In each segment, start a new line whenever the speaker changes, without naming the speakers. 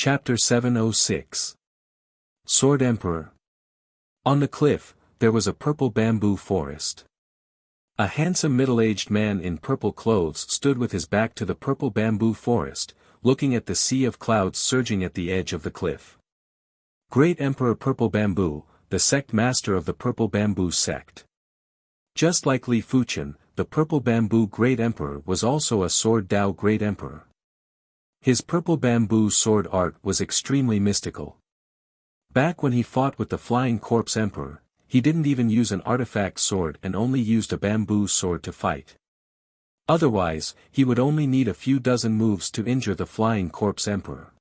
Chapter 706. Sword Emperor. On the cliff, there was a purple bamboo forest. A handsome middle-aged man in purple clothes stood with his back to the purple bamboo forest, looking at the sea of clouds surging at the edge of the cliff. Great Emperor Purple Bamboo, the sect master of the Purple Bamboo sect. Just like Li Fuchen, the Purple Bamboo Great Emperor was also a Sword Dao Great Emperor. His purple bamboo sword art was extremely mystical. Back when he fought with the Flying Corpse Emperor, he didn't even use an artifact sword and only used a bamboo sword to fight. Otherwise, he would only need a few dozen moves to injure the Flying Corpse Emperor.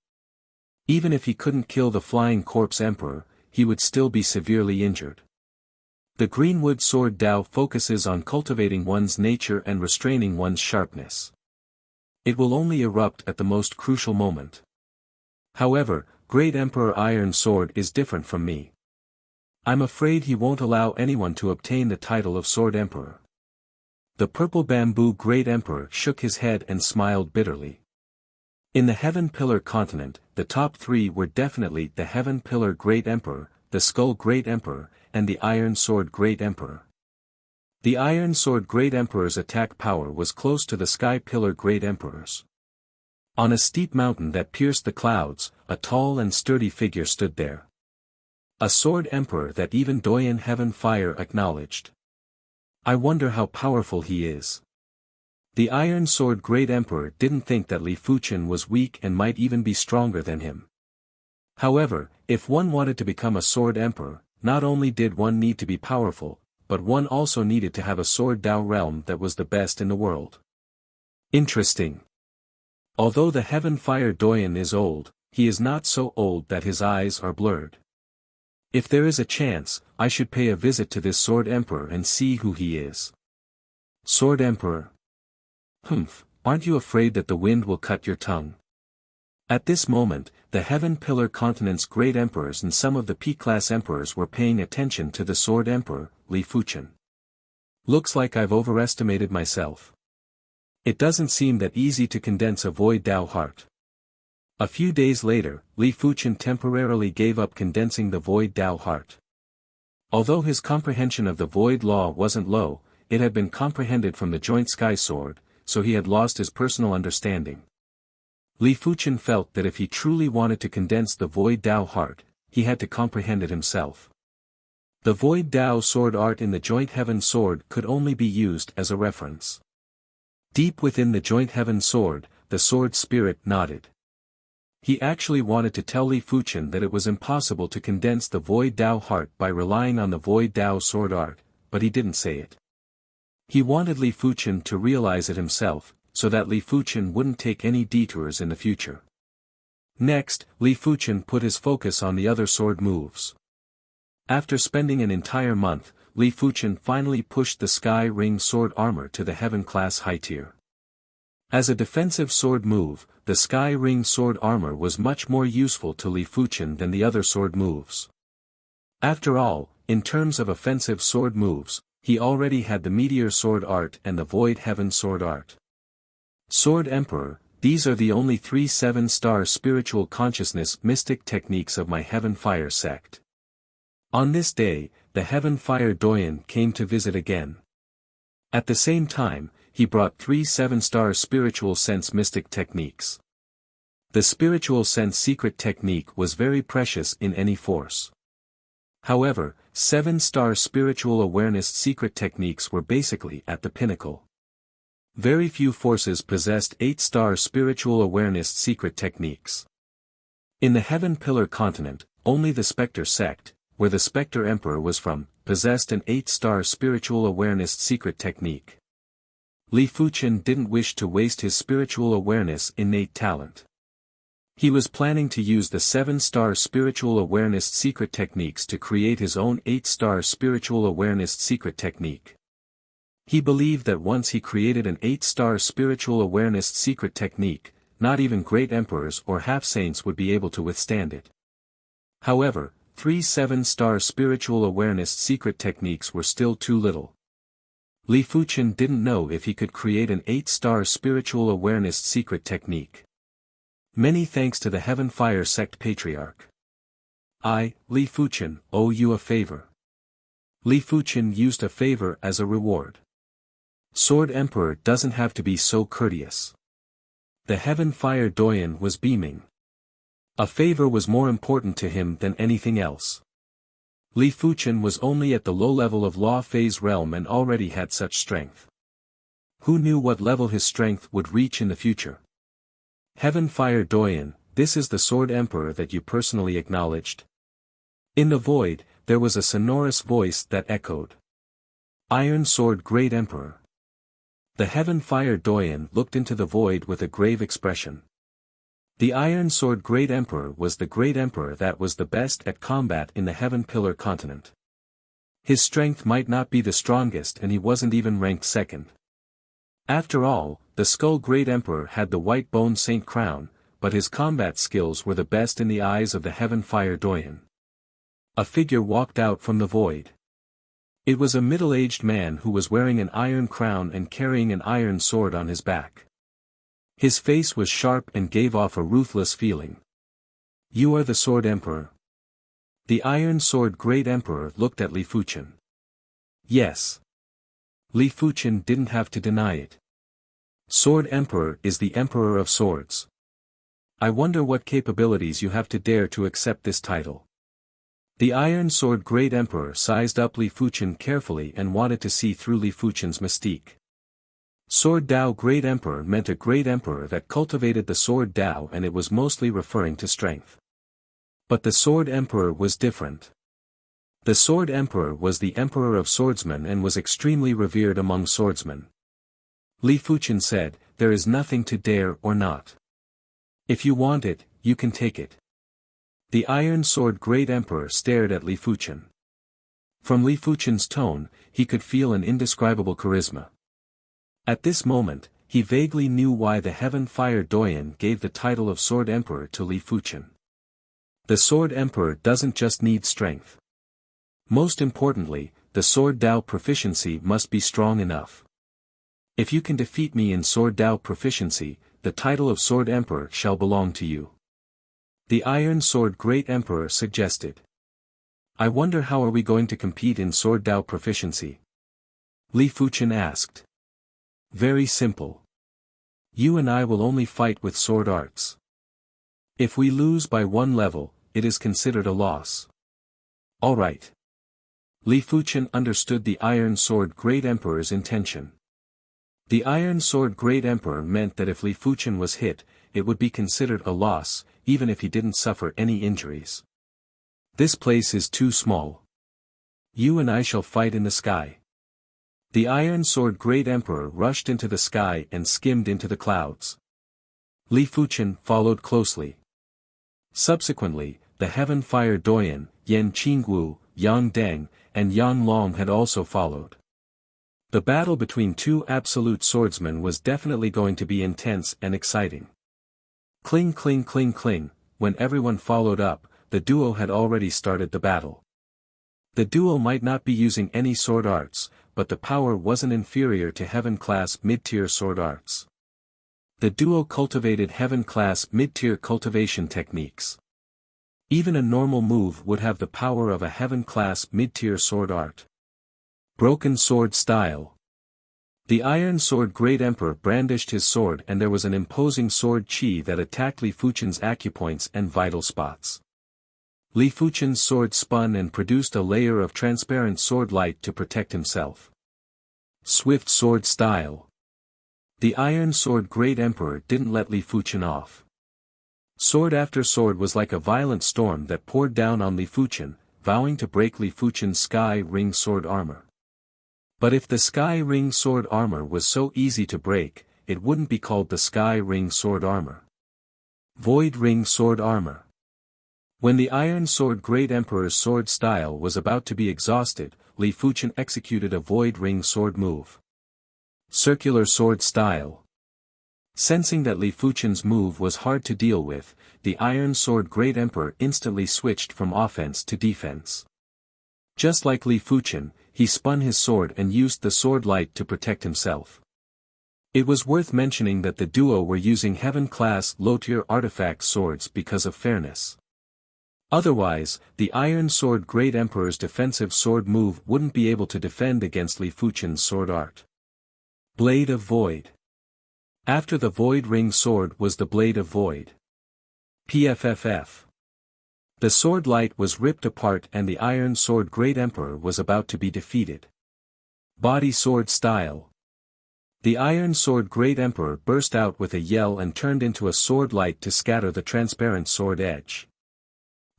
Even if he couldn't kill the Flying Corpse Emperor, he would still be severely injured. The Greenwood Sword Dao focuses on cultivating one's nature and restraining one's sharpness. It will only erupt at the most crucial moment. However, Great Emperor Iron Sword is different from me. I'm afraid he won't allow anyone to obtain the title of Sword Emperor. The Purple Bamboo Great Emperor shook his head and smiled bitterly. In the Heaven Pillar continent, the top three were definitely the Heaven Pillar Great Emperor, the Skull Great Emperor, and the Iron Sword Great Emperor. The Iron Sword Great Emperor's attack power was close to the Sky Pillar Great Emperor's. On a steep mountain that pierced the clouds, a tall and sturdy figure stood there. A Sword Emperor that even Doyen Heaven Fire acknowledged. I wonder how powerful he is. The Iron Sword Great Emperor didn't think that Li Fuchen was weak and might even be stronger than him. However, if one wanted to become a Sword Emperor, not only did one need to be powerful, but one also needed to have a Sword Dao realm that was the best in the world. Interesting. Although the Heaven Fire Doyen is old, he is not so old that his eyes are blurred. If there is a chance, I should pay a visit to this Sword Emperor and see who he is. Sword Emperor. Aren't you afraid that the wind will cut your tongue? At this moment, the Heaven Pillar continent's great emperors and some of the P-class emperors were paying attention to the Sword Emperor, Li Fuchen. Looks like I've overestimated myself. It doesn't seem that easy to condense a Void Dao heart. A few days later, Li Fuchen temporarily gave up condensing the Void Dao heart. Although his comprehension of the Void Law wasn't low, it had been comprehended from the Joint Sky Sword, so he had lost his personal understanding. Li Fuchen felt that if he truly wanted to condense the Void Dao heart, he had to comprehend it himself. The Void Dao sword art in the Joint Heaven Sword could only be used as a reference. Deep within the Joint Heaven Sword, the Sword Spirit nodded. He actually wanted to tell Li Fuchen that it was impossible to condense the Void Dao heart by relying on the Void Dao sword art, but he didn't say it. He wanted Li Fuchen to realize it himself, so that Li Fuchen wouldn't take any detours in the future. Next, Li Fuchen put his focus on the other sword moves. After spending an entire month, Li Fuchen finally pushed the Sky Ring sword armor to the Heaven class high tier. As a defensive sword move, the Sky Ring sword armor was much more useful to Li Fuchen than the other sword moves. After all, in terms of offensive sword moves, he already had the Meteor sword art and the Void Heaven sword art. Sword Emperor, these are the only 3 7-star spiritual consciousness mystic techniques of my Heaven Fire sect. On this day, the Heaven Fire Doyen came to visit again. At the same time, he brought 3 7-star spiritual sense mystic techniques. The spiritual sense secret technique was very precious in any force. However, 7-star spiritual awareness secret techniques were basically at the pinnacle. Very few forces possessed 8-star spiritual awareness secret techniques. In the Heaven Pillar continent, only the Spectre sect, where the Spectre Emperor was from, possessed an 8-star spiritual awareness secret technique. Li Fuchen didn't wish to waste his spiritual awareness innate talent. He was planning to use the 7-star spiritual awareness secret techniques to create his own 8-star spiritual awareness secret technique. He believed that once he created an 8-star spiritual awareness secret technique, not even great emperors or half-saints would be able to withstand it. However, 3 7-star spiritual awareness secret techniques were still too little. Li Fuchen didn't know if he could create an 8-star spiritual awareness secret technique. Many thanks to the Heaven Fire Sect Patriarch. I, Li Fuchen, owe you a favor. Li Fuchen used a favor as a reward. Sword Emperor doesn't have to be so courteous. The Heaven Fire Doyen was beaming. A favor was more important to him than anything else. Li Fuchen was only at the low level of Law Phase realm and already had such strength. Who knew what level his strength would reach in the future? Heaven Fire Doyen, this is the Sword Emperor that you personally acknowledged? In the void, there was a sonorous voice that echoed. Iron Sword Great Emperor. The Heaven Fire Doyen looked into the void with a grave expression. The Iron Sword Great Emperor was the Great Emperor that was the best at combat in the Heaven Pillar continent. His strength might not be the strongest and he wasn't even ranked second. After all, the Skull Great Emperor had the White Bone Saint crown, but his combat skills were the best in the eyes of the Heaven Fire Doyen. A figure walked out from the void. It was a middle-aged man who was wearing an iron crown and carrying an iron sword on his back. His face was sharp and gave off a ruthless feeling. You are the Sword Emperor. The Iron Sword Great Emperor looked at Li Fuchen. Yes. Li Fuchen didn't have to deny it. Sword Emperor is the Emperor of Swords. I wonder what capabilities you have to dare to accept this title. The Iron Sword Great Emperor sized up Li Fuchen carefully and wanted to see through Li Fuchen's mystique. Sword Dao Great Emperor meant a great emperor that cultivated the Sword Dao, and it was mostly referring to strength. But the Sword Emperor was different. The Sword Emperor was the Emperor of Swordsmen and was extremely revered among swordsmen. Li Fuchen said, there is nothing to dare or not. If you want it, you can take it. The Iron Sword Great Emperor stared at Li Fuchen. From Li Fuchen's tone, he could feel an indescribable charisma. At this moment, he vaguely knew why the Heaven Fire Doyen gave the title of Sword Emperor to Li Fuchen. The Sword Emperor doesn't just need strength. Most importantly, the Sword Dao proficiency must be strong enough. If you can defeat me in Sword Dao proficiency, the title of Sword Emperor shall belong to you. The Iron Sword Great Emperor suggested. I wonder how are we going to compete in Sword Dao proficiency? Li Fuchen asked. Very simple. You and I will only fight with sword arts. If we lose by one level, it is considered a loss. All right. Li Fuchen understood the Iron Sword Great Emperor's intention. The Iron Sword Great Emperor meant that if Li Fuchen was hit, it would be considered a loss, even if he didn't suffer any injuries. This place is too small. You and I shall fight in the sky. The Iron Sword Great Emperor rushed into the sky and skimmed into the clouds. Li Fuchen followed closely. Subsequently, the Heaven Fire Doyen, Yan Qingwu, Yang Deng, and Yang Long had also followed. The battle between two absolute swordsmen was definitely going to be intense and exciting. Cling cling cling cling, when everyone followed up, the duo had already started the battle. The duo might not be using any sword arts, but the power wasn't inferior to Heaven-class mid-tier sword arts. The duo cultivated Heaven-class mid-tier cultivation techniques. Even a normal move would have the power of a Heaven-class mid-tier sword art. Broken Sword Style. The Iron Sword Great Emperor brandished his sword and there was an imposing sword chi that attacked Li Fuchen's acupoints and vital spots. Li Fuchen's sword spun and produced a layer of transparent sword light to protect himself. Swift Sword Style. The Iron Sword Great Emperor didn't let Li Fuchen off. Sword after sword was like a violent storm that poured down on Li Fuchen, vowing to break Li Fuchen's Sky Ring sword armor. But if the Sky Ring sword armor was so easy to break, it wouldn't be called the Sky Ring sword armor. Void Ring sword armor. When the Iron Sword Great Emperor's sword style was about to be exhausted, Li Fuchen executed a Void Ring sword move. Circular Sword Style. Sensing that Li Fuchen's move was hard to deal with, the Iron Sword Great Emperor instantly switched from offense to defense. Just like Li Fuchen, he spun his sword and used the sword light to protect himself. It was worth mentioning that the duo were using Heaven-class low-tier artifact swords because of fairness. Otherwise, the Iron Sword Great Emperor's defensive sword move wouldn't be able to defend against Li Fuchen's sword art. Blade of Void. After the Void Ring sword was the Blade of Void. PFFF. The sword light was ripped apart and the Iron Sword Great Emperor was about to be defeated. Body Sword Style. The Iron Sword Great Emperor burst out with a yell and turned into a sword light to scatter the transparent sword edge.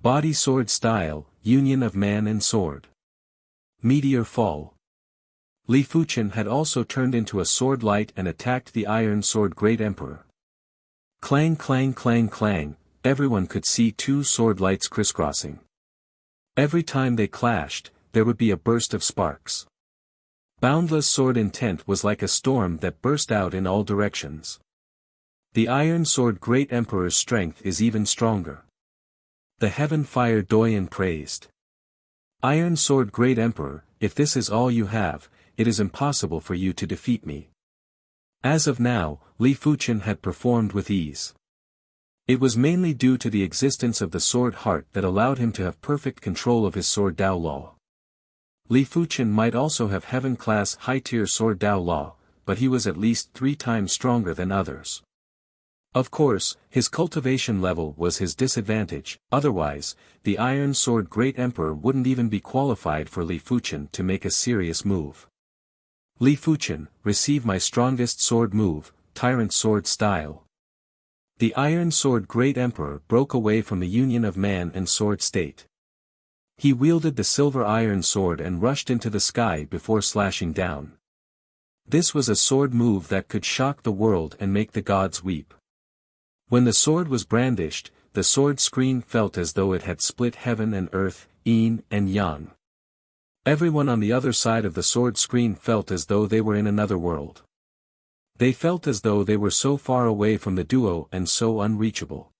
Body Sword Style, Union of Man and Sword. Meteor Fall. Li Fuchen had also turned into a sword light and attacked the Iron Sword Great Emperor. Clang clang clang clang, everyone could see two sword lights crisscrossing. Every time they clashed, there would be a burst of sparks. Boundless sword intent was like a storm that burst out in all directions. The Iron Sword Great Emperor's strength is even stronger. The Heaven Fire Doyen praised. Iron Sword Great Emperor, if this is all you have, it is impossible for you to defeat me. As of now, Li Fuchen had performed with ease. It was mainly due to the existence of the sword heart that allowed him to have perfect control of his sword Dao Law. Li Fuchen might also have Heaven-class high-tier sword Dao Law, but he was at least 3 times stronger than others. Of course, his cultivation level was his disadvantage, otherwise, the Iron Sword Great Emperor wouldn't even be qualified for Li Fuchen to make a serious move. Li Fuchen, receive my strongest sword move, Tyrant Sword Style. The Iron Sword Great Emperor broke away from the union of man and sword state. He wielded the silver iron sword and rushed into the sky before slashing down. This was a sword move that could shock the world and make the gods weep. When the sword was brandished, the sword screen felt as though it had split heaven and earth, yin and yang. Everyone on the other side of the sword screen felt as though they were in another world. They felt as though they were so far away from the duo and so unreachable.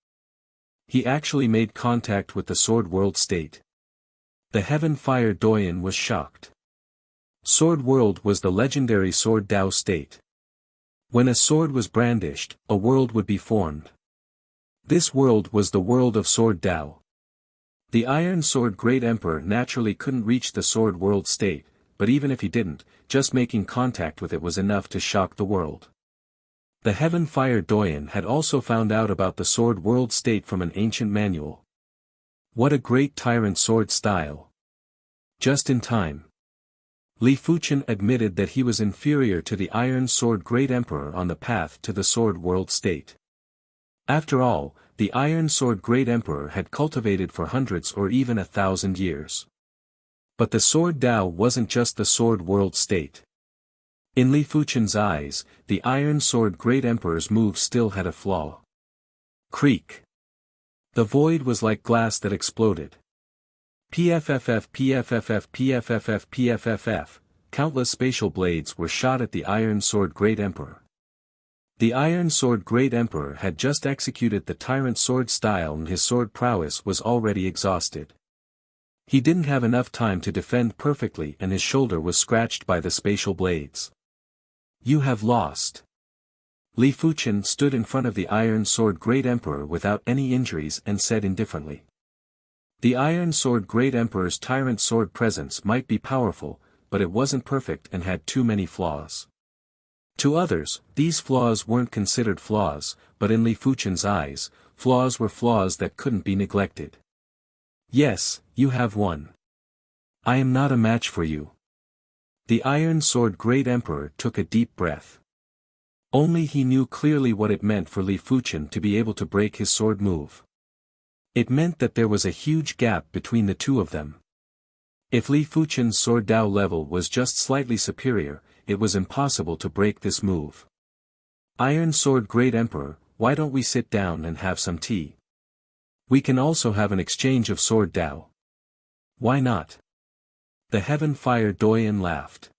He actually made contact with the sword world state. The Heaven Fire Doyen was shocked. Sword World was the legendary Sword Dao state. When a sword was brandished, a world would be formed. This world was the world of Sword Dao. The Iron Sword Great Emperor naturally couldn't reach the Sword World state, but even if he didn't, just making contact with it was enough to shock the world. The Heaven Fire Doyen had also found out about the Sword World state from an ancient manual. What a great tyrant sword style. Just in time. Li Fuchen admitted that he was inferior to the Iron Sword Great Emperor on the path to the Sword World state. After all, the Iron Sword Great Emperor had cultivated for hundreds or even 1,000 years. But the Sword Dao wasn't just the Sword World state. In Li Fuchen's eyes, the Iron Sword Great Emperor's move still had a flaw. Creak. The void was like glass that exploded. PFFF PFFF PFFF PFFF, countless spatial blades were shot at the Iron Sword Great Emperor. The Iron Sword Great Emperor had just executed the Tyrant Sword style and his sword prowess was already exhausted. He didn't have enough time to defend perfectly and his shoulder was scratched by the spatial blades. You have lost. Li Fuchen stood in front of the Iron Sword Great Emperor without any injuries and said indifferently. The Iron Sword Great Emperor's Tyrant Sword presence might be powerful, but it wasn't perfect and had too many flaws. To others, these flaws weren't considered flaws, but in Li Fuchen's eyes, flaws were flaws that couldn't be neglected. Yes, you have won. I am not a match for you. The Iron Sword Great Emperor took a deep breath. Only he knew clearly what it meant for Li Fuchen to be able to break his sword move. It meant that there was a huge gap between the two of them. If Li Fuchen's sword Dao level was just slightly superior, it was impossible to break this move. Iron Sword Great Emperor, why don't we sit down and have some tea? We can also have an exchange of sword Dao. Why not? The Heaven Fire Doyen laughed.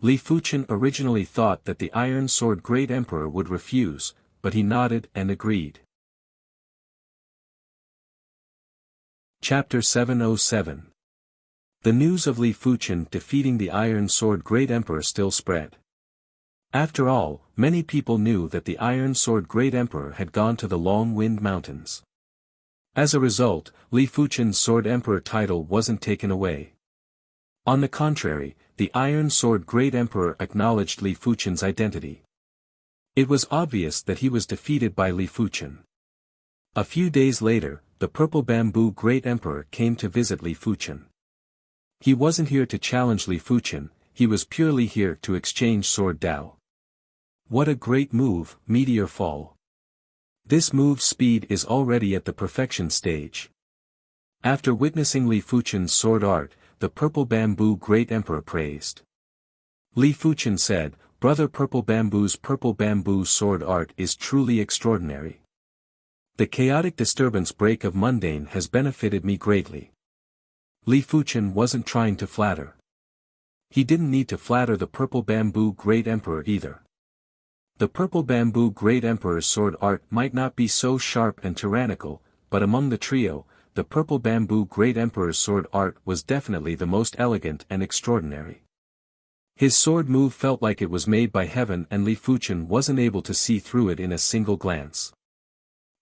Li Fuchen originally thought that the Iron Sword Great Emperor would refuse, but he nodded and agreed. Chapter 707. The news of Li Fuchen defeating the Iron Sword Great Emperor still spread. After all, many people knew that the Iron Sword Great Emperor had gone to the Long Wind Mountains. As a result, Li Fuchen's Sword Emperor title wasn't taken away. On the contrary, the Iron Sword Great Emperor acknowledged Li Fuchen's identity. It was obvious that he was defeated by Li Fuchen. A few days later, the Purple Bamboo Great Emperor came to visit Li Fuchen. He wasn't here to challenge Li Fuchen, he was purely here to exchange sword Dao. What a great move, Meteor Fall. This move's speed is already at the perfection stage. After witnessing Li Fuchen's sword art, the Purple Bamboo Great Emperor praised. Li Fuchen said, "Brother Purple Bamboo's Purple Bamboo sword art is truly extraordinary. The chaotic disturbance break of mundane has benefited me greatly." Li Fuchen wasn't trying to flatter. He didn't need to flatter the Purple Bamboo Great Emperor either. The Purple Bamboo Great Emperor's sword art might not be so sharp and tyrannical, but among the trio, the Purple Bamboo Great Emperor's sword art was definitely the most elegant and extraordinary. His sword move felt like it was made by heaven, and Li Fuchen wasn't able to see through it in a single glance.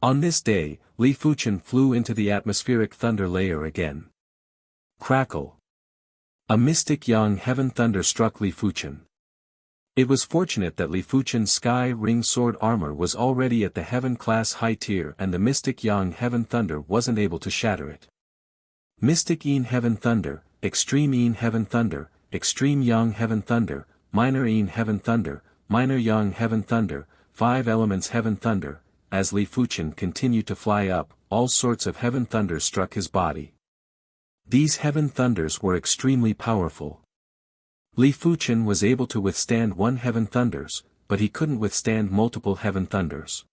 On this day, Li Fuchen flew into the atmospheric thunder layer again. Crackle! A mystic yang heaven thunder struck Li Fuchen. It was fortunate that Li Fuchen's Sky Ring sword armor was already at the heaven class high tier, and the mystic yang heaven thunder wasn't able to shatter it. Mystic Yin heaven thunder, extreme Yin heaven thunder, extreme yang heaven thunder, minor Yin heaven thunder, minor yang heaven thunder, 5 elements heaven thunder. As Li Fuchen continued to fly up, all sorts of heaven thunders struck his body. These heaven thunders were extremely powerful. Li Fuchen was able to withstand one heaven thunders, but he couldn't withstand multiple heaven thunders.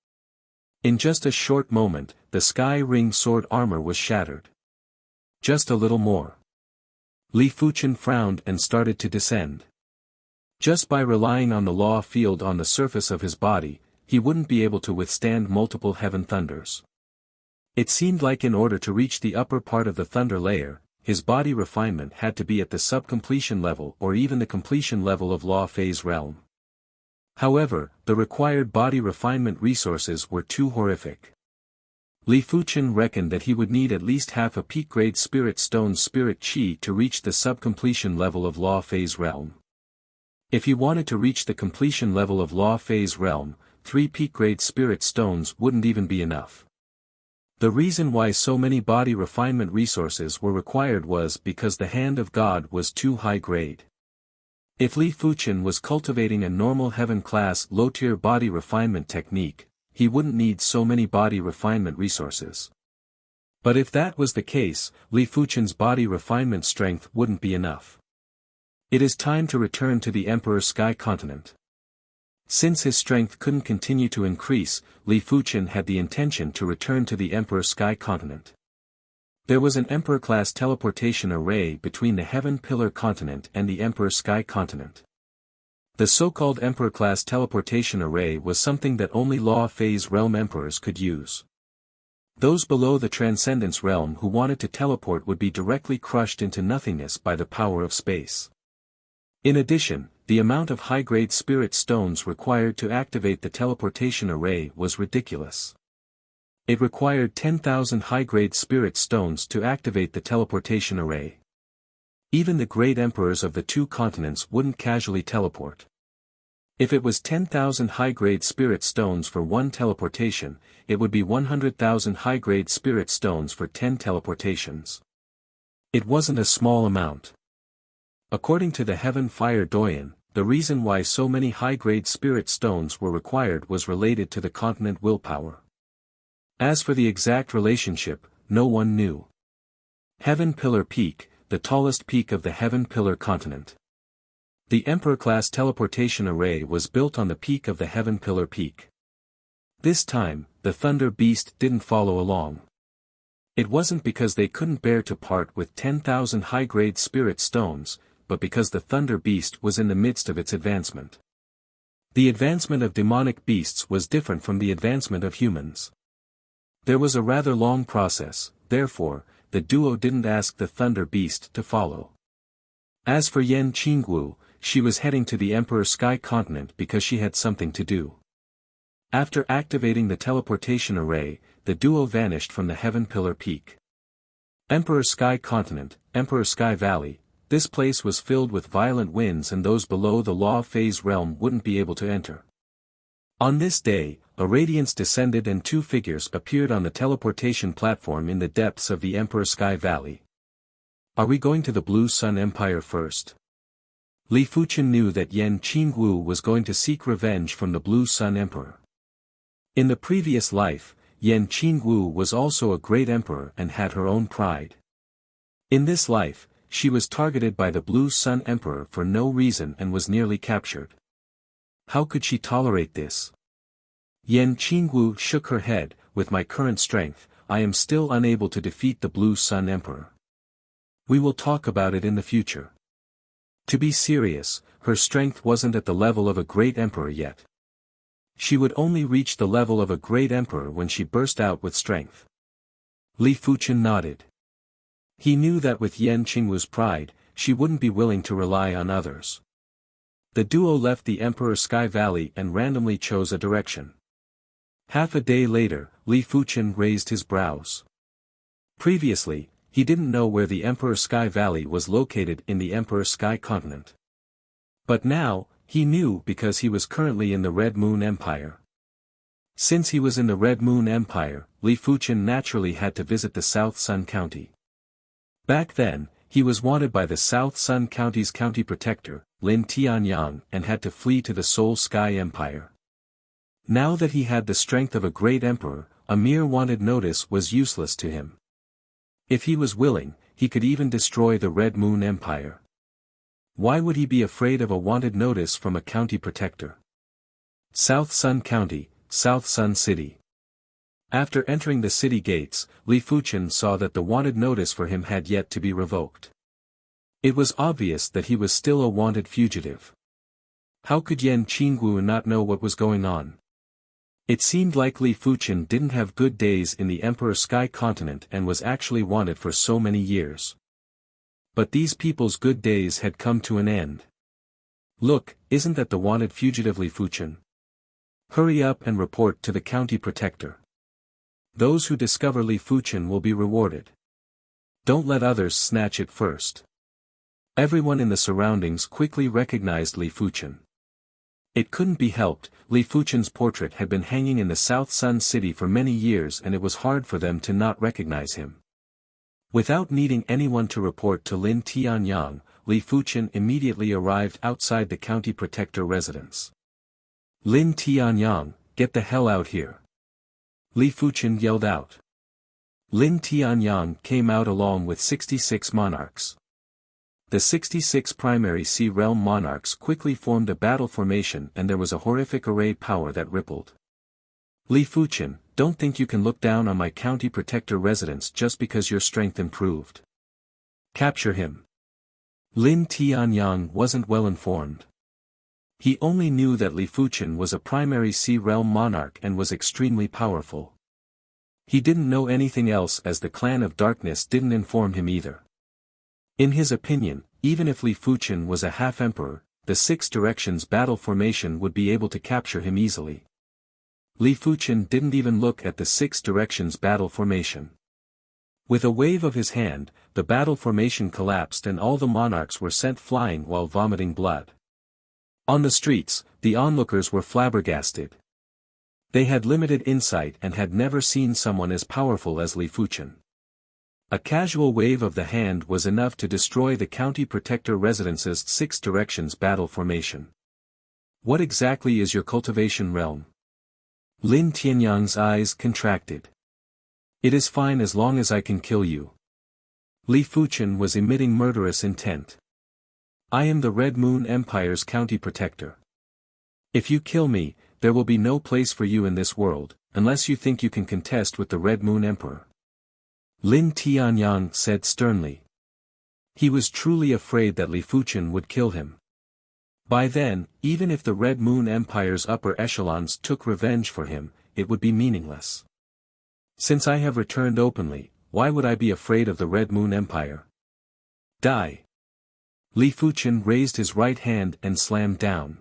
In just a short moment, the Sky Ring sword armor was shattered. Just a little more. Li Fuchen frowned and started to descend. Just by relying on the law field on the surface of his body, he wouldn't be able to withstand multiple heaven thunders. It seemed like in order to reach the upper part of the thunder layer, his body refinement had to be at the sub-completion level or even the completion level of law phase realm. However, the required body refinement resources were too horrific. Li Fuchen reckoned that he would need at least half a peak-grade spirit stone's spirit chi to reach the sub-completion level of law phase realm. If he wanted to reach the completion level of law phase realm, 3 peak-grade spirit stones wouldn't even be enough. The reason why so many body refinement resources were required was because the hand of God was too high grade. If Li Fuchen was cultivating a normal heaven-class low-tier body refinement technique, he wouldn't need so many body refinement resources. But if that was the case, Li Fuchen's body refinement strength wouldn't be enough. It is time to return to the Emperor's Sky Continent. Since his strength couldn't continue to increase, Li Fuchen had the intention to return to the Emperor's Sky Continent. There was an Emperor-class teleportation array between the Heaven Pillar Continent and the Emperor's Sky Continent. The so-called Emperor-class teleportation array was something that only Law Phase Realm Emperors could use. Those below the Transcendence Realm who wanted to teleport would be directly crushed into nothingness by the power of space. In addition, the amount of high-grade spirit stones required to activate the teleportation array was ridiculous. It required 10,000 high-grade spirit stones to activate the teleportation array. Even the great emperors of the 2 continents wouldn't casually teleport. If it was 10,000 high-grade spirit stones for 1 teleportation, it would be 100,000 high-grade spirit stones for 10 teleportations. It wasn't a small amount. According to the Heaven Fire Doyen, the reason why so many high-grade spirit stones were required was related to the continent willpower. As for the exact relationship, no one knew. Heaven Pillar Peak, the tallest peak of the Heaven Pillar Continent. The Emperor-class teleportation array was built on the peak of the Heaven Pillar Peak. This time, the Thunder Beast didn't follow along. It wasn't because they couldn't bear to part with 10,000 high-grade spirit stones, but because the Thunder Beast was in the midst of its advancement. The advancement of demonic beasts was different from the advancement of humans. There was a rather long process, therefore, the duo didn't ask the Thunder Beast to follow. As for Yen Qingguo, she was heading to the Emperor Sky Continent because she had something to do. After activating the teleportation array, the duo vanished from the Heaven Pillar Peak. Emperor Sky Continent, Emperor Sky Valley, this place was filled with violent winds and those below the Law Phase realm wouldn't be able to enter. On this day, a radiance descended and two figures appeared on the teleportation platform in the depths of the Emperor Sky Valley. Are we going to the Blue Sun Empire first? Li Fuchen knew that Yan Qingwu was going to seek revenge from the Blue Sun Emperor. In the previous life, Yan Qingwu was also a great emperor and had her own pride. In this life, she was targeted by the Blue Sun Emperor for no reason and was nearly captured. How could she tolerate this? Yan Qingwu shook her head. With my current strength, I am still unable to defeat the Blue Sun Emperor. We will talk about it in the future. To be serious, her strength wasn't at the level of a great emperor yet. She would only reach the level of a great emperor when she burst out with strength. Li Fuchen nodded. He knew that with Yan Qingwu's pride, she wouldn't be willing to rely on others. The duo left the Emperor Sky Valley and randomly chose a direction. Half a day later, Li Fuchen raised his brows. Previously, he didn't know where the Emperor Sky Valley was located in the Emperor Sky Continent. But now, he knew because he was currently in the Red Moon Empire. Since he was in the Red Moon Empire, Li Fuchen naturally had to visit the South Sun County. Back then, he was wanted by the South Sun County's county protector, Lin Tianyang, and had to flee to the Seoul Sky Empire. Now that he had the strength of a great emperor, a mere wanted notice was useless to him. If he was willing, he could even destroy the Red Moon Empire. Why would he be afraid of a wanted notice from a county protector? South Sun County, South Sun City. After entering the city gates, Li Fuchen saw that the wanted notice for him had yet to be revoked. It was obvious that he was still a wanted fugitive. How could Yan Qingwu not know what was going on? It seemed like Li Fuchen didn't have good days in the Emperor Sky Continent and was actually wanted for so many years. But these people's good days had come to an end. Look, isn't that the wanted fugitive Li Fuchen? Hurry up and report to the county protector. Those who discover Li Fuchen will be rewarded. Don't let others snatch it first. Everyone in the surroundings quickly recognized Li Fuchen. It couldn't be helped, Li Fuchen's portrait had been hanging in the South Sun City for many years and it was hard for them to not recognize him. Without needing anyone to report to Lin Tianyang, Li Fuchen immediately arrived outside the county protector residence. Lin Tianyang, get the hell out here. Li Fuchen yelled out. Lin Tianyang came out along with 66 monarchs. The 66 primary Sea Realm monarchs quickly formed a battle formation and there was a horrific array power that rippled. Li Fuchen, don't think you can look down on my county protector residence just because your strength improved. Capture him. Lin Tianyang wasn't well informed. He only knew that Li Fuchen was a primary Sea Realm monarch and was extremely powerful. He didn't know anything else as the Clan of Darkness didn't inform him either. In his opinion, even if Li Fuchen was a half-emperor, the Six Directions battle formation would be able to capture him easily. Li Fuchen didn't even look at the Six Directions battle formation. With a wave of his hand, the battle formation collapsed and all the monarchs were sent flying while vomiting blood. On the streets, the onlookers were flabbergasted. They had limited insight and had never seen someone as powerful as Li Fuchen. A casual wave of the hand was enough to destroy the county protector residence's Six Directions battle formation. What exactly is your cultivation realm? Lin Tianyang's eyes contracted. It is fine as long as I can kill you. Li Fuchen was emitting murderous intent. I am the Red Moon Empire's county protector. If you kill me, there will be no place for you in this world, unless you think you can contest with the Red Moon Emperor. Lin Tianyang said sternly. He was truly afraid that Li Fuchen would kill him. By then, even if the Red Moon Empire's upper echelons took revenge for him, it would be meaningless. Since I have returned openly, why would I be afraid of the Red Moon Empire? Die. Li Fuchen raised his right hand and slammed down.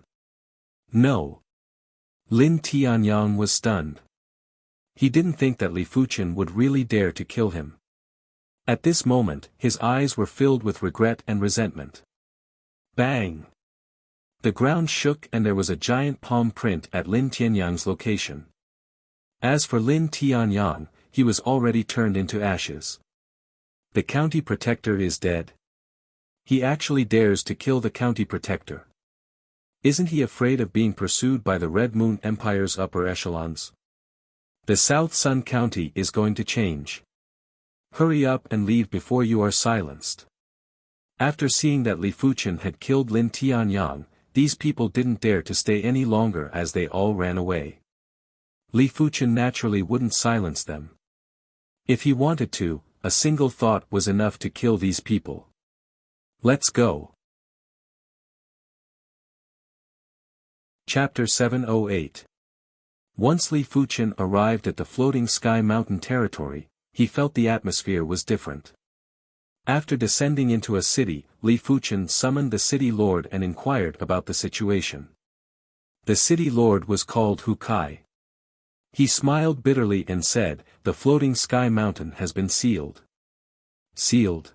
No. Lin Tianyang was stunned. He didn't think that Li Fuchen would really dare to kill him. At this moment, his eyes were filled with regret and resentment. Bang! The ground shook and there was a giant palm print at Lin Tianyang's location. As for Lin Tianyang, he was already turned into ashes. The county protector is dead. He actually dares to kill the county protector. Isn't he afraid of being pursued by the Red Moon Empire's upper echelons? The South Sun County is going to change. Hurry up and leave before you are silenced. After seeing that Li Fuchen had killed Lin Tianyang, these people didn't dare to stay any longer as they all ran away. Li Fuchen naturally wouldn't silence them. If he wanted to, a single thought was enough to kill these people. Let's go. Chapter 708. Once Li Fuchen arrived at the Floating Sky Mountain territory, he felt the atmosphere was different. After descending into a city, Li Fuchen summoned the city lord and inquired about the situation. The city lord was called Hu Kai. He smiled bitterly and said, "The Floating Sky Mountain has been sealed." Sealed?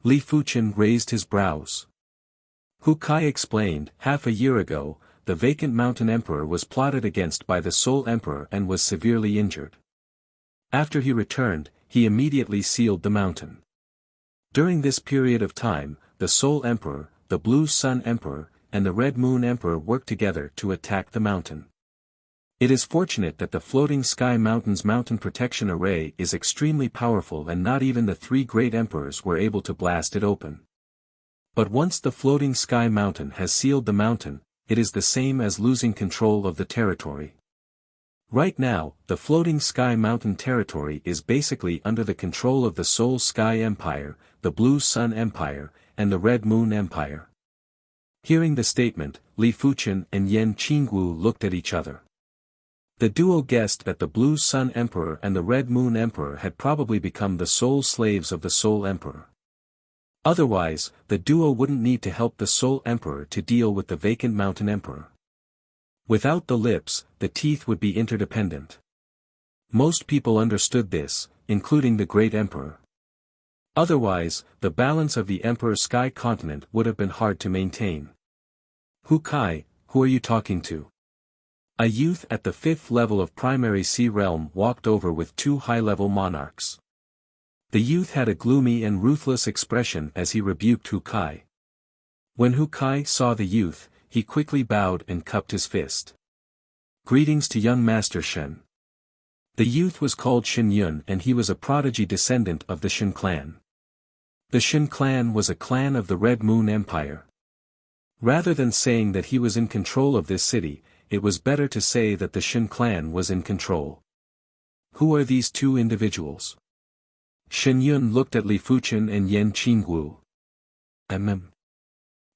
Li Fuchen raised his brows. Hu Kai explained, half a year ago, the vacant mountain emperor was plotted against by the Soul Emperor and was severely injured. After he returned, he immediately sealed the mountain. During this period of time, the Soul Emperor, the Blue Sun Emperor, and the Red Moon Emperor worked together to attack the mountain. It is fortunate that the Floating Sky Mountain's mountain protection array is extremely powerful and not even the three great emperors were able to blast it open. But once the Floating Sky Mountain has sealed the mountain, it is the same as losing control of the territory. Right now, the Floating Sky Mountain territory is basically under the control of the Soul Sky Empire, the Blue Sun Empire, and the Red Moon Empire. Hearing the statement, Li Fuchen and Yan Qingwu looked at each other. The duo guessed that the Blue Sun Emperor and the Red Moon Emperor had probably become the soul slaves of the Soul Emperor. Otherwise, the duo wouldn't need to help the Soul Emperor to deal with the vacant Mountain Emperor. Without the lips, the teeth would be interdependent. Most people understood this, including the Great Emperor. Otherwise, the balance of the Emperor's sky continent would have been hard to maintain. Hu Kai, who are you talking to? A youth at the 5th level of Primary Sea Realm walked over with two high-level monarchs. The youth had a gloomy and ruthless expression as he rebuked Hu Kai. When Hu Kai saw the youth, he quickly bowed and cupped his fist. Greetings to young Master Shen. The youth was called Shen Yun and he was a prodigy descendant of the Shen clan. The Shen clan was a clan of the Red Moon Empire. Rather than saying that he was in control of this city, it was better to say that the Shen clan was in control. Who are these two individuals? Shen Yun looked at Li Fuchen and Yan Qingwu.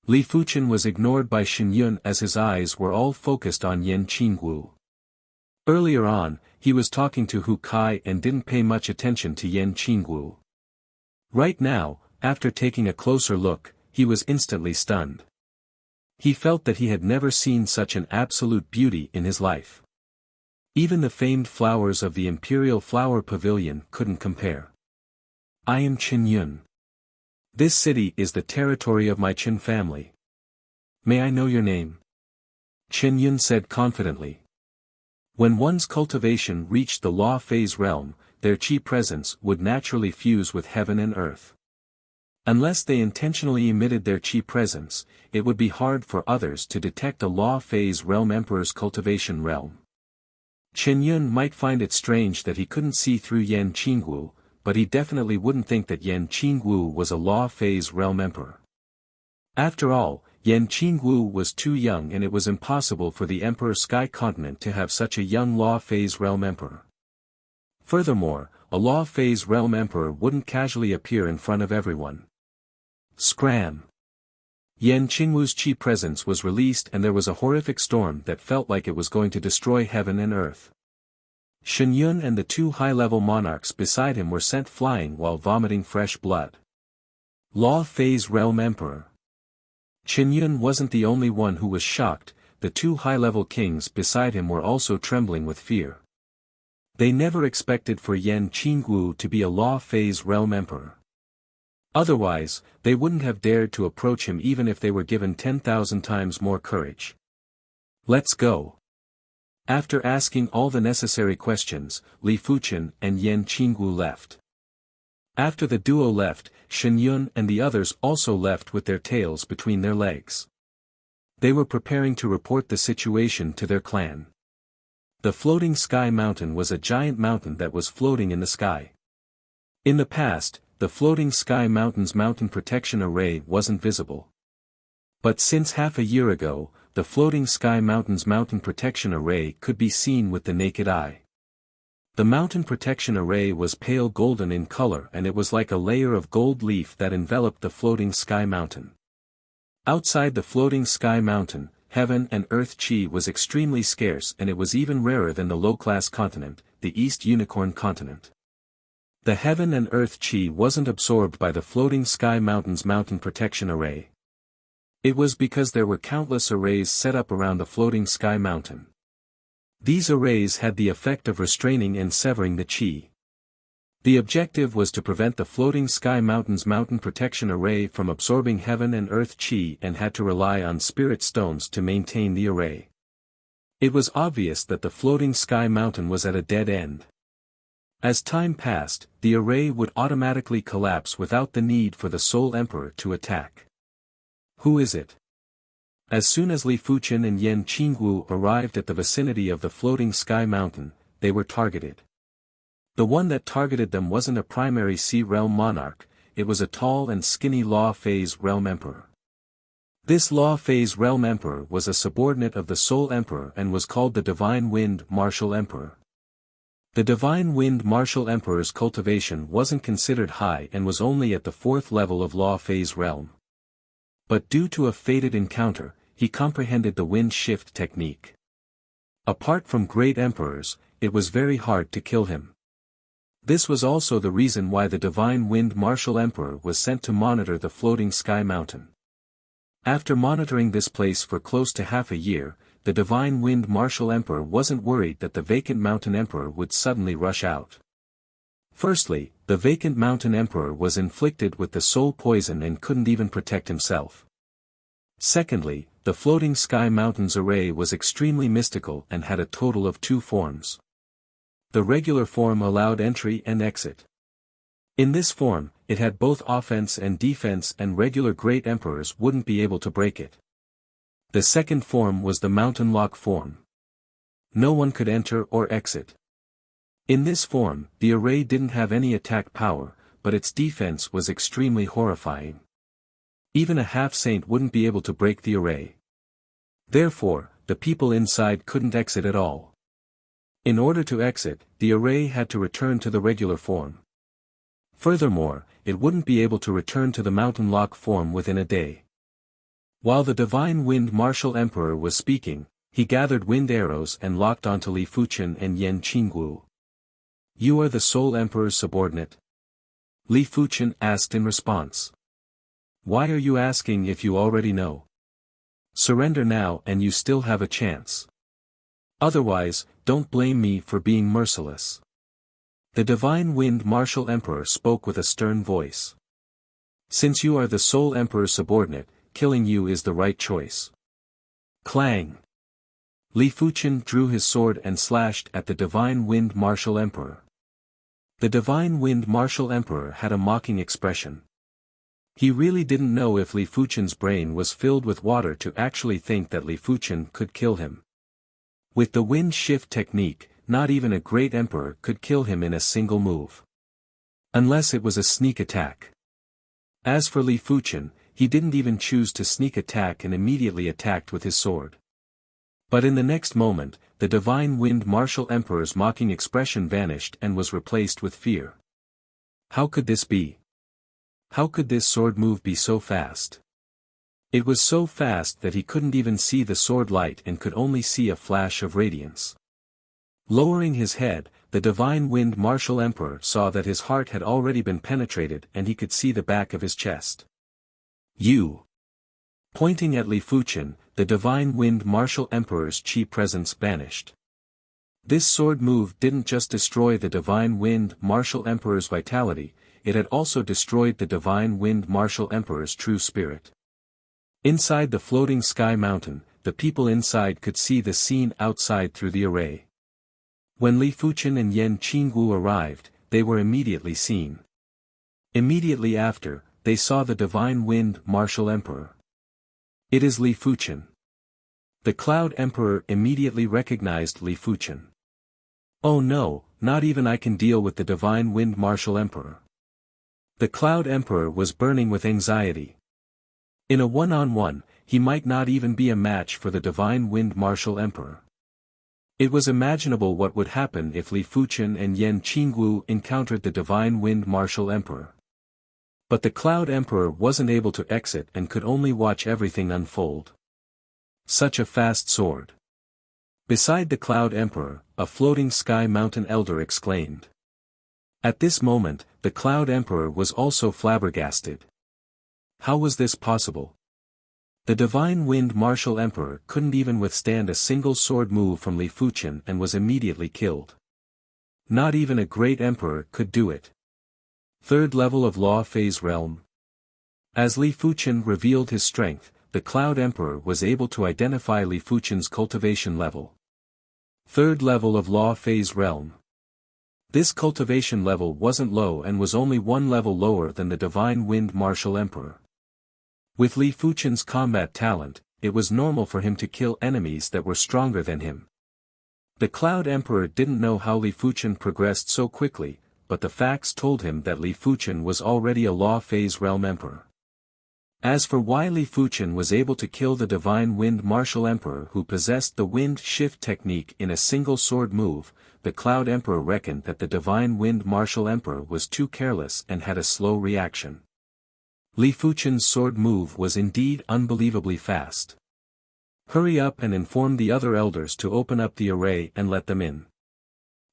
Li Fuchen was ignored by Shen Yun as his eyes were all focused on Yan Qingwu. Earlier on, he was talking to Hu Kai and didn't pay much attention to Yan Qingwu. Right now, after taking a closer look, he was instantly stunned. He felt that he had never seen such an absolute beauty in his life. Even the famed flowers of the Imperial Flower Pavilion couldn't compare. I am Qin Yun. This city is the territory of my Qin family. May I know your name? Qin Yun said confidently. When one's cultivation reached the law phase realm, their chi presence would naturally fuse with heaven and earth. Unless they intentionally emitted their chi presence, it would be hard for others to detect a law phase realm emperor's cultivation realm. Qin Yun might find it strange that he couldn't see through Yan Qingwu, but he definitely wouldn't think that Yan Qingwu was a law phase realm emperor. After all, Yan Qingwu was too young and it was impossible for the Emperor Sky Continent to have such a young law phase realm emperor. Furthermore, a law phase realm emperor wouldn't casually appear in front of everyone. Scram! Yan Qingwu's chi presence was released and there was a horrific storm that felt like it was going to destroy heaven and earth. Shen Yun and the two high-level monarchs beside him were sent flying while vomiting fresh blood. Law Phase Realm Emperor. Qinyun wasn't the only one who was shocked, the two high-level kings beside him were also trembling with fear. They never expected for Yan Qingwu to be a Law Phase Realm Emperor. Otherwise, they wouldn't have dared to approach him even if they were given 10,000 times more courage. Let's go. After asking all the necessary questions, Li Fuqian and Yan Qingwu left. After the duo left, Shen Yun and the others also left with their tails between their legs. They were preparing to report the situation to their clan. The floating sky mountain was a giant mountain that was floating in the sky. In the past, the floating sky mountain's mountain protection array wasn't visible. But since half a year ago, the floating sky mountain's mountain protection array could be seen with the naked eye. The mountain protection array was pale golden in color and it was like a layer of gold leaf that enveloped the floating sky mountain. Outside the floating sky mountain, heaven and earth chi was extremely scarce and it was even rarer than the low-class continent, the East Unicorn continent. The heaven and earth chi wasn't absorbed by the floating sky mountain's mountain protection array. It was because there were countless arrays set up around the floating sky mountain. These arrays had the effect of restraining and severing the chi. The objective was to prevent the floating sky mountain's mountain protection array from absorbing heaven and earth chi and had to rely on spirit stones to maintain the array. It was obvious that the floating sky mountain was at a dead end. As time passed, the array would automatically collapse without the need for the Soul Emperor to attack. Who is it? As soon as Li Fuqian and Yan Qingwu arrived at the vicinity of the floating sky mountain, they were targeted. The one that targeted them wasn't a primary Sea Realm monarch, it was a tall and skinny Law Phase Realm Emperor. This Law Phase Realm Emperor was a subordinate of the Soul Emperor and was called the Divine Wind Martial Emperor. The Divine Wind Martial Emperor's cultivation wasn't considered high and was only at the 4th level of Law Phase Realm. But due to a fated encounter, he comprehended the wind shift technique. Apart from great emperors, it was very hard to kill him. This was also the reason why the Divine Wind Martial Emperor was sent to monitor the floating sky mountain. After monitoring this place for close to half a year, the Divine Wind Martial Emperor wasn't worried that the vacant Mountain Emperor would suddenly rush out. Firstly, the vacant Mountain Emperor was inflicted with the soul poison and couldn't even protect himself. Secondly, the floating sky mountain's array was extremely mystical and had a total of 2 forms. The regular form allowed entry and exit. In this form, it had both offense and defense and regular great emperors wouldn't be able to break it. The second form was the mountain lock form. No one could enter or exit. In this form, the array didn't have any attack power, but its defense was extremely horrifying. Even a half-saint wouldn't be able to break the array. Therefore, the people inside couldn't exit at all. In order to exit, the array had to return to the regular form. Furthermore, it wouldn't be able to return to the mountain lock form within a day. While the Divine Wind Martial Emperor was speaking, he gathered wind arrows and locked onto Li Fuqian and Yan Qingwu. "You are the Soul Emperor's subordinate?" Li Fuqian asked in response. "Why are you asking if you already know? Surrender now and you still have a chance. Otherwise, don't blame me for being merciless." The Divine Wind Martial Emperor spoke with a stern voice. "Since you are the Soul Emperor's subordinate, killing you is the right choice." Clang! Li Fuqian drew his sword and slashed at the Divine Wind Martial Emperor. The Divine Wind Martial Emperor had a mocking expression. He really didn't know if Li Fuqian's brain was filled with water to actually think that Li Fuqian could kill him. With the wind shift technique, not even a great emperor could kill him in a single move. Unless it was a sneak attack. As for Li Fuqian, he didn't even choose to sneak attack and immediately attacked with his sword. But in the next moment, the Divine Wind Martial Emperor's mocking expression vanished and was replaced with fear. How could this be? How could this sword move be so fast? It was so fast that he couldn't even see the sword light and could only see a flash of radiance. Lowering his head, the Divine Wind Martial Emperor saw that his heart had already been penetrated and he could see the back of his chest. "You!" Pointing at Li Fuchen, the Divine Wind Martial Emperor's chi presence vanished. This sword move didn't just destroy the Divine Wind Martial Emperor's vitality, it had also destroyed the Divine Wind Martial Emperor's true spirit. Inside the floating sky mountain, the people inside could see the scene outside through the array. When Li Fuchen and Yan Qingwu arrived, they were immediately seen. Immediately after, they saw the Divine Wind Martial Emperor. It is Li Fuchen. The Cloud Emperor immediately recognized Li Fuchen. Oh no, not even I can deal with the Divine Wind Martial Emperor. The Cloud Emperor was burning with anxiety. In a one-on-one, he might not even be a match for the Divine Wind Martial Emperor. It was imaginable what would happen if Li Fuchen and Yan Qingwu encountered the Divine Wind Martial Emperor. But the Cloud Emperor wasn't able to exit and could only watch everything unfold. Such a fast sword. Beside the Cloud Emperor, a floating sky mountain elder exclaimed. At this moment, the Cloud Emperor was also flabbergasted. How was this possible? The Divine Wind Martial Emperor couldn't even withstand a single sword move from Li Fuchen and was immediately killed. Not even a great emperor could do it. Third level of Law Phase Realm. As Li Fuchen revealed his strength, the Cloud Emperor was able to identify Li Fuchen's cultivation level. Third level of Law Phase Realm. This cultivation level wasn't low and was only one level lower than the Divine Wind Martial Emperor. With Li Fuchen's combat talent, it was normal for him to kill enemies that were stronger than him. The Cloud Emperor didn't know how Li Fuchen progressed so quickly, but the facts told him that Li Fuchen was already a Law Phase Realm Emperor. As for why Li Fuchen was able to kill the Divine Wind Martial Emperor who possessed the Wind Shift technique in a single sword move, the Cloud Emperor reckoned that the Divine Wind Martial Emperor was too careless and had a slow reaction. Li Fuchen's sword move was indeed unbelievably fast. Hurry up and inform the other elders to open up the array and let them in.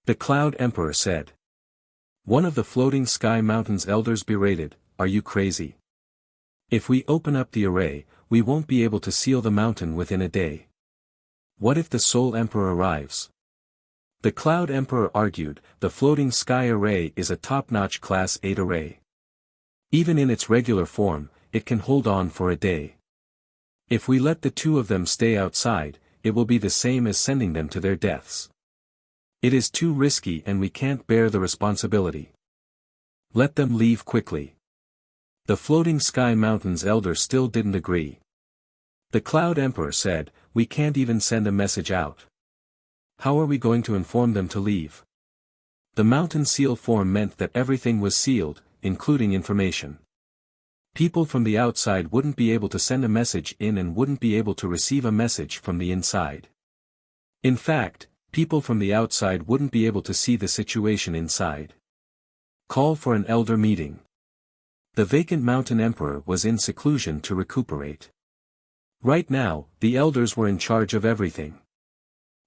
The Cloud Emperor said. One of the floating sky mountain's elders berated, "Are you crazy? If we open up the array, we won't be able to seal the mountain within a day. What if the Soul Emperor arrives?" The Cloud Emperor argued, the floating sky array is a top-notch Class 8 array. Even in its regular form, it can hold on for a day. If we let the two of them stay outside, it will be the same as sending them to their deaths. It is too risky and we can't bear the responsibility. Let them leave quickly. The floating sky mountain's elder still didn't agree. The Cloud Emperor said, "We can't even send a message out. How are we going to inform them to leave?" The mountain seal form meant that everything was sealed, including information. People from the outside wouldn't be able to send a message in and wouldn't be able to receive a message from the inside. In fact, people from the outside wouldn't be able to see the situation inside. Call for an elder meeting. The vacant mountain emperor was in seclusion to recuperate. Right now, the elders were in charge of everything.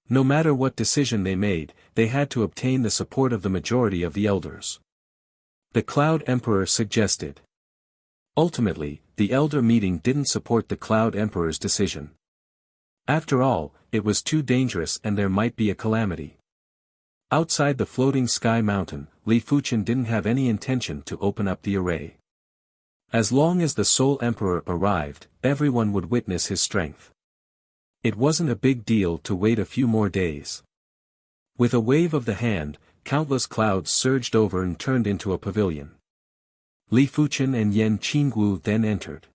No matter what decision they made, they had to obtain the support of the majority of the elders. The Cloud Emperor suggested. Ultimately, the elder meeting didn't support the Cloud Emperor's decision. After all, it was too dangerous and there might be a calamity. Outside the floating sky mountain, Li Fuchen didn't have any intention to open up the array. As long as the Soul Emperor arrived, everyone would witness his strength. It wasn't a big deal to wait a few more days. With a wave of the hand, countless clouds surged over and turned into a pavilion. Li Fuchen and Yan Qingwu then entered.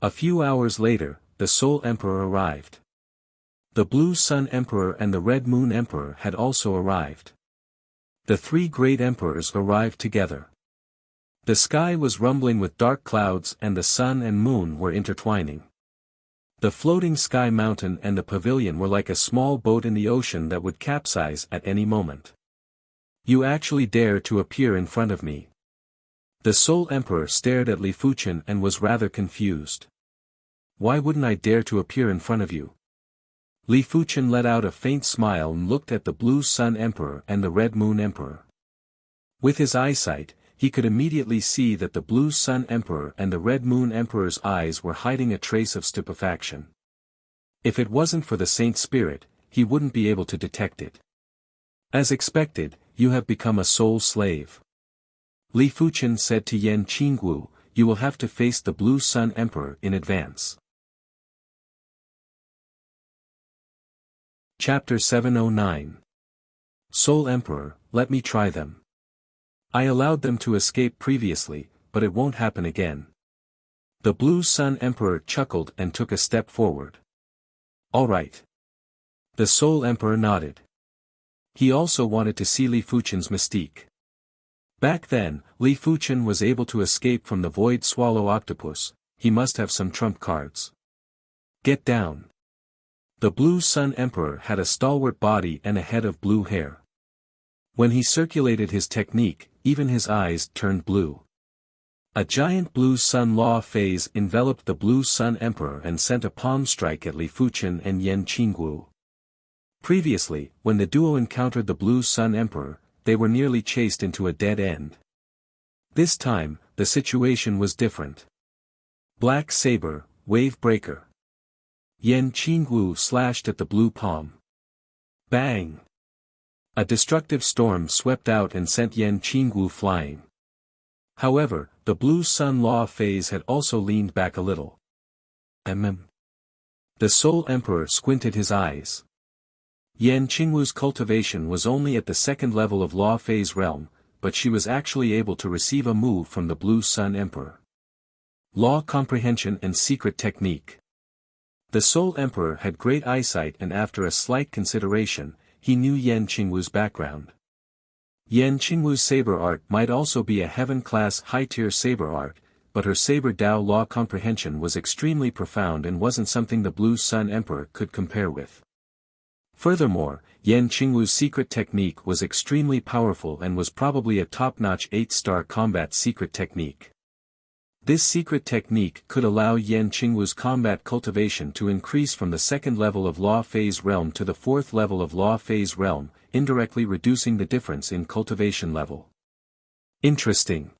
A few hours later, the Soul Emperor arrived. The Blue Sun Emperor and the Red Moon Emperor had also arrived. The three great emperors arrived together. The sky was rumbling with dark clouds and the sun and moon were intertwining. The floating sky mountain and the pavilion were like a small boat in the ocean that would capsize at any moment. You actually dare to appear in front of me. The Soul Emperor stared at Li Fuchen and was rather confused. Why wouldn't I dare to appear in front of you? Li Fuchen let out a faint smile and looked at the Blue Sun Emperor and the Red Moon Emperor. With his eyesight, he could immediately see that the Blue Sun Emperor and the Red Moon Emperor's eyes were hiding a trace of stupefaction. If it wasn't for the Saint Spirit, he wouldn't be able to detect it. As expected, you have become a soul slave. Li Fuqian said to Yan Qingwu, you will have to face the Blue Sun Emperor in advance. Chapter 709. Soul Emperor, let me try them. I allowed them to escape previously, but it won't happen again. The Blue Sun Emperor chuckled and took a step forward. All right. The Soul Emperor nodded. He also wanted to see Li Fuqian's mystique. Back then, Li Fuqian was able to escape from the Void Swallow Octopus. He must have some trump cards. Get down. The Blue Sun Emperor had a stalwart body and a head of blue hair. When he circulated his technique, even his eyes turned blue. A giant Blue Sun Law phase enveloped the Blue Sun Emperor and sent a palm strike at Li Fuqian and Yan Qingwu. Previously, when the duo encountered the Blue Sun Emperor, they were nearly chased into a dead end. This time, the situation was different. Black Saber, Wave Breaker. Yan Qingwu slashed at the blue palm. Bang! A destructive storm swept out and sent Yan Qingwu flying. However, the Blue Sun Law phase had also leaned back a little. The Soul Emperor squinted his eyes. Yan Qingwu's cultivation was only at the second level of Law phase realm, but she was actually able to receive a move from the Blue Sun Emperor. Law comprehension and secret technique. The Soul Emperor had great eyesight, and after a slight consideration, he knew Yan Qingwu's background. Yan Qingwu's saber art might also be a heaven-class high-tier saber art, but her saber Dao law comprehension was extremely profound and wasn't something the Blue Sun Emperor could compare with. Furthermore, Yan Qingwu's secret technique was extremely powerful and was probably a top-notch 8-star combat secret technique. This secret technique could allow Yan Qingwu's combat cultivation to increase from the second level of Law Phase Realm to the fourth level of Law Phase Realm, indirectly reducing the difference in cultivation level. Interesting.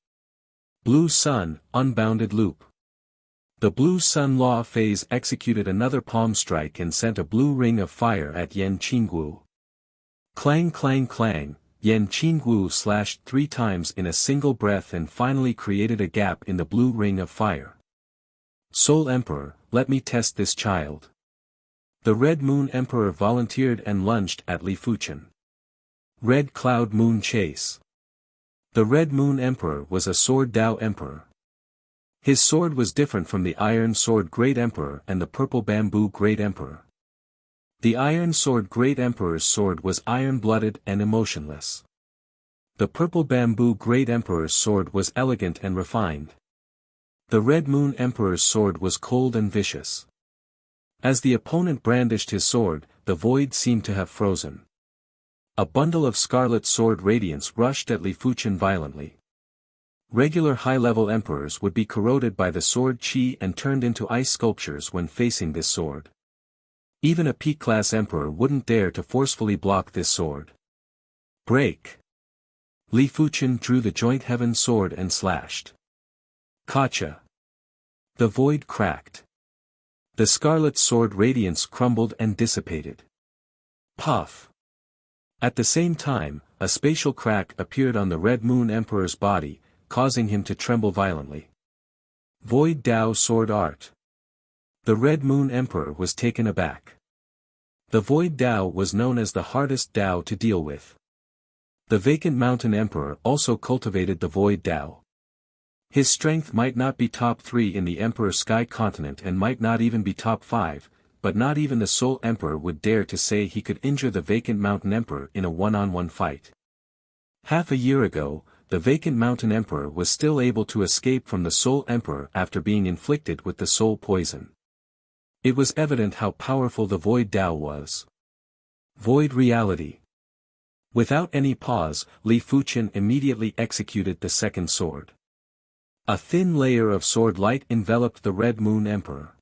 Blue Sun, Unbounded Loop. The Blue Sun Law Phase executed another palm strike and sent a blue ring of fire at Yan Qingwu. Clang clang clang. Yan Qingwu slashed 3 times in a single breath and finally created a gap in the blue ring of fire. Soul Emperor, let me test this child. The Red Moon Emperor volunteered and lunged at Li Fuqian. Red Cloud Moon Chase. The Red Moon Emperor was a Sword Dao Emperor. His sword was different from the Iron Sword Great Emperor and the Purple Bamboo Great Emperor. The Iron Sword Great Emperor's sword was iron-blooded and emotionless. The Purple Bamboo Great Emperor's sword was elegant and refined. The Red Moon Emperor's sword was cold and vicious. As the opponent brandished his sword, the void seemed to have frozen. A bundle of scarlet sword radiance rushed at Li Fuqian violently. Regular high-level emperors would be corroded by the sword chi and turned into ice sculptures when facing this sword. Even a peak-class emperor wouldn't dare to forcefully block this sword. Break! Li Fuqian drew the joint heaven sword and slashed. Gotcha! The void cracked. The scarlet sword radiance crumbled and dissipated. Puff! At the same time, a spatial crack appeared on the Red Moon Emperor's body, causing him to tremble violently. Void Dao Sword Art. The Red Moon Emperor was taken aback. The Void Dao was known as the hardest Dao to deal with. The Vacant Mountain Emperor also cultivated the Void Dao. His strength might not be top 3 in the Emperor Sky Continent and might not even be top 5, but not even the Soul Emperor would dare to say he could injure the Vacant Mountain Emperor in a one-on-one fight. Half a year ago, the Vacant Mountain Emperor was still able to escape from the Soul Emperor after being inflicted with the soul poison. It was evident how powerful the Void Dao was. Void Reality. Without any pause, Li Fuqian immediately executed the second sword. A thin layer of sword light enveloped the Red Moon Emperor.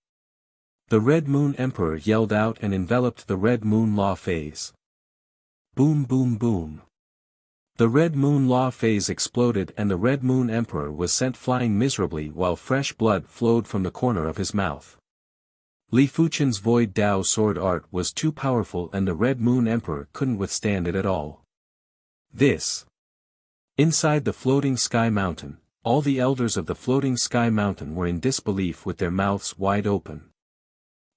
The Red Moon Emperor yelled out and enveloped the Red Moon Law phase. Boom boom boom. The Red Moon Law phase exploded and the Red Moon Emperor was sent flying miserably while fresh blood flowed from the corner of his mouth. Li Fuchen's Void Dao sword art was too powerful and the Red Moon Emperor couldn't withstand it at all. Inside the Floating Sky Mountain, all the elders of the Floating Sky Mountain were in disbelief with their mouths wide open.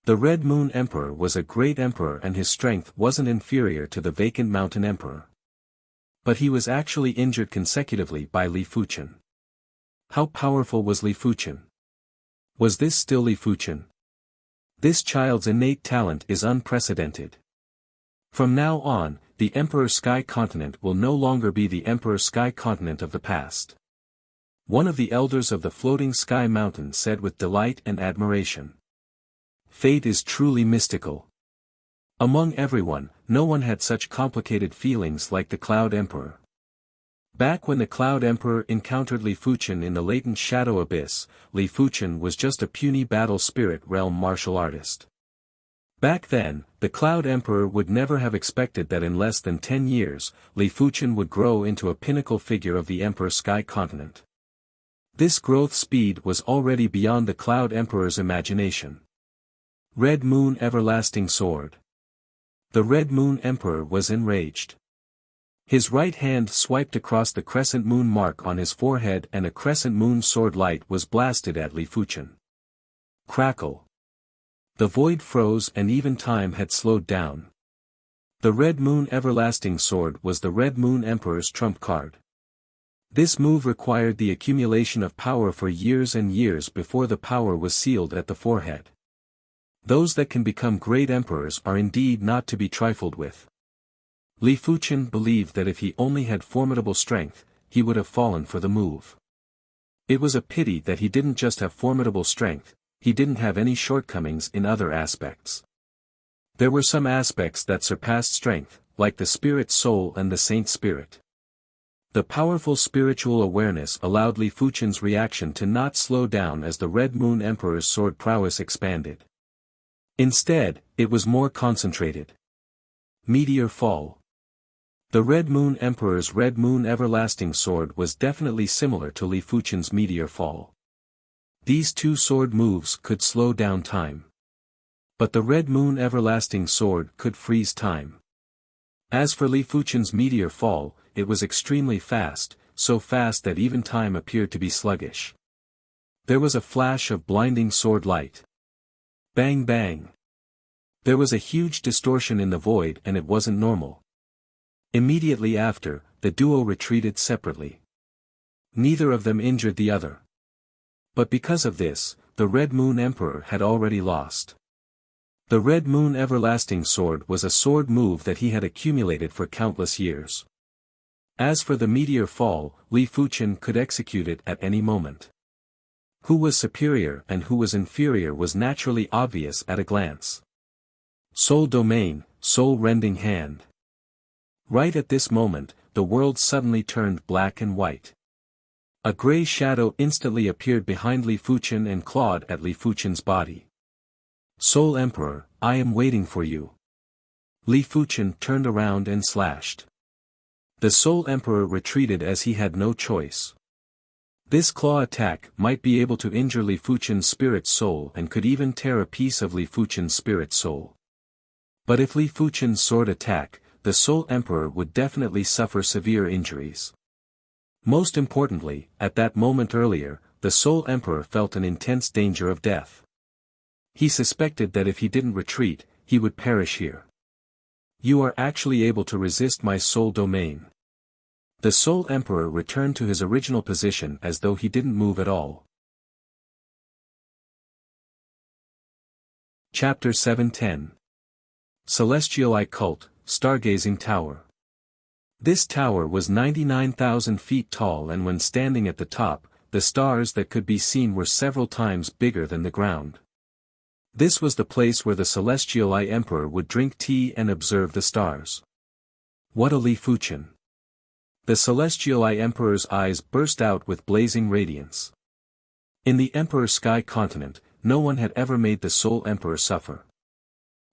The Red Moon Emperor was a great emperor and his strength wasn't inferior to the Vacant Mountain Emperor. But he was actually injured consecutively by Li Fuchen. How powerful was Li Fuchen? Was this still Li Fuchen? This child's innate talent is unprecedented. From now on, the Emperor Sky Continent will no longer be the Emperor Sky Continent of the past. One of the elders of the Floating Sky Mountain said with delight and admiration. Fate is truly mystical. Among everyone, no one had such complicated feelings like the Cloud Emperor. Back when the Cloud Emperor encountered Li Fuchen in the latent shadow abyss, Li Fuchen was just a puny battle spirit realm martial artist. Back then, the Cloud Emperor would never have expected that in less than 10 years, Li Fuchen would grow into a pinnacle figure of the Emperor Sky Continent. This growth speed was already beyond the Cloud Emperor's imagination. Red Moon Everlasting Sword. The Red Moon Emperor was enraged. His right hand swiped across the crescent moon mark on his forehead and a crescent moon sword light was blasted at Li Fuchen. Crackle. The void froze and even time had slowed down. The Red Moon Everlasting Sword was the Red Moon Emperor's trump card. This move required the accumulation of power for years and years before the power was sealed at the forehead. Those that can become great emperors are indeed not to be trifled with. Li Fuchen believed that if he only had formidable strength, he would have fallen for the move. It was a pity that he didn't just have formidable strength, he didn't have any shortcomings in other aspects. There were some aspects that surpassed strength, like the spirit soul and the saint spirit. The powerful spiritual awareness allowed Li Fuchen's reaction to not slow down as the Red Moon Emperor's sword prowess expanded. Instead, it was more concentrated. Meteor Fall. The Red Moon Emperor's Red Moon Everlasting Sword was definitely similar to Li Fuchen's Meteor Fall. These two sword moves could slow down time. But the Red Moon Everlasting Sword could freeze time. As for Li Fuchen's Meteor Fall, it was extremely fast, so fast that even time appeared to be sluggish. There was a flash of blinding sword light. Bang bang. There was a huge distortion in the void and it wasn't normal. Immediately after, the duo retreated separately. Neither of them injured the other. But because of this, the Red Moon Emperor had already lost. The Red Moon Everlasting Sword was a sword move that he had accumulated for countless years. As for the Meteor Fall, Li Fuchen could execute it at any moment. Who was superior and who was inferior was naturally obvious at a glance. Soul Domain, Soul-Rending Hand. Right at this moment, the world suddenly turned black and white. A gray shadow instantly appeared behind Li Fuchen and clawed at Li Fuchen's body. Soul Emperor, I am waiting for you. Li Fuchen turned around and slashed. The Soul Emperor retreated as he had no choice. This claw attack might be able to injure Li Fuchen's spirit soul and could even tear a piece of Li Fuchen's spirit soul. But if Li Fuchen's sword attack, the Soul Emperor would definitely suffer severe injuries. Most importantly, at that moment earlier, the Soul Emperor felt an intense danger of death. He suspected that if he didn't retreat, he would perish here. You are actually able to resist my soul domain. The Soul Emperor returned to his original position as though he didn't move at all. Chapter 710. Celestial Eye Cult, Stargazing Tower. This tower was 99,000 feet tall and when standing at the top, the stars that could be seen were several times bigger than the ground. This was the place where the Celestial Eye Emperor would drink tea and observe the stars. What a Li Fuchen! The Celestial Eye Emperor's eyes burst out with blazing radiance. In the Emperor Sky Continent, no one had ever made the Soul Emperor suffer.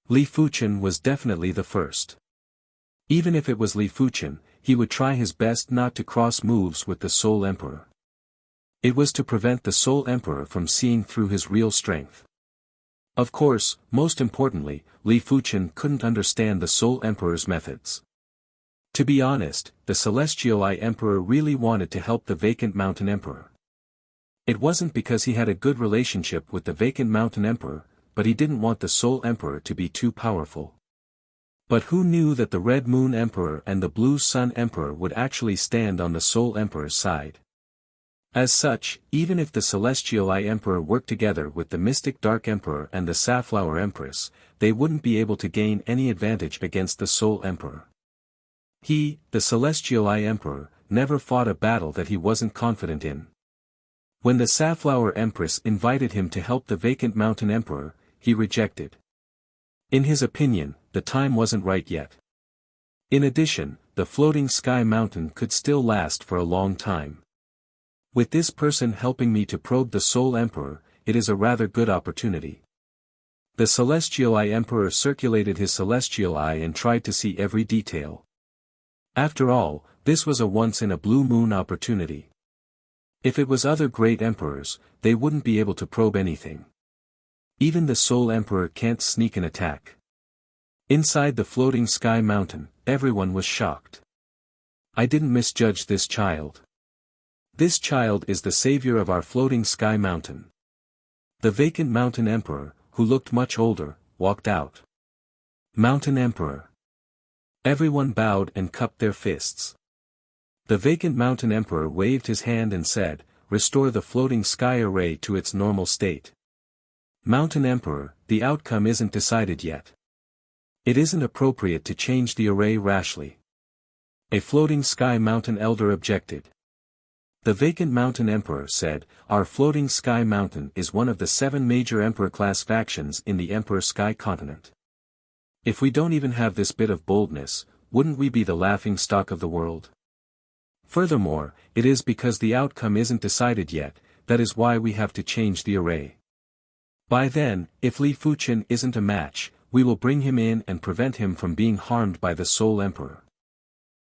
Li Fuchen was definitely the first. Even if it was Li Fuchen, he would try his best not to cross moves with the Soul Emperor. It was to prevent the Soul Emperor from seeing through his real strength. Of course, most importantly, Li Fuchen couldn't understand the Soul Emperor's methods. To be honest, the Celestial Eye Emperor really wanted to help the Vacant Mountain Emperor. It wasn't because he had a good relationship with the Vacant Mountain Emperor, but he didn't want the Soul Emperor to be too powerful. But who knew that the Red Moon Emperor and the Blue Sun Emperor would actually stand on the Soul Emperor's side? As such, even if the Celestial Eye Emperor worked together with the Mystic Dark Emperor and the Safflower Empress, they wouldn't be able to gain any advantage against the Soul Emperor. He, the Celestial Eye Emperor, never fought a battle that he wasn't confident in. When the Safflower Empress invited him to help the Vacant Mountain Emperor, he rejected. In his opinion, the time wasn't right yet. In addition, the Floating Sky Mountain could still last for a long time. With this person helping me to probe the Soul Emperor, it is a rather good opportunity. The Celestial Eye Emperor circulated his Celestial Eye and tried to see every detail. After all, this was a once-in-a-blue-moon opportunity. If it was other great emperors, they wouldn't be able to probe anything. Even the Soul Emperor can't sneak an attack. Inside the Floating Sky Mountain, everyone was shocked. I didn't misjudge this child. This child is the savior of our Floating Sky Mountain. The Vacant Mountain Emperor, who looked much older, walked out. Mountain Emperor. Everyone bowed and cupped their fists. The Vacant Mountain Emperor waved his hand and said, "Restore the Floating Sky Array to its normal state." Mountain Emperor, the outcome isn't decided yet. It isn't appropriate to change the array rashly. A Floating Sky Mountain Elder objected. The Vacant Mountain Emperor said, "Our Floating Sky Mountain is one of the 7 major Emperor-class factions in the Emperor Sky Continent. If we don't even have this bit of boldness, wouldn't we be the laughing stock of the world? Furthermore, it is because the outcome isn't decided yet, that is why we have to change the array. By then, if Li Fuchen isn't a match, we will bring him in and prevent him from being harmed by the Soul Emperor.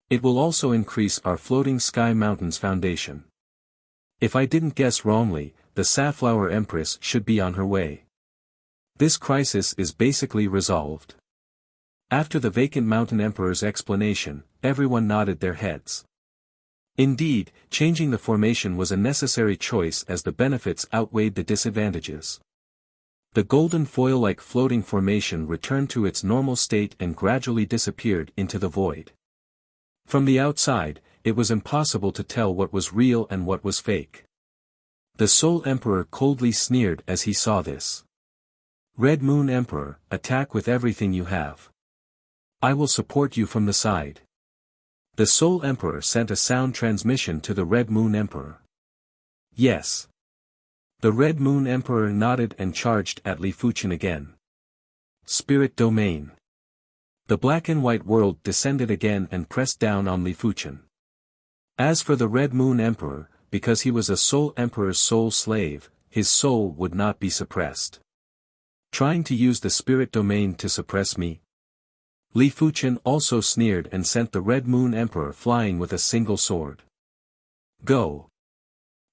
It will also increase our Floating Sky Mountain's foundation. If I didn't guess wrongly, the Safflower Empress should be on her way. This crisis is basically resolved." After the Vacant Mountain Emperor's explanation, everyone nodded their heads. Indeed, changing the formation was a necessary choice as the benefits outweighed the disadvantages. The golden foil-like floating formation returned to its normal state and gradually disappeared into the void. From the outside, it was impossible to tell what was real and what was fake. The Soul Emperor coldly sneered as he saw this. "Red Moon Emperor, attack with everything you have. I will support you from the side." The Soul Emperor sent a sound transmission to the Red Moon Emperor. "Yes." The Red Moon Emperor nodded and charged at Li Fuchen again. Spirit Domain. The black and white world descended again and pressed down on Li Fuchen. As for the Red Moon Emperor, because he was a Soul Emperor's soul slave, his soul would not be suppressed. Trying to use the Spirit Domain to suppress me? Li Fuchen also sneered and sent the Red Moon Emperor flying with a single sword. Go!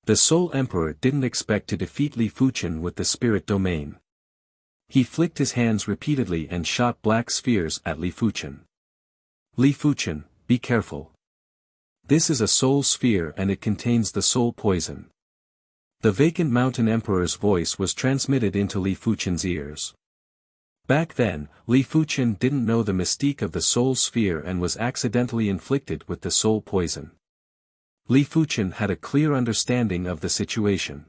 The Soul Emperor didn't expect to defeat Li Fuchen with the Spirit Domain. He flicked his hands repeatedly and shot black spheres at Li Fuchen. "Li Fuchen, be careful. This is a soul sphere and it contains the soul poison." The Vacant Mountain Emperor's voice was transmitted into Li Fuchen's ears. Back then, Li Fuchen didn't know the mystique of the soul sphere and was accidentally inflicted with the soul poison. Li Fuchen had a clear understanding of the situation.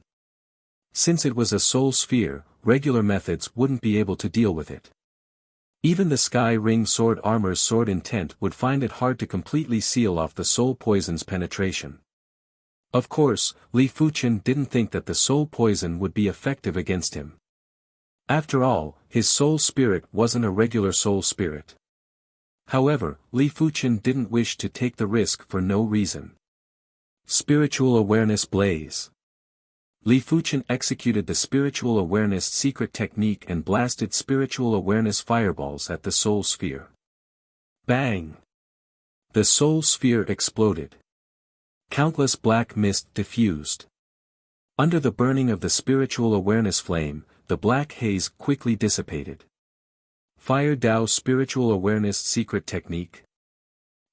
Since it was a soul sphere, regular methods wouldn't be able to deal with it. Even the Sky Ring Sword Armor's sword intent would find it hard to completely seal off the soul poison's penetration. Of course, Li Fuchen didn't think that the soul poison would be effective against him. After all, his soul spirit wasn't a regular soul spirit. However, Li Fuchen didn't wish to take the risk for no reason. Spiritual Awareness Blaze. Li Fuchen executed the Spiritual Awareness secret technique and blasted Spiritual Awareness fireballs at the soul sphere. Bang! The soul sphere exploded. Countless black mist diffused. Under the burning of the spiritual awareness flame, the black haze quickly dissipated. Fire Tao Spiritual Awareness Secret Technique.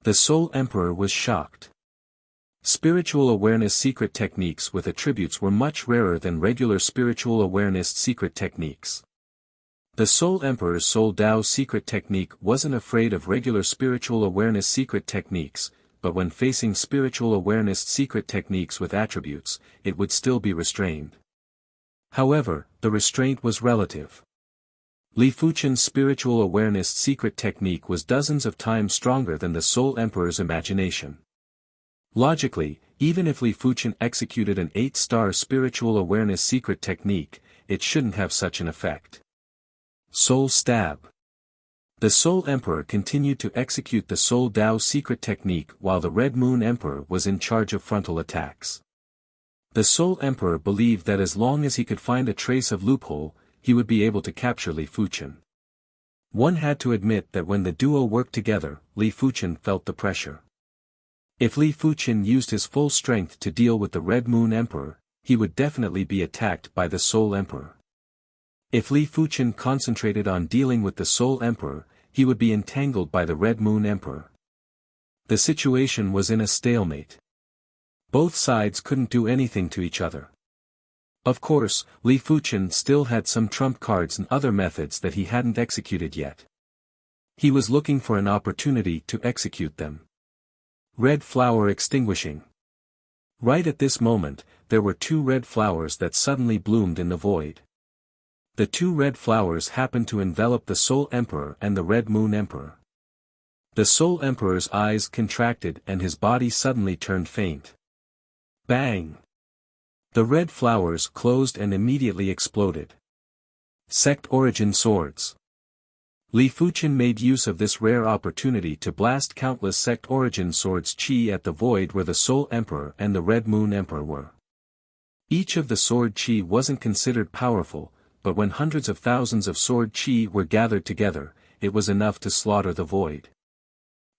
The Soul Emperor was shocked. Spiritual awareness secret techniques with attributes were much rarer than regular spiritual awareness secret techniques. The Soul Emperor's Soul Tao secret technique wasn't afraid of regular spiritual awareness secret techniques, but when facing spiritual awareness secret techniques with attributes, it would still be restrained. However, the restraint was relative. Li Fuchen's spiritual awareness secret technique was dozens of times stronger than the Soul Emperor's imagination. Logically, even if Li Fuchen executed an 8-star spiritual awareness secret technique, it shouldn't have such an effect. Soul Stab. The Soul Emperor continued to execute the Soul Tao secret technique while the Red Moon Emperor was in charge of frontal attacks. The Soul Emperor believed that as long as he could find a trace of loophole, he would be able to capture Li Fuchen. One had to admit that when the duo worked together, Li Fuchen felt the pressure. If Li Fuchen used his full strength to deal with the Red Moon Emperor, he would definitely be attacked by the Soul Emperor. If Li Fuchen concentrated on dealing with the Soul Emperor, he would be entangled by the Red Moon Emperor. The situation was in a stalemate. Both sides couldn't do anything to each other. Of course, Li Fuchen still had some trump cards and other methods that he hadn't executed yet. He was looking for an opportunity to execute them. Red flower extinguishing. Right at this moment, there were 2 red flowers that suddenly bloomed in the void. The 2 red flowers happened to envelop the Soul Emperor and the Red Moon Emperor. The Soul Emperor's eyes contracted and his body suddenly turned faint. Bang! The red flowers closed and immediately exploded. Sect Origin Swords. Li Fuchen made use of this rare opportunity to blast countless Sect Origin Swords chi at the void where the Soul Emperor and the Red Moon Emperor were. Each of the sword chi wasn't considered powerful, but when hundreds of thousands of sword chi were gathered together, it was enough to slaughter the void.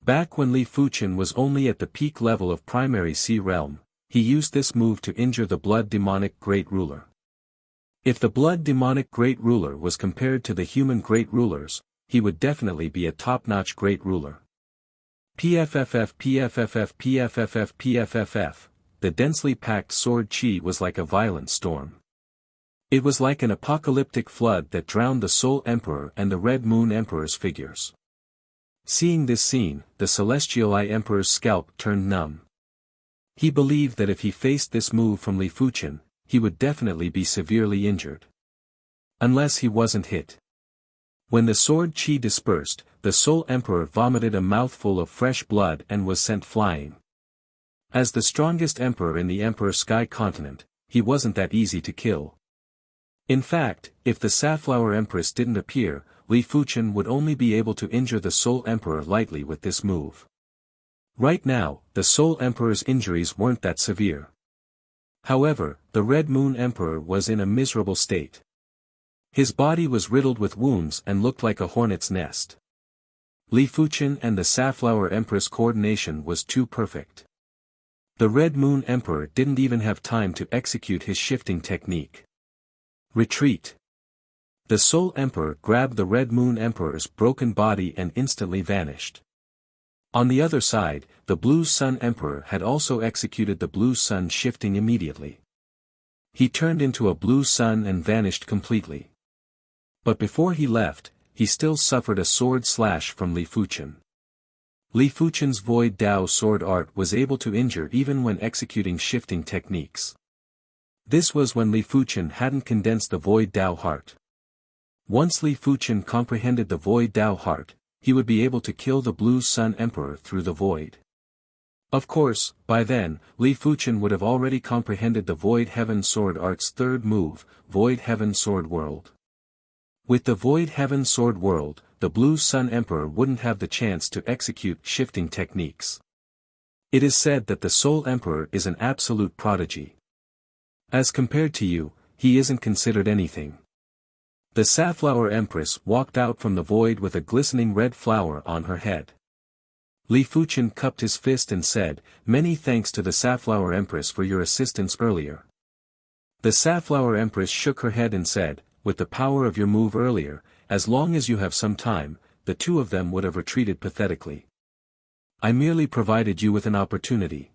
Back when Li Fuchen was only at the peak level of primary Sea Realm, he used this move to injure the Blood Demonic Great Ruler. If the Blood Demonic Great Ruler was compared to the human Great Rulers, he would definitely be a top-notch Great Ruler. PFFF PFFF PFFF PFFF, the densely packed sword chi was like a violent storm. It was like an apocalyptic flood that drowned the Soul Emperor and the Red Moon Emperor's figures. Seeing this scene, the Celestial Eye Emperor's scalp turned numb. He believed that if he faced this move from Li Fuchen, he would definitely be severely injured. Unless he wasn't hit. When the sword chi dispersed, the Soul Emperor vomited a mouthful of fresh blood and was sent flying. As the strongest emperor in the Emperor Sky Continent, he wasn't that easy to kill. In fact, if the Safflower Empress didn't appear, Li Fuchen would only be able to injure the Soul Emperor lightly with this move. Right now, the Soul Emperor's injuries weren't that severe. However, the Red Moon Emperor was in a miserable state. His body was riddled with wounds and looked like a hornet's nest. Li Fuchen and the Safflower Empress coordination was too perfect. The Red Moon Emperor didn't even have time to execute his shifting technique. Retreat. The Soul Emperor grabbed the Red Moon Emperor's broken body and instantly vanished. On the other side, the Blue Sun Emperor had also executed the Blue Sun shifting immediately. He turned into a blue sun and vanished completely. But before he left, he still suffered a sword slash from Li Fuchen. Li Fuchen's Void Dao sword art was able to injure even when executing shifting techniques. This was when Li Fuchen hadn't condensed the Void Dao heart. Once Li Fuchen comprehended the Void Dao heart, he would be able to kill the Blue Sun Emperor through the void. Of course, by then, Li Fuchen would have already comprehended the Void Heaven Sword Art's third move, Void Heaven Sword World. With the Void Heaven Sword World, the Blue Sun Emperor wouldn't have the chance to execute shifting techniques. It is said that the Soul Emperor is an absolute prodigy. As compared to you, he isn't considered anything. The Safflower Empress walked out from the void with a glistening red flower on her head. Li Fuchen cupped his fist and said, "Many thanks to the Safflower Empress for your assistance earlier." The Safflower Empress shook her head and said, "With the power of your move earlier, as long as you have some time, the two of them would have retreated pathetically. I merely provided you with an opportunity.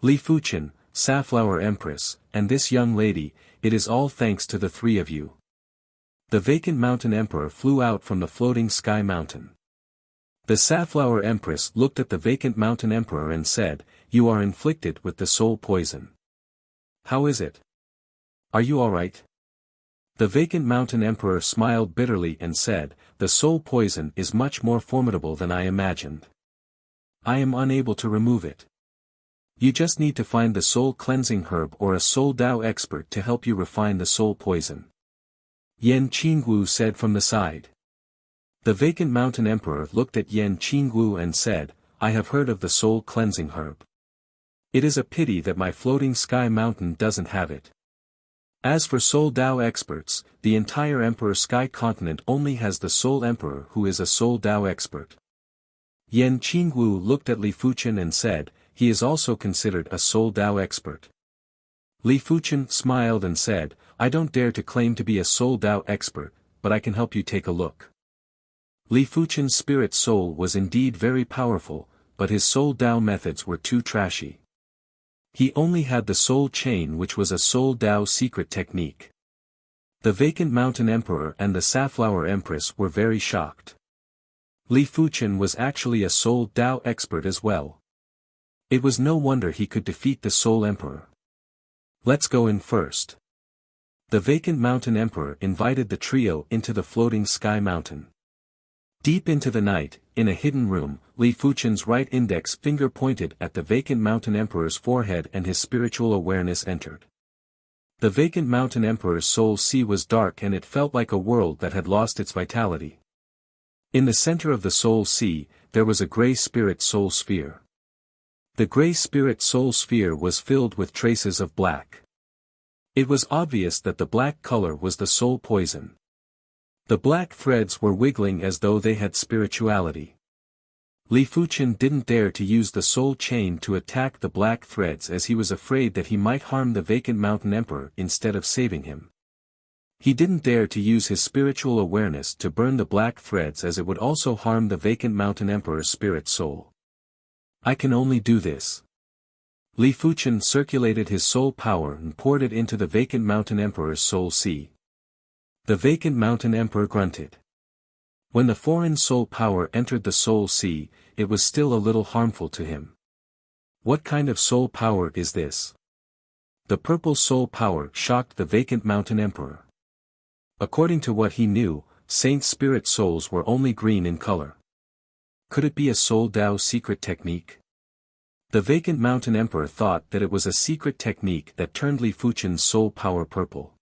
Li Fuchen, Safflower Empress, and this young lady, it is all thanks to the three of you." The vacant mountain emperor flew out from the floating sky mountain. The Safflower Empress looked at the vacant mountain emperor and said, "You are inflicted with the soul poison. How is it? Are you alright?" The vacant mountain emperor smiled bitterly and said, "The soul poison is much more formidable than I imagined. I am unable to remove it. You just need to find the soul cleansing herb or a soul Dao expert to help you refine the soul poison." Yan Qingwu said from the side. The vacant mountain emperor looked at Yan Qingwu and said, "I have heard of the soul cleansing herb. It is a pity that my floating sky mountain doesn't have it. As for soul Dao experts, the entire Emperor Sky continent only has the Soul Emperor who is a soul Dao expert." Yan Qingwu looked at Li Fuchen and said, "He is also considered a soul Dao expert." Li Fuchen smiled and said, "I don't dare to claim to be a soul Dao expert, but I can help you take a look." Li Fuchen's spirit soul was indeed very powerful, but his soul Dao methods were too trashy. He only had the soul chain, which was a soul Dao secret technique. The vacant mountain emperor and the Safflower Empress were very shocked. Li Fuchen was actually a soul Dao expert as well. It was no wonder he could defeat the soul emperor. "Let's go in first." The vacant mountain emperor invited the trio into the floating sky mountain. Deep into the night, in a hidden room, Li Fuchen's right index finger pointed at the vacant mountain emperor's forehead and his spiritual awareness entered. The vacant mountain emperor's soul sea was dark and it felt like a world that had lost its vitality. In the center of the soul sea, there was a gray spirit soul sphere. The gray spirit soul sphere was filled with traces of black. It was obvious that the black color was the soul poison. The black threads were wiggling as though they had spirituality. Li Fuchen didn't dare to use the soul chain to attack the black threads as he was afraid that he might harm the vacant mountain emperor instead of saving him. He didn't dare to use his spiritual awareness to burn the black threads as it would also harm the vacant mountain emperor's spirit soul. "I can only do this." Li Fuchen circulated his soul power and poured it into the vacant mountain emperor's soul sea. The vacant mountain emperor grunted. When the foreign soul power entered the soul sea, it was still a little harmful to him. "What kind of soul power is this?" The purple soul power shocked the vacant mountain emperor. According to what he knew, saint spirit souls were only green in color. Could it be a soul Dao secret technique? The vacant mountain emperor thought that it was a secret technique that turned Li Fuchen's soul power purple.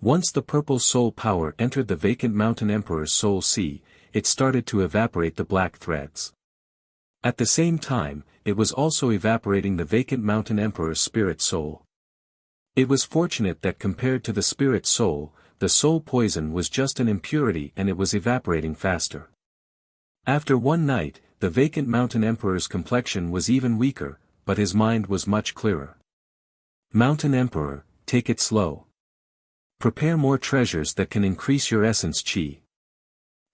Once the purple soul power entered the vacant mountain emperor's soul sea, it started to evaporate the black threads. At the same time, it was also evaporating the vacant mountain emperor's spirit soul. It was fortunate that compared to the spirit soul, the soul poison was just an impurity and it was evaporating faster. After one night, the vacant mountain emperor's complexion was even weaker, but his mind was much clearer. "Mountain Emperor, take it slow. Prepare more treasures that can increase your essence qi."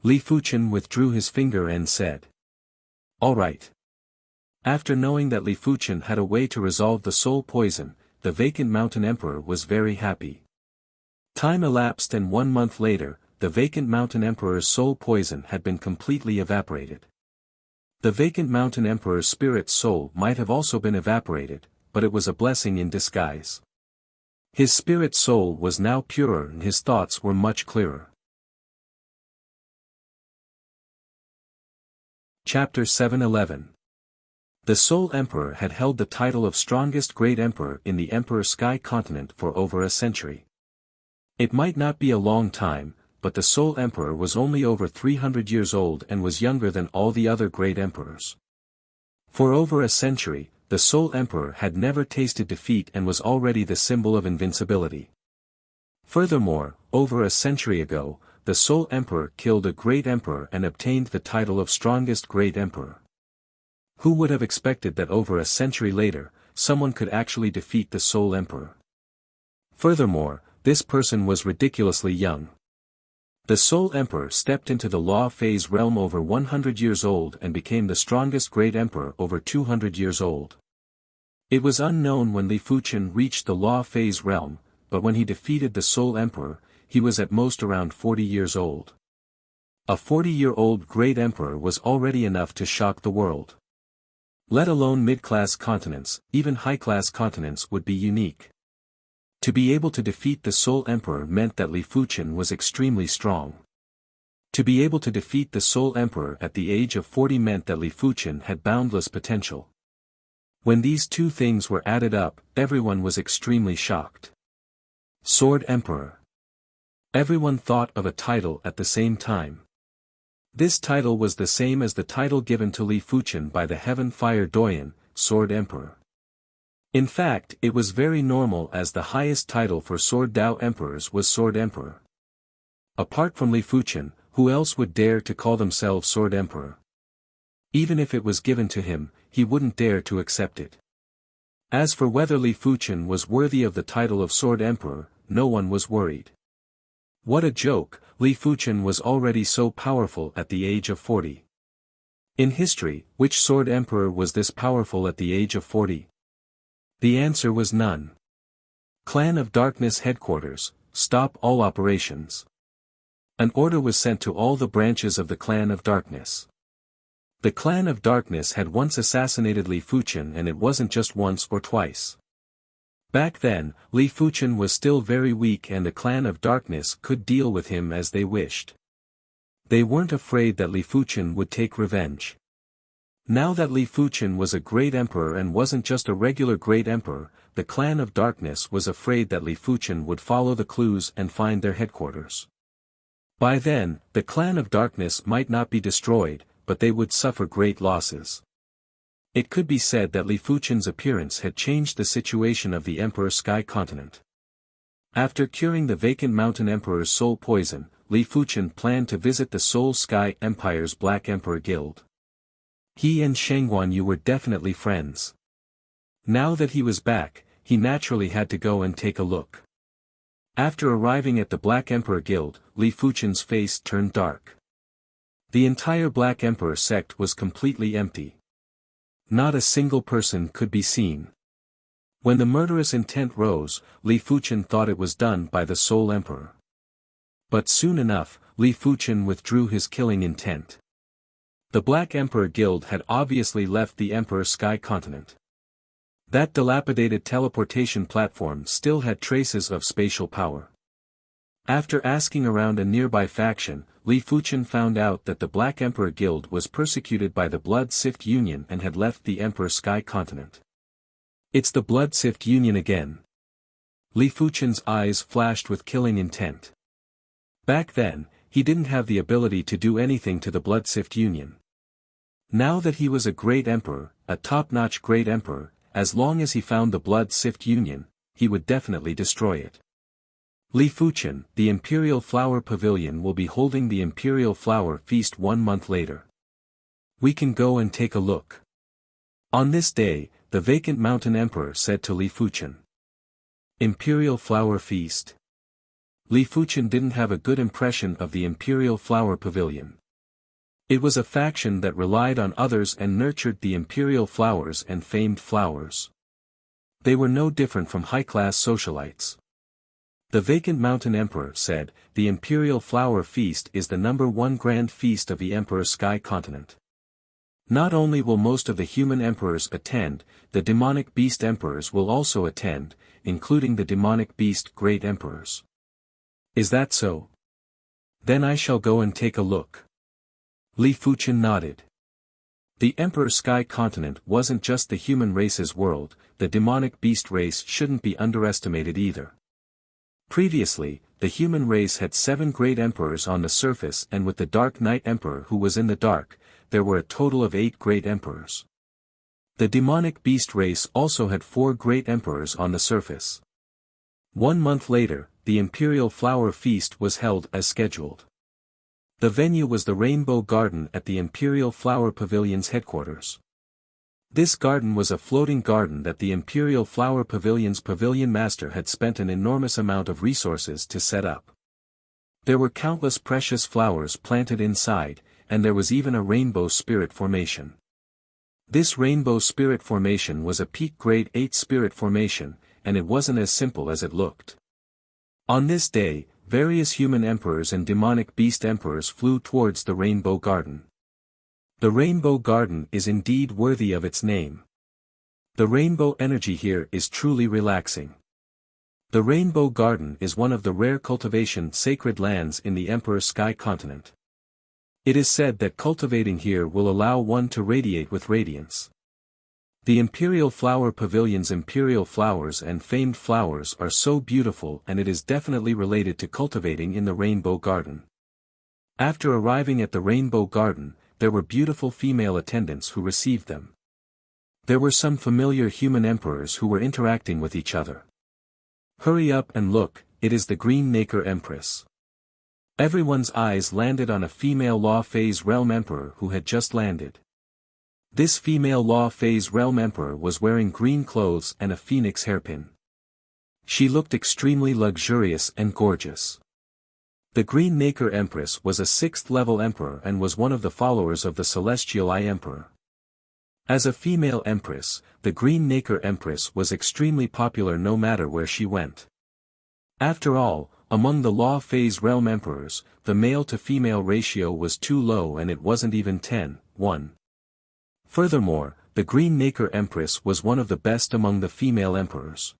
Li Fuchen withdrew his finger and said, "All right." After knowing that Li Fuchen had a way to resolve the soul poison, the vacant mountain emperor was very happy. Time elapsed and 1 month later, the vacant mountain emperor's soul poison had been completely evaporated. The vacant mountain emperor's spirit soul might have also been evaporated, but it was a blessing in disguise. His spirit soul was now purer and his thoughts were much clearer. Chapter 7:11. The Soul Emperor had held the title of strongest great emperor in the Emperor Sky continent for over a century. It might not be a long time, but the Soul Emperor was only over 300 years old and was younger than all the other great emperors. For over a century, the Soul Emperor had never tasted defeat and was already the symbol of invincibility. Furthermore, over a century ago, the Soul Emperor killed a great emperor and obtained the title of strongest great emperor. Who would have expected that over a century later, someone could actually defeat the Soul Emperor? Furthermore, this person was ridiculously young. The Soul Emperor stepped into the Law Phase realm over 100 years old and became the strongest Great Emperor over 200 years old. It was unknown when Li Fuchen reached the Law Phase realm, but when he defeated the Soul Emperor, he was at most around 40 years old. A 40-year-old Great Emperor was already enough to shock the world. Let alone mid-class continents, even high-class continents would be unique. To be able to defeat the Soul Emperor meant that Li Fuchen was extremely strong. To be able to defeat the Soul Emperor at the age of 40 meant that Li Fuchen had boundless potential. When these two things were added up, everyone was extremely shocked. Sword Emperor. Everyone thought of a title at the same time. This title was the same as the title given to Li Fuchen by the Heaven Fire Doyen, Sword Emperor. In fact, it was very normal as the highest title for Sword Dao Emperors was Sword Emperor. Apart from Li Fuchen, who else would dare to call themselves Sword Emperor? Even if it was given to him, he wouldn't dare to accept it. As for whether Li Fuchen was worthy of the title of Sword Emperor, no one was worried. What a joke, Li Fuchen was already so powerful at the age of 40. In history, which Sword Emperor was this powerful at the age of 40? The answer was none. Clan of Darkness Headquarters, stop all operations. An order was sent to all the branches of the Clan of Darkness. The Clan of Darkness had once assassinated Li Fuchen, and it wasn't just once or twice. Back then, Li Fuchen was still very weak and the Clan of Darkness could deal with him as they wished. They weren't afraid that Li Fuchen would take revenge. Now that Li Fuchen was a great emperor and wasn't just a regular great emperor, the Clan of Darkness was afraid that Li Fuchen would follow the clues and find their headquarters. By then, the Clan of Darkness might not be destroyed, but they would suffer great losses. It could be said that Li Fuchen's appearance had changed the situation of the Emperor Sky Continent. After curing the vacant Mountain Emperor's soul poison, Li Fuchen planned to visit the Soul Sky Empire's Black Emperor Guild. He and Shangguan Yu were definitely friends. Now that he was back, he naturally had to go and take a look. After arriving at the Black Emperor Guild, Li Fuchen's face turned dark. The entire Black Emperor sect was completely empty. Not a single person could be seen. When the murderous intent rose, Li Fuchen thought it was done by the Soul Emperor. But soon enough, Li Fuchen withdrew his killing intent. The Black Emperor Guild had obviously left the Emperor Sky Continent. That dilapidated teleportation platform still had traces of spatial power. After asking around a nearby faction, Li Fuchen found out that the Black Emperor Guild was persecuted by the Blood Sift Union and had left the Emperor Sky Continent. It's the Blood Sift Union again. Li Fuchen's eyes flashed with killing intent. Back then, he didn't have the ability to do anything to the Blood Sift Union. Now that he was a great emperor, a top-notch great emperor, as long as he found the Blood Sift Union, he would definitely destroy it. Li Fuchen, the Imperial Flower Pavilion will be holding the Imperial Flower Feast 1 month later. We can go and take a look. On this day, the vacant Mountain Emperor said to Li Fuchen. Imperial Flower Feast. Li Fuchen didn't have a good impression of the Imperial Flower Pavilion. It was a faction that relied on others and nurtured the imperial flowers and famed flowers. They were no different from high-class socialites. The vacant Mountain Emperor said, the Imperial Flower Feast is the #1 grand feast of the Emperor Sky Continent. Not only will most of the human emperors attend, the demonic beast emperors will also attend, including the demonic beast great emperors. Is that so? Then I shall go and take a look. Li Fuchen nodded. The Emperor Sky Continent wasn't just the human race's world, the demonic beast race shouldn't be underestimated either. Previously, the human race had 7 great emperors on the surface, and with the Dark Knight Emperor who was in the dark, there were a total of 8 great emperors. The demonic beast race also had 4 great emperors on the surface. 1 month later, the Imperial Flower Feast was held as scheduled. The venue was the Rainbow Garden at the Imperial Flower Pavilion's headquarters. This garden was a floating garden that the Imperial Flower Pavilion's pavilion master had spent an enormous amount of resources to set up. There were countless precious flowers planted inside, and there was even a rainbow spirit formation. This rainbow spirit formation was a peak grade 8 spirit formation, and it wasn't as simple as it looked. On this day, various human emperors and demonic beast emperors flew towards the Rainbow Garden. The Rainbow Garden is indeed worthy of its name. The rainbow energy here is truly relaxing. The Rainbow Garden is one of the rare cultivation sacred lands in the Emperor Sky Continent. It is said that cultivating here will allow one to radiate with radiance. The Imperial Flower Pavilion's imperial flowers and famed flowers are so beautiful, and it is definitely related to cultivating in the Rainbow Garden. After arriving at the Rainbow Garden, there were beautiful female attendants who received them. There were some familiar human emperors who were interacting with each other. Hurry up and look, it is the Green Nacre Empress. Everyone's eyes landed on a female Law Phase Realm Emperor who had just landed. This female Law Phase Realm Emperor was wearing green clothes and a phoenix hairpin. She looked extremely luxurious and gorgeous. The Green Nacre Empress was a 6th level emperor and was one of the followers of the Celestial Eye Emperor. As a female empress, the Green Nacre Empress was extremely popular no matter where she went. After all, among the Law Phase Realm Emperors, the male-to-female ratio was too low and it wasn't even 10:1. Furthermore, the Green Nacre Empress was one of the best among the female emperors.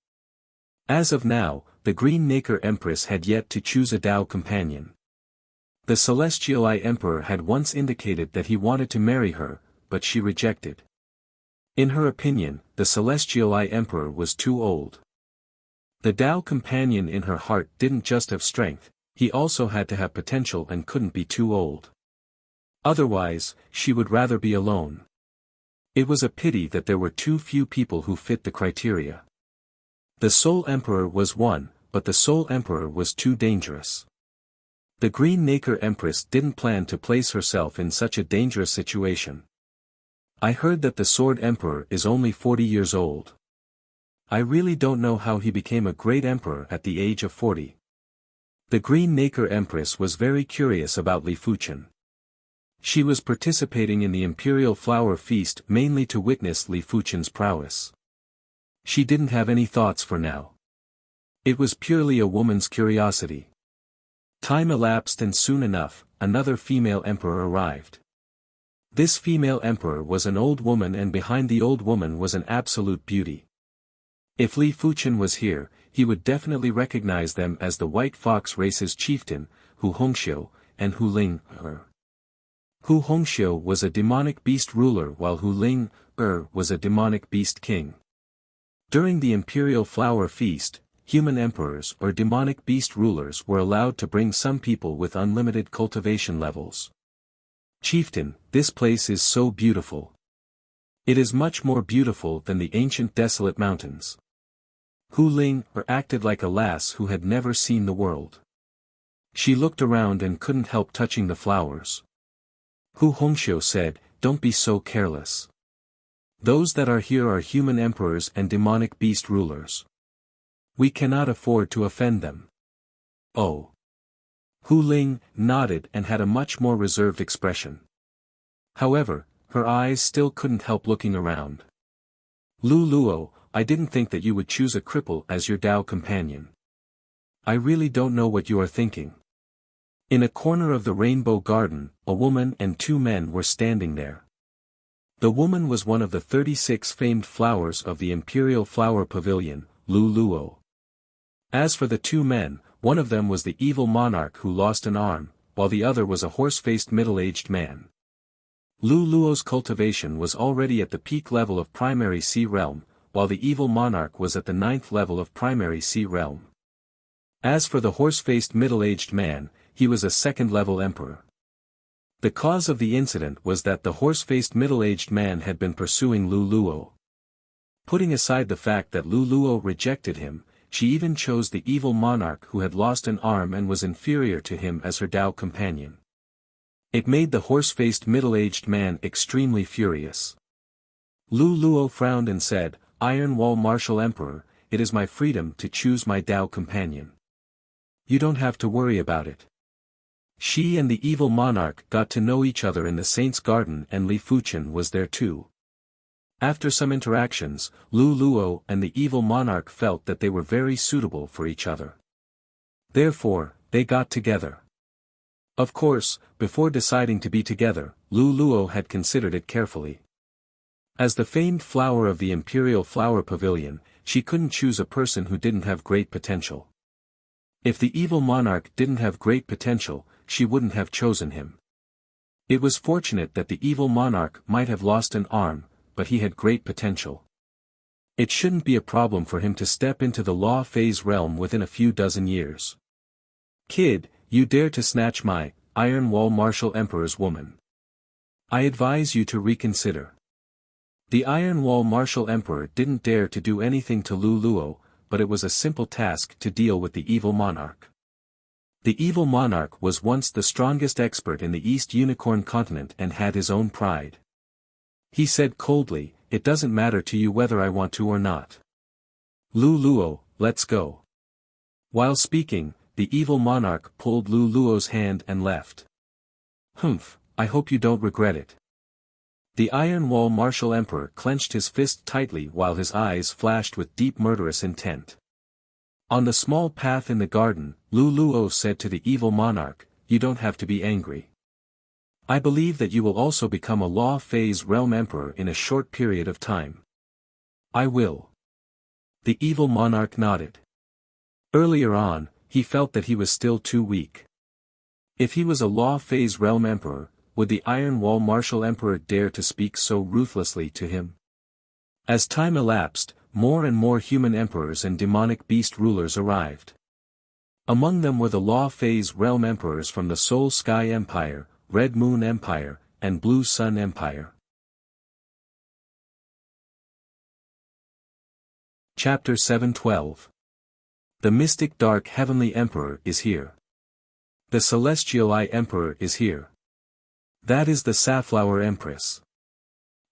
As of now, the Green Nacre Empress had yet to choose a Tao companion. The Celestial Eye Emperor had once indicated that he wanted to marry her, but she rejected. In her opinion, the Celestial Eye Emperor was too old. The Tao companion in her heart didn't just have strength, he also had to have potential and couldn't be too old. Otherwise, she would rather be alone. It was a pity that there were too few people who fit the criteria. The Soul Emperor was one, but the Soul Emperor was too dangerous. The Green Nacre Empress didn't plan to place herself in such a dangerous situation. I heard that the Sword Emperor is only 40 years old. I really don't know how he became a great emperor at the age of 40. The Green Nacre Empress was very curious about Li Fuchen. She was participating in the Imperial Flower Feast mainly to witness Li Fuchen's prowess. She didn't have any thoughts for now. It was purely a woman's curiosity. Time elapsed and soon enough, another female emperor arrived. This female emperor was an old woman, and behind the old woman was an absolute beauty. If Li Fuchen was here, he would definitely recognize them as the White Fox race's chieftain, Hu Hongxiu, and Hu Ling. Hu Hongxiu was a demonic beast ruler while Hu Ling was a demonic beast king. During the Imperial Flower Feast, human emperors or demonic beast rulers were allowed to bring some people with unlimited cultivation levels. Chieftain, this place is so beautiful. It is much more beautiful than the ancient desolate mountains. Hu Ling acted like a lass who had never seen the world. She looked around and couldn't help touching the flowers. Hu Hongxiu said, "Don't be so careless. Those that are here are human emperors and demonic beast rulers. We cannot afford to offend them." Oh. Hu Ling nodded and had a much more reserved expression. However, her eyes still couldn't help looking around. "Lu Luo, I didn't think that you would choose a cripple as your Tao companion. I really don't know what you are thinking." In a corner of the Rainbow Garden, a woman and 2 men were standing there. The woman was one of the 36 famed flowers of the Imperial Flower Pavilion, Lu Luo. As for the 2 men, one of them was the evil monarch who lost an arm, while the other was a horse-faced middle-aged man. Lu Luo's cultivation was already at the peak level of Primary Sea Realm, while the evil monarch was at the 9th level of Primary Sea Realm. As for the horse-faced middle-aged man, he was a 2nd-level emperor. The cause of the incident was that the horse-faced middle-aged man had been pursuing Lu Luo. Putting aside the fact that Lu Luo rejected him, she even chose the evil monarch who had lost an arm and was inferior to him as her Tao companion. It made the horse-faced middle-aged man extremely furious. Lu Luo frowned and said, Iron Wall Martial Emperor, it is my freedom to choose my Tao companion. You don't have to worry about it. She and the evil monarch got to know each other in the Saint's Garden and Li Fuqian was there too. After some interactions, Lu Luo and the evil monarch felt that they were very suitable for each other. Therefore, they got together. Of course, before deciding to be together, Lu Luo had considered it carefully. As the famed flower of the Imperial Flower Pavilion, she couldn't choose a person who didn't have great potential. If the evil monarch didn't have great potential, she wouldn't have chosen him. It was fortunate that the evil monarch might have lost an arm, but he had great potential. It shouldn't be a problem for him to step into the law phase realm within a few dozen years. Kid, you dare to snatch my Iron Wall Martial Emperor's woman. I advise you to reconsider. The Iron Wall Martial Emperor didn't dare to do anything to Lu Luo, but it was a simple task to deal with the evil monarch. The evil monarch was once the strongest expert in the East Unicorn continent and had his own pride. He said coldly, it doesn't matter to you whether I want to or not. Lu Luo, let's go. While speaking, the evil monarch pulled Lu Luo's hand and left. Humph, I hope you don't regret it. The Iron Wall Martial Emperor clenched his fist tightly while his eyes flashed with deep murderous intent. On the small path in the garden, Lu Luo said to the evil monarch, you don't have to be angry. I believe that you will also become a law phase realm emperor in a short period of time. I will. The evil monarch nodded. Earlier on, he felt that he was still too weak. If he was a law phase realm emperor, would the Iron Wall Martial Emperor dare to speak so ruthlessly to him? As time elapsed, more and more human emperors and demonic beast rulers arrived. Among them were the law phase realm emperors from the Soul Sky Empire, Red Moon Empire, and Blue Sun Empire. Chapter 7:12. The Mystic Dark Heavenly Emperor is here. The Celestial Eye Emperor is here. That is the Safflower Empress.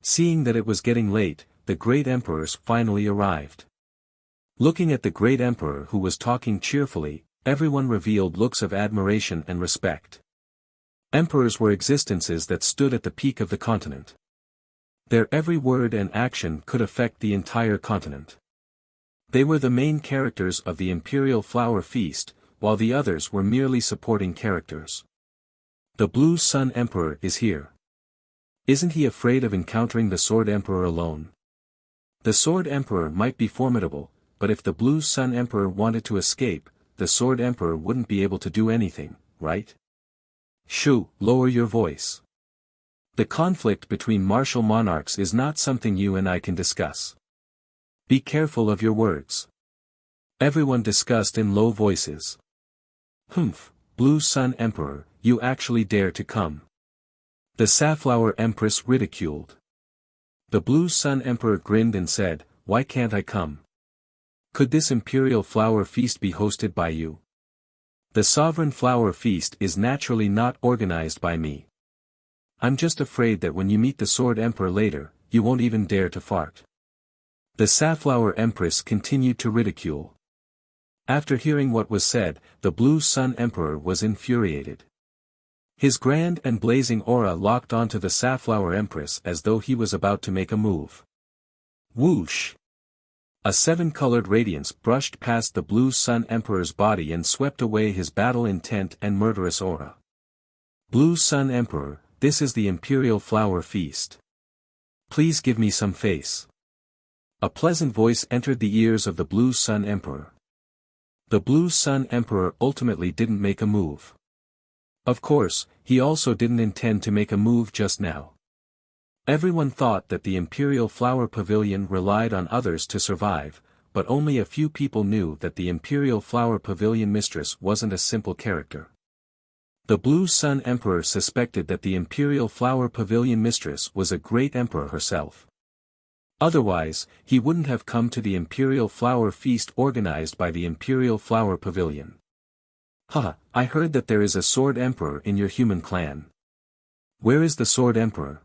Seeing that it was getting late, the great emperors finally arrived. Looking at the great emperor who was talking cheerfully, everyone revealed looks of admiration and respect. Emperors were existences that stood at the peak of the continent. Their every word and action could affect the entire continent. They were the main characters of the Imperial Flower Feast, while the others were merely supporting characters. The Blue Sun Emperor is here. Isn't he afraid of encountering the Sword Emperor alone? The Sword Emperor might be formidable, but if the Blue Sun Emperor wanted to escape, the Sword Emperor wouldn't be able to do anything, right? Shoo, lower your voice. The conflict between martial monarchs is not something you and I can discuss. Be careful of your words. Everyone discussed in low voices. Humph, Blue Sun Emperor, you actually dare to come. The Safflower Empress ridiculed. The Blue Sun Emperor grinned and said, why can't I come? Could this Imperial Flower Feast be hosted by you? The Sovereign Flower Feast is naturally not organized by me. I'm just afraid that when you meet the Sword Emperor later, you won't even dare to fart. The Safflower Empress continued to ridicule. After hearing what was said, the Blue Sun Emperor was infuriated. His grand and blazing aura locked onto the Safflower Empress as though he was about to make a move. Whoosh! A seven-colored radiance brushed past the Blue Sun Emperor's body and swept away his battle intent and murderous aura. Blue Sun Emperor, this is the Imperial Flower Feast. Please give me some face. A pleasant voice entered the ears of the Blue Sun Emperor. The Blue Sun Emperor ultimately didn't make a move. Of course, he also didn't intend to make a move just now. Everyone thought that the Imperial Flower Pavilion relied on others to survive, but only a few people knew that the Imperial Flower Pavilion mistress wasn't a simple character. The Blue Sun Emperor suspected that the Imperial Flower Pavilion mistress was a great emperor herself. Otherwise, he wouldn't have come to the Imperial Flower Feast organized by the Imperial Flower Pavilion. Haha, I heard that there is a Sword Emperor in your human clan. Where is the Sword Emperor?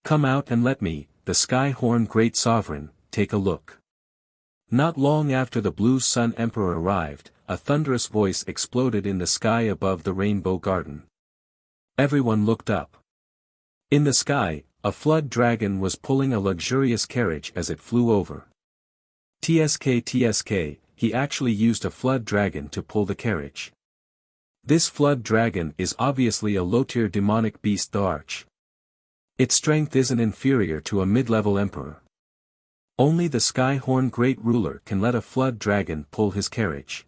Come out and let me, the Sky-Horn Great Sovereign, take a look." Not long after the Blue Sun Emperor arrived, a thunderous voice exploded in the sky above the Rainbow Garden. Everyone looked up. In the sky, a flood dragon was pulling a luxurious carriage as it flew over. TSK, he actually used a flood dragon to pull the carriage. This flood dragon is obviously a low-tier demonic beast, the Arch. Its strength isn't inferior to a mid-level emperor. Only the Sky-Horn Great Ruler can let a flood dragon pull his carriage.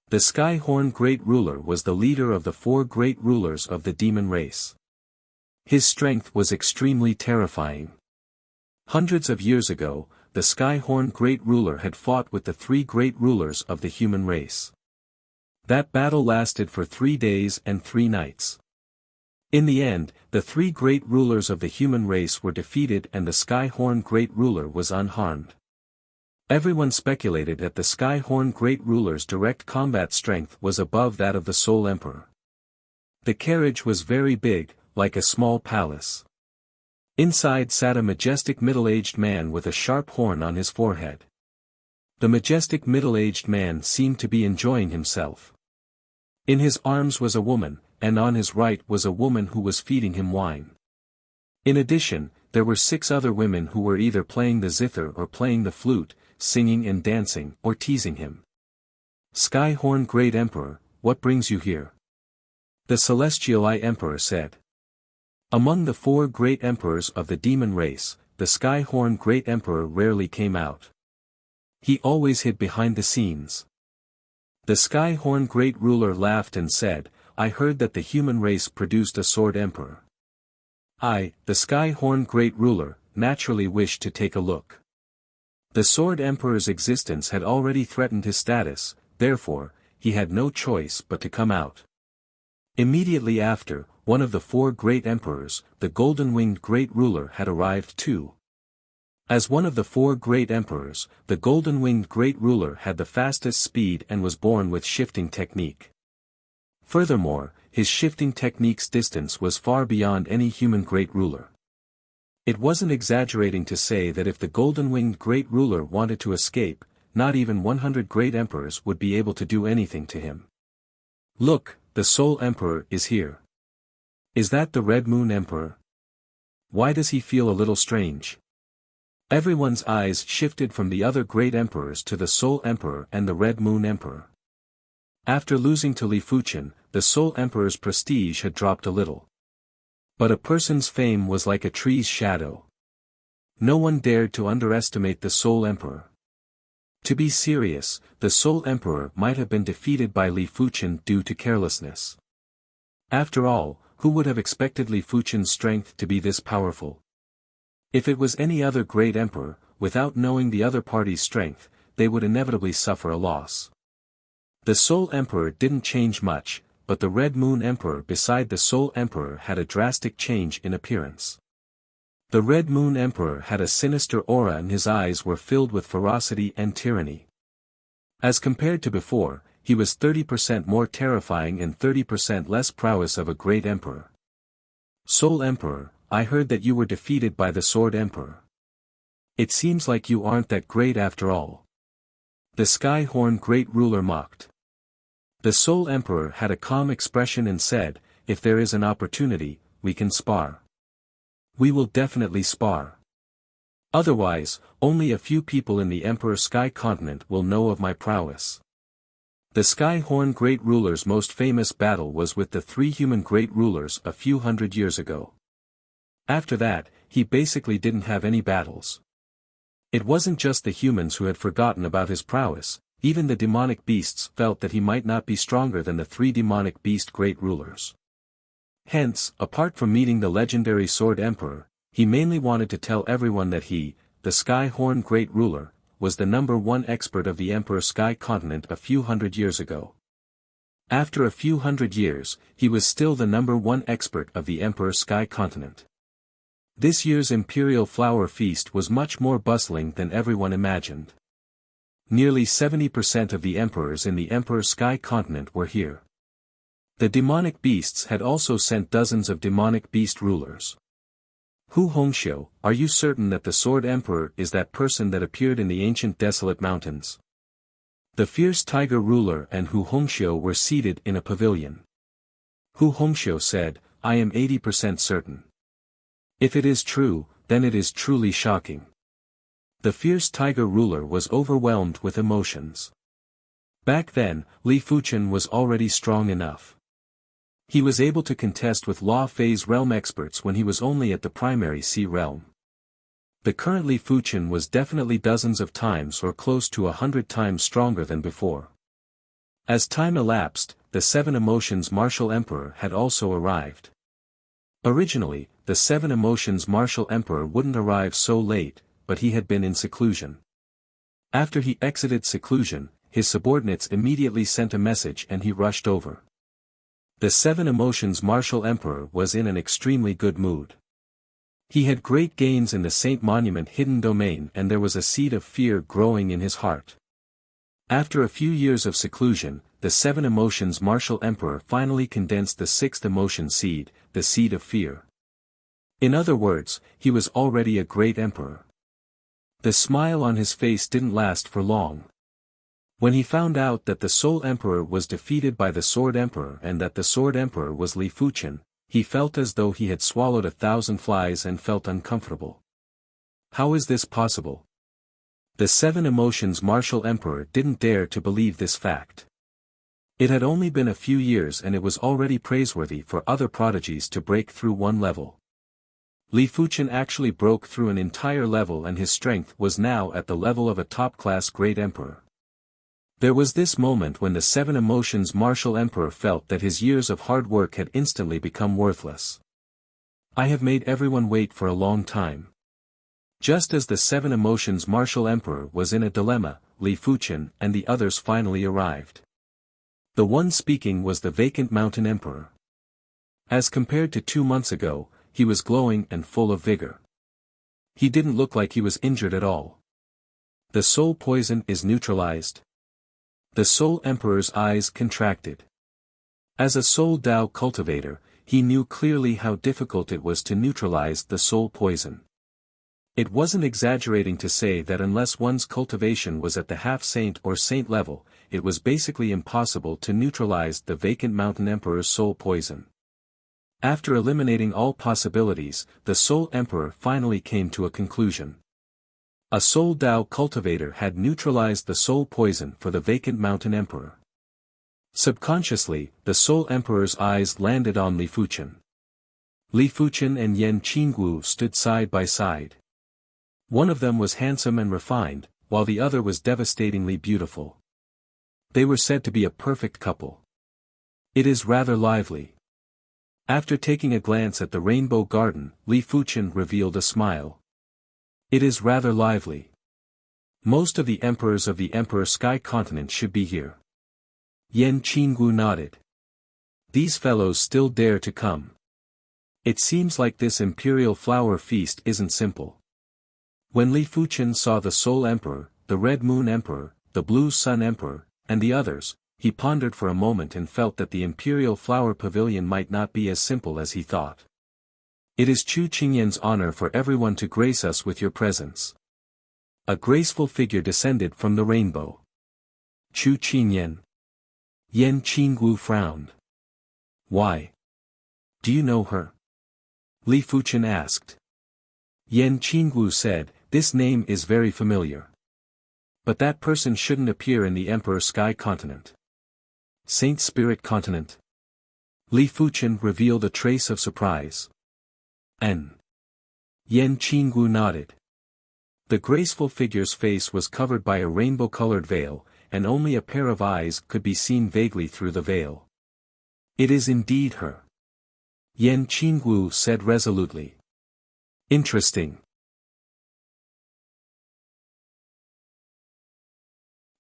The Sky-Horn Great Ruler was the leader of the 4 great rulers of the demon race. His strength was extremely terrifying. Hundreds of years ago, the Sky-Horn Great Ruler had fought with the 3 great rulers of the human race. That battle lasted for 3 days and 3 nights. In the end, the 3 great rulers of the human race were defeated and the Sky-Horn Great Ruler was unharmed. Everyone speculated that the Sky-Horn Great Ruler's direct combat strength was above that of the Soul Emperor. The carriage was very big, like a small palace. Inside sat a majestic middle-aged man with a sharp horn on his forehead. The majestic middle-aged man seemed to be enjoying himself. In his arms was a woman, and on his right was a woman who was feeding him wine. In addition, there were 6 other women who were either playing the zither or playing the flute, singing and dancing, or teasing him. "Sky-Horn Great Emperor, what brings you here?" the Celestial Eye Emperor said. Among the 4 great emperors of the demon race, the Sky-Horn Great Emperor rarely came out. He always hid behind the scenes. The Sky-Horn Great Ruler laughed and said, "I heard that the human race produced a Sword Emperor. I, the Sky-Horn Great Ruler, naturally wished to take a look." The Sword Emperor's existence had already threatened his status, therefore, he had no choice but to come out. Immediately after, one of the 4 great emperors, the Golden-Winged Great Ruler, had arrived too. As one of the 4 great emperors, the Golden-Winged Great Ruler had the fastest speed and was born with shifting technique. Furthermore, his shifting technique's distance was far beyond any human great ruler. It wasn't exaggerating to say that if the Golden-Winged Great Ruler wanted to escape, not even 100 great emperors would be able to do anything to him. "Look, the Soul Emperor is here. Is that the Red Moon Emperor? Why does he feel a little strange?" Everyone's eyes shifted from the other great emperors to the Soul Emperor and the Red Moon Emperor. After losing to Li Fuchen, the Soul Emperor's prestige had dropped a little. But a person's fame was like a tree's shadow. No one dared to underestimate the Soul Emperor. To be serious, the Soul Emperor might have been defeated by Li Fuchen due to carelessness. After all, who would have expected Li Fuchen's strength to be this powerful? If it was any other great emperor, without knowing the other party's strength, they would inevitably suffer a loss. The Soul Emperor didn't change much, but the Red Moon Emperor beside the Soul Emperor had a drastic change in appearance. The Red Moon Emperor had a sinister aura and his eyes were filled with ferocity and tyranny. As compared to before, he was 30% more terrifying and 30% less prowess of a great emperor. "Soul Emperor, I heard that you were defeated by the Sword Emperor. It seems like you aren't that great after all." The Sky-Horn Great Ruler mocked. The Soul Emperor had a calm expression and said, "If there is an opportunity, we can spar. We will definitely spar. Otherwise, only a few people in the Emperor Sky Continent will know of my prowess." The Sky-Horn Great Ruler's most famous battle was with the 3 human great rulers a few hundred years ago. After that, he basically didn't have any battles. It wasn't just the humans who had forgotten about his prowess, even the demonic beasts felt that he might not be stronger than the 3 demonic beast great rulers. Hence, apart from meeting the legendary Sword Emperor, he mainly wanted to tell everyone that he, the Sky-Horn Great Ruler, was the #1 expert of the Emperor Sky Continent a few hundred years ago. After a few hundred years, he was still the #1 expert of the Emperor Sky Continent. This year's Imperial Flower Feast was much more bustling than everyone imagined. Nearly 70% of the emperors in the Emperor Sky Continent were here. The demonic beasts had also sent dozens of demonic beast rulers. Hu Hongxiu, are you certain that the Sword Emperor is that person that appeared in the ancient desolate mountains? The fierce tiger ruler and Hu Hongxiu were seated in a pavilion. Hu Hongxiu said, I am 80% certain. If it is true, then it is truly shocking. The fierce tiger ruler was overwhelmed with emotions. Back then, Li Fuchen was already strong enough. He was able to contest with Law Phase realm experts when he was only at the primary sea realm. The current Li Fuchen was definitely dozens of times or close to 100 times stronger than before. As time elapsed, the Seven Emotions Martial Emperor had also arrived. Originally, the Seven Emotions Martial Emperor wouldn't arrive so late, but he had been in seclusion. After he exited seclusion, his subordinates immediately sent a message and he rushed over. The Seven Emotions Martial Emperor was in an extremely good mood. He had great gains in the Saint Monument hidden domain and there was a seed of fear growing in his heart. After a few years of seclusion, the Seven Emotions Martial Emperor finally condensed the sixth emotion seed, the seed of fear. In other words, he was already a great emperor. The smile on his face didn't last for long. When he found out that the Soul Emperor was defeated by the Sword Emperor and that the Sword Emperor was Li Fuchen, he felt as though he had swallowed 1,000 flies and felt uncomfortable. How is this possible? The Seven Emotions Martial Emperor didn't dare to believe this fact. It had only been a few years and it was already praiseworthy for other prodigies to break through one level. Li Fuchen actually broke through an entire level and his strength was now at the level of a top-class great emperor. There was this moment when the Seven Emotions Martial Emperor felt that his years of hard work had instantly become worthless. I have made everyone wait for a long time. Just as the Seven Emotions Martial Emperor was in a dilemma, Li Fuchen and the others finally arrived. The one speaking was the Vacant Mountain Emperor. As compared to 2 months ago, he was glowing and full of vigor. He didn't look like he was injured at all. The soul poison is neutralized. The Soul Emperor's eyes contracted. As a Soul Dao cultivator, he knew clearly how difficult it was to neutralize the soul poison. It wasn't exaggerating to say that unless one's cultivation was at the half-saint or saint level, it was basically impossible to neutralize the Vacant Mountain Emperor's soul poison. After eliminating all possibilities, the Soul Emperor finally came to a conclusion. A Soul Dao cultivator had neutralized the soul poison for the Vacant Mountain Emperor. Subconsciously, the Soul Emperor's eyes landed on Li Fuchen. Li Fuchen and Yan Qingwu stood side by side. One of them was handsome and refined, while the other was devastatingly beautiful. They were said to be a perfect couple. It is rather lively. After taking a glance at the Rainbow Garden, Li Fuchen revealed a smile. It is rather lively. Most of the emperors of the Emperor Sky Continent should be here. Yan Qingwu nodded. These fellows still dare to come. It seems like this imperial flower feast isn't simple. When Li Fuchen saw the Soul Emperor, the Red Moon Emperor, the Blue Sun Emperor, and the others, he pondered for a moment and felt that the Imperial Flower Pavilion might not be as simple as he thought. It is Chu Qingyan's honor for everyone to grace us with your presence. A graceful figure descended from the rainbow. Chu Qingyan. Yan Qingwu frowned. Why? Do you know her? Li Fuchen asked. Yan Qingwu said, this name is very familiar. But that person shouldn't appear in the Emperor Sky Continent. Saint Spirit Continent. Li Fuchen revealed a trace of surprise. Yan Qingwu nodded. The graceful figure's face was covered by a rainbow-colored veil, and only a pair of eyes could be seen vaguely through the veil. It is indeed her. Yan Qingwu said resolutely. Interesting.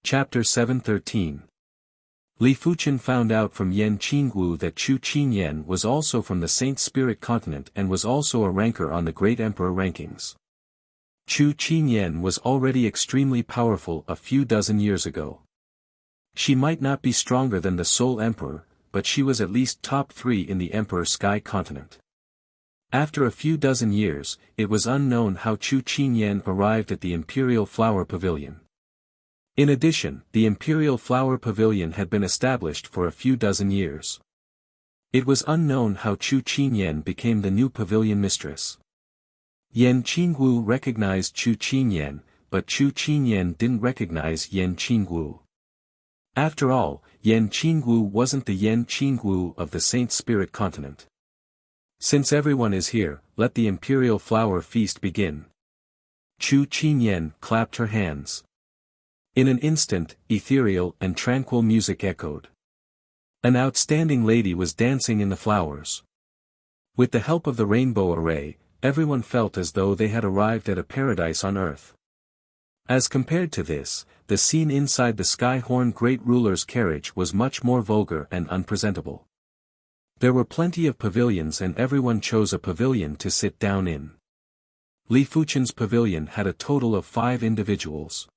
Chapter 713. Li Fuchen found out from Yan Qingwu that Chu Qingyan was also from the Saint Spirit Continent and was also a ranker on the Great Emperor rankings. Chu Qingyan was already extremely powerful a few dozen years ago. She might not be stronger than the Soul Emperor, but she was at least top 3 in the Emperor Sky Continent. After a few dozen years, it was unknown how Chu Qinyan arrived at the Imperial Flower Pavilion. In addition, the Imperial Flower Pavilion had been established for a few dozen years. It was unknown how Chu Qinyan became the new pavilion mistress. Yan Qingwu recognized Chu Qinyan, but Chu Qinyan didn't recognize Yan Qingwu. After all, Yan Qingwu wasn't the Yan Qingwu of the Saint Spirit continent. Since everyone is here, let the Imperial Flower Feast begin. Chu Qinyan clapped her hands. In an instant, ethereal and tranquil music echoed. An outstanding lady was dancing in the flowers. With the help of the rainbow array, everyone felt as though they had arrived at a paradise on earth. As compared to this, the scene inside the Skyhorn Great Ruler's carriage was much more vulgar and unpresentable. There were plenty of pavilions and everyone chose a pavilion to sit down in. Li Fuchen's pavilion had a total of 5 individuals.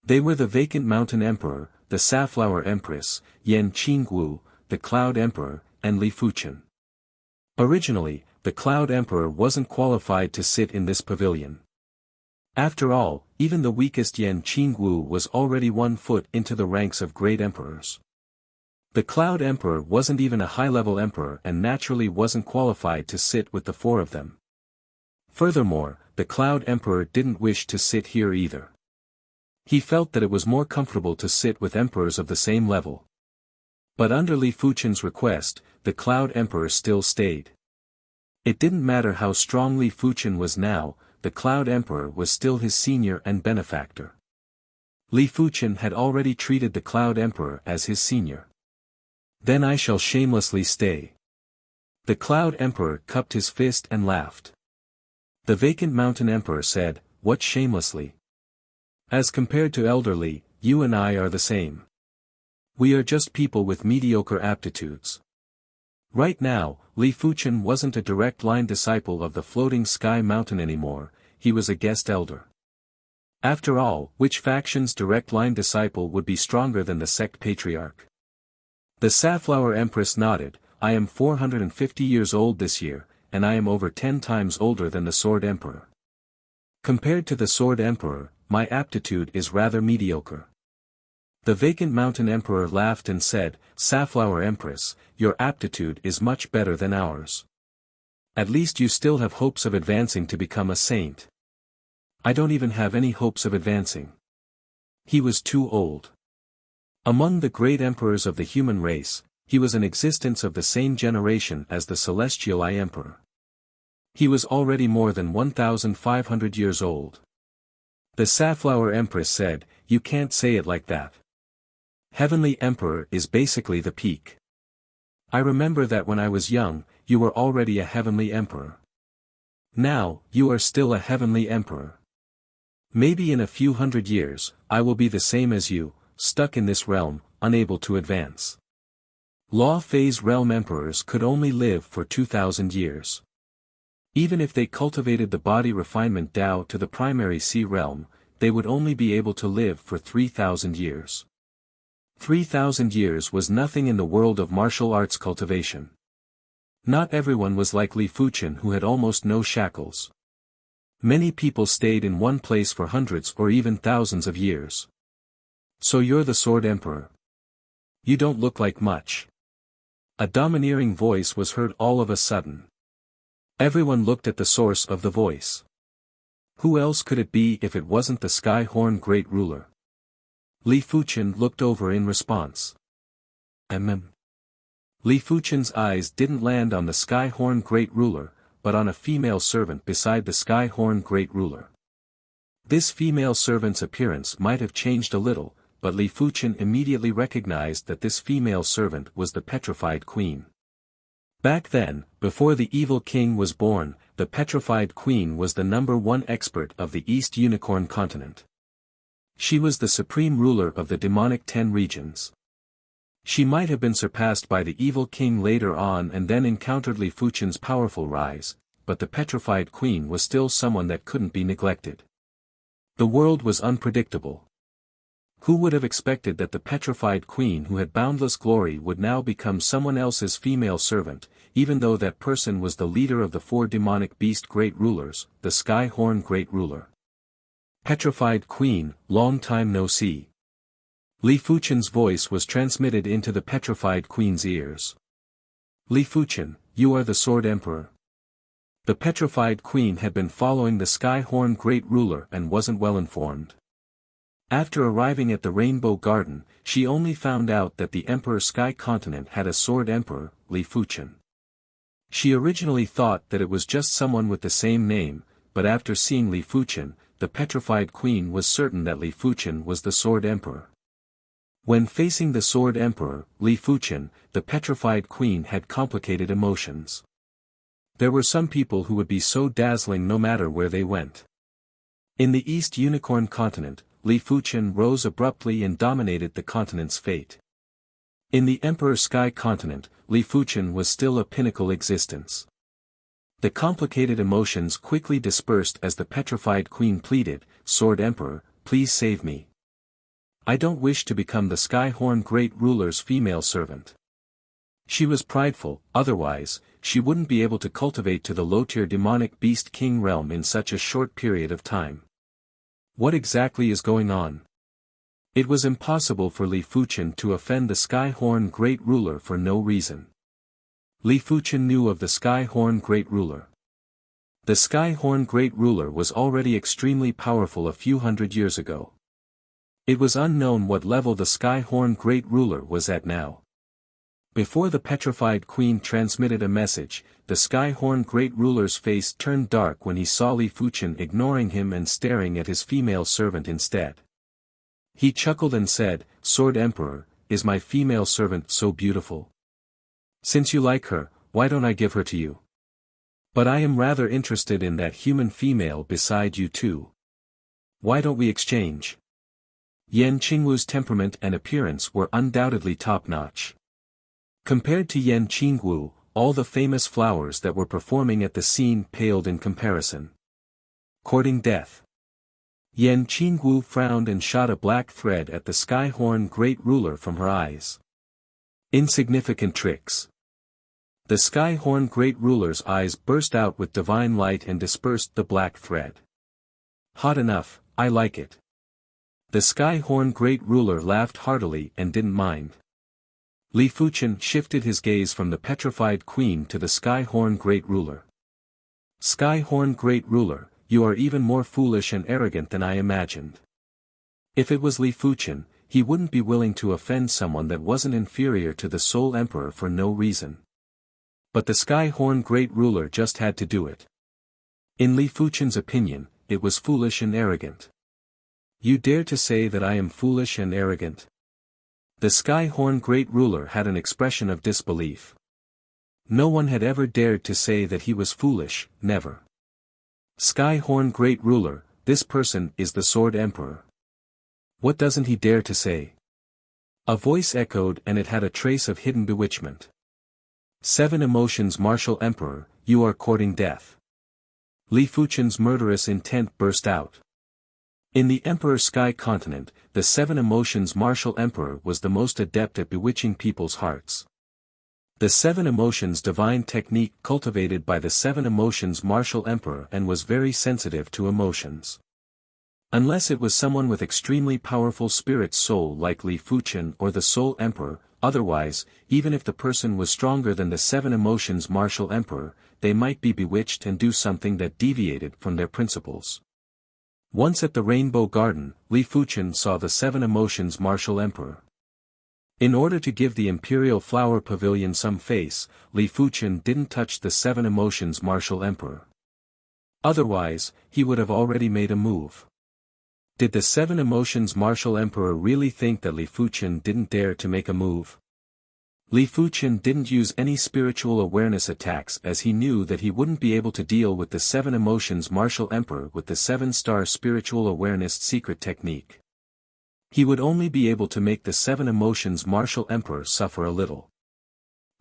They were the Vacant Mountain Emperor, the Safflower Empress, Yan Qingwu, the Cloud Emperor, and Li Fuchen. Originally, the Cloud Emperor wasn't qualified to sit in this pavilion. After all, even the weakest Yan Qingwu was already 1 foot into the ranks of great emperors. The Cloud Emperor wasn't even a high-level emperor and naturally wasn't qualified to sit with the 4 of them. Furthermore, the Cloud Emperor didn't wish to sit here either. He felt that it was more comfortable to sit with emperors of the same level. But under Li Fuchen's request, the Cloud Emperor still stayed. It didn't matter how strong Li Fuchen was now, the Cloud Emperor was still his senior and benefactor. Li Fuchen had already treated the Cloud Emperor as his senior. Then I shall shamelessly stay. The Cloud Emperor cupped his fist and laughed. The Vacant Mountain Emperor said, "What shamelessly? As compared to Elder Li, you and I are the same. We are just people with mediocre aptitudes." Right now, Li Fuchen wasn't a direct line disciple of the Floating Sky Mountain anymore, he was a guest elder. After all, which faction's direct line disciple would be stronger than the sect patriarch? The Safflower Empress nodded, "I am 450 years old this year, and I am over 10 times older than the Sword Emperor. Compared to the Sword Emperor, my aptitude is rather mediocre." The Vacant Mountain Emperor laughed and said, "Safflower Empress, your aptitude is much better than ours. At least you still have hopes of advancing to become a saint. I don't even have any hopes of advancing." He was too old. Among the great emperors of the human race, he was in existence of the same generation as the Celestial Eye Emperor. He was already more than 1,500 years old. The Safflower Empress said, "You can't say it like that. Heavenly Emperor is basically the peak. I remember that when I was young, you were already a Heavenly Emperor. Now, you are still a Heavenly Emperor. Maybe in a few hundred years, I will be the same as you, stuck in this realm, unable to advance." Law Phase realm emperors could only live for 2,000 years. Even if they cultivated the body refinement Tao to the primary sea realm, they would only be able to live for 3,000 years. 3,000 years was nothing in the world of martial arts cultivation. Not everyone was like Li Fuchen who had almost no shackles. Many people stayed in one place for hundreds or even thousands of years. "So you're the Sword Emperor. You don't look like much." A domineering voice was heard all of a sudden. Everyone looked at the source of the voice. Who else could it be if it wasn't the Skyhorn Great Ruler? Li Fuchen looked over in response. Li Fuchen's eyes didn't land on the Skyhorn Great Ruler, but on a female servant beside the Skyhorn Great Ruler. This female servant's appearance might have changed a little, but Li Fuchen immediately recognized that this female servant was the Petrified Queen. Back then, before the evil king was born, the Petrified Queen was the #1 expert of the East Unicorn continent. She was the supreme ruler of the demonic 10 regions. She might have been surpassed by the evil king later on and then encountered Li Fuchen's powerful rise, but the Petrified Queen was still someone that couldn't be neglected. The world was unpredictable. Who would have expected that the Petrified Queen who had boundless glory would now become someone else's female servant, even though that person was the leader of the 4 demonic beast great rulers, the Sky Horn great ruler. Petrified Queen, long time no see. Li Fuchen's voice was transmitted into the Petrified Queen's ears. Li Fuchen, you are the Sword Emperor. The Petrified Queen had been following the Sky Horn great ruler and wasn't well informed. After arriving at the Rainbow Garden, she only found out that the Emperor Sky Continent had a Sword Emperor, Li Fuchen. She originally thought that it was just someone with the same name, but after seeing Li Fuchen, the Petrified Queen was certain that Li Fuchen was the Sword Emperor. When facing the Sword Emperor, Li Fuchen, the Petrified Queen had complicated emotions. There were some people who would be so dazzling no matter where they went. In the East Unicorn Continent, Li Fuchen rose abruptly and dominated the continent's fate. In the Emperor Sky Continent, Li Fuchen was still a pinnacle existence. The complicated emotions quickly dispersed as the Petrified Queen pleaded, "Sword Emperor, please save me. I don't wish to become the Sky Horn great ruler's female servant." She was prideful, otherwise, she wouldn't be able to cultivate to the low-tier demonic beast king realm in such a short period of time. What exactly is going on? It was impossible for Li Fuchen to offend the Sky Horn great ruler for no reason. Li Fuchen knew of the Sky Horn great ruler. The Sky Horn great ruler was already extremely powerful a few hundred years ago. It was unknown what level the Sky Horn great ruler was at now. Before the Petrified Queen transmitted a message, the Sky Horn great ruler's face turned dark when he saw Li Fuchen ignoring him and staring at his female servant instead. He chuckled and said, "Sword Emperor, is my female servant so beautiful? Since you like her, why don't I give her to you? But I am rather interested in that human female beside you too. Why don't we exchange?" Yan Qingwu's temperament and appearance were undoubtedly top-notch. Compared to Yan Qingwu, all the famous flowers that were performing at the scene paled in comparison. Courting death. Yan Qingwu frowned and shot a black thread at the Sky Horn great ruler from her eyes. Insignificant tricks. The Sky Horn great ruler's eyes burst out with divine light and dispersed the black thread. Hot enough, I like it. The Sky Horn great ruler laughed heartily and didn't mind. Li Fuchen shifted his gaze from the Petrified Queen to the Sky Horn great ruler. Sky Horn great ruler, you are even more foolish and arrogant than I imagined. If it was Li Fuchen, he wouldn't be willing to offend someone that wasn't inferior to the Soul Emperor for no reason. But the Sky Horn great ruler just had to do it. In Li Fuchen's opinion, it was foolish and arrogant. You dare to say that I am foolish and arrogant? The Sky Horn great ruler had an expression of disbelief. No one had ever dared to say that he was foolish, never. Sky Horn great ruler, this person is the Sword Emperor. What doesn't he dare to say? A voice echoed and it had a trace of hidden bewitchment. 7 emotions martial Emperor, you are courting death. Li Fuchen's murderous intent burst out. In the Emperor Sky Continent, the 7 emotions martial Emperor was the most adept at bewitching people's hearts. The 7 emotions divine technique cultivated by the 7 emotions martial Emperor and was very sensitive to emotions. Unless it was someone with extremely powerful spirit soul like Li Fuchen or the Soul Emperor, otherwise, even if the person was stronger than the 7 emotions martial Emperor, they might be bewitched and do something that deviated from their principles. Once at the Rainbow Garden, Li Fuchen saw the 7 emotions martial Emperor. In order to give the Imperial Flower Pavilion some face, Li Fuchen didn't touch the 7 emotions martial Emperor. Otherwise, he would have already made a move. Did the 7 emotions martial Emperor really think that Li Fuchen didn't dare to make a move? Li Fuchen didn't use any spiritual awareness attacks as he knew that he wouldn't be able to deal with the 7 emotions martial Emperor with the 7-star spiritual awareness secret technique. He would only be able to make the 7 emotions martial Emperor suffer a little.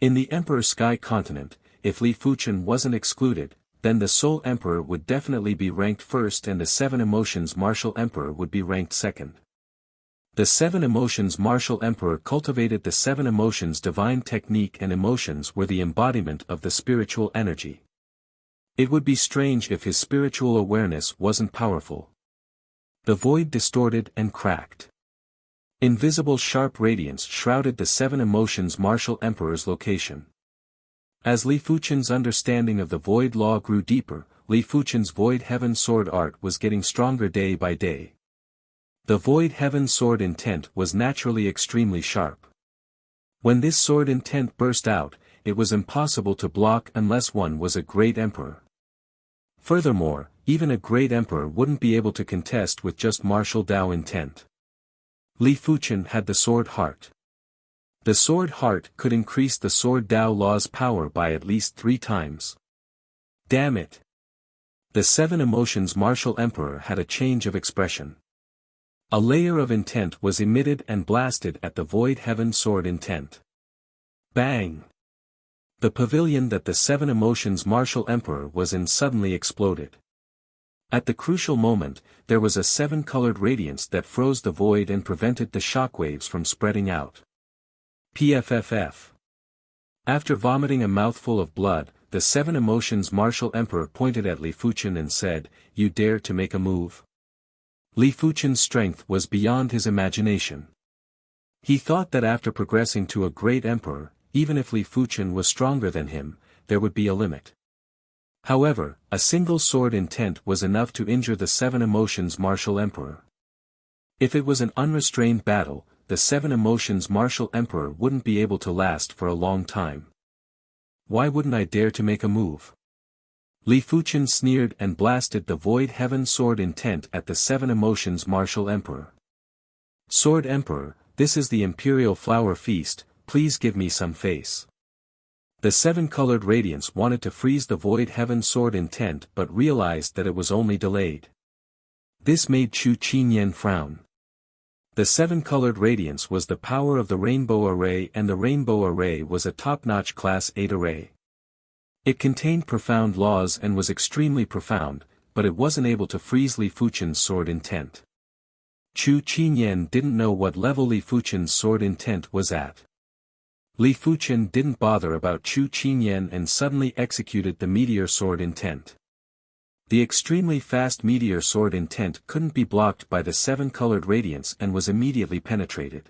In the Emperor Sky Continent, if Li Fuchen wasn't excluded, then the Soul Emperor would definitely be ranked first and the 7 emotions martial Emperor would be ranked second. The Seven Emotions Martial Emperor cultivated the seven emotions. Divine technique and emotions were the embodiment of the spiritual energy. It would be strange if his spiritual awareness wasn't powerful. The void distorted and cracked. Invisible sharp radiance shrouded the seven emotions martial emperor's location. As Li Fuchen's understanding of the void law grew deeper, Li Fuchen's void heaven sword art was getting stronger day by day. The void heaven sword intent was naturally extremely sharp. When this sword intent burst out, it was impossible to block unless one was a great emperor. Furthermore, even a great emperor wouldn't be able to contest with just martial Dao intent. Li Fuchen had the sword heart. The sword heart could increase the sword Dao law's power by at least 3 times. Damn it! The seven emotions martial emperor had a change of expression. A layer of intent was emitted and blasted at the void heaven sword intent. Bang! The pavilion that the seven emotions martial emperor was in suddenly exploded. At the crucial moment, there was a seven-colored radiance that froze the void and prevented the shockwaves from spreading out. PFFF. After vomiting a mouthful of blood, the seven emotions martial emperor pointed at Li Fuchen and said, "You dare to make a move?" Li Fuchen's strength was beyond his imagination. He thought that after progressing to a great emperor, even if Li Fuchen was stronger than him, there would be a limit. However, a single sword intent was enough to injure the seven emotions martial emperor. If it was an unrestrained battle, the seven emotions martial emperor wouldn't be able to last for a long time. Why wouldn't I dare to make a move? Li Fuchen sneered and blasted the void heaven sword intent at the seven emotions martial emperor. Sword Emperor, this is the imperial flower feast, please give me some face. The seven-colored radiance wanted to freeze the void heaven sword intent but realized that it was only delayed. This made Chu Qinyan frown. The seven-colored radiance was the power of the rainbow array, and the rainbow array was a top-notch class 8 array. It contained profound laws and was extremely profound, but it wasn't able to freeze Li Fuchen's sword intent. Chu Qinyan didn't know what level Li Fuchen's sword intent was at. Li Fuchen didn't bother about Chu Qinyan and suddenly executed the meteor sword intent. The extremely fast meteor sword intent couldn't be blocked by the seven-colored radiance and was immediately penetrated.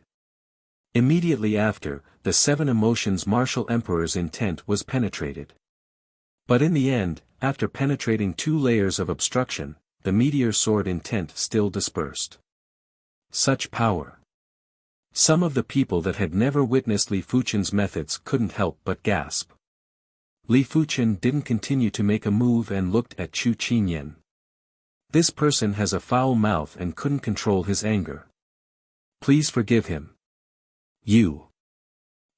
Immediately after, the seven emotions martial emperor's intent was penetrated. But in the end, after penetrating 2 layers of obstruction, the meteor sword intent still dispersed. Such power! Some of the people that had never witnessed Li Fuchen's methods couldn't help but gasp. Li Fuchen didn't continue to make a move and looked at Chu Qinyan. This person has a foul mouth and couldn't control his anger. Please forgive him. You.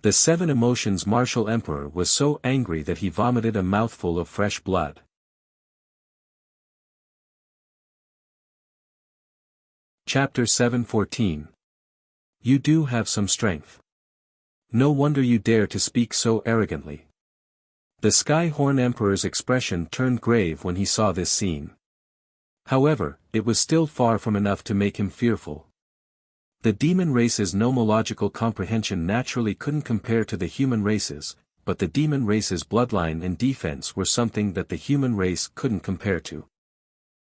The seven emotions martial emperor was so angry that he vomited a mouthful of fresh blood. Chapter 7:14. You do have some strength. No wonder you dare to speak so arrogantly. The Skyhorn Emperor's expression turned grave when he saw this scene. However, it was still far from enough to make him fearful. The demon race's nomological comprehension naturally couldn't compare to the human race's, but the demon race's bloodline and defense were something that the human race couldn't compare to.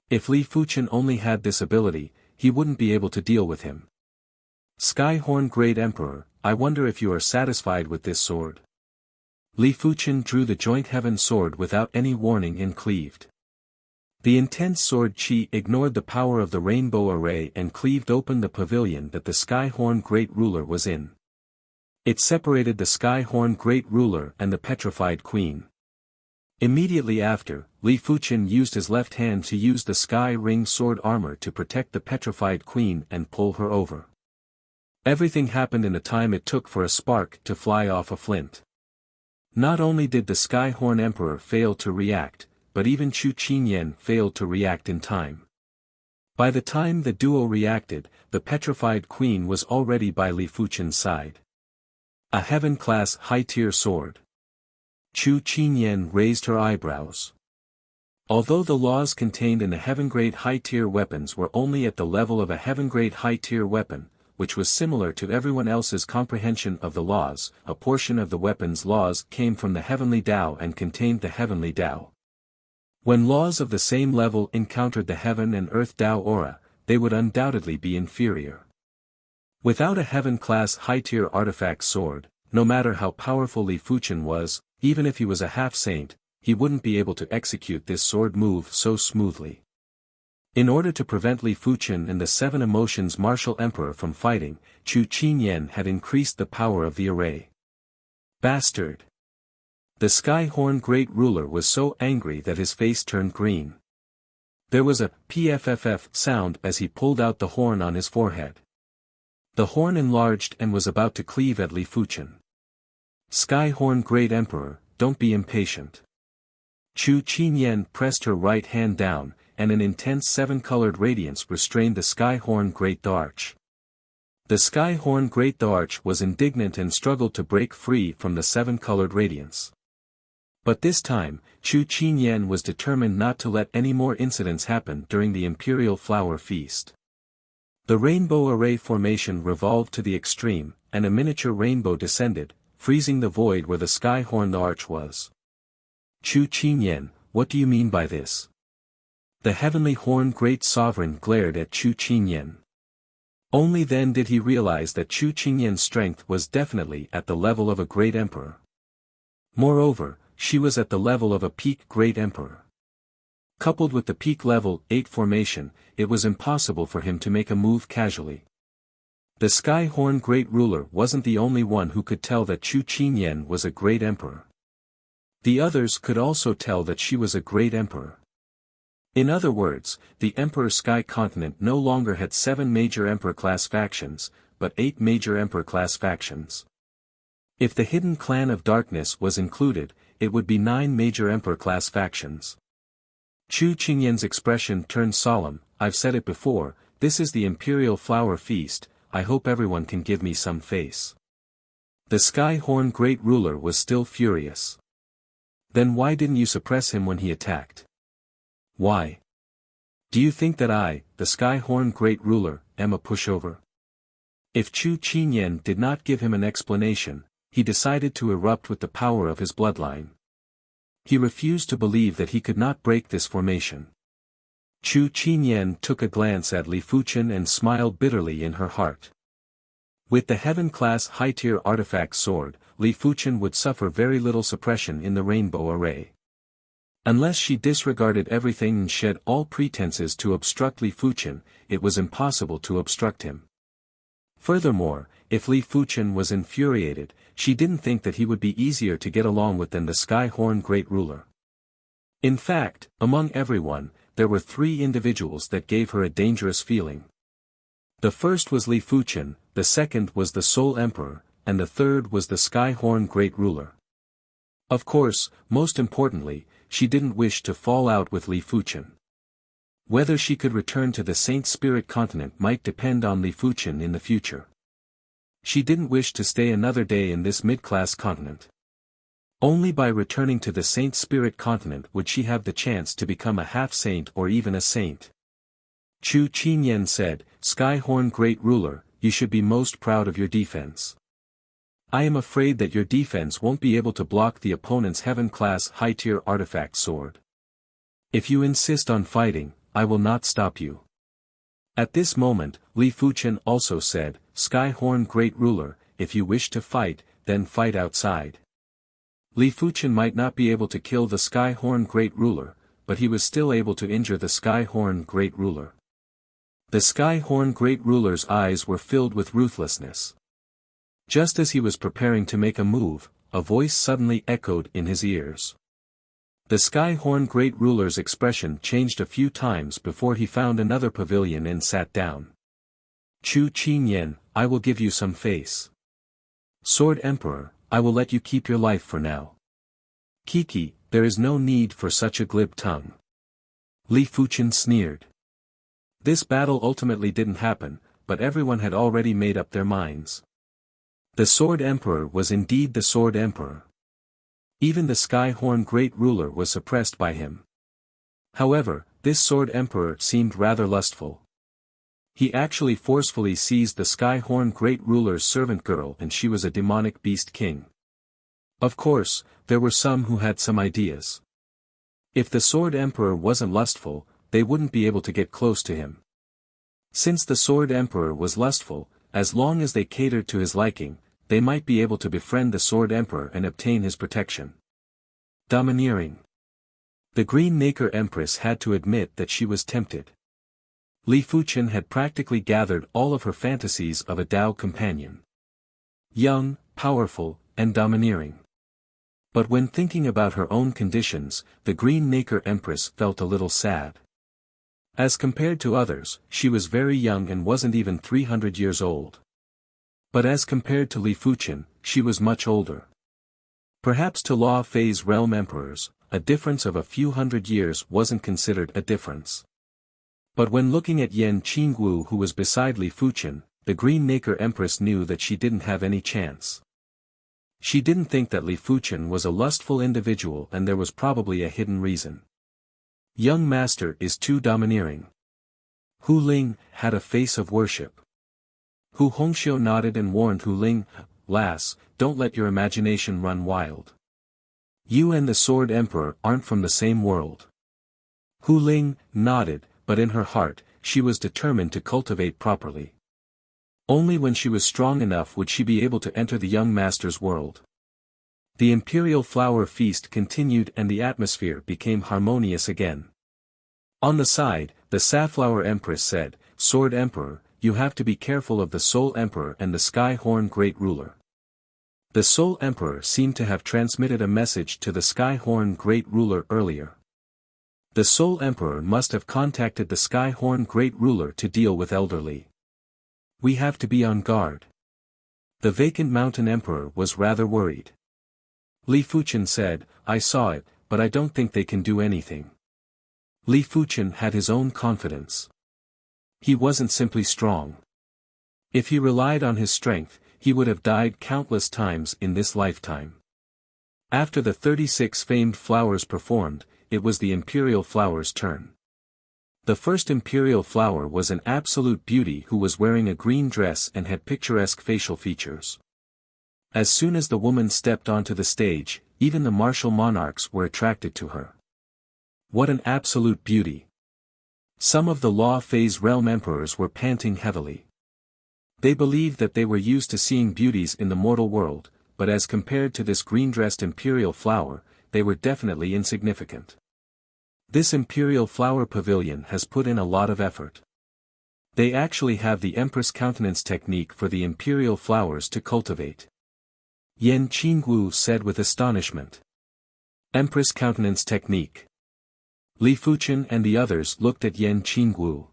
If Li Fuchen only had this ability, he wouldn't be able to deal with him. Skyhorn Great Emperor, I wonder if you are satisfied with this sword. Li Fuchen drew the joint heaven sword without any warning and cleaved. The intense sword chi ignored the power of the rainbow array and cleaved open the pavilion that the Skyhorn Great Ruler was in. It separated the Skyhorn Great Ruler and the petrified queen. Immediately after, Li Fuchen used his left hand to use the Sky Ring sword armor to protect the petrified queen and pull her over. Everything happened in the time it took for a spark to fly off a flint. Not only did the Skyhorn Emperor fail to react, but even Chu Qinyan failed to react in time. By the time the duo reacted, the petrified queen was already by Li Fuchen's side. A heaven-class high-tier sword. Chu Qinyan raised her eyebrows. Although the laws contained in the heaven-grade high-tier weapons were only at the level of a heaven-grade high-tier weapon, which was similar to everyone else's comprehension of the laws. A portion of the weapon's laws came from the heavenly Tao and contained the heavenly Tao. When laws of the same level encountered the heaven and earth Tao aura, they would undoubtedly be inferior. Without a heaven-class high-tier artifact sword, no matter how powerful Li Fuchen was, even if he was a half-saint, he wouldn't be able to execute this sword move so smoothly. In order to prevent Li Fuchen and the Seven Emotions Martial Emperor from fighting, Chu Qinyan had increased the power of the array. Bastard! The Sky-Horn Great Ruler was so angry that his face turned green. There was a pfff sound as he pulled out the horn on his forehead. The horn enlarged and was about to cleave at Li Fuchen. Sky-Horn Great Emperor, don't be impatient. Chu Qinyan pressed her right hand down, and an intense seven-colored radiance restrained the Sky-Horn Great Arch. The Sky-Horn Great Arch was indignant and struggled to break free from the seven-colored radiance. But this time, Chu Qinyan was determined not to let any more incidents happen during the Imperial Flower Feast. The rainbow array formation revolved to the extreme, and a miniature rainbow descended, freezing the void where the Sky-Horn Arch was. Chu Qinyan, what do you mean by this? The Heavenly Horn Great Sovereign glared at Chu Qinyan. Only then did he realize that Chu Qinyan's strength was definitely at the level of a great emperor. Moreover, she was at the level of a peak great emperor. Coupled with the peak level 8 formation, it was impossible for him to make a move casually. The Sky-Horn Great Ruler wasn't the only one who could tell that Chu Qinyan was a great emperor. The others could also tell that she was a great emperor. In other words, the Emperor Sky Continent no longer had 7 major Emperor-class factions, but 8 major Emperor-class factions. If the hidden Clan of Darkness was included, it would be 9 major Emperor-class factions. Chu Qinyan's expression turned solemn. I've said it before, this is the Imperial Flower Feast, I hope everyone can give me some face. The Sky-Horn Great Ruler was still furious. Then why didn't you suppress him when he attacked? Why? Do you think that I, the Sky-Horn Great Ruler, am a pushover? If Chu Qinyan did not give him an explanation, he decided to erupt with the power of his bloodline. He refused to believe that he could not break this formation. Chu Qinyan took a glance at Li Fuchen and smiled bitterly in her heart. With the heaven-class high-tier artifact sword, Li Fuchen would suffer very little suppression in the rainbow array. Unless she disregarded everything and shed all pretenses to obstruct Li Fuchen, it was impossible to obstruct him. Furthermore, if Li Fuchen was infuriated, she didn't think that he would be easier to get along with than the Sky-Horn Great Ruler. In fact, among everyone, there were 3 individuals that gave her a dangerous feeling. The first was Li Fuchen, the second was the Soul Emperor, and the third was the Sky-Horn Great Ruler. Of course, most importantly, she didn't wish to fall out with Li Fuchen. Whether she could return to the Saint Spirit Continent might depend on Li Fuchen in the future. She didn't wish to stay another day in this mid-class continent. Only by returning to the Saint Spirit Continent would she have the chance to become a half-saint or even a saint. Chu Qinyan said, Sky-Horn Great Ruler, you should be most proud of your defense. I am afraid that your defense won't be able to block the opponent's heaven-class high-tier artifact sword. If you insist on fighting, I will not stop you. At this moment, Li Fuchen also said, Sky-Horn Great Ruler, if you wish to fight, then fight outside. Li Fuchen might not be able to kill the Sky-Horn Great Ruler, but he was still able to injure the Sky-Horn Great Ruler. The Sky-Horn Great Ruler's eyes were filled with ruthlessness. Just as he was preparing to make a move, a voice suddenly echoed in his ears. The Sky-Horn Great Ruler's expression changed a few times before he found another pavilion and sat down. Chu Qinyan, I will give you some face. Sword Emperor, I will let you keep your life for now. Kiki, there is no need for such a glib tongue. Li Fuchen sneered. This battle ultimately didn't happen, but everyone had already made up their minds. The Sword Emperor was indeed the Sword Emperor. Even the Sky-Horn Great Ruler was suppressed by him. However, this Sword Emperor seemed rather lustful. He actually forcefully seized the Sky-Horn Great Ruler's servant girl, and she was a demonic beast king. Of course, there were some who had some ideas. If the Sword Emperor wasn't lustful, they wouldn't be able to get close to him. Since the Sword Emperor was lustful, as long as they catered to his liking, they might be able to befriend the Sword Emperor and obtain his protection. Domineering. The Green Nacre Empress had to admit that she was tempted. Li Fuchen had practically gathered all of her fantasies of a Tao companion. Young, powerful, and domineering. But when thinking about her own conditions, the Green Nacre Empress felt a little sad. As compared to others, she was very young and wasn't even 300 years old. But as compared to Li Fuchen, she was much older. Perhaps to Law Phase realm emperors, a difference of a few hundred years wasn't considered a difference. But when looking at Yan Qingwu, who was beside Li Fuchen, the Green Nacre Empress knew that she didn't have any chance. She didn't think that Li Fuchen was a lustful individual, and there was probably a hidden reason. Young master is too domineering. Hu Ling had a face of worship. Hu Hongxiu nodded and warned Hu Ling, "Lass, don't let your imagination run wild. You and the Sword Emperor aren't from the same world." Hu Ling nodded, but in her heart, she was determined to cultivate properly. Only when she was strong enough would she be able to enter the young master's world. The imperial flower feast continued and the atmosphere became harmonious again. On the side, the Safflower Empress said, "Sword Emperor, you have to be careful of the Soul Emperor and the Sky-Horn Great Ruler." The Soul Emperor seemed to have transmitted a message to the Sky-Horn Great Ruler earlier. The Soul Emperor must have contacted the Sky-Horn Great Ruler to deal with elderly. We have to be on guard. The Vacant Mountain Emperor was rather worried. Li Fuchen said, "I saw it, but I don't think they can do anything." Li Fuchen had his own confidence. He wasn't simply strong. If he relied on his strength, he would have died countless times in this lifetime. After the 36 famed flowers performed, it was the imperial flower's turn. The first imperial flower was an absolute beauty who was wearing a green dress and had picturesque facial features. As soon as the woman stepped onto the stage, even the martial monarchs were attracted to her. What an absolute beauty! Some of the Law Phase realm emperors were panting heavily. They believed that they were used to seeing beauties in the mortal world, but as compared to this green-dressed imperial flower, they were definitely insignificant. This imperial flower pavilion has put in a lot of effort. They actually have the Empress Countenance technique for the imperial flowers to cultivate. Yan Qingwu said with astonishment. Empress Countenance technique. Li Fuchen and the others looked at Yan Qingwu.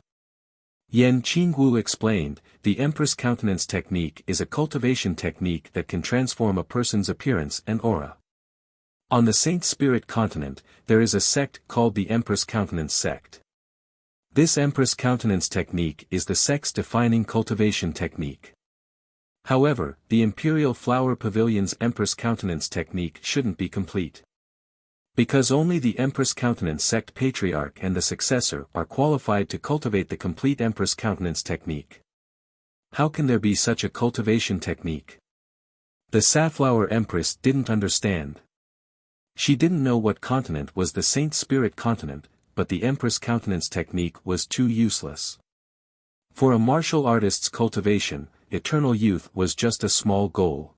Yan Qingwu explained, the Empress Countenance technique is a cultivation technique that can transform a person's appearance and aura. On the Saint Spirit continent, there is a sect called the Empress Countenance sect. This Empress Countenance technique is the sect's defining cultivation technique. However, the Imperial Flower Pavilion's Empress Countenance technique shouldn't be complete. Because only the Empress Countenance sect patriarch and the successor are qualified to cultivate the complete Empress Countenance technique. How can there be such a cultivation technique? The Safflower Empress didn't understand. She didn't know what continent was the Saint Spirit continent, but the Empress Countenance technique was too useless. For a martial artist's cultivation, eternal youth was just a small goal.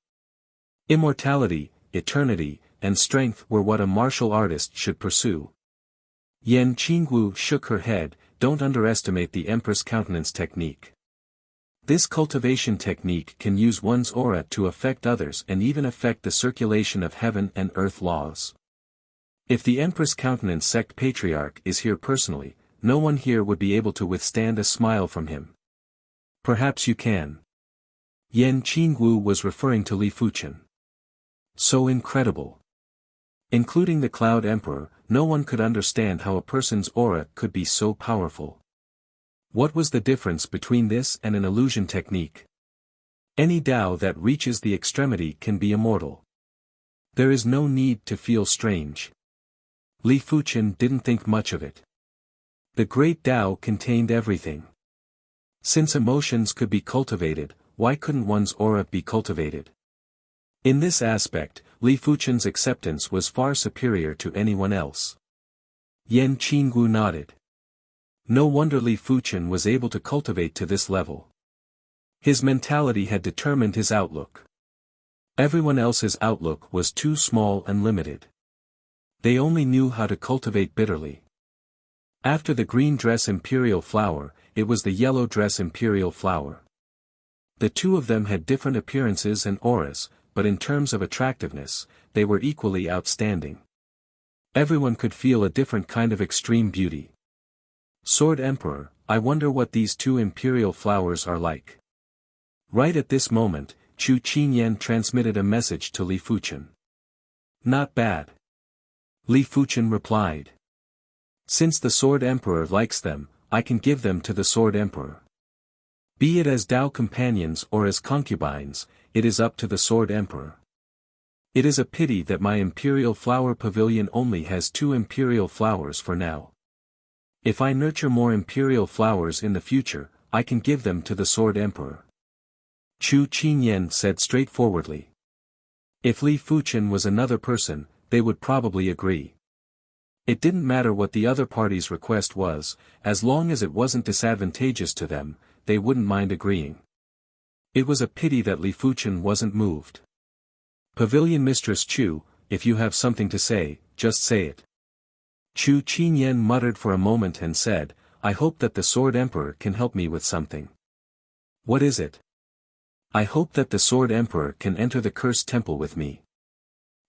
Immortality, eternity, and strength were what a martial artist should pursue. Yan Qingwu shook her head, "Don't underestimate the Empress Countenance technique. This cultivation technique can use one's aura to affect others and even affect the circulation of heaven and earth laws. If the Empress Countenance sect patriarch is here personally, no one here would be able to withstand a smile from him. Perhaps you can." Yan Qingwu was referring to Li Fuchen. So incredible. Including the Cloud Emperor, no one could understand how a person's aura could be so powerful. What was the difference between this and an illusion technique? Any Tao that reaches the extremity can be immortal. There is no need to feel strange. Li Fuchen didn't think much of it. The great Tao contained everything. Since emotions could be cultivated, why couldn't one's aura be cultivated? In this aspect, Li Fuchen's acceptance was far superior to anyone else. Yan Qinggu nodded. No wonder Li Fuchen was able to cultivate to this level. His mentality had determined his outlook. Everyone else's outlook was too small and limited. They only knew how to cultivate bitterly. After the green dress imperial flower, it was the yellow dress imperial flower. The two of them had different appearances and auras, but in terms of attractiveness, they were equally outstanding. Everyone could feel a different kind of extreme beauty. Sword Emperor, I wonder what these two imperial flowers are like. Right at this moment, Chu Qinyan transmitted a message to Li Fuchen. Not bad. Li Fuchen replied. Since the Sword Emperor likes them, I can give them to the Sword Emperor. Be it as Dao companions or as concubines, it is up to the Sword Emperor. It is a pity that my Imperial Flower Pavilion only has 2 Imperial flowers for now. If I nurture more Imperial flowers in the future, I can give them to the Sword Emperor. Chu Qinyan said straightforwardly. If Li Fuchen was another person, they would probably agree. It didn't matter what the other party's request was, as long as it wasn't disadvantageous to them, they wouldn't mind agreeing. It was a pity that Li Fuchen wasn't moved. Pavilion Mistress Chu, if you have something to say, just say it. Chu Qinyan muttered for a moment and said, I hope that the Sword Emperor can help me with something. What is it? I hope that the Sword Emperor can enter the Cursed Temple with me.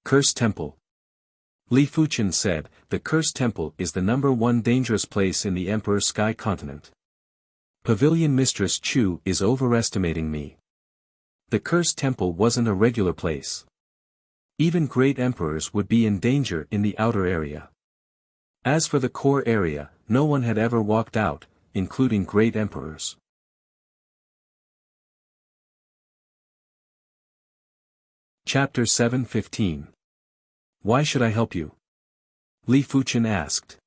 Cursed Temple. Li Fuchen said, the Cursed Temple is the #1 dangerous place in the Emperor's Sky Continent. Pavilion Mistress Chu is overestimating me. The Cursed Temple wasn't a regular place. Even great emperors would be in danger in the outer area. As for the core area, no one had ever walked out, including great emperors. Chapter 7:15. Why should I help you? Li Fuchen asked.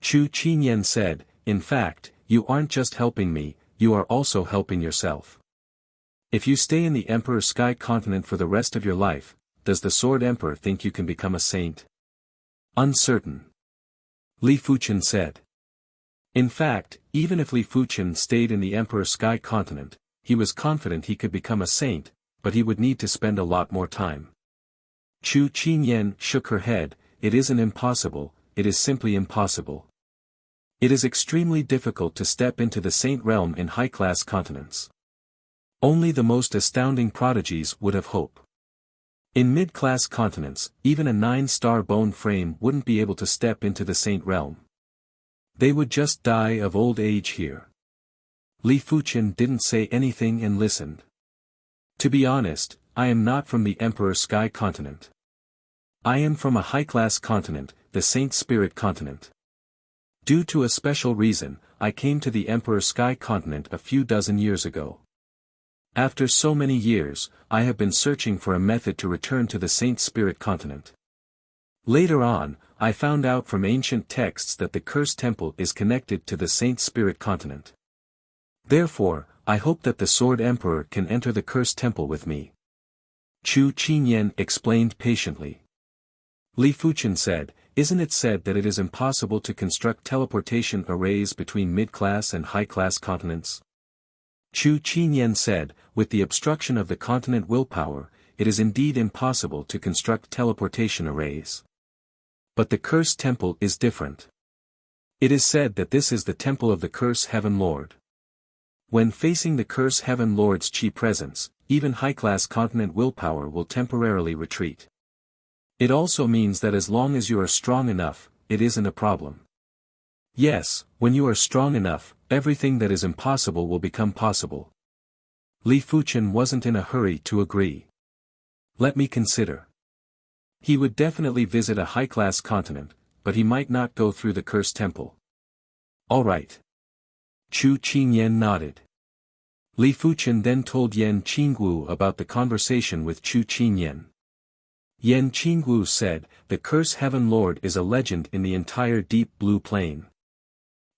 Chu Qinyan said, in fact, you aren't just helping me, you are also helping yourself. If you stay in the Emperor's Sky Continent for the rest of your life, does the Sword Emperor think you can become a saint? Uncertain. Li Fuchen said. In fact, even if Li Fuchen stayed in the Emperor's Sky Continent, he was confident he could become a saint, but he would need to spend a lot more time. Chu Qinyan shook her head, it isn't impossible, it is simply impossible. It is extremely difficult to step into the saint realm in high-class continents. Only the most astounding prodigies would have hope. In mid-class continents, even a 9-star bone frame wouldn't be able to step into the saint realm. They would just die of old age here. Li Fuchen didn't say anything and listened. To be honest, I am not from the Emperor's Sky Continent. I am from a high-class continent, the Saint Spirit Continent. Due to a special reason, I came to the Emperor's Sky Continent a few dozen years ago. After so many years, I have been searching for a method to return to the Saint Spirit Continent. Later on, I found out from ancient texts that the Cursed Temple is connected to the Saint Spirit Continent. Therefore, I hope that the Sword Emperor can enter the Cursed Temple with me. Chu Qinyan explained patiently. Li Fuchen said, isn't it said that it is impossible to construct teleportation arrays between mid-class and high-class continents? Chu Qinyan said, with the obstruction of the continent willpower, it is indeed impossible to construct teleportation arrays. But the Cursed Temple is different. It is said that this is the temple of the Curse Heaven Lord. When facing the Curse Heaven Lord's chi presence, even high-class continent willpower will temporarily retreat. It also means that as long as you are strong enough, it isn't a problem. Yes, when you are strong enough, everything that is impossible will become possible. Li Fuchen wasn't in a hurry to agree. Let me consider. He would definitely visit a high-class continent, but he might not go through the Cursed Temple. All right. Chu Qinyan nodded. Li Fuchen then told Yan Qingwu about the conversation with Chu Qinyan. Yan Qingwu said, the Curse Heaven Lord is a legend in the entire Deep Blue Plain.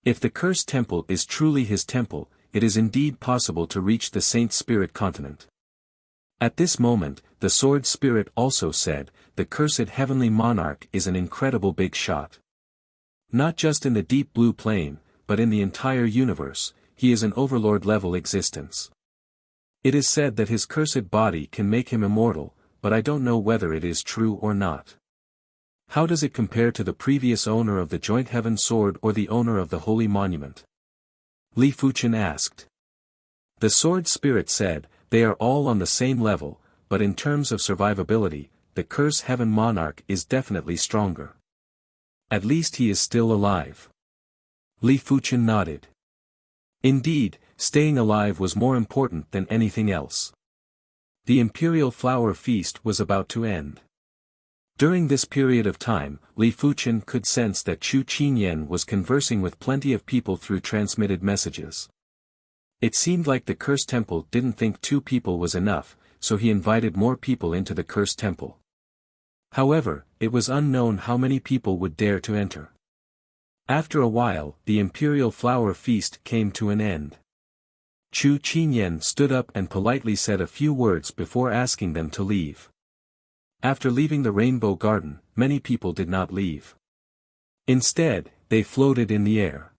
If the Cursed Temple is truly his temple, it is indeed possible to reach the Saint Spirit continent. At this moment, the Sword Spirit also said, the cursed heavenly monarch is an incredible big shot. Not just in the deep blue plane, but in the entire universe, he is an overlord-level existence. It is said that his cursed body can make him immortal, but I don't know whether it is true or not. How does it compare to the previous owner of the Joint Heaven Sword or the owner of the Holy Monument? Li Fuchen asked. The Sword Spirit said, they are all on the same level, but in terms of survivability, the Curse Heaven Monarch is definitely stronger. At least he is still alive. Li Fuchen nodded. Indeed, staying alive was more important than anything else. The Imperial Flower Feast was about to end. During this period of time, Li Fuchen could sense that Chu Qinyan was conversing with plenty of people through transmitted messages. It seemed like the Curse Temple didn't think 2 people was enough, so he invited more people into the Curse Temple. However, it was unknown how many people would dare to enter. After a while, the Imperial Flower Feast came to an end. Chu Qinyan stood up and politely said a few words before asking them to leave. After leaving the Rainbow Garden, many people did not leave. Instead, they floated in the air.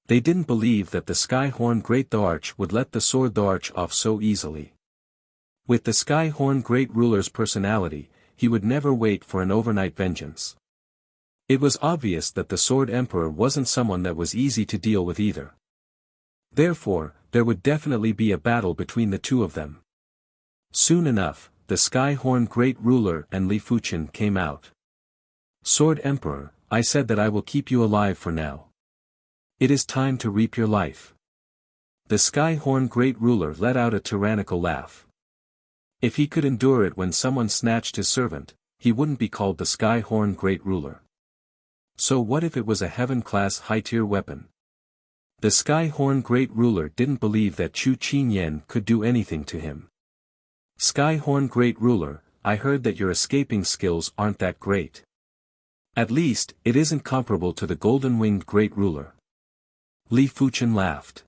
They didn't believe that the Skyhorn Great Arch would let the Sword Arch off so easily. With the Skyhorn Great Ruler's personality, he would never wait for an overnight vengeance. It was obvious that the Sword Emperor wasn't someone that was easy to deal with either. Therefore, there would definitely be a battle between the two of them. Soon enough, the Skyhorn Great Ruler and Li Fuchen came out. Sword Emperor, I said that I will keep you alive for now. It is time to reap your life. The Skyhorn Great Ruler let out a tyrannical laugh. If he could endure it when someone snatched his servant, he wouldn't be called the Skyhorn Great Ruler. So what if it was a heaven-class high-tier weapon? The Skyhorn Great Ruler didn't believe that Chu Qinyan could do anything to him. Skyhorn Great Ruler, I heard that your escaping skills aren't that great. At least, it isn't comparable to the Golden-Winged Great Ruler. Li Fuchen laughed.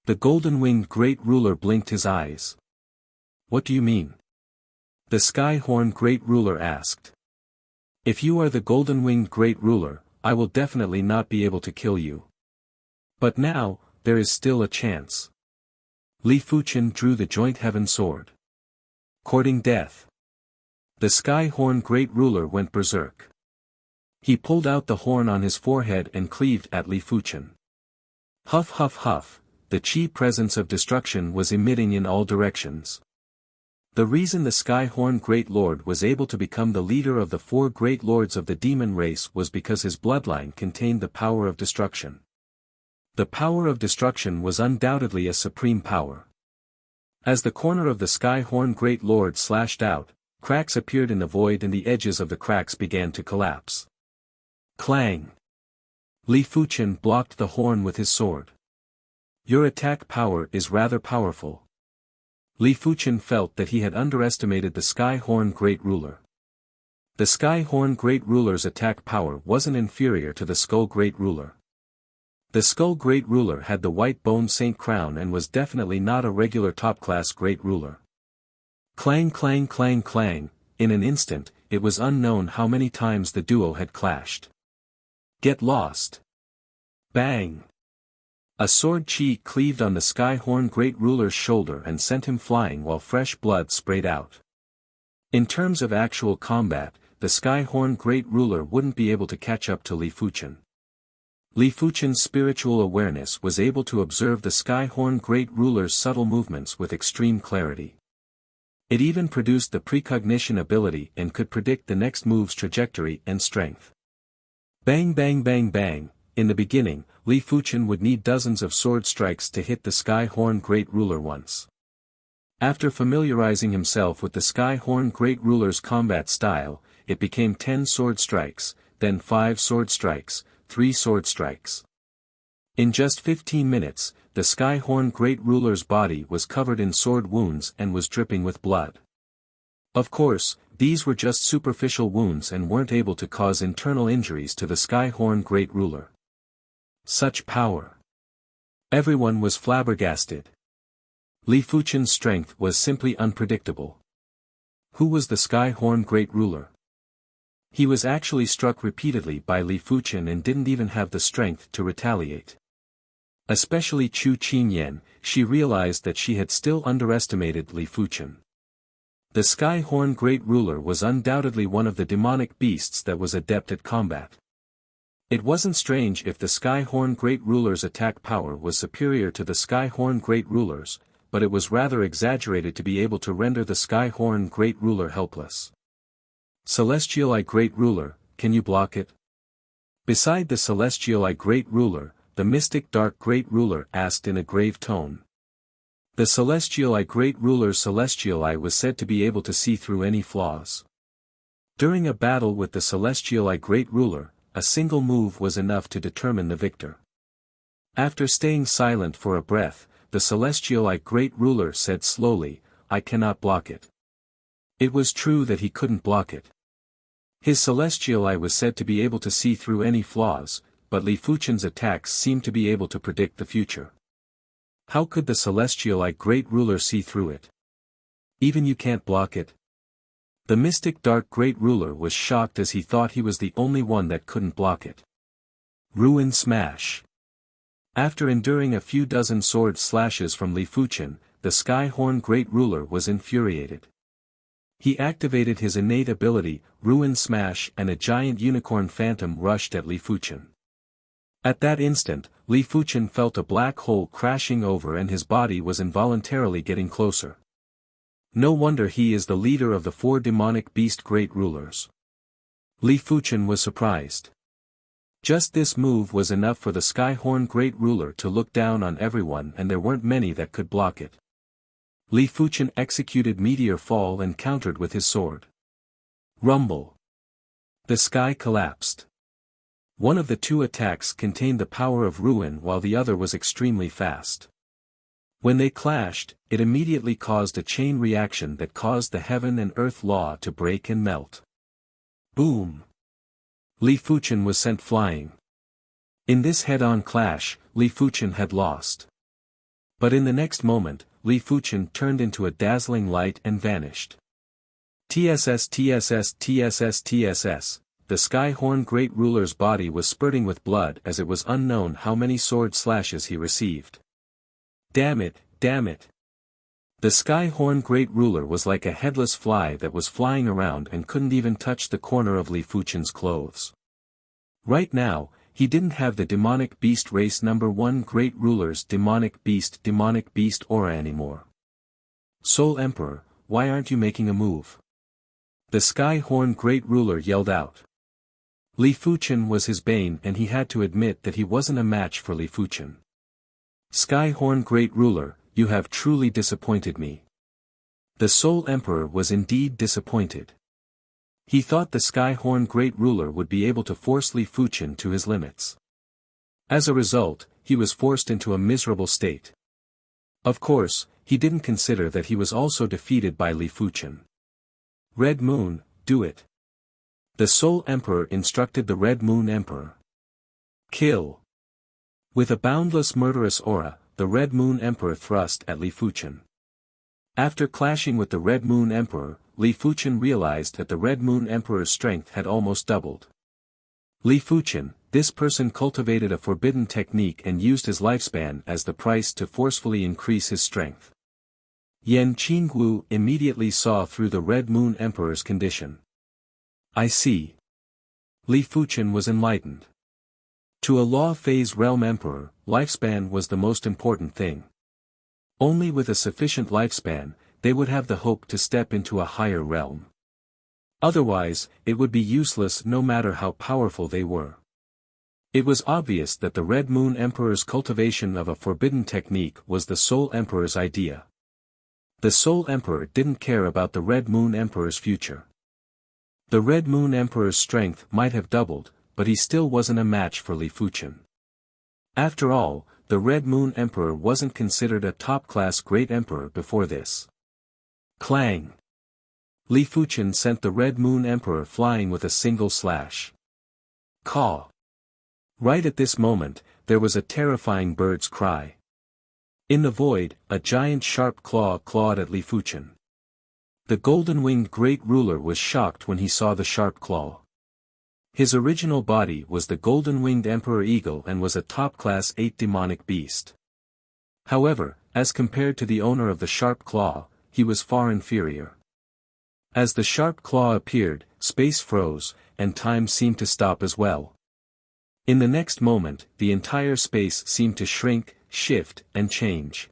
The Golden-Winged Great Ruler blinked his eyes. What do you mean? The Skyhorn Great Ruler asked. If you are the Golden-Winged Great Ruler, I will definitely not be able to kill you. But now, there is still a chance. Li Fuchen drew the Joint Heaven Sword. Courting death. The Skyhorn Great Ruler went berserk. He pulled out the horn on his forehead and cleaved at Li Fuchen. Huff huff huff, the chi presence of destruction was emitting in all directions. The reason the Skyhorn Great Lord was able to become the leader of the 4 Great Lords of the demon race was because his bloodline contained the power of destruction. The power of destruction was undoubtedly a supreme power. As the corner of the Skyhorn Great Lord slashed out, cracks appeared in the void and the edges of the cracks began to collapse. Clang! Li Fuchen blocked the horn with his sword. Your attack power is rather powerful. Li Fuchen felt that he had underestimated the Skyhorn Great Ruler. The Skyhorn Great Ruler's attack power wasn't inferior to the Skull Great Ruler. The Skull Great Ruler had the white bone saint crown and was definitely not a regular top-class Great Ruler. Clang clang clang clang, in an instant, it was unknown how many times the duo had clashed. Get lost! Bang! A sword chi cleaved on the Skyhorn Great Ruler's shoulder and sent him flying while fresh blood sprayed out. In terms of actual combat, the Skyhorn Great Ruler wouldn't be able to catch up to Li Fuchen. Li Fuchen's spiritual awareness was able to observe the Skyhorn Great Ruler's subtle movements with extreme clarity. It even produced the precognition ability and could predict the next move's trajectory and strength. Bang bang bang bang, in the beginning, Li Fuchen would need dozens of sword strikes to hit the Skyhorn Great Ruler once. After familiarizing himself with the Skyhorn Great Ruler's combat style, it became 10 sword strikes, then 5 sword strikes, 3 sword strikes. In just 15 minutes, the Skyhorn Great Ruler's body was covered in sword wounds and was dripping with blood. Of course, these were just superficial wounds and weren't able to cause internal injuries to the Skyhorn Great Ruler. Such power! Everyone was flabbergasted. Li Fuchen's strength was simply unpredictable. Who was the Sky-Horn Great Ruler? He was actually struck repeatedly by Li Fuchen and didn't even have the strength to retaliate. Especially Chu Qinyan, she realized that she had still underestimated Li Fuchen. The Sky-Horn Great Ruler was undoubtedly one of the demonic beasts that was adept at combat. It wasn't strange if the Sky-Horn Great Ruler's attack power was superior to the Sky-Horn Great Ruler's, but it was rather exaggerated to be able to render the Sky-Horn Great Ruler helpless. Celestial Eye Great Ruler, can you block it? Beside the Celestial Eye Great Ruler, the Mystic Dark Great Ruler asked in a grave tone. The Celestial Eye Great Ruler's Celestial Eye was said to be able to see through any flaws. During a battle with the Celestial Eye Great Ruler, a single move was enough to determine the victor. After staying silent for a breath, the Celestial Eye Great Ruler said slowly, "I cannot block it." It was true that he couldn't block it. His Celestial Eye was said to be able to see through any flaws, but Li Fuchen's attacks seemed to be able to predict the future. How could the Celestial Eye Great Ruler see through it? Even you can't block it? The Mystic Dark Great Ruler was shocked as he thought he was the only one that couldn't block it. Ruin Smash. After enduring a few dozen sword slashes from Li Fuchen, the Sky-Horn Great Ruler was infuriated. He activated his innate ability, Ruin Smash, and a giant unicorn phantom rushed at Li Fuchen. At that instant, Li Fuchen felt a black hole crashing over and his body was involuntarily getting closer. No wonder he is the leader of the 4 demonic beast great rulers. Li Fuchen was surprised. Just this move was enough for the Sky-Horn Great Ruler to look down on everyone, and there weren't many that could block it. Li Fuchen executed Meteor Fall and countered with his sword. Rumble. The sky collapsed. One of the 2 attacks contained the power of ruin while the other was extremely fast. When they clashed, it immediately caused a chain reaction that caused the heaven and earth law to break and melt. Boom! Li Fuchen was sent flying. In this head-on clash, Li Fuchen had lost. But in the next moment, Li Fuchen turned into a dazzling light and vanished. TSS TSS TSS TSS, the Sky-Horn Great Ruler's body was spurting with blood as it was unknown how many sword slashes he received. Damn it, damn it. The Sky-Horn Great Ruler was like a headless fly that was flying around and couldn't even touch the corner of Li Fuchen's clothes. Right now, he didn't have the Demonic Beast Race number 1 Great Ruler's Demonic Beast aura anymore. Soul Emperor, why aren't you making a move? The Sky-Horn Great Ruler yelled out. Li Fuchen was his bane and he had to admit that he wasn't a match for Li Fuchen. Sky-Horn Great Ruler, you have truly disappointed me. The Soul Emperor was indeed disappointed. He thought the Sky-Horn Great Ruler would be able to force Li Fuchen to his limits. As a result, he was forced into a miserable state. Of course, he didn't consider that he was also defeated by Li Fuchen. Red Moon, do it. The Soul Emperor instructed the Red Moon Emperor. Kill. With a boundless murderous aura, the Red Moon Emperor thrust at Li Fuchen. After clashing with the Red Moon Emperor, Li Fuchen realized that the Red Moon Emperor's strength had almost doubled. Li Fuchen, this person cultivated a forbidden technique and used his lifespan as the price to forcefully increase his strength. Yan Qingwu immediately saw through the Red Moon Emperor's condition. I see. Li Fuchen was enlightened. To a Law Phase Realm Emperor, lifespan was the most important thing. Only with a sufficient lifespan, they would have the hope to step into a higher realm. Otherwise, it would be useless no matter how powerful they were. It was obvious that the Red Moon Emperor's cultivation of a forbidden technique was the Soul Emperor's idea. The Soul Emperor didn't care about the Red Moon Emperor's future. The Red Moon Emperor's strength might have doubled, but he still wasn't a match for Li Fuchen. After all, the Red Moon Emperor wasn't considered a top-class great emperor before this. Clang! Li Fuchen sent the Red Moon Emperor flying with a single slash. Caw! Right at this moment, there was a terrifying bird's cry. In the void, a giant sharp claw clawed at Li Fuchen. The golden-winged great ruler was shocked when he saw the sharp claw. His original body was the golden-winged emperor eagle and was a top-class 8 demonic beast. However, as compared to the owner of the sharp claw, he was far inferior. As the sharp claw appeared, space froze, and time seemed to stop as well. In the next moment, the entire space seemed to shrink, shift, and change.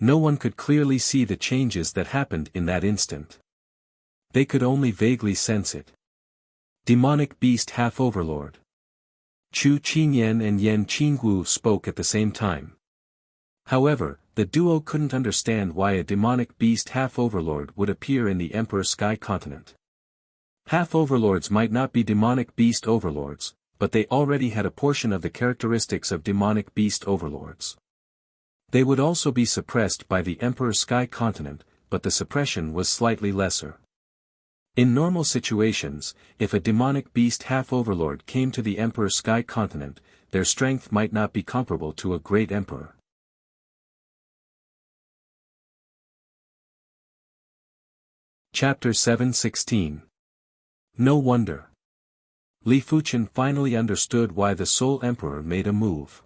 No one could clearly see the changes that happened in that instant. They could only vaguely sense it. Demonic Beast Half-Overlord. Chu Qinyan and Yan Qingwu spoke at the same time. However, the duo couldn't understand why a demonic beast half-overlord would appear in the Emperor Sky Continent. Half-overlords might not be demonic beast overlords, but they already had a portion of the characteristics of demonic beast overlords. They would also be suppressed by the Emperor Sky Continent, but the suppression was slightly lesser. In normal situations, if a demonic beast half-overlord came to the Emperor Sky Continent, their strength might not be comparable to a great emperor. Chapter 7:16. No wonder. Li Fuchen finally understood why the Soul Emperor made a move.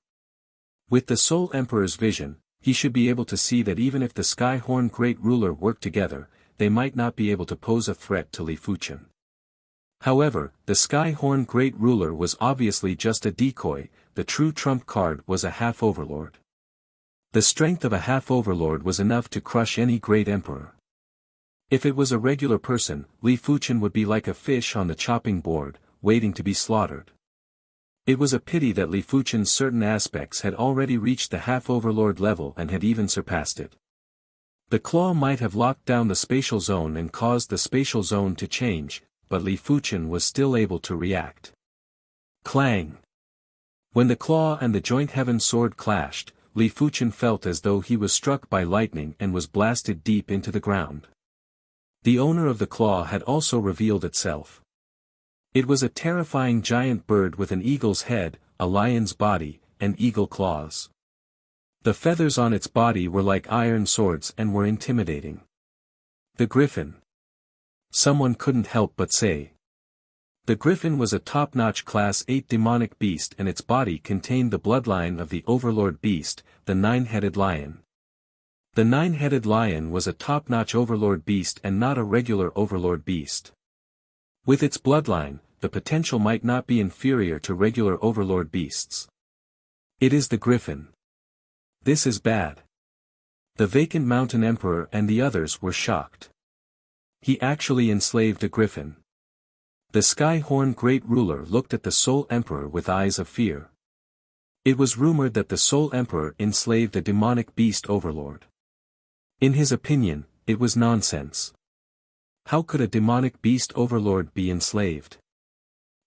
With the Soul Emperor's vision, he should be able to see that even if the Sky Horn Great Ruler worked together, they might not be able to pose a threat to Li Fuchen. However, the Sky Horn Great Ruler was obviously just a decoy. The true trump card was a half-overlord. The strength of a half-overlord was enough to crush any great emperor. If it was a regular person, Li Fuchen would be like a fish on the chopping board, waiting to be slaughtered. It was a pity that Li Fuchen's certain aspects had already reached the half-overlord level and had even surpassed it. The claw might have locked down the spatial zone and caused the spatial zone to change, but Li Fuchen was still able to react. Clang! When the claw and the joint heaven sword clashed, Li Fuchen felt as though he was struck by lightning and was blasted deep into the ground. The owner of the claw had also revealed itself. It was a terrifying giant bird with an eagle's head, a lion's body, and eagle claws. The feathers on its body were like iron swords and were intimidating. The griffin. Someone couldn't help but say. The griffin was a top-notch class 8 demonic beast and its body contained the bloodline of the overlord beast, the nine-headed lion. The nine-headed lion was a top-notch overlord beast and not a regular overlord beast. With its bloodline, the potential might not be inferior to regular overlord beasts. It is the griffin. This is bad. The vacant mountain emperor and the others were shocked. He actually enslaved a griffin. The Sky Horn Great Ruler looked at the Soul Emperor with eyes of fear. It was rumored that the Soul Emperor enslaved a demonic beast overlord. In his opinion, it was nonsense. How could a demonic beast overlord be enslaved?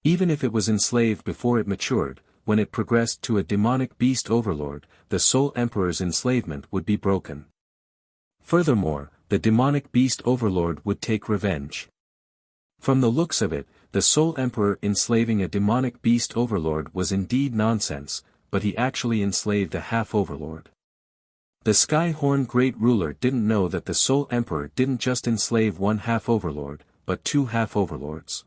Even if it was enslaved before it matured, when it progressed to a demonic beast overlord, the Soul Emperor's enslavement would be broken. Furthermore, the demonic beast overlord would take revenge. From the looks of it, the Soul Emperor enslaving a demonic beast overlord was indeed nonsense, but he actually enslaved a half-overlord. The Sky Horn Great Ruler didn't know that the Soul Emperor didn't just enslave one half-overlord, but two half-overlords.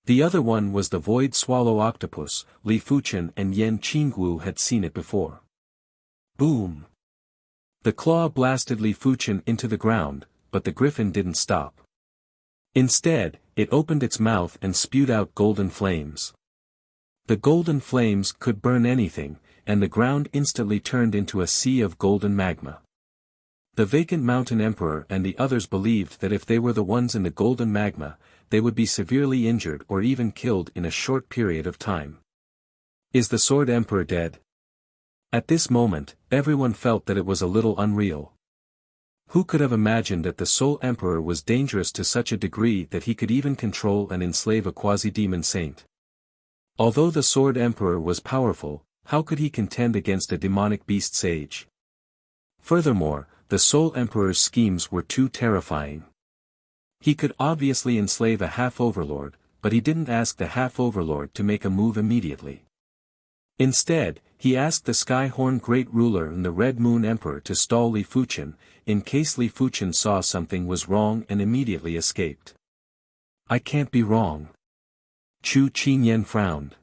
The other one was the Void Swallow Octopus. Li Fuchen and Yan Qingwu had seen it before. Boom! The claw blasted Li Fuchen into the ground, but the griffin didn't stop. Instead, it opened its mouth and spewed out golden flames. The golden flames could burn anything, and the ground instantly turned into a sea of golden magma. The vacant mountain emperor and the others believed that if they were the ones in the golden magma, they would be severely injured or even killed in a short period of time. Is the Sword Emperor dead? At this moment, everyone felt that it was a little unreal. Who could have imagined that the Soul Emperor was dangerous to such a degree that he could even control and enslave a quasi-demon saint? Although the Sword Emperor was powerful, how could he contend against a demonic beast sage? Furthermore, the Soul Emperor's schemes were too terrifying. He could obviously enslave a half-overlord, but he didn't ask the half-overlord to make a move immediately. Instead, he asked the Sky-Horn Great Ruler and the Red Moon Emperor to stall Li Fuchen, in case Li Fuchen saw something was wrong and immediately escaped. I can't be wrong. Chu Qinyan frowned.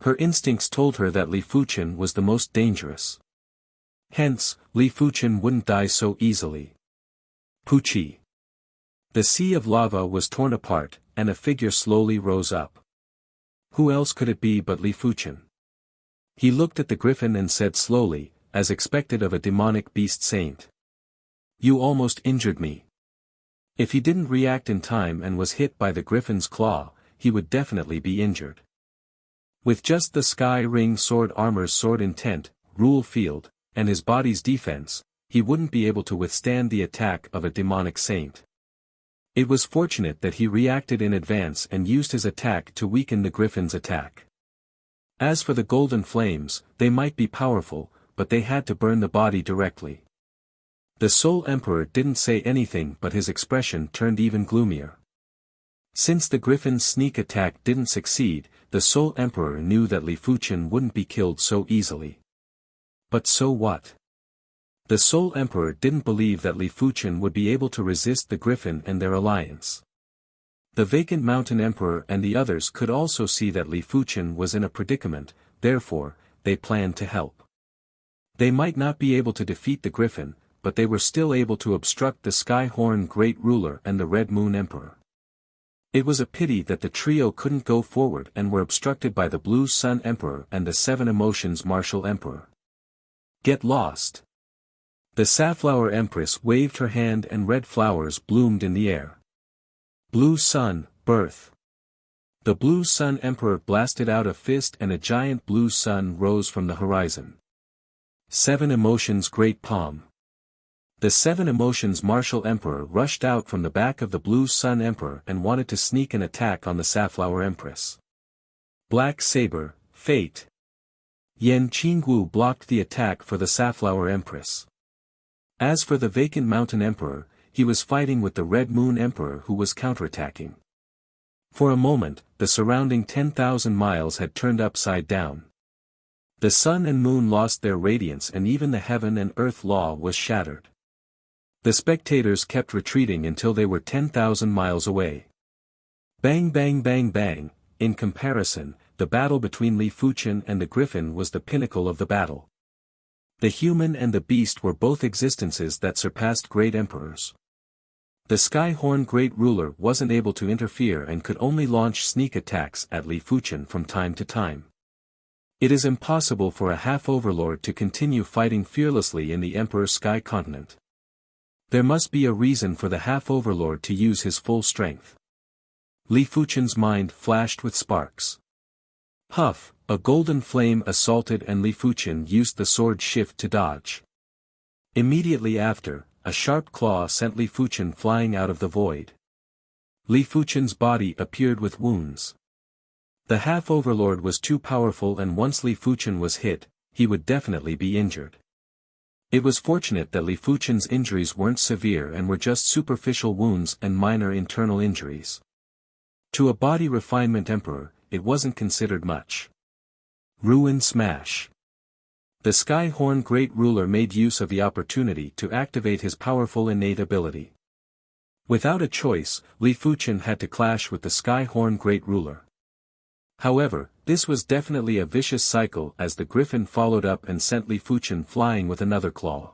Her instincts told her that Li Fuchen was the most dangerous. Hence, Li Fuchen wouldn't die so easily. Puchi. The sea of lava was torn apart, and a figure slowly rose up. Who else could it be but Li Fuchen? He looked at the griffin and said slowly, as expected of a demonic beast saint. You almost injured me. If he didn't react in time and was hit by the griffin's claw, he would definitely be injured. With just the Sky Ring Sword Armor's sword intent, rule field, and his body's defense, he wouldn't be able to withstand the attack of a demonic saint. It was fortunate that he reacted in advance and used his attack to weaken the griffin's attack. As for the golden flames, they might be powerful, but they had to burn the body directly. The Soul Emperor didn't say anything, but his expression turned even gloomier. Since the griffin's sneak attack didn't succeed, the Soul Emperor knew that Li Fuchen wouldn't be killed so easily. But so what? The Soul Emperor didn't believe that Li Fuchen would be able to resist the griffin and their alliance. The Vacant Mountain Emperor and the others could also see that Li Fuchen was in a predicament, therefore, they planned to help. They might not be able to defeat the griffin, but they were still able to obstruct the Sky-Horn Great Ruler and the Red Moon Emperor. It was a pity that the trio couldn't go forward and were obstructed by the Blue Sun Emperor and the Seven Emotions Martial Emperor. Get lost. The Safflower Empress waved her hand and red flowers bloomed in the air. Blue Sun, birth. The Blue Sun Emperor blasted out a fist and a giant blue sun rose from the horizon. Seven Emotions Great Palm. The Seven Emotions Martial Emperor rushed out from the back of the Blue Sun Emperor and wanted to sneak an attack on the Safflower Empress. Black Saber, Fate. Yan Qingwu blocked the attack for the Safflower Empress. As for the Vacant Mountain Emperor, he was fighting with the Red Moon Emperor who was counterattacking. For a moment, the surrounding 10,000 miles had turned upside down. The sun and moon lost their radiance and even the heaven and earth law was shattered. The spectators kept retreating until they were 10,000 miles away. Bang bang bang bang, in comparison, the battle between Li Fuchen and the griffin was the pinnacle of the battle. The human and the beast were both existences that surpassed great emperors. The Sky-Horn Great Ruler wasn't able to interfere and could only launch sneak attacks at Li Fuchen from time to time. It is impossible for a half-overlord to continue fighting fearlessly in the Emperor's Sky Continent. There must be a reason for the half-overlord to use his full strength. Li Fuchen's mind flashed with sparks. Huff, a golden flame assaulted and Li Fuchen used the sword shift to dodge. Immediately after, a sharp claw sent Li Fuchen flying out of the void. Li Fuchen's body appeared with wounds. The half-overlord was too powerful and once Li Fuchen was hit, he would definitely be injured. It was fortunate that Li Fuchen's injuries weren't severe and were just superficial wounds and minor internal injuries. To a body refinement emperor, it wasn't considered much. Ruin Smash. The Sky-Horn Great Ruler made use of the opportunity to activate his powerful innate ability. Without a choice, Li Fuchen had to clash with the Sky-Horn Great Ruler. However, this was definitely a vicious cycle as the griffin followed up and sent Li Fuchen flying with another claw.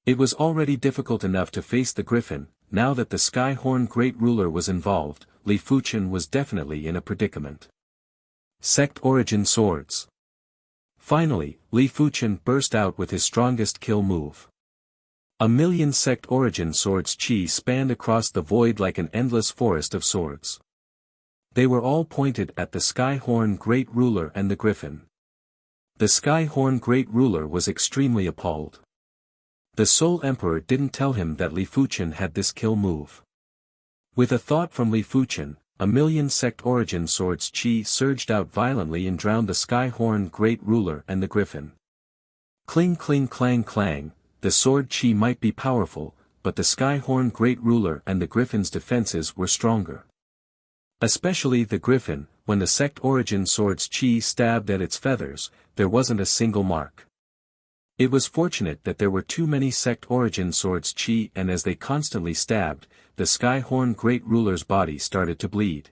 It was already difficult enough to face the griffin, now that the Sky-Horn Great Ruler was involved, Li Fuchen was definitely in a predicament. Sect Origin Swords. Finally, Li Fuchen burst out with his strongest kill move. A million Sect Origin Swords chi spanned across the void like an endless forest of swords. They were all pointed at the Sky-Horn Great Ruler and the griffin. The Sky-Horn Great Ruler was extremely appalled. The Soul Emperor didn't tell him that Li Fuchen had this kill move. With a thought from Li Fuchen, a million Sect Origin Swords chi surged out violently and drowned the Sky-Horn Great Ruler and the griffin. Cling cling clang clang, the sword chi might be powerful, but the Sky-Horn Great Ruler and the griffin's defenses were stronger. Especially the griffin, when the sect origin sword's chi stabbed at its feathers, there wasn't a single mark. It was fortunate that there were too many sect origin swords chi, and as they constantly stabbed, the Sky-Horn Great Ruler's body started to bleed.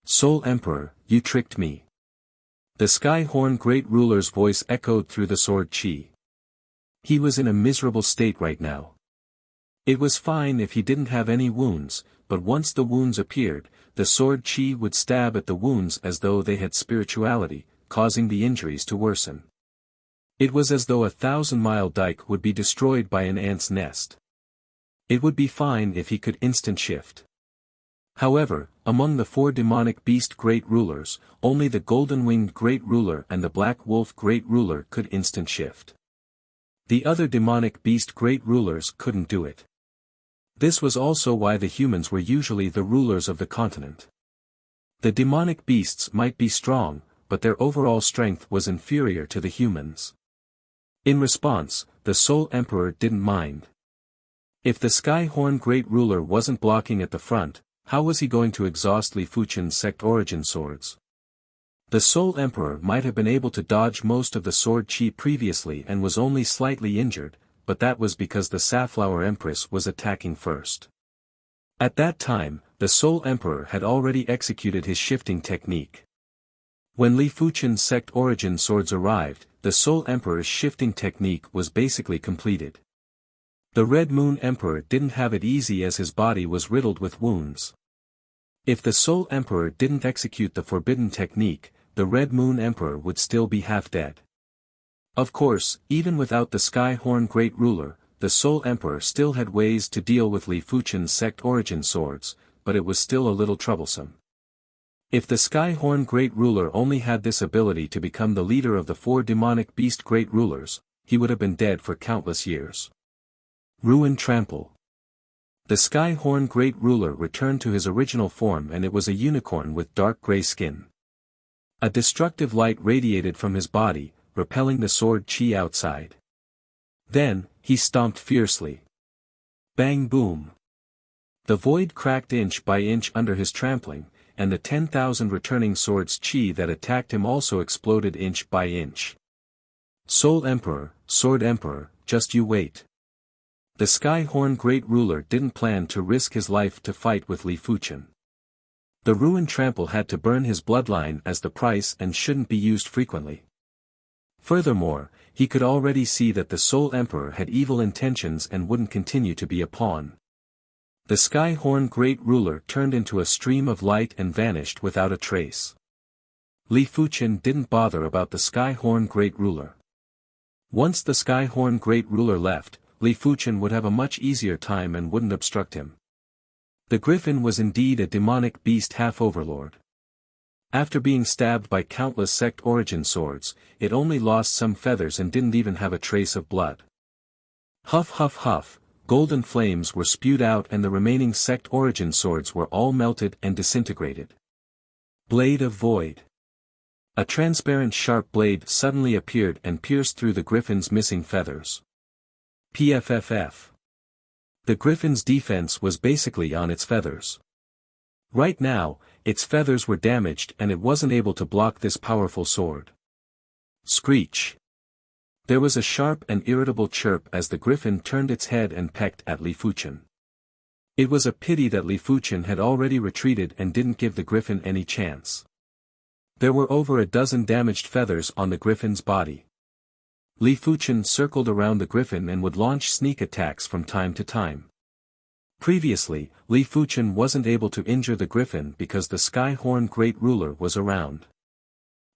Soul Emperor, you tricked me. The Sky-Horn Great Ruler's voice echoed through the sword chi. He was in a miserable state right now. It was fine if he didn't have any wounds, but once the wounds appeared, the sword chi would stab at the wounds as though they had spirituality, causing the injuries to worsen. It was as though a 1,000-mile dike would be destroyed by an ant's nest. It would be fine if he could instant shift. However, among the 4 demonic beast great rulers, only the golden-winged great ruler and the black wolf great ruler could instant shift. The other demonic beast great rulers couldn't do it. This was also why the humans were usually the rulers of the continent. The demonic beasts might be strong, but their overall strength was inferior to the humans. In response, the Soul Emperor didn't mind. If the Sky-Horn Great Ruler wasn't blocking at the front, how was he going to exhaust Li Fuchen's sect origin swords? The Soul Emperor might have been able to dodge most of the sword chi previously and was only slightly injured, but that was because the Safflower Empress was attacking first. At that time, the Soul Emperor had already executed his shifting technique. When Li Fuchen's sect origin swords arrived, the Soul Emperor's shifting technique was basically completed. The Red Moon Emperor didn't have it easy as his body was riddled with wounds. If the Soul Emperor didn't execute the forbidden technique, the Red Moon Emperor would still be half dead. Of course, even without the Sky-Horn Great Ruler, the Soul Emperor still had ways to deal with Li Fuchen's sect origin swords, but it was still a little troublesome. If the Sky-Horn Great Ruler only had this ability to become the leader of the 4 demonic beast great rulers, he would have been dead for countless years. Ruin Trample. The Sky-Horn Great Ruler returned to his original form, and it was a unicorn with dark gray skin. A destructive light radiated from his body, repelling the sword chi outside. Then, he stomped fiercely. Bang boom. The void cracked inch by inch under his trampling, and the 10,000 returning swords chi that attacked him also exploded inch by inch. Soul Emperor, Sword Emperor, just you wait. The Sky-Horn Great Ruler didn't plan to risk his life to fight with Li Fuchen. The Ruin Trample had to burn his bloodline as the price and shouldn't be used frequently. Furthermore, he could already see that the Soul Emperor had evil intentions and wouldn't continue to be a pawn. The Sky-Horn Great Ruler turned into a stream of light and vanished without a trace. Li Fuchen didn't bother about the Sky-Horn Great Ruler. Once the Sky-Horn Great Ruler left, Li Fuchen would have a much easier time and wouldn't obstruct him. The Griffin was indeed a demonic beast half-overlord. After being stabbed by countless sect origin swords, it only lost some feathers and didn't even have a trace of blood. Huff huff huff, golden flames were spewed out and the remaining sect origin swords were all melted and disintegrated. Blade of Void. A transparent sharp blade suddenly appeared and pierced through the Griffin's missing feathers. PFFF. The Griffin's defense was basically on its feathers. Right now, its feathers were damaged and it wasn't able to block this powerful sword. Screech. There was a sharp and irritable chirp as the Griffin turned its head and pecked at Li Fuchen. It was a pity that Li Fuchen had already retreated and didn't give the Griffin any chance. There were over a dozen damaged feathers on the Griffin's body. Li Fuchen circled around the Griffin and would launch sneak attacks from time to time. Previously, Li Fuchen wasn't able to injure the Griffin because the Sky-Horn Great Ruler was around.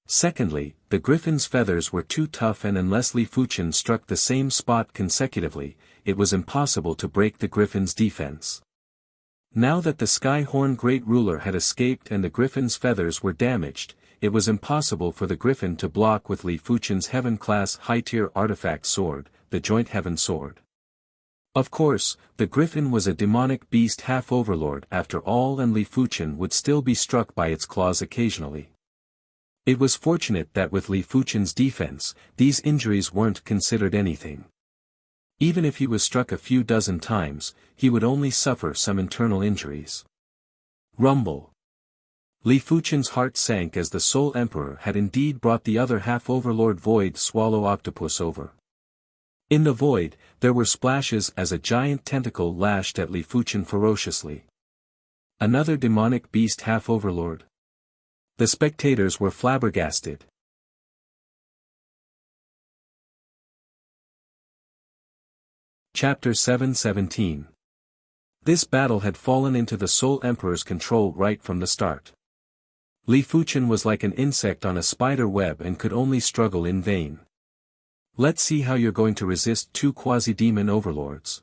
Secondly, the Griffin's feathers were too tough and unless Li Fuchen struck the same spot consecutively, it was impossible to break the Griffin's defense. Now that the Sky-Horn Great Ruler had escaped and the Griffin's feathers were damaged, it was impossible for the Griffin to block with Li Fuchen's Heaven-class high-tier artifact sword, the Joint Heaven Sword. Of course, the Griffin was a demonic beast half-overlord after all and Li Fuchen would still be struck by its claws occasionally. It was fortunate that with Li Fuchen's defense, these injuries weren't considered anything. Even if he was struck a few dozen times, he would only suffer some internal injuries. Rumble. Li Fuchen's heart sank as the Soul Emperor had indeed brought the other half-overlord Void Swallow Octopus over. In the void, there were splashes as a giant tentacle lashed at Li Fuchen ferociously. Another demonic beast half-overlord? The spectators were flabbergasted. Chapter 7:17. This battle had fallen into the Soul Emperor's control right from the start. Li Fuchen was like an insect on a spider web and could only struggle in vain. Let's see how you're going to resist two quasi-demon overlords.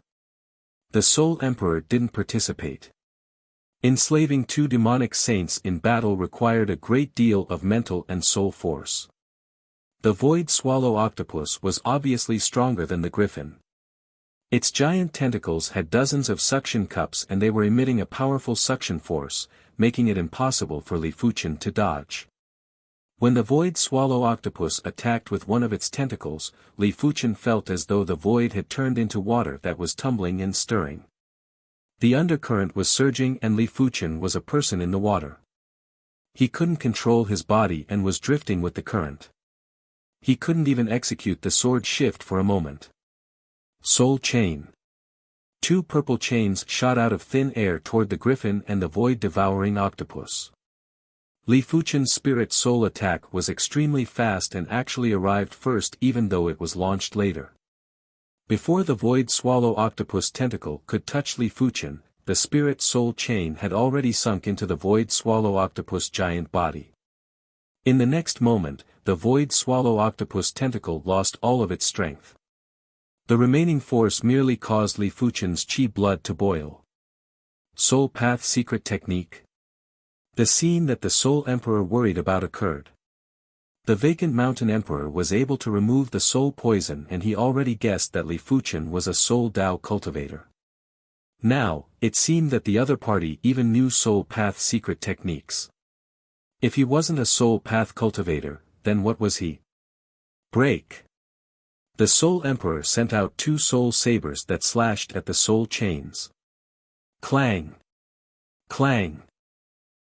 The Soul Emperor didn't participate. Enslaving two demonic saints in battle required a great deal of mental and soul force. The Void Swallow Octopus was obviously stronger than the Griffin. Its giant tentacles had dozens of suction cups and they were emitting a powerful suction force, making it impossible for Li Fuchen to dodge. When the Void Swallow Octopus attacked with one of its tentacles, Li Fuchen felt as though the void had turned into water that was tumbling and stirring. The undercurrent was surging and Li Fuchen was a person in the water. He couldn't control his body and was drifting with the current. He couldn't even execute the sword shift for a moment. Soul Chain. Two purple chains shot out of thin air toward the Griffin and the void-devouring octopus. Li Fuchen's spirit soul attack was extremely fast and actually arrived first even though it was launched later. Before the Void Swallow Octopus tentacle could touch Li Fuchen, the spirit soul chain had already sunk into the Void Swallow Octopus giant body. In the next moment, the Void Swallow Octopus tentacle lost all of its strength. The remaining force merely caused Li Fuchen's chi blood to boil. Soul Path Secret Technique. The scene that the Soul Emperor worried about occurred. The vacant Mountain Emperor was able to remove the soul poison and he already guessed that Li Fuchen was a Soul Dao cultivator. Now, it seemed that the other party even knew Soul Path secret techniques. If he wasn't a Soul Path cultivator, then what was he? Break. The Soul Emperor sent out two soul sabers that slashed at the soul chains. Clang! Clang!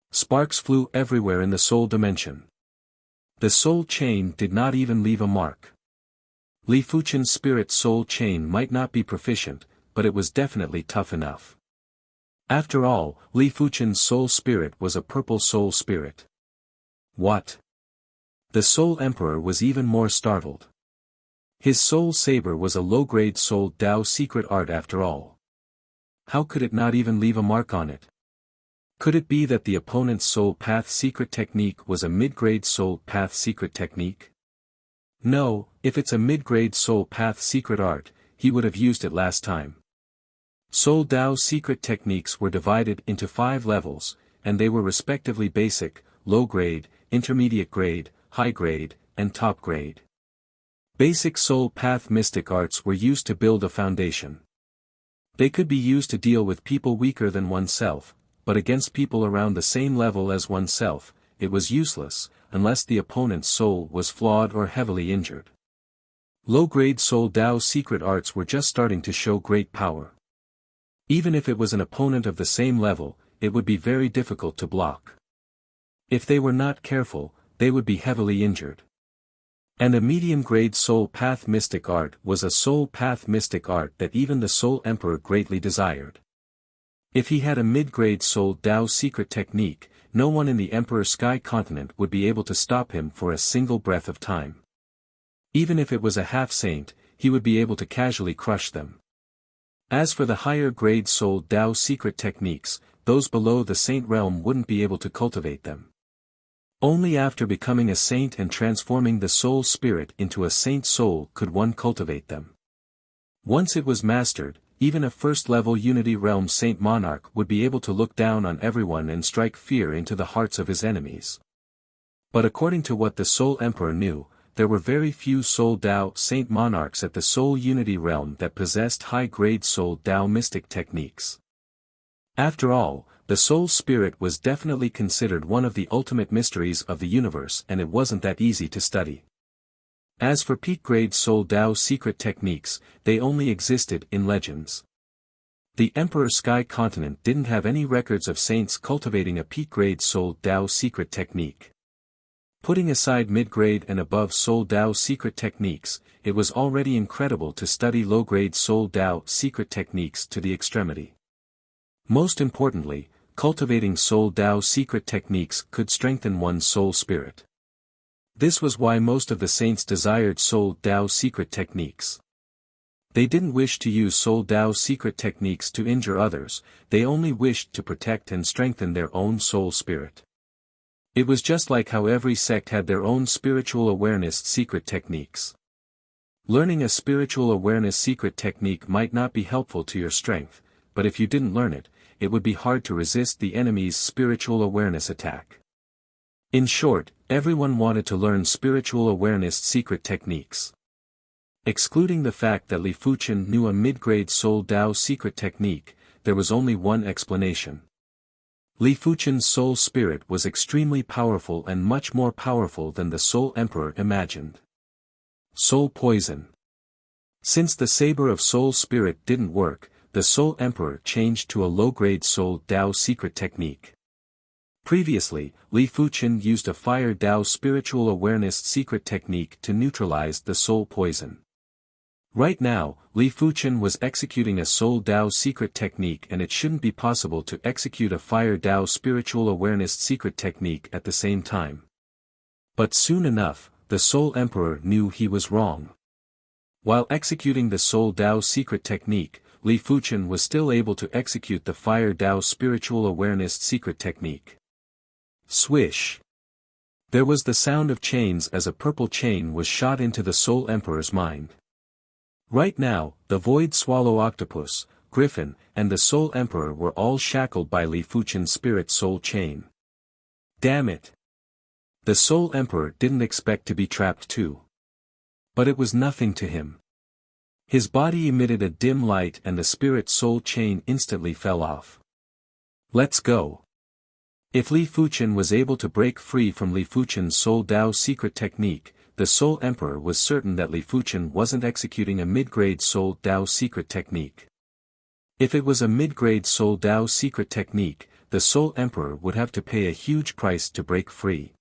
Sparks flew everywhere in the soul dimension. The soul chain did not even leave a mark. Li Fuchen's spirit soul chain might not be proficient, but it was definitely tough enough. After all, Li Fuchen's soul spirit was a purple soul spirit. What? The Soul Emperor was even more startled. His soul saber was a low-grade Soul Dao secret art after all. How could it not even leave a mark on it? Could it be that the opponent's Soul Path secret technique was a mid-grade Soul Path secret technique? No, if it's a mid-grade Soul Path secret art, he would have used it last time. Soul Dao secret techniques were divided into 5 levels, and they were respectively basic, low-grade, intermediate grade, high grade, and top grade. Basic Soul Path mystic arts were used to build a foundation. They could be used to deal with people weaker than oneself, but against people around the same level as oneself, it was useless, unless the opponent's soul was flawed or heavily injured. Low-grade Soul Dao secret arts were just starting to show great power. Even if it was an opponent of the same level, it would be very difficult to block. If they were not careful, they would be heavily injured. And a medium-grade Soul Path mystic art was a Soul Path mystic art that even the Soul Emperor greatly desired. If he had a mid-grade Soul Dao secret technique, no one in the Emperor Sky Continent would be able to stop him for a single breath of time. Even if it was a half-saint, he would be able to casually crush them. As for the higher-grade Soul Dao secret techniques, those below the saint realm wouldn't be able to cultivate them. Only after becoming a saint and transforming the soul spirit into a saint soul could one cultivate them. Once it was mastered, even a first-level Unity Realm Saint Monarch would be able to look down on everyone and strike fear into the hearts of his enemies. But according to what the Soul Emperor knew, there were very few Soul Dao Saint Monarchs at the Soul Unity Realm that possessed high-grade Soul Dao mystic techniques. After all, the soul spirit was definitely considered one of the ultimate mysteries of the universe and it wasn't that easy to study. As for peak-grade Soul Dao secret techniques, they only existed in legends. The Emperor Sky Continent didn't have any records of saints cultivating a peak-grade Soul Dao secret technique. Putting aside mid-grade and above Soul Dao secret techniques, it was already incredible to study low-grade Soul Dao secret techniques to the extremity. Most importantly, cultivating Soul Dao secret techniques could strengthen one's soul spirit. This was why most of the saints desired Soul Dao secret techniques. They didn't wish to use Soul Dao secret techniques to injure others, they only wished to protect and strengthen their own soul spirit. It was just like how every sect had their own spiritual awareness secret techniques. Learning a spiritual awareness secret technique might not be helpful to your strength, but if you didn't learn it, it would be hard to resist the enemy's spiritual awareness attack. In short, everyone wanted to learn spiritual awareness secret techniques. Excluding the fact that Li Fuchen knew a mid-grade Soul Dao secret technique, there was only one explanation. Li Fuchen's soul spirit was extremely powerful and much more powerful than the Soul Emperor imagined. Soul poison. Since the saber of soul spirit didn't work, the Soul Emperor changed to a low-grade Soul Dao secret technique. Previously, Li Fuchen used a Fire Dao spiritual awareness secret technique to neutralize the soul poison. Right now, Li Fuchen was executing a Soul Dao secret technique, and it shouldn't be possible to execute a Fire Dao spiritual awareness secret technique at the same time. But soon enough, the Soul Emperor knew he was wrong. While executing the Soul Dao secret technique, Li Fuchen was still able to execute the Fire Dao spiritual awareness secret technique. Swish! There was the sound of chains as a purple chain was shot into the Soul Emperor's mind. Right now, the Void Swallow Octopus, Griffin, and the Soul Emperor were all shackled by Li Fuchen's spirit soul chain. Damn it! The Soul Emperor didn't expect to be trapped too. But it was nothing to him. His body emitted a dim light and the spirit soul chain instantly fell off. Let's go. If Li Fuchen was able to break free from Li Fuchen's Soul Dao secret technique, the Soul Emperor was certain that Li Fuchen wasn't executing a mid-grade Soul Dao secret technique. If it was a mid-grade Soul Dao secret technique, the Soul Emperor would have to pay a huge price to break free.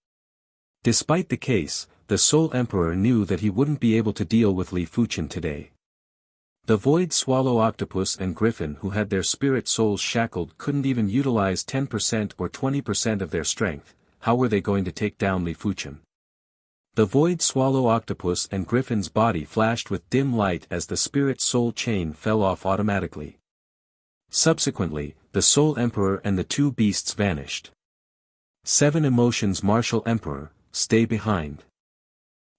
Despite the case, the Soul Emperor knew that he wouldn't be able to deal with Li Fuchen today. The Void Swallow Octopus and Griffin, who had their spirit souls shackled, couldn't even utilize 10% or 20% of their strength. How were they going to take down Li Fuchen? The Void Swallow Octopus and Griffin's body flashed with dim light as the spirit soul chain fell off automatically. Subsequently, the Soul Emperor and the two beasts vanished. 7 Emotions Martial Emperor, stay behind.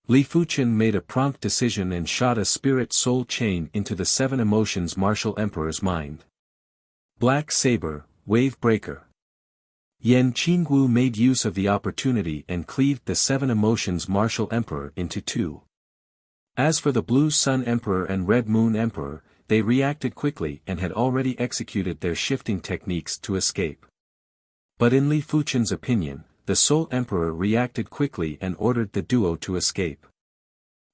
Li Fuchen made a prompt decision and shot a spirit soul chain into the 7 Emotions Martial Emperor's mind. Black Saber, Wave Breaker. Yan Qingwu made use of the opportunity and cleaved the 7 Emotions Martial Emperor into two. As for the Blue Sun Emperor and Red Moon Emperor, they reacted quickly and had already executed their shifting techniques to escape. But in Li Fuchen's opinion, the Soul Emperor reacted quickly and ordered the duo to escape.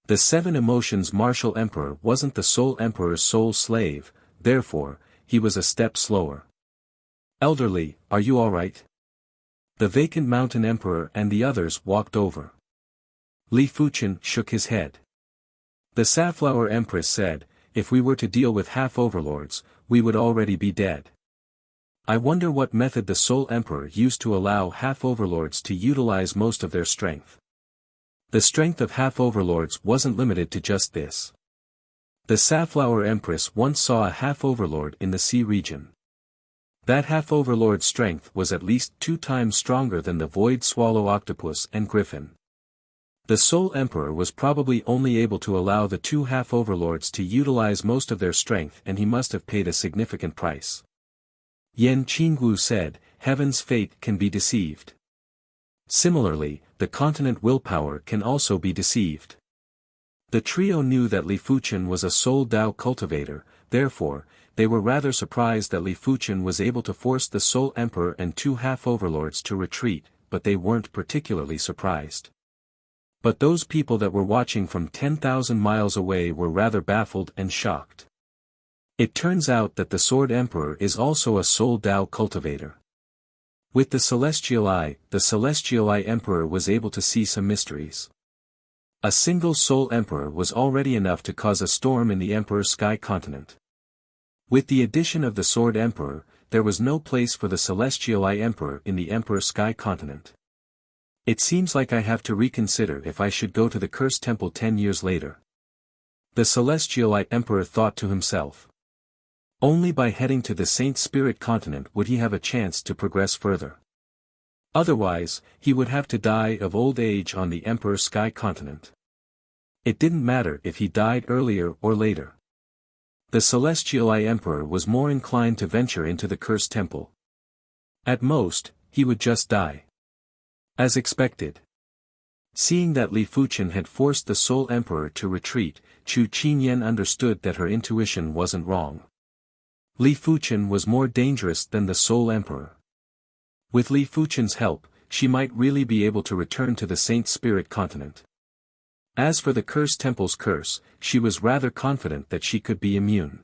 The 7 Emotions Martial Emperor wasn't the Soul Emperor's soul slave, therefore, he was a step slower. Elderly, are you alright? The Vacant Mountain Emperor and the others walked over. Li Fuchen shook his head. The Safflower Empress said, if we were to deal with half-overlords, we would already be dead. I wonder what method the Soul Emperor used to allow half-overlords to utilize most of their strength. The strength of half-overlords wasn't limited to just this. The Safflower Empress once saw a half-overlord in the sea region. That half-overlord's strength was at least 2 times stronger than the Void Swallow Octopus and Griffin. The Soul Emperor was probably only able to allow the 2 half-overlords to utilize most of their strength, and he must have paid a significant price. Yan Qingwu said, Heaven's fate can be deceived. Similarly, the continent willpower can also be deceived. The trio knew that Li Fuchen was a Soul Dao cultivator, therefore, they were rather surprised that Li Fuchen was able to force the Soul Emperor and 2 half-overlords to retreat, but they weren't particularly surprised. But those people that were watching from 10,000 miles away were rather baffled and shocked. It turns out that the Sword Emperor is also a soul Tao cultivator. With the Celestial Eye Emperor was able to see some mysteries. A single Soul Emperor was already enough to cause a storm in the Emperor's sky continent. With the addition of the Sword Emperor, there was no place for the Celestial Eye Emperor in the Emperor's sky continent. It seems like I have to reconsider if I should go to the Cursed Temple 10 years later. The Celestial Eye Emperor thought to himself. Only by heading to the Saint Spirit continent would he have a chance to progress further. Otherwise, he would have to die of old age on the Emperor's sky continent. It didn't matter if he died earlier or later. The Celestial Eye Emperor was more inclined to venture into the Cursed Temple. At most, he would just die. As expected. Seeing that Li Fuchen had forced the Soul Emperor to retreat, Chu Qinyan understood that her intuition wasn't wrong. Li Fuchen was more dangerous than the Soul Emperor. With Li Fuchen's help, she might really be able to return to the Saint Spirit continent. As for the Cursed Temple's curse, she was rather confident that she could be immune.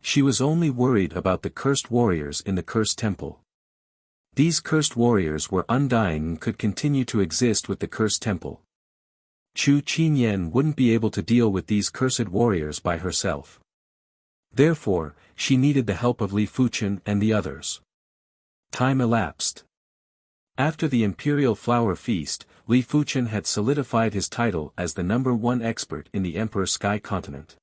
She was only worried about the cursed warriors in the Cursed Temple. These cursed warriors were undying and could continue to exist with the Cursed Temple. Chu Qinyan wouldn't be able to deal with these cursed warriors by herself. Therefore, she needed the help of Li Fuchen and the others. Time elapsed. After the Imperial Flower Feast, Li Fuchen had solidified his title as the #1 expert in the Emperor's sky continent.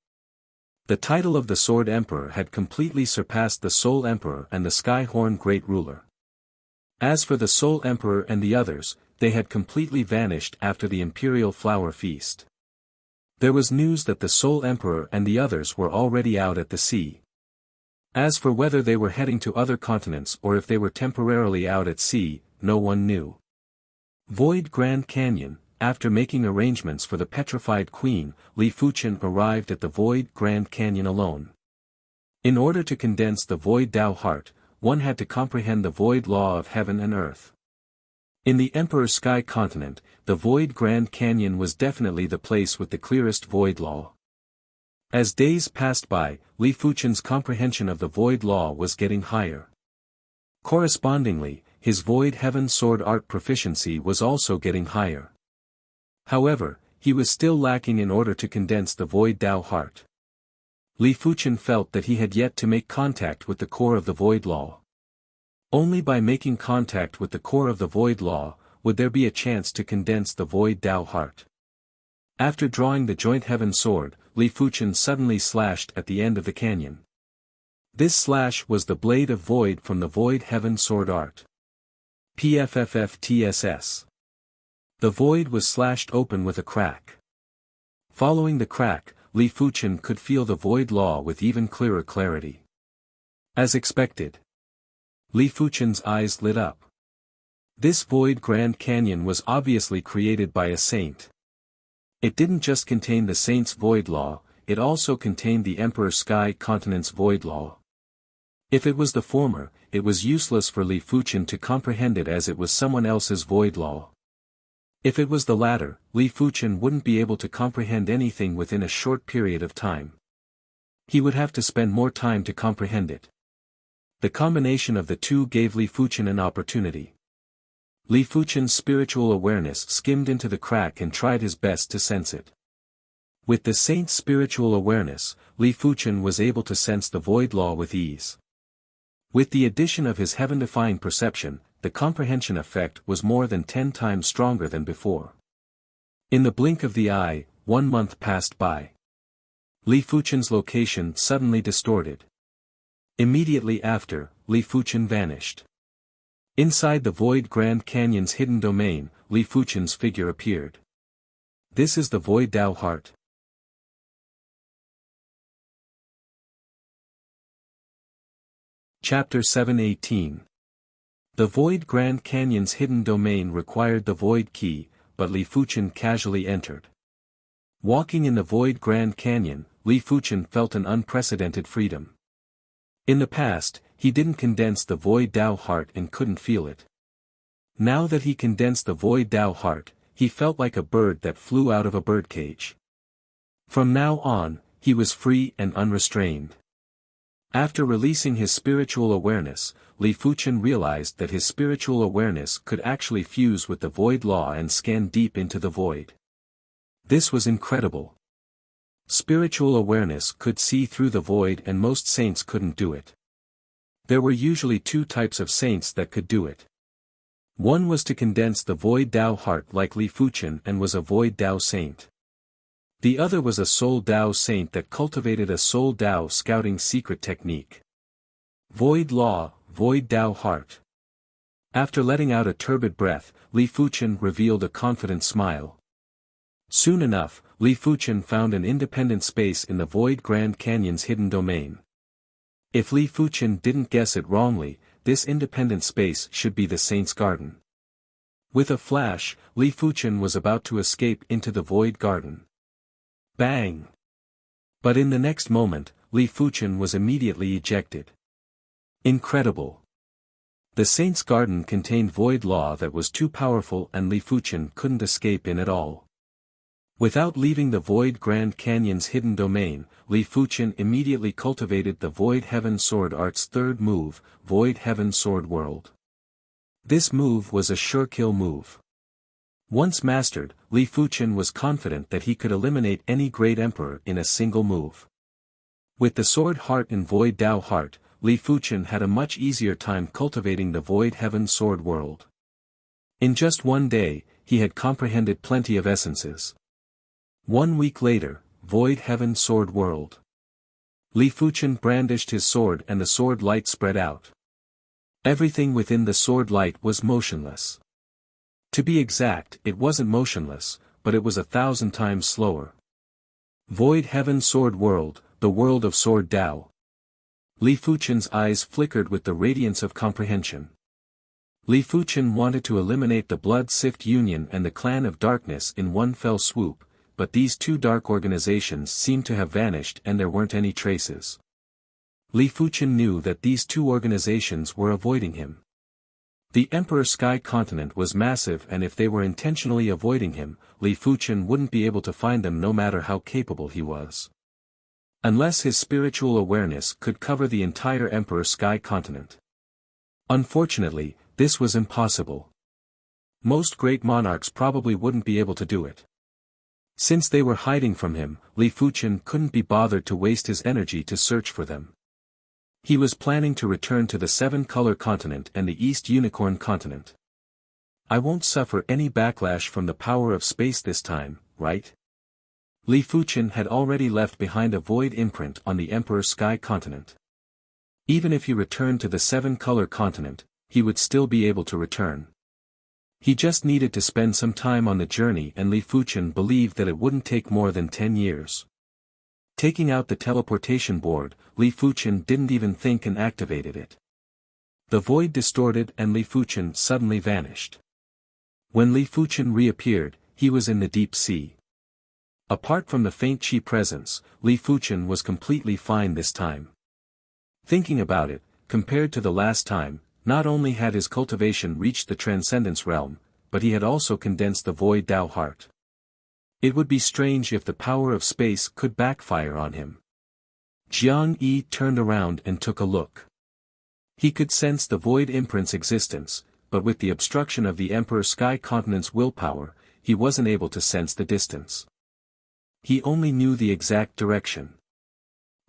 The title of the Sword Emperor had completely surpassed the Soul Emperor and the Skyhorn Great Ruler. As for the Soul Emperor and the others, they had completely vanished after the Imperial Flower Feast. There was news that the Soul Emperor and the others were already out at the sea. As for whether they were heading to other continents or if they were temporarily out at sea, no one knew. Void Grand Canyon. After making arrangements for the Petrified Queen, Li Fuchen arrived at the Void Grand Canyon alone. In order to condense the Void Tao Heart, one had to comprehend the void law of heaven and earth. In the Emperor's sky continent, the Void Grand Canyon was definitely the place with the clearest void law. As days passed by, Li Fuchen's comprehension of the void law was getting higher. Correspondingly, his Void Heaven Sword Art proficiency was also getting higher. However, he was still lacking in order to condense the Void Tao Heart. Li Fuchen felt that he had yet to make contact with the core of the void law. Only by making contact with the core of the void law, would there be a chance to condense the Void Tao Heart. After drawing the Joint Heaven Sword, Li Fuchen suddenly slashed at the end of the canyon. This slash was the Blade of Void from the Void Heaven Sword Art. PFFFTSS. The void was slashed open with a crack. Following the crack, Li Fuchen could feel the void law with even clearer clarity. As expected. Li Fuchen's eyes lit up. This Void Grand Canyon was obviously created by a saint. It didn't just contain the saint's void law, it also contained the Emperor's sky continent's void law. If it was the former, it was useless for Li Fuchen to comprehend it as it was someone else's void law. If it was the latter, Li Fuchen wouldn't be able to comprehend anything within a short period of time. He would have to spend more time to comprehend it. The combination of the two gave Li Fuchen an opportunity. Li Fuchen's spiritual awareness skimmed into the crack and tried his best to sense it. With the saint's spiritual awareness, Li Fuchen was able to sense the void law with ease. With the addition of his heaven-defying perception, the comprehension effect was more than 10 times stronger than before. In the blink of the eye, 1 month passed by. Li Fuchen's location suddenly distorted. Immediately after, Li Fuchen vanished. Inside the Void Grand Canyon's hidden domain, Li Fuchen's figure appeared. This is the Void Tao Heart. Chapter 7:18. The Void Grand Canyon's hidden domain required the Void Key, but Li Fuchen casually entered. Walking in the Void Grand Canyon, Li Fuchen felt an unprecedented freedom. In the past, he didn't condense the Void Tao Heart and couldn't feel it. Now that he condensed the Void Tao Heart, he felt like a bird that flew out of a birdcage. From now on, he was free and unrestrained. After releasing his spiritual awareness, Li Fuchen realized that his spiritual awareness could actually fuse with the void law and scan deep into the void. This was incredible. Spiritual awareness could see through the void and most saints couldn't do it. There were usually two types of saints that could do it. One was to condense the void Dao heart like Li Fuchen and was a void Dao saint. The other was a soul Dao saint that cultivated a soul Dao scouting secret technique. Void law, void Dao heart. After letting out a turbid breath, Li Fuchen revealed a confident smile. Soon enough, Li Fuchen found an independent space in the void Grand Canyon's hidden domain. If Li Fuchen didn't guess it wrongly, this independent space should be the saint's garden. With a flash, Li Fuchen was about to escape into the void garden. Bang! But in the next moment, Li Fuchen was immediately ejected. Incredible! The saint's garden contained void law that was too powerful and Li Fuchen couldn't escape in at all. Without leaving the void Grand Canyon's hidden domain, Li Fuchen immediately cultivated the Void Heaven Sword Art's third move, Void Heaven Sword World. This move was a sure kill move. Once mastered, Li Fuchen was confident that he could eliminate any great emperor in a single move. With the Sword Heart and Void Dao Heart, Li Fuchen had a much easier time cultivating the Void Heaven Sword World. In just one day, he had comprehended plenty of essences. 1 week later, Void Heaven Sword World. Li Fuchen brandished his sword and the sword light spread out. Everything within the sword light was motionless. To be exact, it wasn't motionless, but it was 1,000 times slower. Void Heaven Sword World, the world of Sword Dao. Li Fuchen's eyes flickered with the radiance of comprehension. Li Fuchen wanted to eliminate the Blood Sift Union and the Clan of Darkness in one fell swoop, but these two dark organizations seemed to have vanished and there weren't any traces. Li Fuchen knew that these two organizations were avoiding him. The Emperor Sky Continent was massive and if they were intentionally avoiding him, Li Fuchen wouldn't be able to find them no matter how capable he was. Unless his spiritual awareness could cover the entire Emperor Sky Continent. Unfortunately, this was impossible. Most great monarchs probably wouldn't be able to do it. Since they were hiding from him, Li Fuchen couldn't be bothered to waste his energy to search for them. He was planning to return to the Seven-Color Continent and the East Unicorn Continent. I won't suffer any backlash from the power of space this time, right? Li Fuchen had already left behind a void imprint on the Emperor Sky Continent. Even if he returned to the Seven-Color Continent, he would still be able to return. He just needed to spend some time on the journey and Li Fuchen believed that it wouldn't take more than 10 years. Taking out the teleportation board, Li Fuchen didn't even think and activated it. The void distorted and Li Fuchen suddenly vanished. When Li Fuchen reappeared, he was in the deep sea. Apart from the faint chi presence, Li Fuchen was completely fine this time. Thinking about it, compared to the last time, not only had his cultivation reached the transcendence realm, but he had also condensed the void Dao heart. It would be strange if the power of space could backfire on him. Jiang Yi turned around and took a look. He could sense the void imprint's existence, but with the obstruction of the Emperor Sky Continent's willpower, he wasn't able to sense the distance. He only knew the exact direction.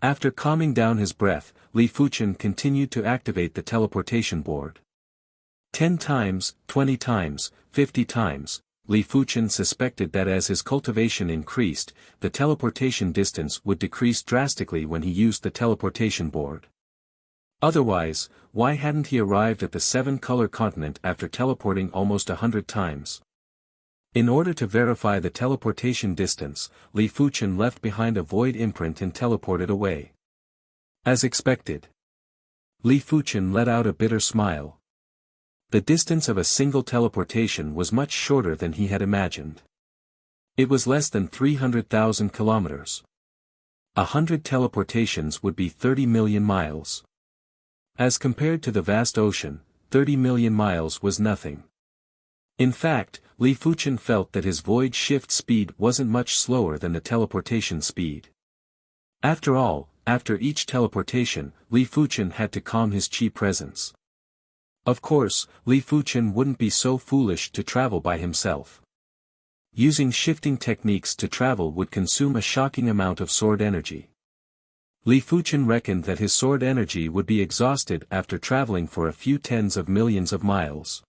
After calming down his breath, Li Fuchen continued to activate the teleportation board. 10 times, 20 times, 50 times, Li Fuchen suspected that as his cultivation increased, the teleportation distance would decrease drastically when he used the teleportation board. Otherwise, why hadn't he arrived at the Seven-Color Continent after teleporting almost 100 times? In order to verify the teleportation distance, Li Fuchen left behind a void imprint and teleported away. As expected. Li Fuchen let out a bitter smile. The distance of a single teleportation was much shorter than he had imagined. It was less than 300,000 kilometers. 100 teleportations would be 30 million miles. As compared to the vast ocean, 30 million miles was nothing. In fact, Li Fuchen felt that his void shift speed wasn't much slower than the teleportation speed. After all, after each teleportation, Li Fuchen had to calm his chi presence. Of course, Li Fuchen wouldn't be so foolish to travel by himself. Using shifting techniques to travel would consume a shocking amount of sword energy. Li Fuchen reckoned that his sword energy would be exhausted after traveling for a few tens of millions of miles.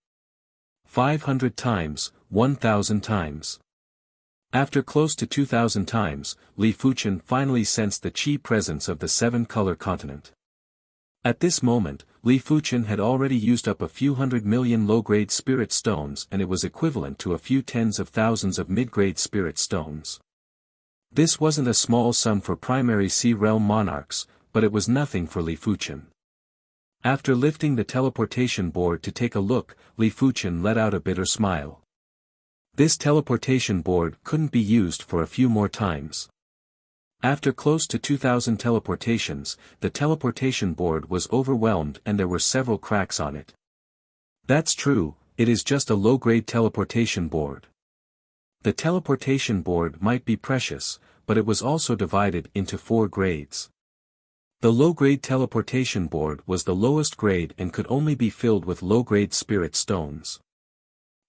500 times, 1,000 times. After close to 2,000 times, Li Fuchen finally sensed the chi presence of the seven-color continent. At this moment, Li Fuchen had already used up a few hundred million low-grade spirit stones, and it was equivalent to a few tens of thousands of mid-grade spirit stones. This wasn't a small sum for primary Sea Realm monarchs, but it was nothing for Li Fuchen. After lifting the teleportation board to take a look, Li Fuchen let out a bitter smile. This teleportation board couldn't be used for a few more times. After close to 2,000 teleportations, the teleportation board was overwhelmed and there were several cracks on it. That's true, it is just a low-grade teleportation board. The teleportation board might be precious, but it was also divided into 4 grades. The low-grade teleportation board was the lowest grade and could only be filled with low-grade spirit stones.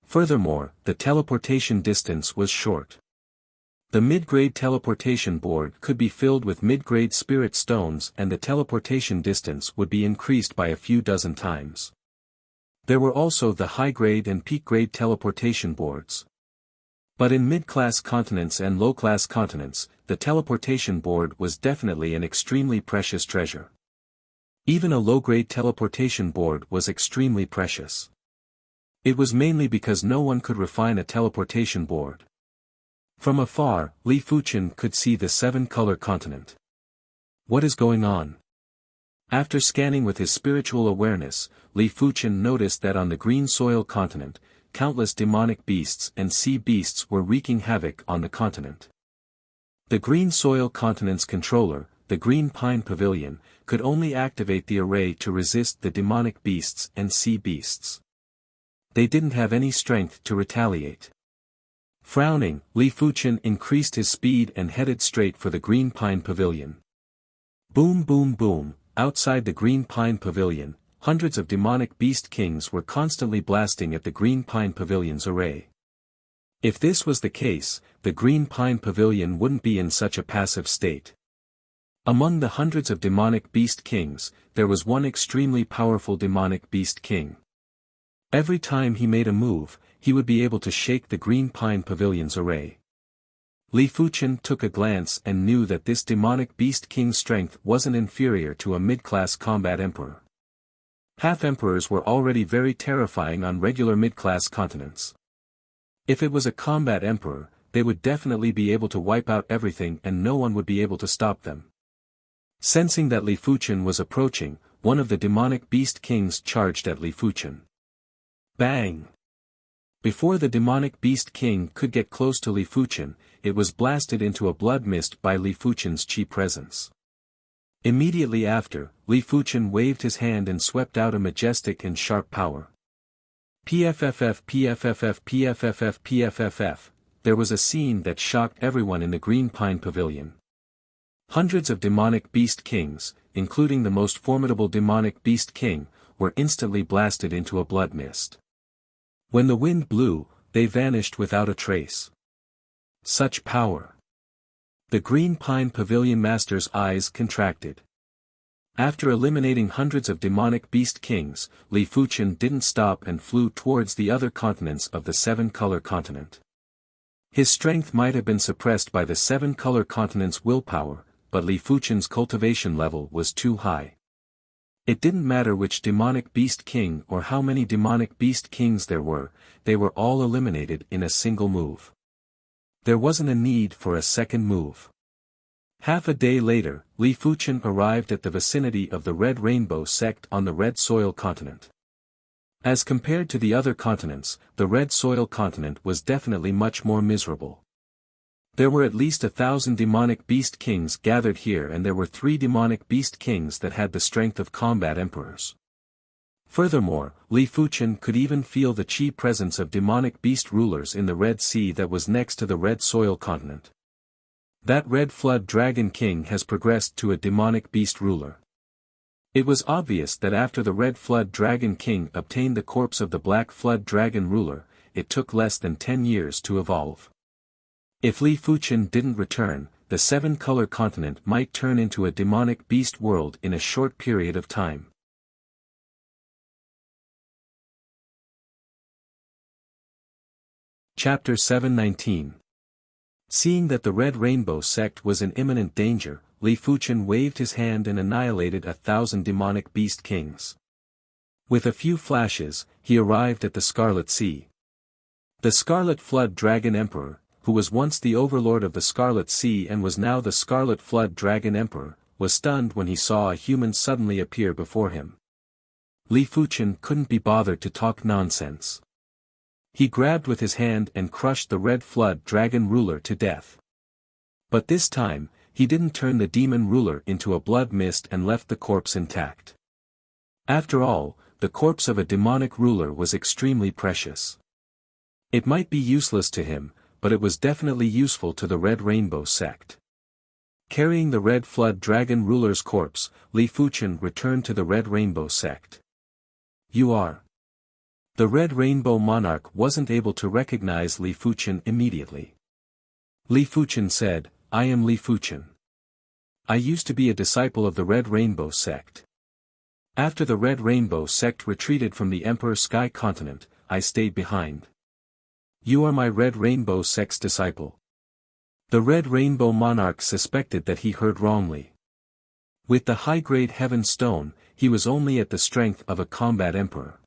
Furthermore, the teleportation distance was short. The mid-grade teleportation board could be filled with mid-grade spirit stones and the teleportation distance would be increased by a few dozen times. There were also the high-grade and peak-grade teleportation boards. But in mid-class continents and low-class continents, the teleportation board was definitely an extremely precious treasure. Even a low-grade teleportation board was extremely precious. It was mainly because no one could refine a teleportation board. From afar, Li Fuchen could see the seven-color continent. What is going on? After scanning with his spiritual awareness, Li Fuchen noticed that on the green soil continent, countless demonic beasts and sea beasts were wreaking havoc on the continent. The green soil continent's controller, the Green Pine Pavilion, could only activate the array to resist the demonic beasts and sea beasts. They didn't have any strength to retaliate. Frowning, Li Fuchen increased his speed and headed straight for the Green Pine Pavilion. Boom boom boom, outside the Green Pine Pavilion, hundreds of demonic beast kings were constantly blasting at the Green Pine Pavilion's array. If this was the case, the Green Pine Pavilion wouldn't be in such a passive state. Among the hundreds of demonic beast kings, there was one extremely powerful demonic beast king. Every time he made a move, he would be able to shake the Green Pine Pavilion's array. Li Fuchen took a glance and knew that this demonic beast king's strength wasn't inferior to a mid-class combat emperor. Half-emperors were already very terrifying on regular mid-class continents. If it was a combat emperor, they would definitely be able to wipe out everything and no one would be able to stop them. Sensing that Li Fuchen was approaching, one of the demonic beast kings charged at Li Fuchen. Bang! Before the demonic beast king could get close to Li Fuchen, it was blasted into a blood mist by Li Fuchen's chi presence. Immediately after, Li Fuchen waved his hand and swept out a majestic and sharp power. PFFF PFFF PFFF PFFF, there was a scene that shocked everyone in the Green Pine Pavilion. Hundreds of demonic beast kings, including the most formidable demonic beast king, were instantly blasted into a blood mist. When the wind blew, they vanished without a trace. Such power! The Green Pine Pavilion master's eyes contracted. After eliminating hundreds of demonic beast kings, Li Fuchen didn't stop and flew towards the other continents of the seven-color continent. His strength might have been suppressed by the seven-color continent's willpower, but Li Fuchen's cultivation level was too high. It didn't matter which demonic beast king or how many demonic beast kings there were, they were all eliminated in a single move. There wasn't a need for a second move. Half a day later, Li Fuchen arrived at the vicinity of the Red Rainbow sect on the Red Soil continent. As compared to the other continents, the Red Soil continent was definitely much more miserable. There were at least 1,000 demonic beast kings gathered here and there were 3 demonic beast kings that had the strength of combat emperors. Furthermore, Li Fuchen could even feel the chi presence of demonic beast rulers in the Red Sea that was next to the Red Soil continent. That Red Flood Dragon King has progressed to a demonic beast ruler. It was obvious that after the Red Flood Dragon King obtained the corpse of the Black Flood Dragon ruler, it took less than 10 years to evolve. If Li Fuchen didn't return, the seven-color continent might turn into a demonic beast world in a short period of time. Chapter 719. Seeing that the Red Rainbow sect was in imminent danger, Li Fuchen waved his hand and annihilated 1,000 demonic beast kings. With a few flashes, he arrived at the Scarlet Sea. The Scarlet Flood Dragon Emperor, who was once the overlord of the Scarlet Sea and was now the Scarlet Flood Dragon Emperor, was stunned when he saw a human suddenly appear before him. Li Fuchen couldn't be bothered to talk nonsense. He grabbed with his hand and crushed the Red Flood Dragon ruler to death. But this time, he didn't turn the demon ruler into a blood mist and left the corpse intact. After all, the corpse of a demonic ruler was extremely precious. It might be useless to him, but it was definitely useful to the Red Rainbow sect. Carrying the Red Flood Dragon ruler's corpse, Li Fuchen returned to the Red Rainbow sect. You are. The Red Rainbow Monarch wasn't able to recognize Li Fuchen immediately. Li Fuchen said, I am Li Fuchen. I used to be a disciple of the Red Rainbow sect. After the Red Rainbow sect retreated from the Emperor Sky Continent, I stayed behind. You are my Red Rainbow sect's disciple. The Red Rainbow Monarch suspected that he heard wrongly. With the high-grade Heaven Stone, he was only at the strength of a combat emperor.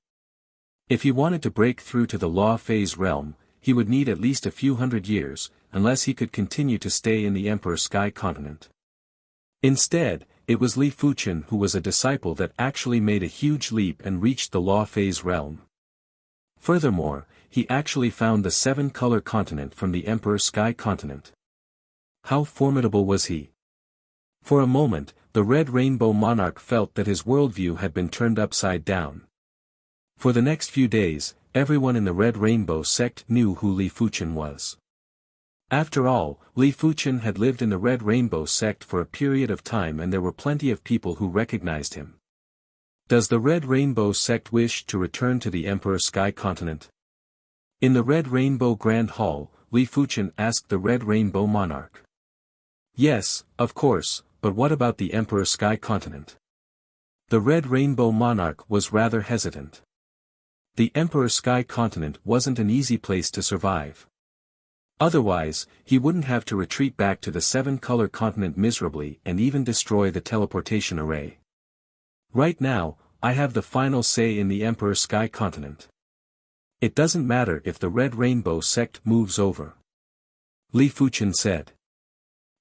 If he wanted to break through to the Law Phase realm, he would need at least a few hundred years, unless he could continue to stay in the Emperor Sky Continent. Instead, it was Li Fuchen who was a disciple that actually made a huge leap and reached the Law Phase realm. Furthermore, he actually found the seven-color continent from the Emperor Sky Continent. How formidable was he? For a moment, the Red Rainbow Monarch felt that his worldview had been turned upside down. For the next few days, everyone in the Red Rainbow sect knew who Li Fuchen was. After all, Li Fuchen had lived in the Red Rainbow sect for a period of time and there were plenty of people who recognized him. Does the Red Rainbow sect wish to return to the Emperor Sky Continent? In the Red Rainbow Grand Hall, Li Fuchen asked the Red Rainbow Monarch. Yes, of course, but what about the Emperor Sky Continent? The Red Rainbow Monarch was rather hesitant. The Emperor Sky Continent wasn't an easy place to survive. Otherwise, he wouldn't have to retreat back to the seven-color continent miserably and even destroy the teleportation array. Right now, I have the final say in the Emperor Sky Continent. It doesn't matter if the Red Rainbow sect moves over. Li Fuchen said.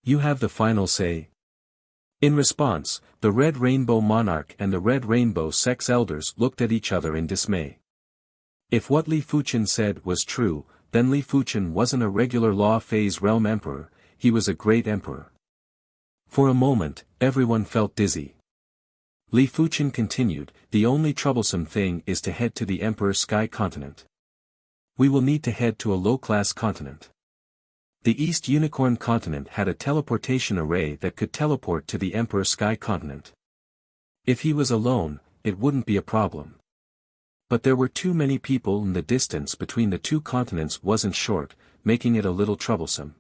You have the final say. In response, the Red Rainbow Monarch and the Red Rainbow sect's elders looked at each other in dismay. If what Li Fuchen said was true, then Li Fuchen wasn't a regular Law Phase realm emperor, he was a great emperor. For a moment, everyone felt dizzy. Li Fuchen continued, the only troublesome thing is to head to the Emperor Sky Continent. We will need to head to a low-class continent. The East Unicorn Continent had a teleportation array that could teleport to the Emperor Sky Continent. If he was alone, it wouldn't be a problem. But there were too many people and the distance between the two continents wasn't short, making it a little troublesome.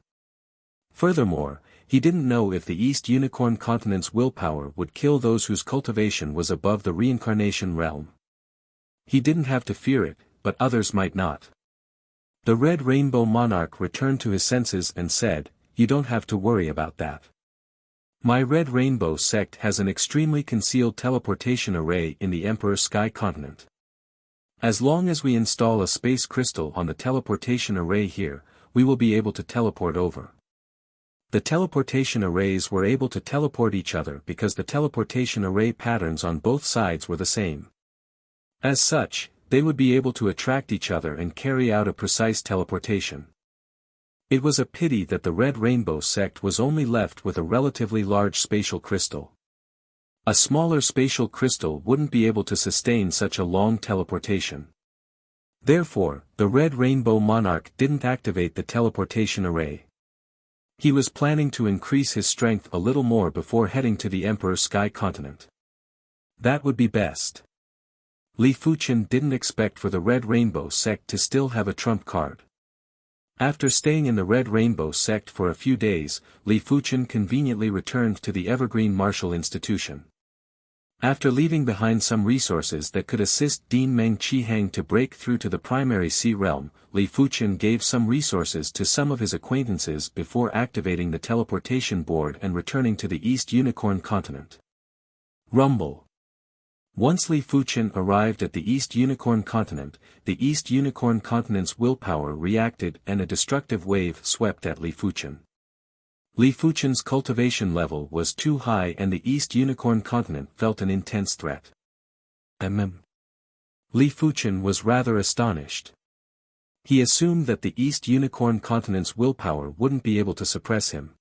Furthermore, he didn't know if the East Unicorn Continent's willpower would kill those whose cultivation was above the reincarnation realm. He didn't have to fear it, but others might not. The Red Rainbow Monarch returned to his senses and said, You don't have to worry about that. My Red Rainbow sect has an extremely concealed teleportation array in the Emperor Sky Continent. As long as we install a space crystal on the teleportation array here, we will be able to teleport over. The teleportation arrays were able to teleport each other because the teleportation array patterns on both sides were the same. As such, they would be able to attract each other and carry out a precise teleportation. It was a pity that the Red Rainbow sect was only left with a relatively large spatial crystal. A smaller spatial crystal wouldn't be able to sustain such a long teleportation. Therefore, the Red Rainbow Monarch didn't activate the teleportation array. He was planning to increase his strength a little more before heading to the Emperor Sky Continent. That would be best. Li Fuqian didn't expect for the Red Rainbow sect to still have a trump card. After staying in the Red Rainbow sect for a few days, Li Fuqian conveniently returned to the Evergreen Martial Institution. After leaving behind some resources that could assist Dean Meng Qihang to break through to the primary sea realm, Li Fuqian gave some resources to some of his acquaintances before activating the teleportation board and returning to the East Unicorn Continent. Rumble. Once Li Fuqian arrived at the East Unicorn Continent, the East Unicorn Continent's willpower reacted and a destructive wave swept at Li Fuqian. Li Fuqian's cultivation level was too high and the East Unicorn Continent felt an intense threat. Li Fuqian was rather astonished. He assumed that the East Unicorn Continent's willpower wouldn't be able to suppress him.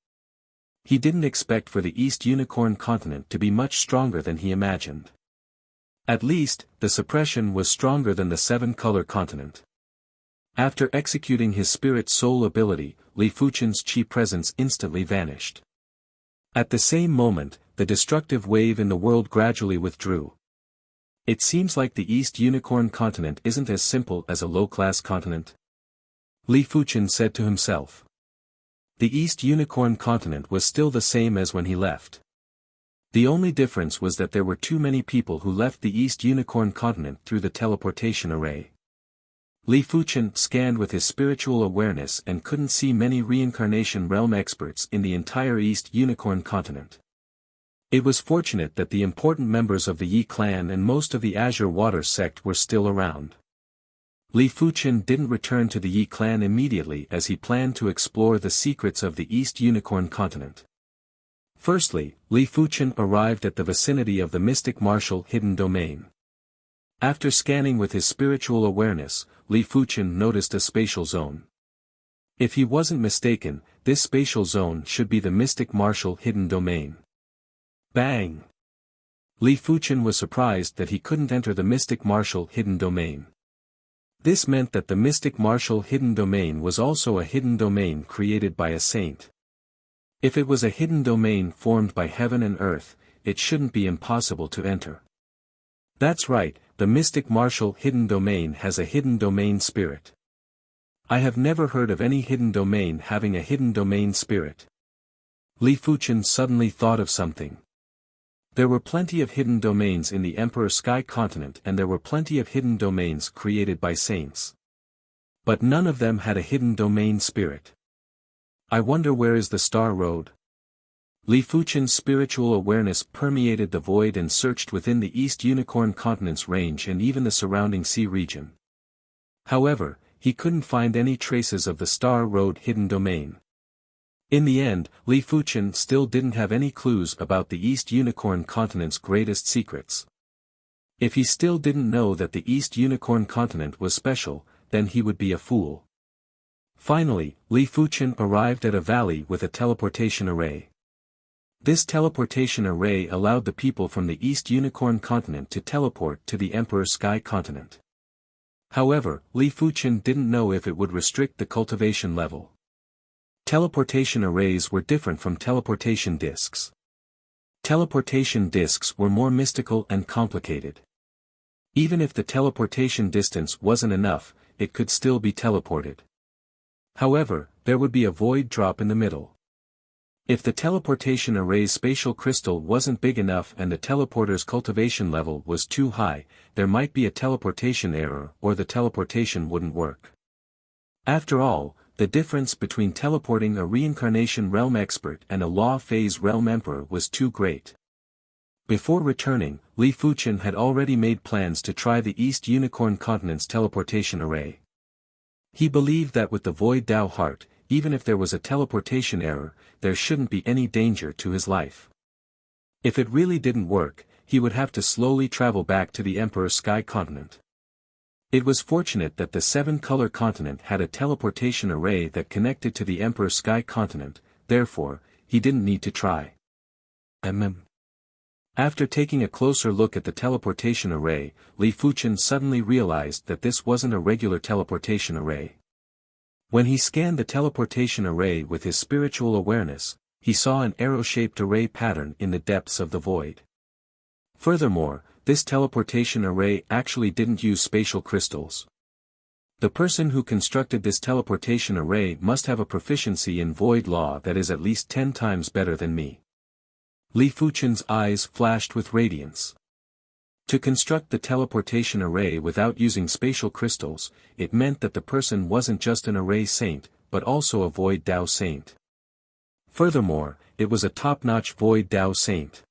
He didn't expect for the East Unicorn Continent to be much stronger than he imagined. At least, the suppression was stronger than the Seven-Color Continent. After executing his Spirit Soul ability, Li Fuqian's Qi presence instantly vanished. At the same moment, the destructive wave in the world gradually withdrew. It seems like the East Unicorn Continent isn't as simple as a low-class continent. Li Fuqian said to himself. The East Unicorn Continent was still the same as when he left. The only difference was that there were too many people who left the East Unicorn Continent through the teleportation array. Li Fuqian scanned with his spiritual awareness and couldn't see many reincarnation realm experts in the entire East Unicorn Continent. It was fortunate that the important members of the Yi clan and most of the Azure Water sect were still around. Li Fuqian didn't return to the Yi clan immediately as he planned to explore the secrets of the East Unicorn Continent. Firstly, Li Fuqian arrived at the vicinity of the Mystic Martial Hidden Domain. After scanning with his spiritual awareness, Li Fuqian noticed a spatial zone. If he wasn't mistaken, this spatial zone should be the Mystic Martial Hidden Domain. Bang! Li Fuqian was surprised that he couldn't enter the Mystic Martial Hidden Domain. This meant that the Mystic Martial Hidden Domain was also a hidden domain created by a saint. If it was a hidden domain formed by heaven and earth, it shouldn't be impossible to enter. That's right, the Mystic Martial Hidden Domain has a hidden domain spirit. I have never heard of any hidden domain having a hidden domain spirit. Li Fuqian suddenly thought of something. There were plenty of hidden domains in the Emperor Sky Continent and there were plenty of hidden domains created by saints. But none of them had a hidden domain spirit. I wonder where is the Star Road? Li Fuqian's spiritual awareness permeated the void and searched within the East Unicorn Continent's range and even the surrounding sea region. However, he couldn't find any traces of the Star Road hidden domain. In the end, Li Fuqian still didn't have any clues about the East Unicorn Continent's greatest secrets. If he still didn't know that the East Unicorn Continent was special, then he would be a fool. Finally, Li Fuqian arrived at a valley with a teleportation array. This teleportation array allowed the people from the East Unicorn Continent to teleport to the Emperor Sky Continent. However, Li Fuqian didn't know if it would restrict the cultivation level. Teleportation arrays were different from teleportation discs. Teleportation discs were more mystical and complicated. Even if the teleportation distance wasn't enough, it could still be teleported. However, there would be a void drop in the middle. If the teleportation array's spatial crystal wasn't big enough and the teleporter's cultivation level was too high, there might be a teleportation error or the teleportation wouldn't work. After all, the difference between teleporting a reincarnation realm expert and a law phase realm emperor was too great. Before returning, Li Fuqian had already made plans to try the East Unicorn Continent's teleportation array. He believed that with the Void Dao Heart, even if there was a teleportation error, there shouldn't be any danger to his life. If it really didn't work, he would have to slowly travel back to the Emperor Sky Continent. It was fortunate that the Seven-Color Continent had a teleportation array that connected to the Emperor Sky Continent, therefore, he didn't need to try. After taking a closer look at the teleportation array, Li Fuqian suddenly realized that this wasn't a regular teleportation array. When he scanned the teleportation array with his spiritual awareness, he saw an arrow-shaped array pattern in the depths of the void. Furthermore, this teleportation array actually didn't use spatial crystals. The person who constructed this teleportation array must have a proficiency in void law that is at least 10 times better than me. Li Fuchen's eyes flashed with radiance. To construct the teleportation array without using spatial crystals, it meant that the person wasn't just an array saint, but also a void Dao saint. Furthermore, it was a top-notch void Dao saint.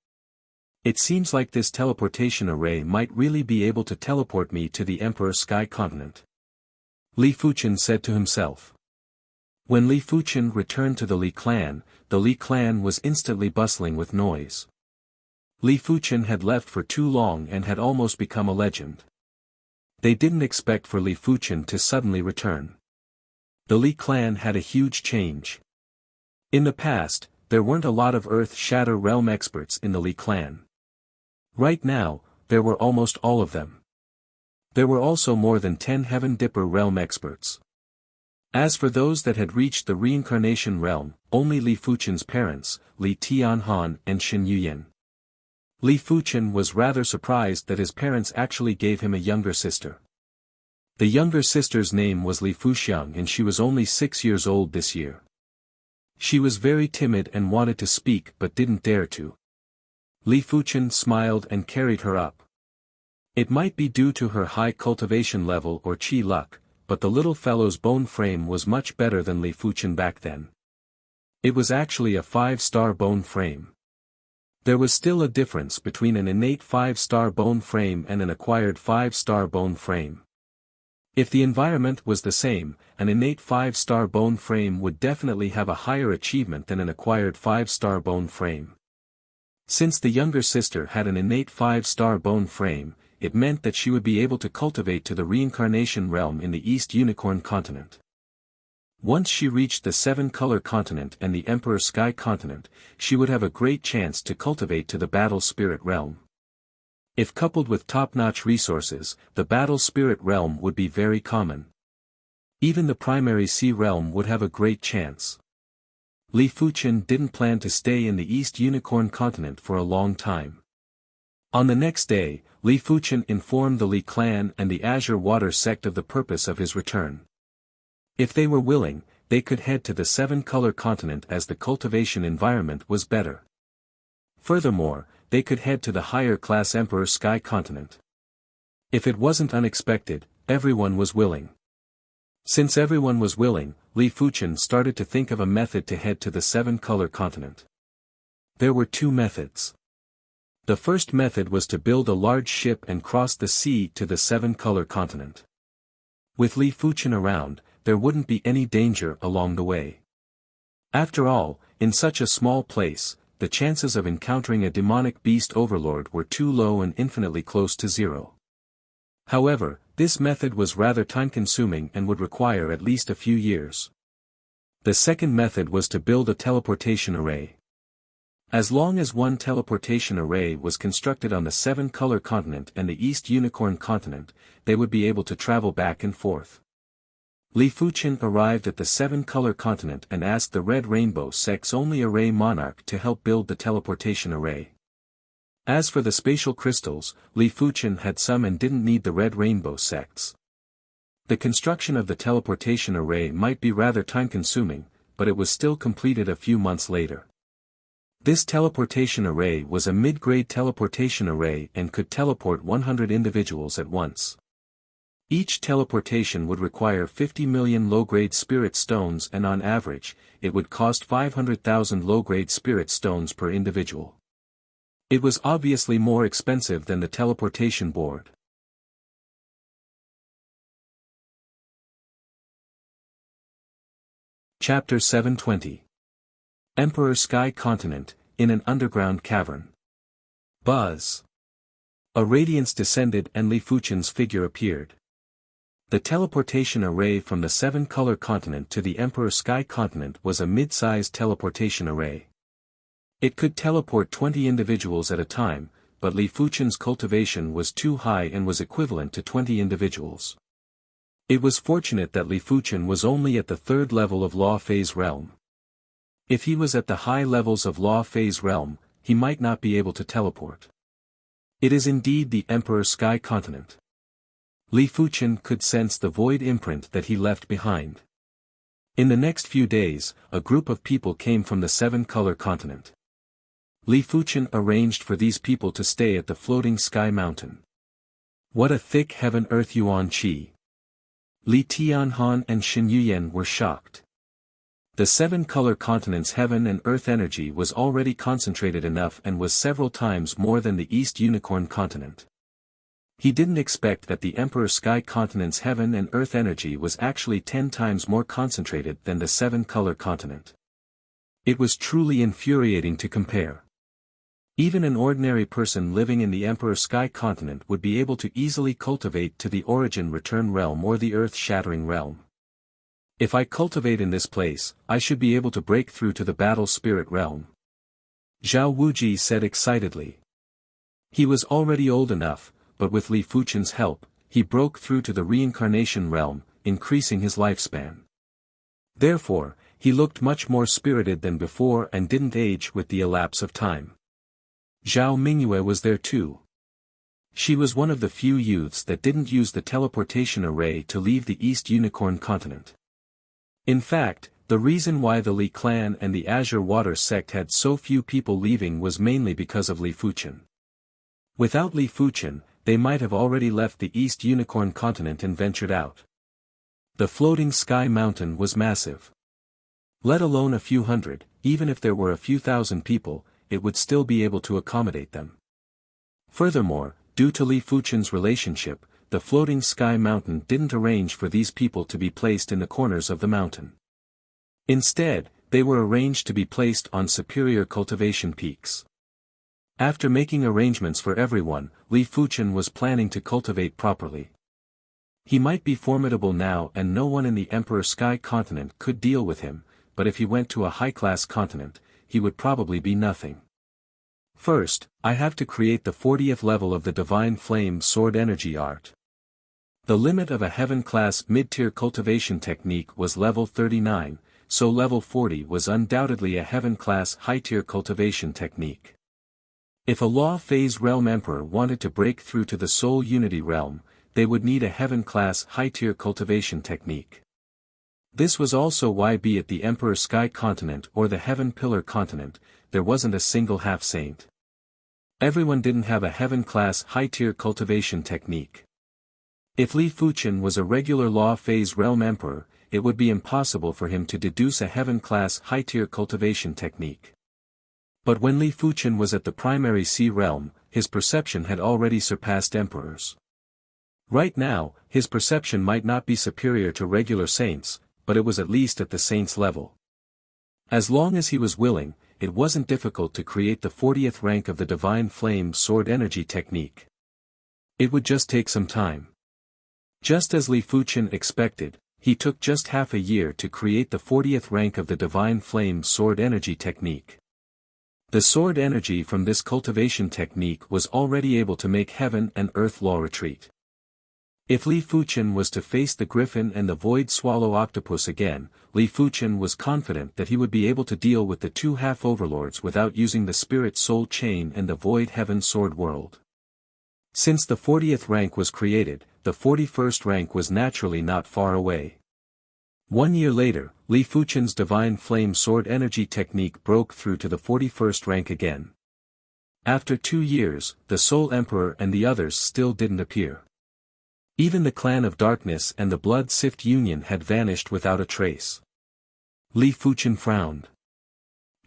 It seems like this teleportation array might really be able to teleport me to the Emperor Sky Continent. Li Fuchen said to himself. When Li Fuchen returned to the Li clan was instantly bustling with noise. Li Fuchen had left for too long and had almost become a legend. They didn't expect for Li Fuchen to suddenly return. The Li clan had a huge change. In the past, there weren't a lot of Earth Shatter Realm experts in the Li clan. Right now, there were almost all of them. There were also more than 10 Heaven Dipper Realm experts. As for those that had reached the Reincarnation Realm, only Li Fuchen's parents, Li Tianhan and Shen Yuyan. Li Fuchen was rather surprised that his parents actually gave him a younger sister. The younger sister's name was Li Fuxiang and she was only 6 years old this year. She was very timid and wanted to speak but didn't dare to. Li Fuchen smiled and carried her up. It might be due to her high cultivation level or chi luck, but the little fellow's bone frame was much better than Li Fuchen back then. It was actually a 5-star bone frame. There was still a difference between an innate 5-star bone frame and an acquired 5-star bone frame. If the environment was the same, an innate 5-star bone frame would definitely have a higher achievement than an acquired 5-star bone frame. Since the younger sister had an innate 5-star bone frame, it meant that she would be able to cultivate to the Reincarnation Realm in the East Unicorn Continent. Once she reached the 7-color continent and the Emperor Sky Continent, she would have a great chance to cultivate to the Battle Spirit Realm. If coupled with top-notch resources, the Battle Spirit Realm would be very common. Even the Primary Sea Realm would have a great chance. Li Fuchen didn't plan to stay in the East Unicorn Continent for a long time. On the next day, Li Fuchen informed the Li clan and the Azure Water sect of the purpose of his return. If they were willing, they could head to the 7-color continent as the cultivation environment was better. Furthermore, they could head to the higher-class Emperor Sky Continent. If it wasn't unexpected, everyone was willing. Since everyone was willing, Li Fuchen started to think of a method to head to the 7-color continent. There were 2 methods. The first method was to build a large ship and cross the sea to the 7-color continent. With Li Fuchen around, there wouldn't be any danger along the way. After all, in such a small place, the chances of encountering a demonic beast overlord were too low and infinitely close to 0. However, this method was rather time-consuming and would require at least a few years. The second method was to build a teleportation array. As long as one teleportation array was constructed on the 7-color continent and the East Unicorn Continent, they would be able to travel back and forth. Li Fuchen arrived at the 7-color continent and asked the Red Rainbow sect's only array monarch to help build the teleportation array. As for the spatial crystals, Li Fuchen had some and didn't need the Red Rainbow sects. The construction of the teleportation array might be rather time-consuming, but it was still completed a few months later. This teleportation array was a mid-grade teleportation array and could teleport 100 individuals at once. Each teleportation would require 50 million low-grade spirit stones and on average, it would cost 500,000 low-grade spirit stones per individual. It was obviously more expensive than the teleportation board. Chapter 720. Emperor Sky Continent, in an underground cavern. Buzz. A radiance descended and Li Fuchen's figure appeared. The teleportation array from the 7-color continent to the Emperor Sky Continent was a mid-sized teleportation array. It could teleport 20 individuals at a time, but Li Fuchen's cultivation was too high and was equivalent to 20 individuals. It was fortunate that Li Fuchen was only at the third level of Law Phase Realm. If he was at the high levels of Law Phase Realm, he might not be able to teleport. It is indeed the Emperor Sky Continent. Li Fuchen could sense the void imprint that he left behind. In the next few days, a group of people came from the seven-color continent. Li Fuchen arranged for these people to stay at the floating sky mountain. What a thick heaven-earth yuan qi! Li Tianhan and Xin Yuyan were shocked. The seven-color continent's heaven and earth energy was already concentrated enough and was several times more than the East Unicorn continent. He didn't expect that the Emperor Sky Continent's heaven and earth energy was actually 10 times more concentrated than the seven-color continent. It was truly infuriating to compare. Even an ordinary person living in the Emperor Sky Continent would be able to easily cultivate to the Origin Return Realm or the Earth-Shattering Realm. If I cultivate in this place, I should be able to break through to the Battle Spirit Realm. Zhao Wuji said excitedly. He was already old enough, but with Li Fuchen's help, he broke through to the Reincarnation Realm, increasing his lifespan. Therefore, he looked much more spirited than before and didn't age with the elapse of time. Zhao Mingyue was there too. She was one of the few youths that didn't use the teleportation array to leave the East Unicorn continent. In fact, the reason why the Li clan and the Azure Water sect had so few people leaving was mainly because of Li Fuchen. Without Li Fuchen, they might have already left the East Unicorn continent and ventured out. The floating sky mountain was massive. Let alone a few hundred, even if there were a few thousand people, it would still be able to accommodate them. Furthermore, due to Li Fuchen's relationship, the floating sky mountain didn't arrange for these people to be placed in the corners of the mountain. Instead, they were arranged to be placed on superior cultivation peaks. After making arrangements for everyone, Li Fuchen was planning to cultivate properly. He might be formidable now and no one in the Emperor Sky Continent could deal with him, but if he went to a high-class continent, he would probably be nothing. First, I have to create the 40th level of the Divine Flame Sword Energy Art. The limit of a Heaven-class mid-tier cultivation technique was level 39, so level 40 was undoubtedly a Heaven-class high-tier cultivation technique. If a Law Phase Realm Emperor wanted to break through to the Soul Unity Realm, they would need a Heaven-class high-tier cultivation technique. This was also why be it the Emperor Sky Continent or the Heaven Pillar Continent, there wasn't a single half-saint. Everyone didn't have a Heaven-class high-tier cultivation technique. If Li Fuchen was a regular Law Phase Realm Emperor, it would be impossible for him to deduce a Heaven-class high-tier cultivation technique. But when Li Fuchen was at the primary Sea Realm, his perception had already surpassed Emperors. Right now, his perception might not be superior to regular saints, but it was at least at the saint's level. As long as he was willing, it wasn't difficult to create the 40th rank of the Divine Flame Sword Energy technique. It would just take some time. Just as Li Fuchen expected, he took just half a year to create the 40th rank of the Divine Flame Sword Energy technique. The sword energy from this cultivation technique was already able to make heaven and earth law retreat. If Li Fuchen was to face the griffin and the void swallow octopus again, Li Fuchen was confident that he would be able to deal with the two half-overlords without using the spirit soul chain and the void heaven sword world. Since the 40th rank was created, the 41st rank was naturally not far away. 1 year later, Li Fuchen's Divine Flame Sword Energy technique broke through to the 41st rank again. After 2 years, the Soul Emperor and the others still didn't appear. Even the Clan of Darkness and the Blood Sift Union had vanished without a trace. Li Fuchen frowned.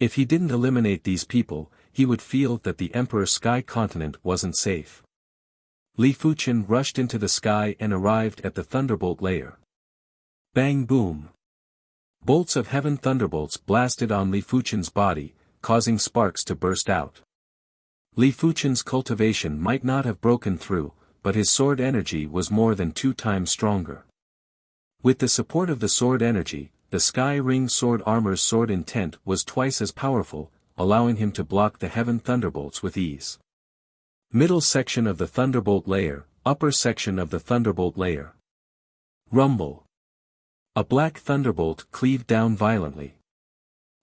If he didn't eliminate these people, he would feel that the Emperor Sky Continent wasn't safe. Li Fuchen rushed into the sky and arrived at the Thunderbolt layer. Bang boom! Bolts of heaven thunderbolts blasted on Li Fuchen's body, causing sparks to burst out. Li Fuchen's cultivation might not have broken through, but his sword energy was more than 2 times stronger. With the support of the sword energy, the Sky Ring Sword Armor's sword intent was twice as powerful, allowing him to block the heaven thunderbolts with ease. Middle section of the Thunderbolt layer, upper section of the Thunderbolt layer. Rumble. A black thunderbolt cleaved down violently.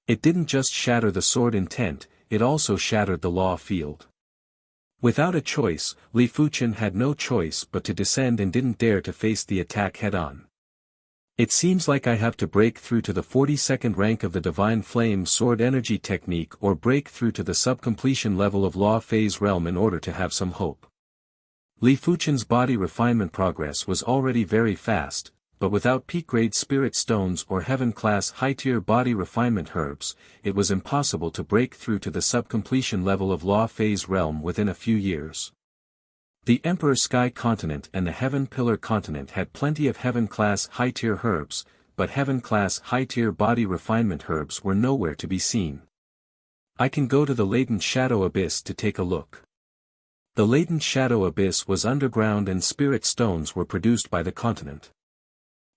It didn't just shatter the sword intent, it also shattered the law field. Without a choice, Li Fuchen had no choice but to descend and didn't dare to face the attack head-on. It seems like I have to break through to the 42nd rank of the Divine Flame Sword Energy Technique or break through to the sub-completion level of Law Phase Realm in order to have some hope. Li Fuchen's body refinement progress was already very fast, but without peak-grade spirit stones or heaven-class high-tier body refinement herbs, it was impossible to break through to the sub-completion level of Law Phase Realm within a few years. The Emperor Sky Continent and the Heaven Pillar Continent had plenty of heaven-class high-tier herbs, but heaven-class high-tier body refinement herbs were nowhere to be seen. I can go to the Latent Shadow Abyss to take a look. The Latent Shadow Abyss was underground and spirit stones were produced by the continent.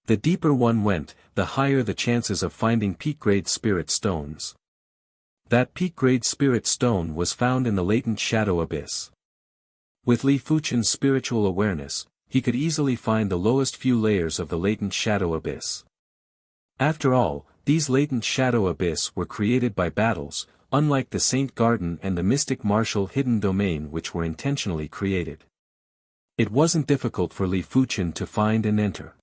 The deeper one went, the higher the chances of finding peak-grade spirit stones. That peak-grade spirit stone was found in the Latent Shadow Abyss. With Li Fuchen's spiritual awareness, he could easily find the lowest few layers of the Latent Shadow Abyss. After all, these Latent Shadow Abyss were created by battles, unlike the Saint Garden and the Mystic Martial Hidden Domain which were intentionally created. It wasn't difficult for Li Fuchen to find and enter.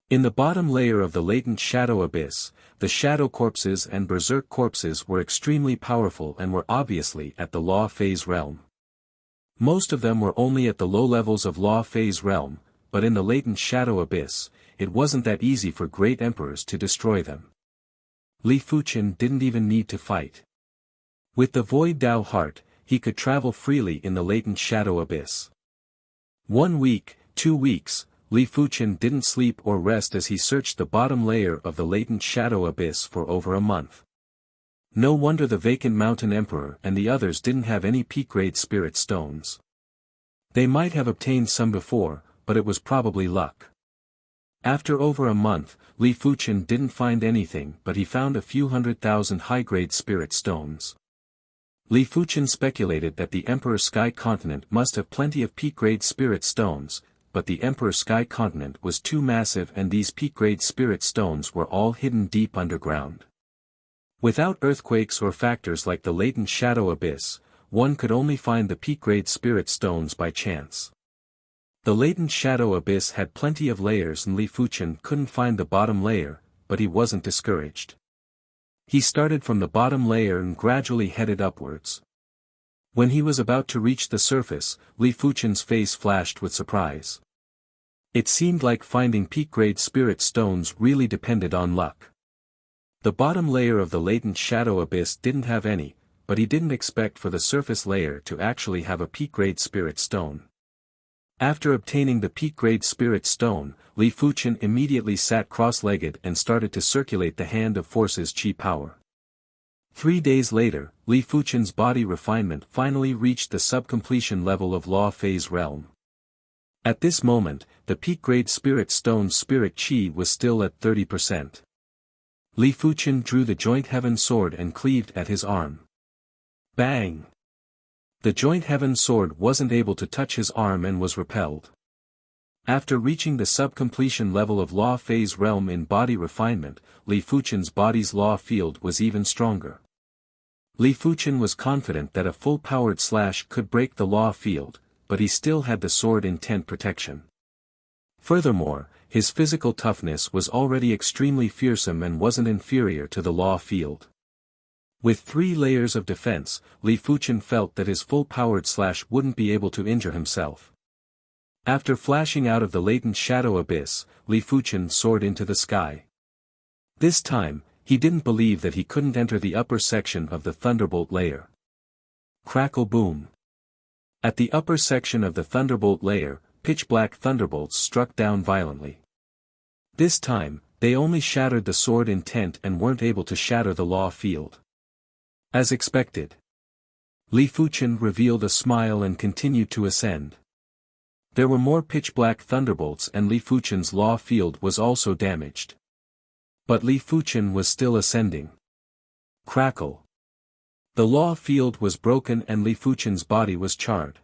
In the bottom layer of the Latent Shadow Abyss, the Shadow Corpses and Berserk Corpses were extremely powerful and were obviously at the Law Phase Realm. Most of them were only at the low levels of Law Phase Realm, but in the Latent Shadow Abyss, it wasn't that easy for great emperors to destroy them. Li Fuchen didn't even need to fight. With the Void Dao Heart, he could travel freely in the Latent Shadow Abyss. 1 week, 2 weeks, Li Fuchen didn't sleep or rest as he searched the bottom layer of the Latent Shadow Abyss for over a month. No wonder the Vacant Mountain Emperor and the others didn't have any peak-grade spirit stones. They might have obtained some before, but it was probably luck. After over a month, Li Fuchen didn't find anything but he found a few 100,000 high-grade spirit stones. Li Fuchen speculated that the Emperor Sky Continent must have plenty of peak-grade spirit stones, but the Emperor Sky Continent was too massive and these peak-grade spirit stones were all hidden deep underground. Without earthquakes or factors like the Latent Shadow Abyss, one could only find the peak-grade spirit stones by chance. The Latent Shadow Abyss had plenty of layers and Li Fuchen couldn't find the bottom layer, but he wasn't discouraged. He started from the bottom layer and gradually headed upwards. When he was about to reach the surface, Li Fuchen's face flashed with surprise. It seemed like finding peak-grade spirit stones really depended on luck. The bottom layer of the Latent Shadow Abyss didn't have any, but he didn't expect for the surface layer to actually have a peak-grade spirit stone. After obtaining the peak-grade spirit stone, Li Fuchen immediately sat cross-legged and started to circulate the Hand of Forces Qi power. 3 days later, Li Fuchen's body refinement finally reached the sub-completion level of Law Phase Realm. At this moment, the peak-grade spirit stone's spirit Qi was still at 30%. Li Fuchen drew the joint heaven sword and cleaved at his arm. Bang! The joint heaven sword wasn't able to touch his arm and was repelled. After reaching the sub-completion level of Law Phase Realm in body refinement, Li Fuchen's body's law field was even stronger. Li Fuchen was confident that a full-powered slash could break the law field, but he still had the sword intent protection. Furthermore, his physical toughness was already extremely fearsome and wasn't inferior to the law field. With 3 layers of defense, Li Fuchen felt that his full-powered slash wouldn't be able to injure himself. After flashing out of the Latent Shadow Abyss, Li Fuchen soared into the sky. This time, he didn't believe that he couldn't enter the upper section of the Thunderbolt layer. Crackle boom. At the upper section of the Thunderbolt layer, pitch-black thunderbolts struck down violently. This time, they only shattered the sword intent and weren't able to shatter the law field. As expected. Li Fuchen revealed a smile and continued to ascend. There were more pitch-black thunderbolts and Li Fuchen's law field was also damaged. But Li Fuchen was still ascending. Crackle. The law field was broken and Li Fuchen's body was charred.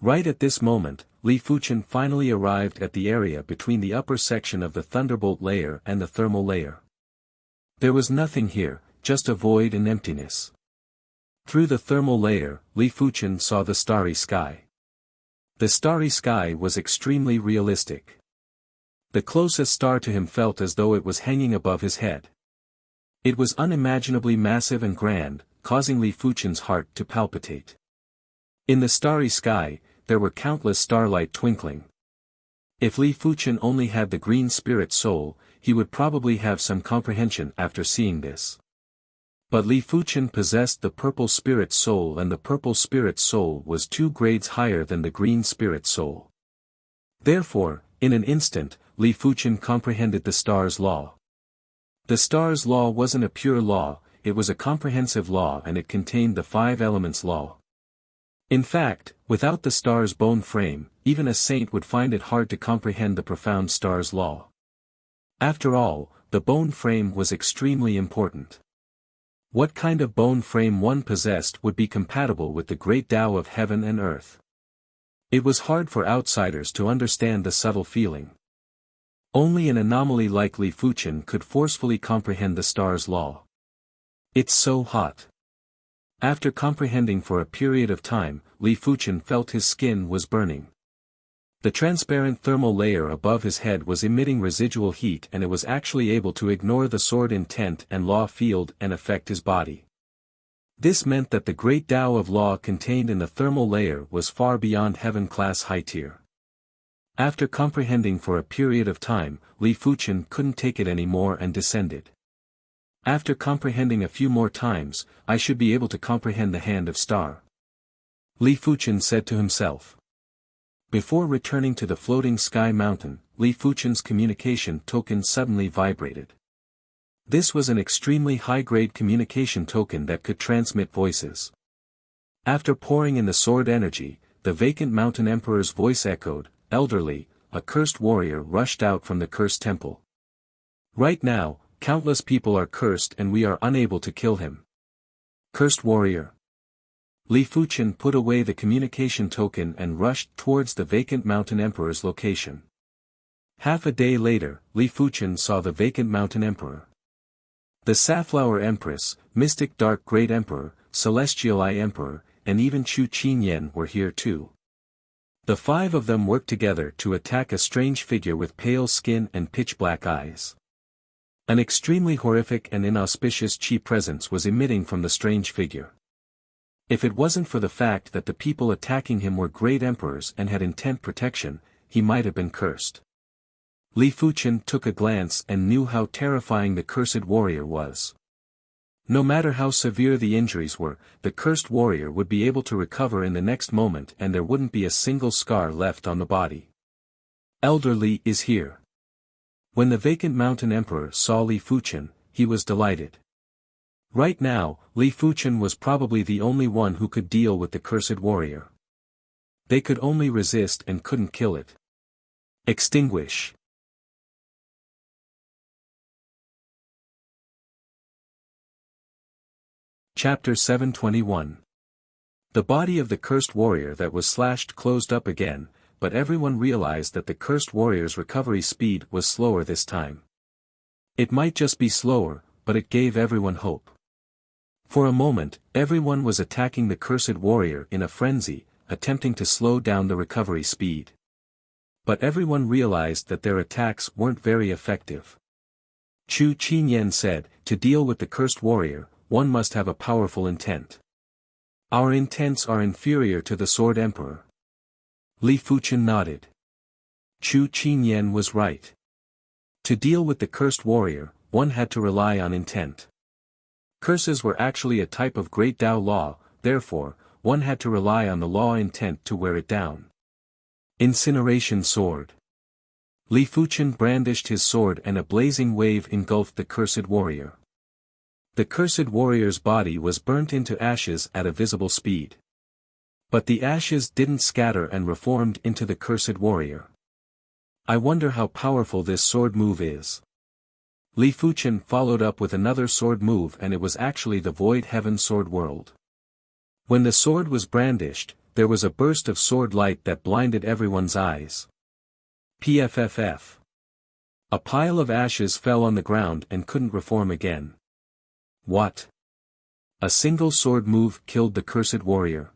Right at this moment, Li Fuchen finally arrived at the area between the upper section of the thunderbolt layer and the thermal layer. There was nothing here, just a void and emptiness. Through the thermal layer, Li Fuchen saw the starry sky. The starry sky was extremely realistic. The closest star to him felt as though it was hanging above his head. It was unimaginably massive and grand, causing Li Fuchen's heart to palpitate. In the starry sky, there were countless starlight twinkling. If Li Fuchen only had the green spirit soul, he would probably have some comprehension after seeing this. But Li Fuchen possessed the purple spirit soul, and the purple spirit soul was 2 grades higher than the green spirit soul. Therefore, in an instant, Li Fuchen comprehended the star's law. The star's law wasn't a pure law, it was a comprehensive law, and it contained the 5 elements law. In fact, without the star's bone frame, even a saint would find it hard to comprehend the profound star's law. After all, the bone frame was extremely important. What kind of bone frame one possessed would be compatible with the great Tao of heaven and earth? It was hard for outsiders to understand the subtle feeling. Only an anomaly like Li Fuchen could forcefully comprehend the star's law. It's so hot. After comprehending for a period of time, Li Fuchen felt his skin was burning. The transparent thermal layer above his head was emitting residual heat, and it was actually able to ignore the sword intent and law field and affect his body. This meant that the great Tao of law contained in the thermal layer was far beyond heaven-class high tier. After comprehending for a period of time, Li Fuchen couldn't take it anymore and descended. After comprehending a few more times, I should be able to comprehend the hand of star. Li Fuchen said to himself. Before returning to the floating sky mountain, Li Fuchen's communication token suddenly vibrated. This was an extremely high-grade communication token that could transmit voices. After pouring in the sword energy, the vacant mountain emperor's voice echoed, "Elderly, a cursed warrior rushed out from the cursed temple. Right now, countless people are cursed and we are unable to kill him." Cursed warrior. Li Fuchen put away the communication token and rushed towards the vacant mountain emperor's location. Half a day later, Li Fuchen saw the vacant mountain emperor. The Safflower Empress, Mystic Dark Great Emperor, Celestial Eye Emperor, and even Chu Qinyan were here too. The 5 of them worked together to attack a strange figure with pale skin and pitch-black eyes. An extremely horrific and inauspicious chi presence was emitting from the strange figure. If it wasn't for the fact that the people attacking him were great emperors and had intent protection, he might have been cursed. Li Fuchen took a glance and knew how terrifying the cursed warrior was. No matter how severe the injuries were, the cursed warrior would be able to recover in the next moment and there wouldn't be a single scar left on the body. Elder Li is here. When the vacant mountain emperor saw Li Fuchen, he was delighted. Right now, Li Fuchen was probably the only one who could deal with the cursed warrior. They could only resist and couldn't kill it. Extinguish. Chapter 721. The body of the cursed warrior that was slashed closed up again, but everyone realized that the cursed warrior's recovery speed was slower this time. It might just be slower, but it gave everyone hope. For a moment, everyone was attacking the cursed warrior in a frenzy, attempting to slow down the recovery speed. But everyone realized that their attacks weren't very effective. Chu Qinyan said, "To deal with the cursed warrior, one must have a powerful intent. Our intents are inferior to the Sword Emperor." Li Fuchen nodded. Chu Qinyan was right. To deal with the cursed warrior, one had to rely on intent. Curses were actually a type of great Tao law, therefore, one had to rely on the law intent to wear it down. Incineration sword. Li Fuchen brandished his sword and a blazing wave engulfed the cursed warrior. The cursed warrior's body was burnt into ashes at a visible speed. But the ashes didn't scatter and reformed into the cursed warrior. I wonder how powerful this sword move is. Li Fuchen followed up with another sword move, and it was actually the Void Heaven Sword World. When the sword was brandished, there was a burst of sword light that blinded everyone's eyes. Pfff. A pile of ashes fell on the ground and couldn't reform again. What? A single sword move killed the cursed warrior.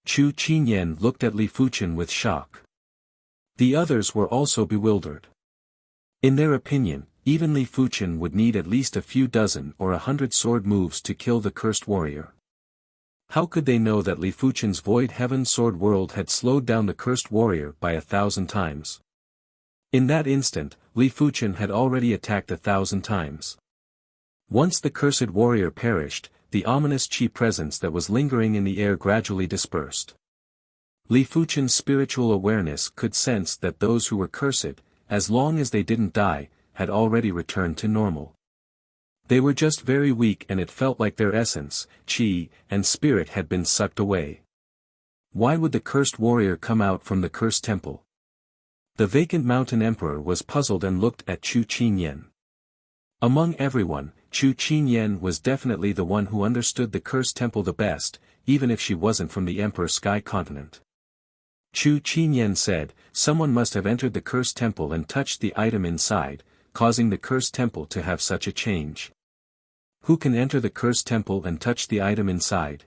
Chu Qinyan looked at Li Fuchen with shock. The others were also bewildered. In their opinion, even Li Fuchen would need at least a few dozen or 100 sword moves to kill the cursed warrior. How could they know that Li Fuchen's Void Heaven Sword World had slowed down the cursed warrior by 1,000 times? In that instant, Li Fuchen had already attacked 1,000 times. Once the cursed warrior perished, the ominous chi presence that was lingering in the air gradually dispersed. Li Fuchen's spiritual awareness could sense that those who were cursed, as long as they didn't die, had already returned to normal. They were just very weak and it felt like their essence, chi, and spirit had been sucked away. Why would the cursed warrior come out from the cursed temple? The vacant mountain emperor was puzzled and looked at Chu Qinyan. Among everyone, Chu Qinyan was definitely the one who understood the cursed temple the best, even if she wasn't from the Emperor Sky Continent. Chu Qinyan said, someone must have entered the cursed temple and touched the item inside, causing the cursed temple to have such a change. Who can enter the cursed temple and touch the item inside?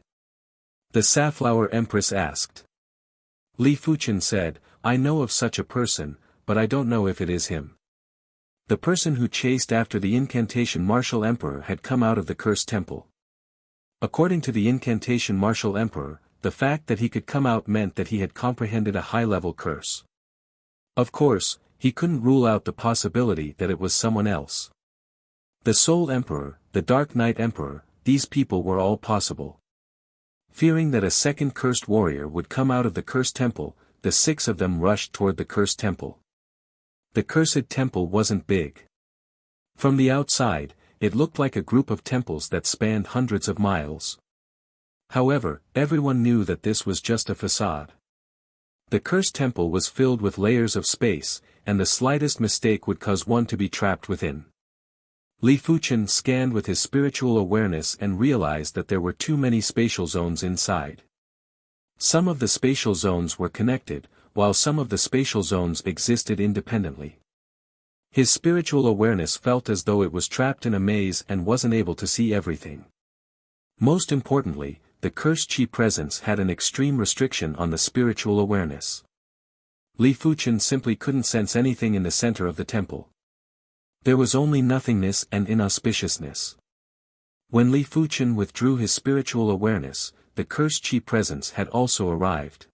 The Safflower Empress asked. Li Fuchen said, I know of such a person, but I don't know if it is him. The person who chased after the incantation martial emperor had come out of the cursed temple. According to the incantation martial emperor, the fact that he could come out meant that he had comprehended a high-level curse. Of course, he couldn't rule out the possibility that it was someone else. The Soul Emperor, the Dark Knight Emperor, these people were all possible. Fearing that a second cursed warrior would come out of the cursed temple, the 6 of them rushed toward the cursed temple. The cursed temple wasn't big. From the outside, it looked like a group of temples that spanned hundreds of miles. However, everyone knew that this was just a facade. The cursed temple was filled with layers of space, and the slightest mistake would cause one to be trapped within. Li Fuchen scanned with his spiritual awareness and realized that there were too many spatial zones inside. Some of the spatial zones were connected, while some of the spatial zones existed independently. His spiritual awareness felt as though it was trapped in a maze and wasn't able to see everything. Most importantly, the cursed chi presence had an extreme restriction on the spiritual awareness. Li Fuchen simply couldn't sense anything in the center of the temple. There was only nothingness and inauspiciousness. When Li Fuchen withdrew his spiritual awareness, the cursed chi presence had also arrived.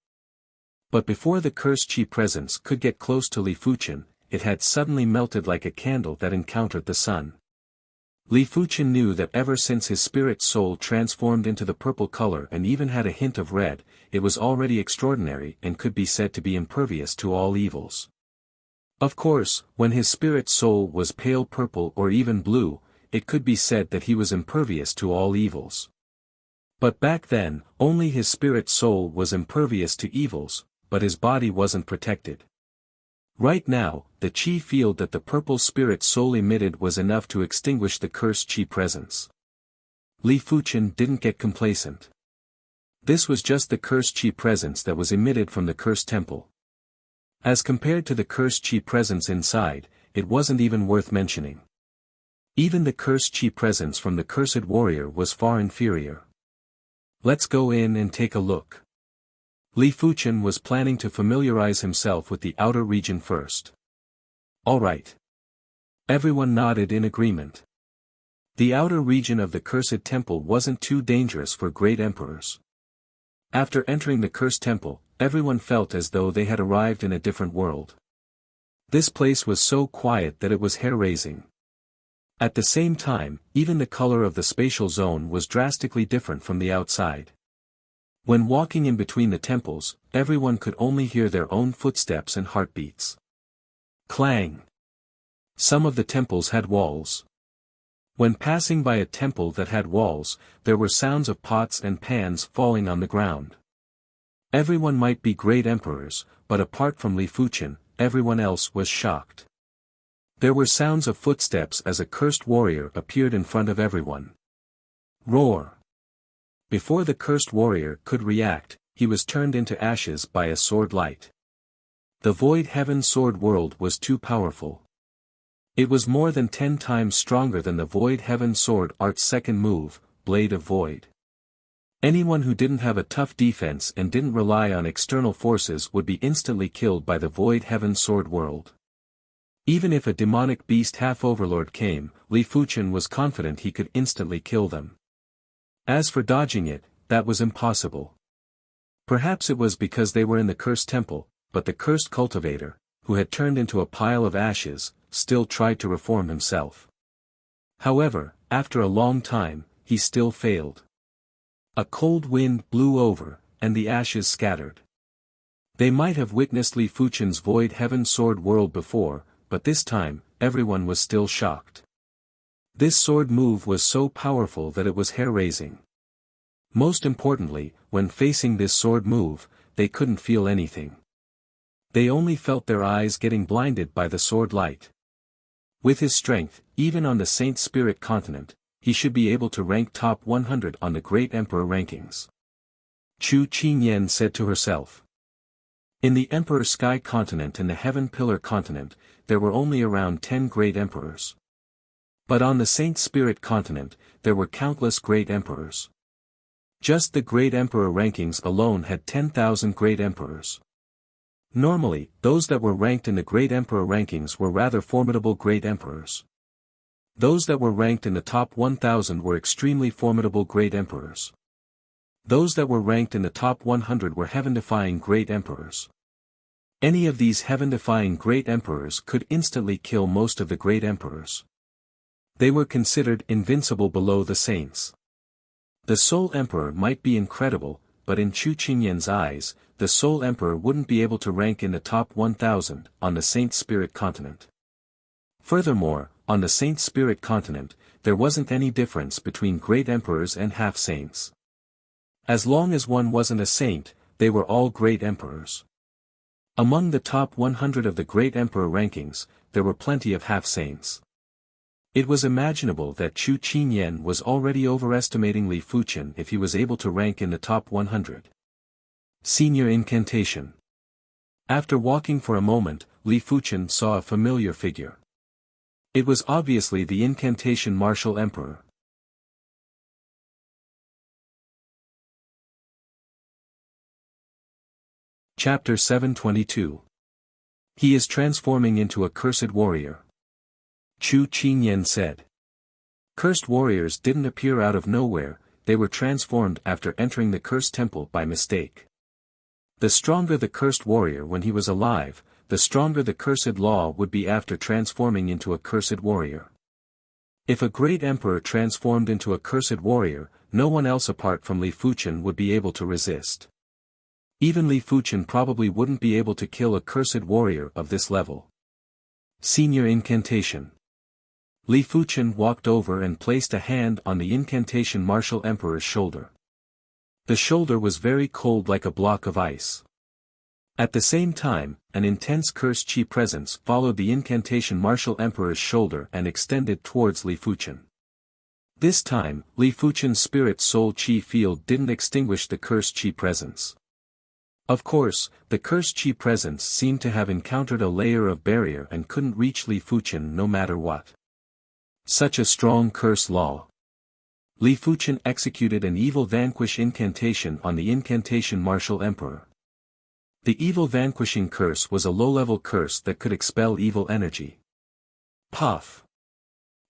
But before the cursed chi presence could get close to Li Fuchen, it had suddenly melted like a candle that encountered the sun. Li Fuchen knew that ever since his spirit soul transformed into the purple color and even had a hint of red, it was already extraordinary and could be said to be impervious to all evils. Of course, when his spirit soul was pale purple or even blue, it could be said that he was impervious to all evils. But back then, only his spirit soul was impervious to evils, but his body wasn't protected. Right now, the chi field that the purple spirit soul emitted was enough to extinguish the cursed chi presence. Li Fuchen didn't get complacent. This was just the cursed chi presence that was emitted from the cursed temple. As compared to the cursed chi presence inside, it wasn't even worth mentioning. Even the cursed chi presence from the cursed warrior was far inferior. Let's go in and take a look. Li Fuchen was planning to familiarize himself with the outer region first. All right. Everyone nodded in agreement. The outer region of the cursed temple wasn't too dangerous for great emperors. After entering the cursed temple, everyone felt as though they had arrived in a different world. This place was so quiet that it was hair-raising. At the same time, even the color of the spatial zone was drastically different from the outside. When walking in between the temples, everyone could only hear their own footsteps and heartbeats. Clang! Some of the temples had walls. When passing by a temple that had walls, there were sounds of pots and pans falling on the ground. Everyone might be great emperors, but apart from Li Fuchen, everyone else was shocked. There were sounds of footsteps as a cursed warrior appeared in front of everyone. Roar! Before the cursed warrior could react, he was turned into ashes by a sword light. The Void Heaven Sword World was too powerful. It was more than 10 times stronger than the Void Heaven Sword Art's second move, Blade of Void. Anyone who didn't have a tough defense and didn't rely on external forces would be instantly killed by the Void Heaven Sword World. Even if a demonic beast half-overlord came, Li Fuchen was confident he could instantly kill them. As for dodging it, that was impossible. Perhaps it was because they were in the cursed temple, but the cursed cultivator, who had turned into a pile of ashes, still tried to reform himself. However, after a long time, he still failed. A cold wind blew over, and the ashes scattered. They might have witnessed Li Fuchen's Void Heaven Sword World before, but this time, everyone was still shocked. This sword move was so powerful that it was hair-raising. Most importantly, when facing this sword move, they couldn't feel anything. They only felt their eyes getting blinded by the sword light. With his strength, even on the Saint Spirit continent, he should be able to rank top 100 on the Great Emperor rankings. Chu Qinyan said to herself. In the Emperor Sky continent and the Heaven Pillar continent, there were only around 10 Great Emperors. But on the Saint Spirit continent, there were countless Great Emperors. Just the Great Emperor rankings alone had 10,000 Great Emperors. Normally, those that were ranked in the Great Emperor rankings were rather formidable Great Emperors. Those that were ranked in the top 1,000 were extremely formidable Great Emperors. Those that were ranked in the top 100 were heaven-defying Great Emperors. Any of these heaven-defying Great Emperors could instantly kill most of the Great Emperors. They were considered invincible below the saints. The Soul Emperor might be incredible, but in Chu Qingyan's eyes, the Soul Emperor wouldn't be able to rank in the top 1,000 on the Saint Spirit continent. Furthermore, on the Saint Spirit continent, there wasn't any difference between Great Emperors and half-saints. As long as one wasn't a saint, they were all Great Emperors. Among the top 100 of the Great Emperor rankings, there were plenty of half-saints. It was imaginable that Chu Qinyan was already overestimating Li Fuchen if he was able to rank in the top 100. Senior Incantation. After walking for a moment, Li Fuchen saw a familiar figure. It was obviously the Incantation Martial Emperor. Chapter 722. He is transforming into a cursed warrior. Chu Qinyan said. Cursed warriors didn't appear out of nowhere, they were transformed after entering the cursed temple by mistake. The stronger the cursed warrior when he was alive, the stronger the cursed law would be after transforming into a cursed warrior. If a great emperor transformed into a cursed warrior, no one else apart from Li Fuchen would be able to resist. Even Li Fuchen probably wouldn't be able to kill a cursed warrior of this level. Senior Incantation. Li Fuchen walked over and placed a hand on the Incantation Martial Emperor's shoulder. The shoulder was very cold like a block of ice. At the same time, an intense cursed chi presence followed the Incantation Martial Emperor's shoulder and extended towards Li Fuchen. This time, Li Fuchen's spirit soul chi field didn't extinguish the cursed chi presence. Of course, the cursed chi presence seemed to have encountered a layer of barrier and couldn't reach Li Fuchen no matter what. Such a strong curse law. Li Fuchen executed an Evil Vanquish incantation on the Incantation Martial Emperor. The Evil Vanquishing curse was a low-level curse that could expel evil energy. Puff.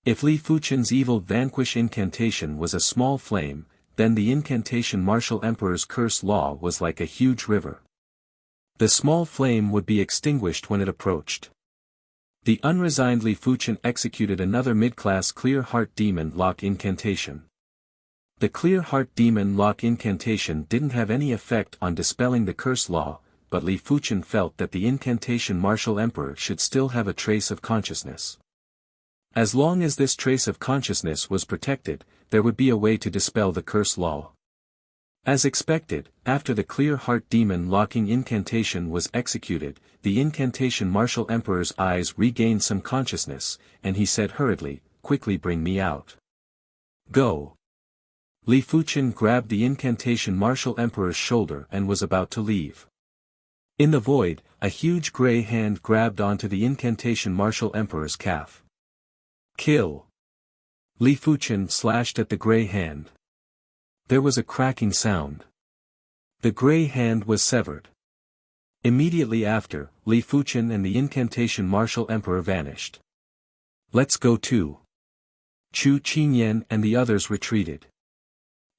If Li Fuchen's Evil Vanquish incantation was a small flame, then the Incantation Martial Emperor's curse law was like a huge river. The small flame would be extinguished when it approached. The unresigned Li Fuchen executed another mid-class Clear Heart Demon Lock incantation. The Clear Heart Demon Lock incantation didn't have any effect on dispelling the curse law, but Li Fuchen felt that the Incantation Martial Emperor should still have a trace of consciousness. As long as this trace of consciousness was protected, there would be a way to dispel the curse law. As expected, after the Clear Heart Demon Locking incantation was executed, the Incantation Martial Emperor's eyes regained some consciousness, and he said hurriedly, "Quickly bring me out." Go. Li Fuchen grabbed the incantation martial emperor's shoulder and was about to leave. In the void, a huge gray hand grabbed onto the incantation martial emperor's calf. Kill! Li Fuchen slashed at the gray hand. There was a cracking sound. The gray hand was severed. Immediately after, Li Fuchen and the incantation martial emperor vanished. Let's go too. Chu Qinyan and the others retreated.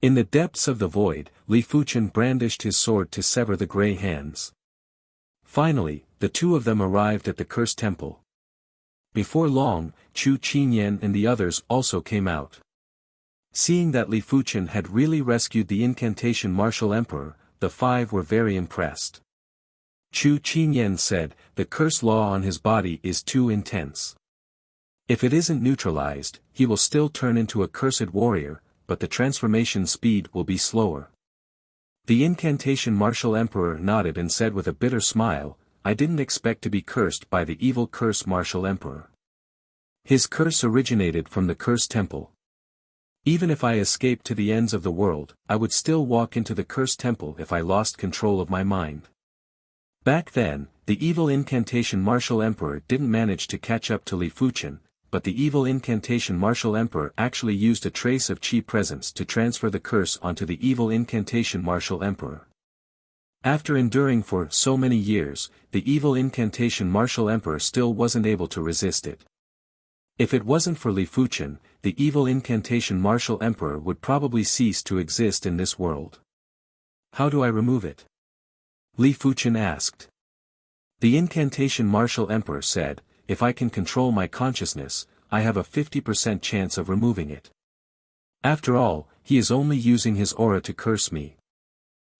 In the depths of the void, Li Fuchen brandished his sword to sever the gray hands. Finally, the two of them arrived at the cursed temple. Before long, Chu Qinyan and the others also came out. Seeing that Li Fuchen had really rescued the incantation martial emperor, the five were very impressed. Chu Qinyan said, "The curse law on his body is too intense. If it isn't neutralized, he will still turn into a cursed warrior, but the transformation speed will be slower." The incantation martial emperor nodded and said with a bitter smile, "I didn't expect to be cursed by the evil curse martial emperor. His curse originated from the cursed temple. Even if I escaped to the ends of the world, I would still walk into the cursed temple if I lost control of my mind." Back then, the evil incantation martial emperor didn't manage to catch up to Li Fuchen, but the evil incantation martial emperor actually used a trace of Qi presence to transfer the curse onto the evil incantation martial emperor. After enduring for so many years, the evil incantation martial emperor still wasn't able to resist it. If it wasn't for Li Fuchen, the evil incantation martial emperor would probably cease to exist in this world. How do I remove it? Li Fuchen asked. The incantation martial emperor said, "If I can control my consciousness, I have a 50% chance of removing it. After all, he is only using his aura to curse me."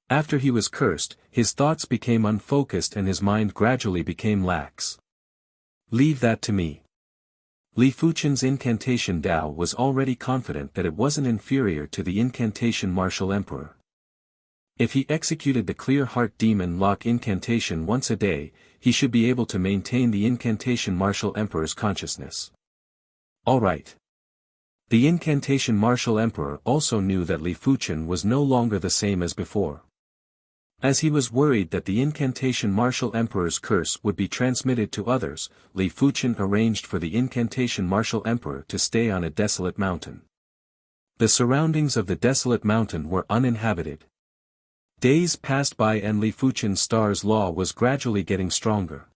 After he was cursed, his thoughts became unfocused and his mind gradually became lax. "Leave that to me." Li Fuchen's incantation Dao was already confident that it wasn't inferior to the incantation martial emperor. If he executed the Clear Heart Demon Lock incantation once a day, he should be able to maintain the incantation martial emperor's consciousness. Alright. The incantation martial emperor also knew that Li Fuchen was no longer the same as before. As he was worried that the incantation martial emperor's curse would be transmitted to others, Li Fuchen arranged for the incantation martial emperor to stay on a desolate mountain. The surroundings of the desolate mountain were uninhabited. Days passed by and Li Fuchen's star's law was gradually getting stronger.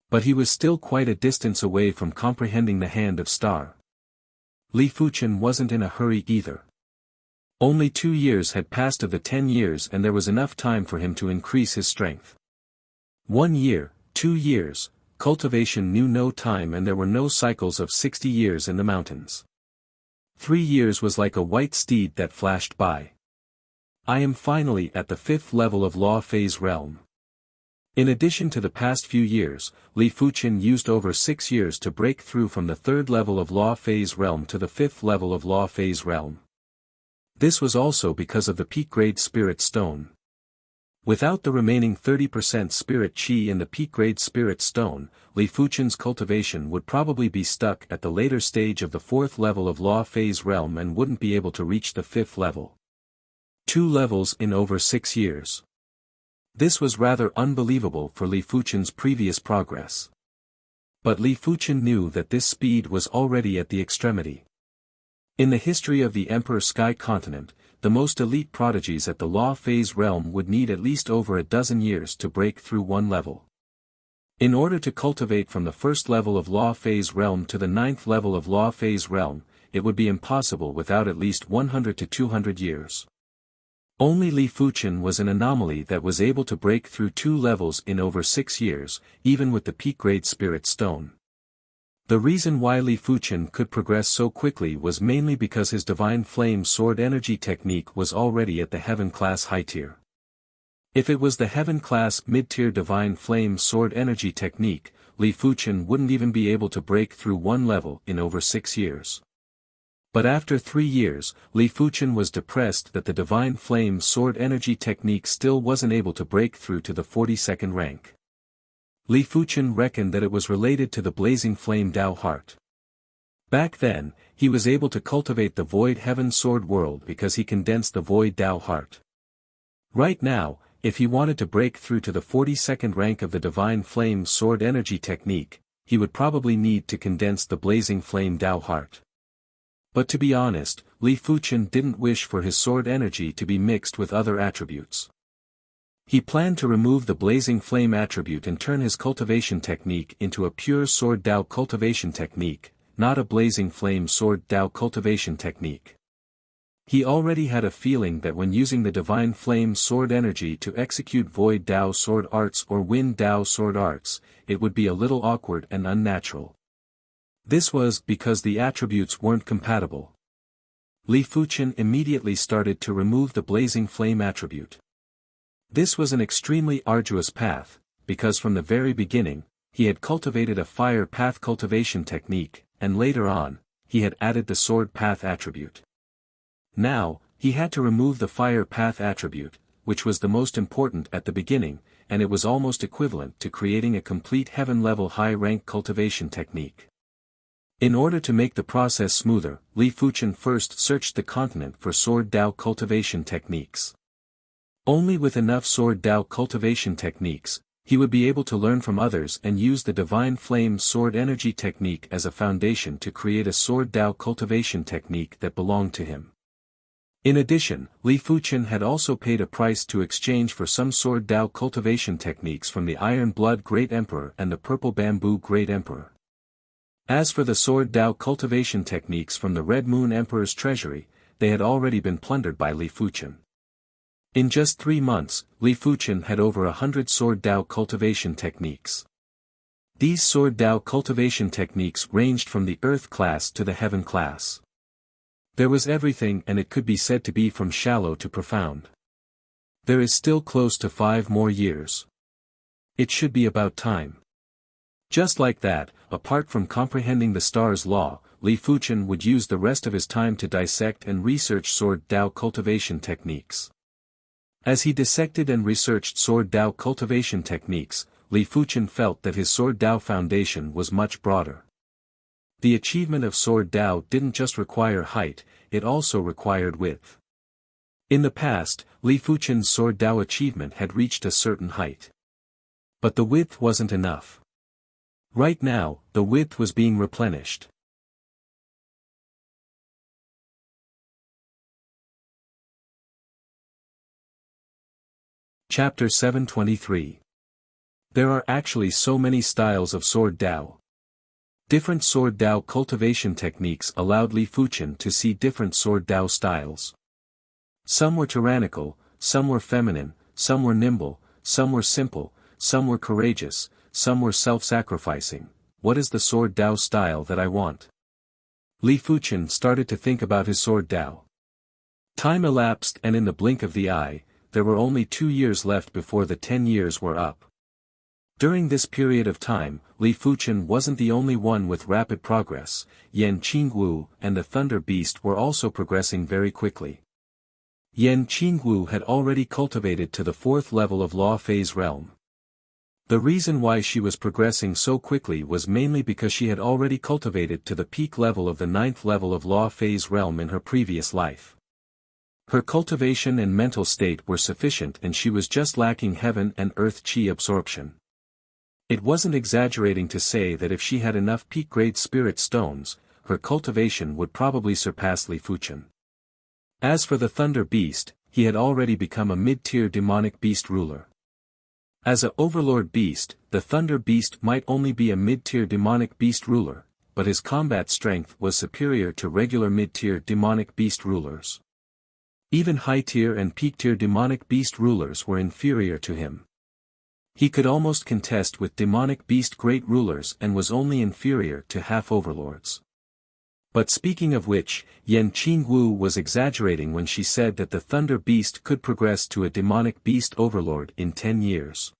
But he was still quite a distance away from comprehending the hand of star. Li Fuchen wasn't in a hurry either. Only 2 years had passed of the 10 years and there was enough time for him to increase his strength. 1 year, 2 years, cultivation knew no time and there were no cycles of 60 years in the mountains. 3 years was like a white steed that flashed by. I am finally at the 5th level of Law Phase Realm. In addition to the past few years, Li Fuchen used over 6 years to break through from the 3rd level of Law Phase Realm to the 5th level of Law Phase Realm. This was also because of the peak-grade Spirit Stone. Without the remaining 30% Spirit Qi in the peak-grade Spirit Stone, Li Fuchen's cultivation would probably be stuck at the later stage of the 4th level of Law Phase Realm and wouldn't be able to reach the 5th level. 2 levels in over 6 years. This was rather unbelievable for Li Fuchen's previous progress. But Li Fuchen knew that this speed was already at the extremity. In the history of the Emperor Sky Continent, the most elite prodigies at the Law Phase Realm would need at least over a dozen years to break through one level. In order to cultivate from the 1st level of Law Phase Realm to the 9th level of Law Phase Realm, it would be impossible without at least 100 to 200 years. Only Li Fuchen was an anomaly that was able to break through 2 levels in over 6 years, even with the peak-grade Spirit Stone. The reason why Li Fuchen could progress so quickly was mainly because his Divine Flame Sword Energy technique was already at the Heaven-class high tier. If it was the Heaven-class mid-tier Divine Flame Sword Energy technique, Li Fuchen wouldn't even be able to break through one level in over 6 years. But after 3 years, Li Fuchen was depressed that the Divine Flame Sword Energy technique still wasn't able to break through to the 42nd rank. Li Fuchen reckoned that it was related to the Blazing Flame Dao Heart. Back then, he was able to cultivate the Void Heaven Sword World because he condensed the Void Tao Heart. Right now, if he wanted to break through to the 42nd rank of the Divine Flame Sword Energy Technique, he would probably need to condense the Blazing Flame Tao Heart. But to be honest, Li Fuchen didn't wish for his sword energy to be mixed with other attributes. He planned to remove the Blazing Flame attribute and turn his cultivation technique into a pure Sword Tao cultivation technique, not a Blazing Flame Sword Tao cultivation technique. He already had a feeling that when using the Divine Flame Sword energy to execute Void Tao Sword Arts or Wind Tao Sword Arts, it would be a little awkward and unnatural. This was because the attributes weren't compatible. Li Fuchen immediately started to remove the Blazing Flame attribute. This was an extremely arduous path, because from the very beginning, he had cultivated a Fire Path cultivation technique, and later on, he had added the Sword Path attribute. Now, he had to remove the Fire Path attribute, which was the most important at the beginning, and it was almost equivalent to creating a complete heaven-level high-rank cultivation technique. In order to make the process smoother, Li Fuchen first searched the continent for Sword Tao cultivation techniques. Only with enough Sword Tao cultivation techniques, he would be able to learn from others and use the Divine Flame Sword Energy technique as a foundation to create a Sword Tao cultivation technique that belonged to him. In addition, Li Fuchen had also paid a price to exchange for some Sword Tao cultivation techniques from the Iron Blood Great Emperor and the Purple Bamboo Great Emperor. As for the Sword Tao cultivation techniques from the Red Moon Emperor's treasury, they had already been plundered by Li Fuchen. In just 3 months, Li Fuchen had over 100 Sword Tao cultivation techniques. These Sword Tao cultivation techniques ranged from the Earth class to the Heaven class. There was everything, and it could be said to be from shallow to profound. There is still close to 5 more years. It should be about time. Just like that, apart from comprehending the star's law, Li Fuchen would use the rest of his time to dissect and research Sword Tao cultivation techniques. As he dissected and researched Sword Tao cultivation techniques, Li Fuchen felt that his Sword Tao foundation was much broader. The achievement of Sword Tao didn't just require height, it also required width. In the past, Li Fuchen's Sword Tao achievement had reached a certain height. But the width wasn't enough. Right now, the width was being replenished. Chapter 723. There are actually so many styles of Sword Tao. Different Sword Tao cultivation techniques allowed Li Fuchen to see different Sword Tao styles. Some were tyrannical, some were feminine, some were nimble, some were simple, some were courageous, some were self-sacrificing. What is the Sword Tao style that I want? Li Fuchen started to think about his Sword Tao. Time elapsed, and in the blink of the eye, there were only 2 years left before the 10 years were up. During this period of time, Li Fuchen wasn't the only one with rapid progress. Yan Qingwu and the Thunder Beast were also progressing very quickly. Yan Qingwu had already cultivated to the 4th level of Law Phase Realm. The reason why she was progressing so quickly was mainly because she had already cultivated to the peak level of the 9th level of Law Phase Realm in her previous life. Her cultivation and mental state were sufficient, and she was just lacking heaven and earth chi absorption. It wasn't exaggerating to say that if she had enough peak-grade spirit stones, her cultivation would probably surpass Li Fuchen. As for the Thunder Beast, he had already become a mid-tier demonic beast ruler. As a overlord beast, the Thunder Beast might only be a mid-tier demonic beast ruler, but his combat strength was superior to regular mid-tier demonic beast rulers. Even high-tier and peak-tier demonic beast rulers were inferior to him. He could almost contest with demonic beast great rulers and was only inferior to half-overlords. But speaking of which, Yan Qingwu was exaggerating when she said that the Thunder Beast could progress to a demonic beast overlord in 10 years.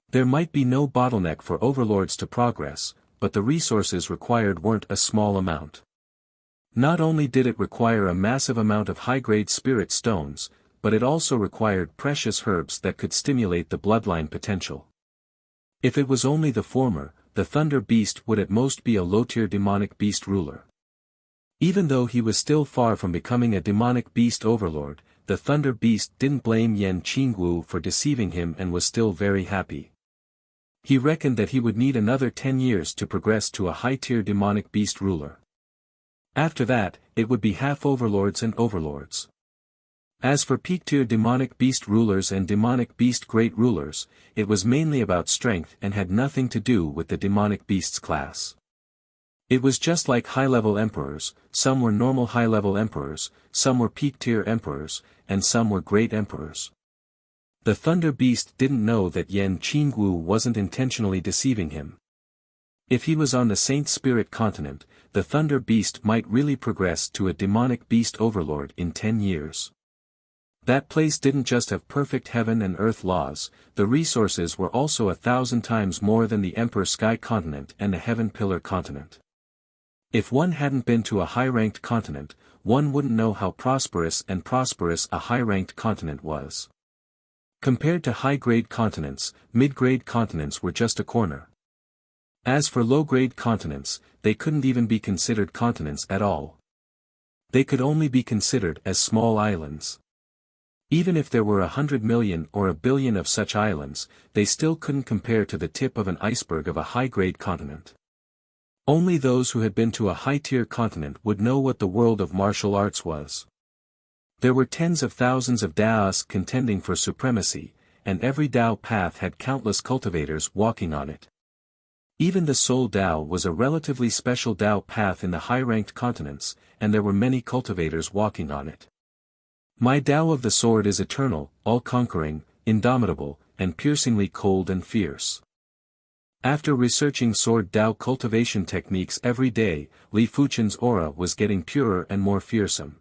There might be no bottleneck for overlords to progress, but the resources required weren't a small amount. Not only did it require a massive amount of high-grade spirit stones, but it also required precious herbs that could stimulate the bloodline potential. If it was only the former, the Thunder Beast would at most be a low-tier demonic beast ruler. Even though he was still far from becoming a demonic beast overlord, the Thunder Beast didn't blame Yan Qingwu for deceiving him and was still very happy. He reckoned that he would need another 10 years to progress to a high-tier demonic beast ruler. After that, it would be half overlords and overlords. As for peak-tier demonic beast rulers and demonic beast great rulers, it was mainly about strength and had nothing to do with the demonic beasts class. It was just like high-level emperors, some were normal high-level emperors, some were peak-tier emperors, and some were great emperors. The Thunder Beast didn't know that Yan Qingwu wasn't intentionally deceiving him. If he was on the Saint Spirit continent, the Thunder Beast might really progress to a demonic beast overlord in 10 years. That place didn't just have perfect heaven and earth laws, the resources were also 1,000 times more than the Emperor Sky continent and the Heaven Pillar continent. If one hadn't been to a high-ranked continent, one wouldn't know how prosperous a high-ranked continent was. Compared to high-grade continents, mid-grade continents were just a corner. As for low-grade continents, they couldn't even be considered continents at all. They could only be considered as small islands. Even if there were 100 million or 1 billion of such islands, they still couldn't compare to the tip of an iceberg of a high-grade continent. Only those who had been to a high-tier continent would know what the world of martial arts was. There were tens of thousands of Daos contending for supremacy, and every Dao path had countless cultivators walking on it. Even the Soul Dao was a relatively special Dao path in the high-ranked continents, and there were many cultivators walking on it. My Dao of the Sword is eternal, all-conquering, indomitable, and piercingly cold and fierce. After researching Sword Dao cultivation techniques every day, Li Fuchen's aura was getting purer and more fearsome.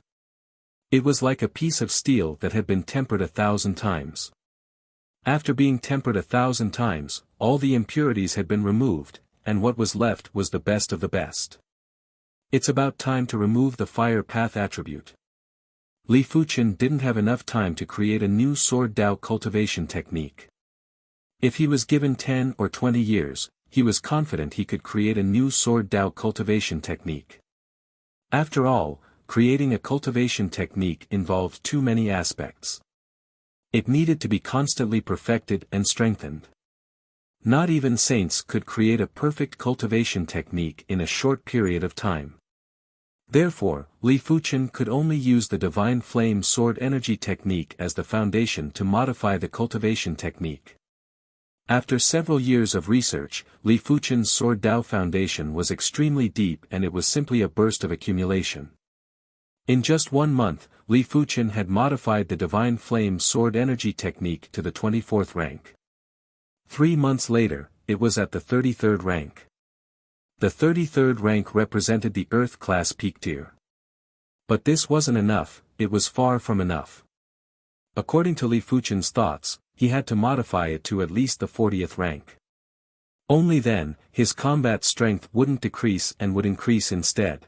It was like a piece of steel that had been tempered 1,000 times. After being tempered 1,000 times, all the impurities had been removed, and what was left was the best of the best. It's about time to remove the fire path attribute. Li Fuchen didn't have enough time to create a new Sword Dao cultivation technique. If he was given 10 or 20 years, he was confident he could create a new Sword Dao cultivation technique. After all, creating a cultivation technique involved too many aspects. It needed to be constantly perfected and strengthened. Not even saints could create a perfect cultivation technique in a short period of time. Therefore, Li Fuchen could only use the Divine Flame Sword Energy technique as the foundation to modify the cultivation technique. After several years of research, Li Fuchen's Sword Dao foundation was extremely deep and it was simply a burst of accumulation. In just 1 month, Li Fuchen had modified the Divine Flame Sword Energy technique to the 24th rank. 3 months later, it was at the 33rd rank. The 33rd rank represented the Earth class peak tier. But this wasn't enough, it was far from enough. According to Li Fuchen's thoughts, he had to modify it to at least the 40th rank. Only then, his combat strength wouldn't decrease and would increase instead.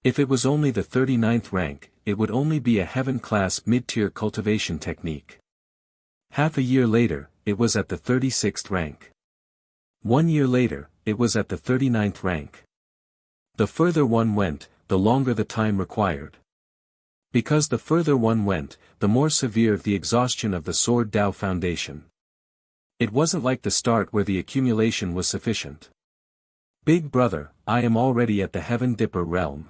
If it was only the 39th rank, it would only be a heaven-class mid-tier cultivation technique. Half a year later, it was at the 36th rank. 1 year later, it was at the 39th rank. The further one went, the longer the time required. Because the further one went, the more severe the exhaustion of the Sword Dao foundation. It wasn't like the start where the accumulation was sufficient. Big brother, I am already at the Heaven Dipper realm.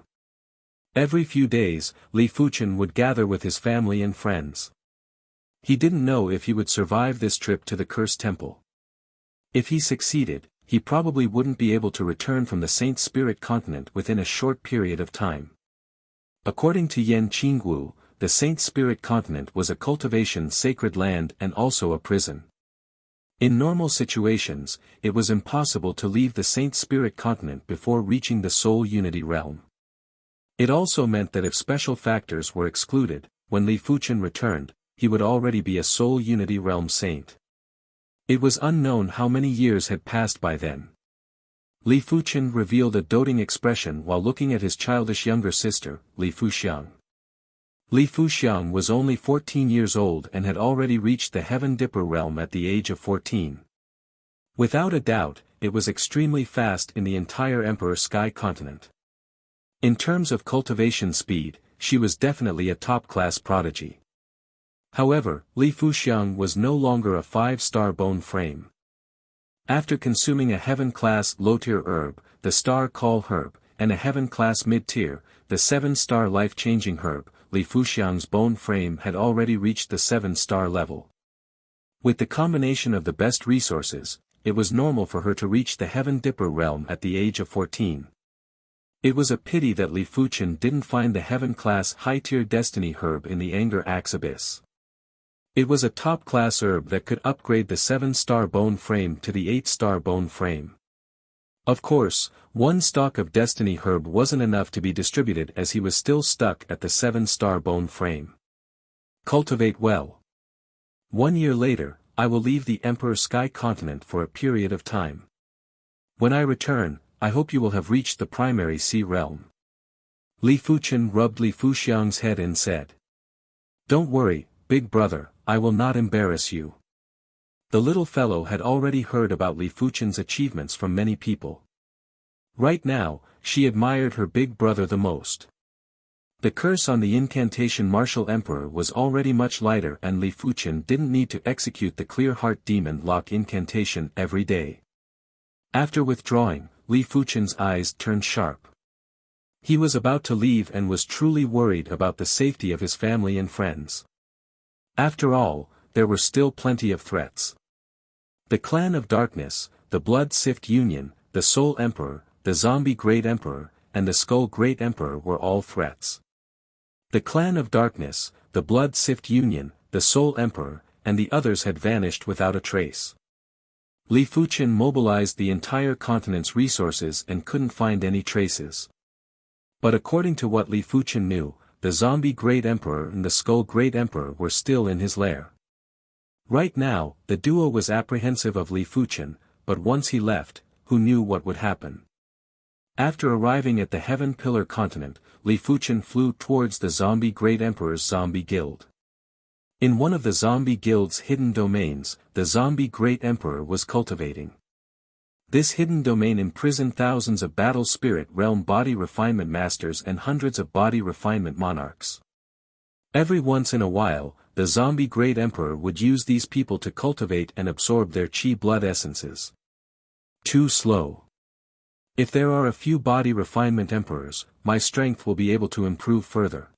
Every few days, Li Fuchen would gather with his family and friends. He didn't know if he would survive this trip to the Cursed Temple. If he succeeded, he probably wouldn't be able to return from the Saint Spirit continent within a short period of time. According to Yan Qingwu, the Saint Spirit continent was a cultivation sacred land and also a prison. In normal situations, it was impossible to leave the Saint Spirit continent before reaching the Soul Unity realm. It also meant that if special factors were excluded, when Li Fuchen returned, he would already be a Soul Unity realm saint. It was unknown how many years had passed by then. Li Fuchen revealed a doting expression while looking at his childish younger sister, Li Fuxiang. Li Fuxiang was only 14 years old and had already reached the Heaven Dipper realm at the age of 14. Without a doubt, it was extremely fast in the entire Emperor Sky continent. In terms of cultivation speed, she was definitely a top-class prodigy. However, Li Fuxiang was no longer a 5-star bone frame. After consuming a heaven-class low-tier herb, the star call herb, and a heaven-class mid-tier, the 7-star life-changing herb, Li Fuxiang's bone frame had already reached the 7-star level. With the combination of the best resources, it was normal for her to reach the Heaven Dipper realm at the age of 14. It was a pity that Li Fuqian didn't find the heaven-class high-tier destiny herb in the Anger Axe Abyss. It was a top-class herb that could upgrade the 7-star bone frame to the 8-star bone frame. Of course, one stalk of destiny herb wasn't enough to be distributed as he was still stuck at the 7-star bone frame. Cultivate well. 1 year later, I will leave the Emperor Sky Continent for a period of time. When I return, I hope you will have reached the primary sea realm. Li Fuqian rubbed Li Fuxiang's head and said. Don't worry, big brother, I will not embarrass you. The little fellow had already heard about Li Fuqian's achievements from many people. Right now, she admired her big brother the most. The curse on the incantation Martial Emperor was already much lighter and Li Fuqian didn't need to execute the Clear Heart Demon Lock incantation every day. After withdrawing, Li Fuqian's eyes turned sharp. He was about to leave and was truly worried about the safety of his family and friends. After all, there were still plenty of threats. The Clan of Darkness, the Blood Sift Union, the Soul Emperor, the Zombie Great Emperor, and the Skull Great Emperor were all threats. The Clan of Darkness, the Blood Sift Union, the Soul Emperor, and the others had vanished without a trace. Li Fuqian mobilized the entire continent's resources and couldn't find any traces. But according to what Li Fuqian knew, the Zombie Great Emperor and the Skull Great Emperor were still in his lair. Right now, the duo was apprehensive of Li Fuqian, but once he left, who knew what would happen? After arriving at the Heaven Pillar continent, Li Fuqian flew towards the Zombie Great Emperor's Zombie Guild. In one of the Zombie Guild's hidden domains, the Zombie Great Emperor was cultivating. This hidden domain imprisoned thousands of Battle Spirit Realm body refinement masters and hundreds of body refinement monarchs. Every once in a while, the Zombie Great Emperor would use these people to cultivate and absorb their chi blood essences. Too slow. If there are a few body refinement emperors, my strength will be able to improve further.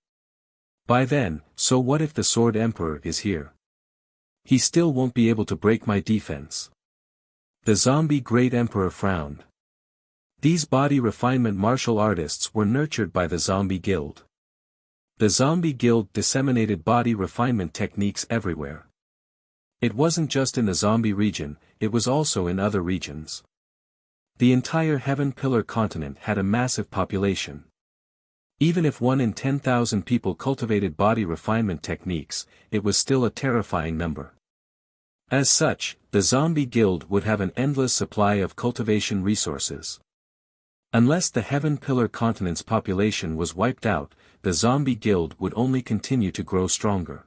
By then, so what if the Sword Emperor is here? He still won't be able to break my defense. The Zombie Great Emperor frowned. These body refinement martial artists were nurtured by the Zombie Guild. The Zombie Guild disseminated body refinement techniques everywhere. It wasn't just in the zombie region, it was also in other regions. The entire Heaven Pillar continent had a massive population. Even if 1 in 10,000 people cultivated body refinement techniques, it was still a terrifying number. As such, the Zombie Guild would have an endless supply of cultivation resources. Unless the Heaven Pillar continent's population was wiped out, the Zombie Guild would only continue to grow stronger.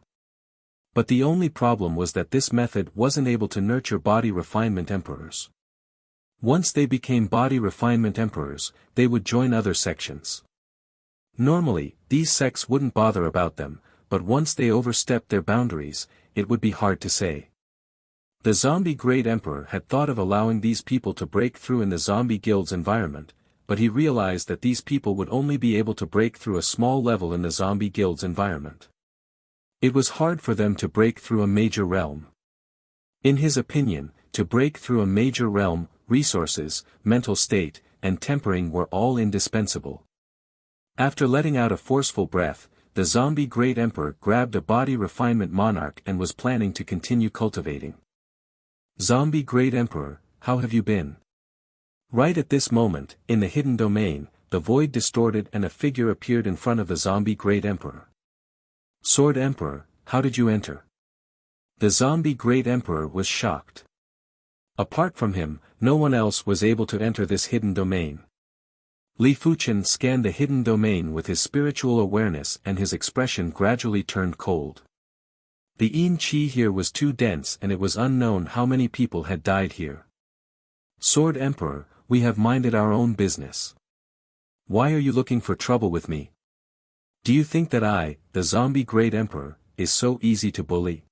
But the only problem was that this method wasn't able to nurture body refinement emperors. Once they became body refinement emperors, they would join other sections. Normally, these sects wouldn't bother about them, but once they overstepped their boundaries, it would be hard to say. The Zombie Great Emperor had thought of allowing these people to break through in the Zombie Guild's environment, but he realized that these people would only be able to break through a small level in the Zombie Guild's environment. It was hard for them to break through a major realm. In his opinion, to break through a major realm, resources, mental state, and tempering were all indispensable. After letting out a forceful breath, the Zombie Great Emperor grabbed a body refinement monarch and was planning to continue cultivating. Zombie Great Emperor, how have you been? Right at this moment, in the hidden domain, the void distorted and a figure appeared in front of the Zombie Great Emperor. Sword Emperor, how did you enter? The Zombie Great Emperor was shocked. Apart from him, no one else was able to enter this hidden domain. Li Fuqian scanned the hidden domain with his spiritual awareness and his expression gradually turned cold. The Yin Qi here was too dense and it was unknown how many people had died here. Sword Emperor, we have minded our own business. Why are you looking for trouble with me? Do you think that I, the zombie Great Emperor, is so easy to bully?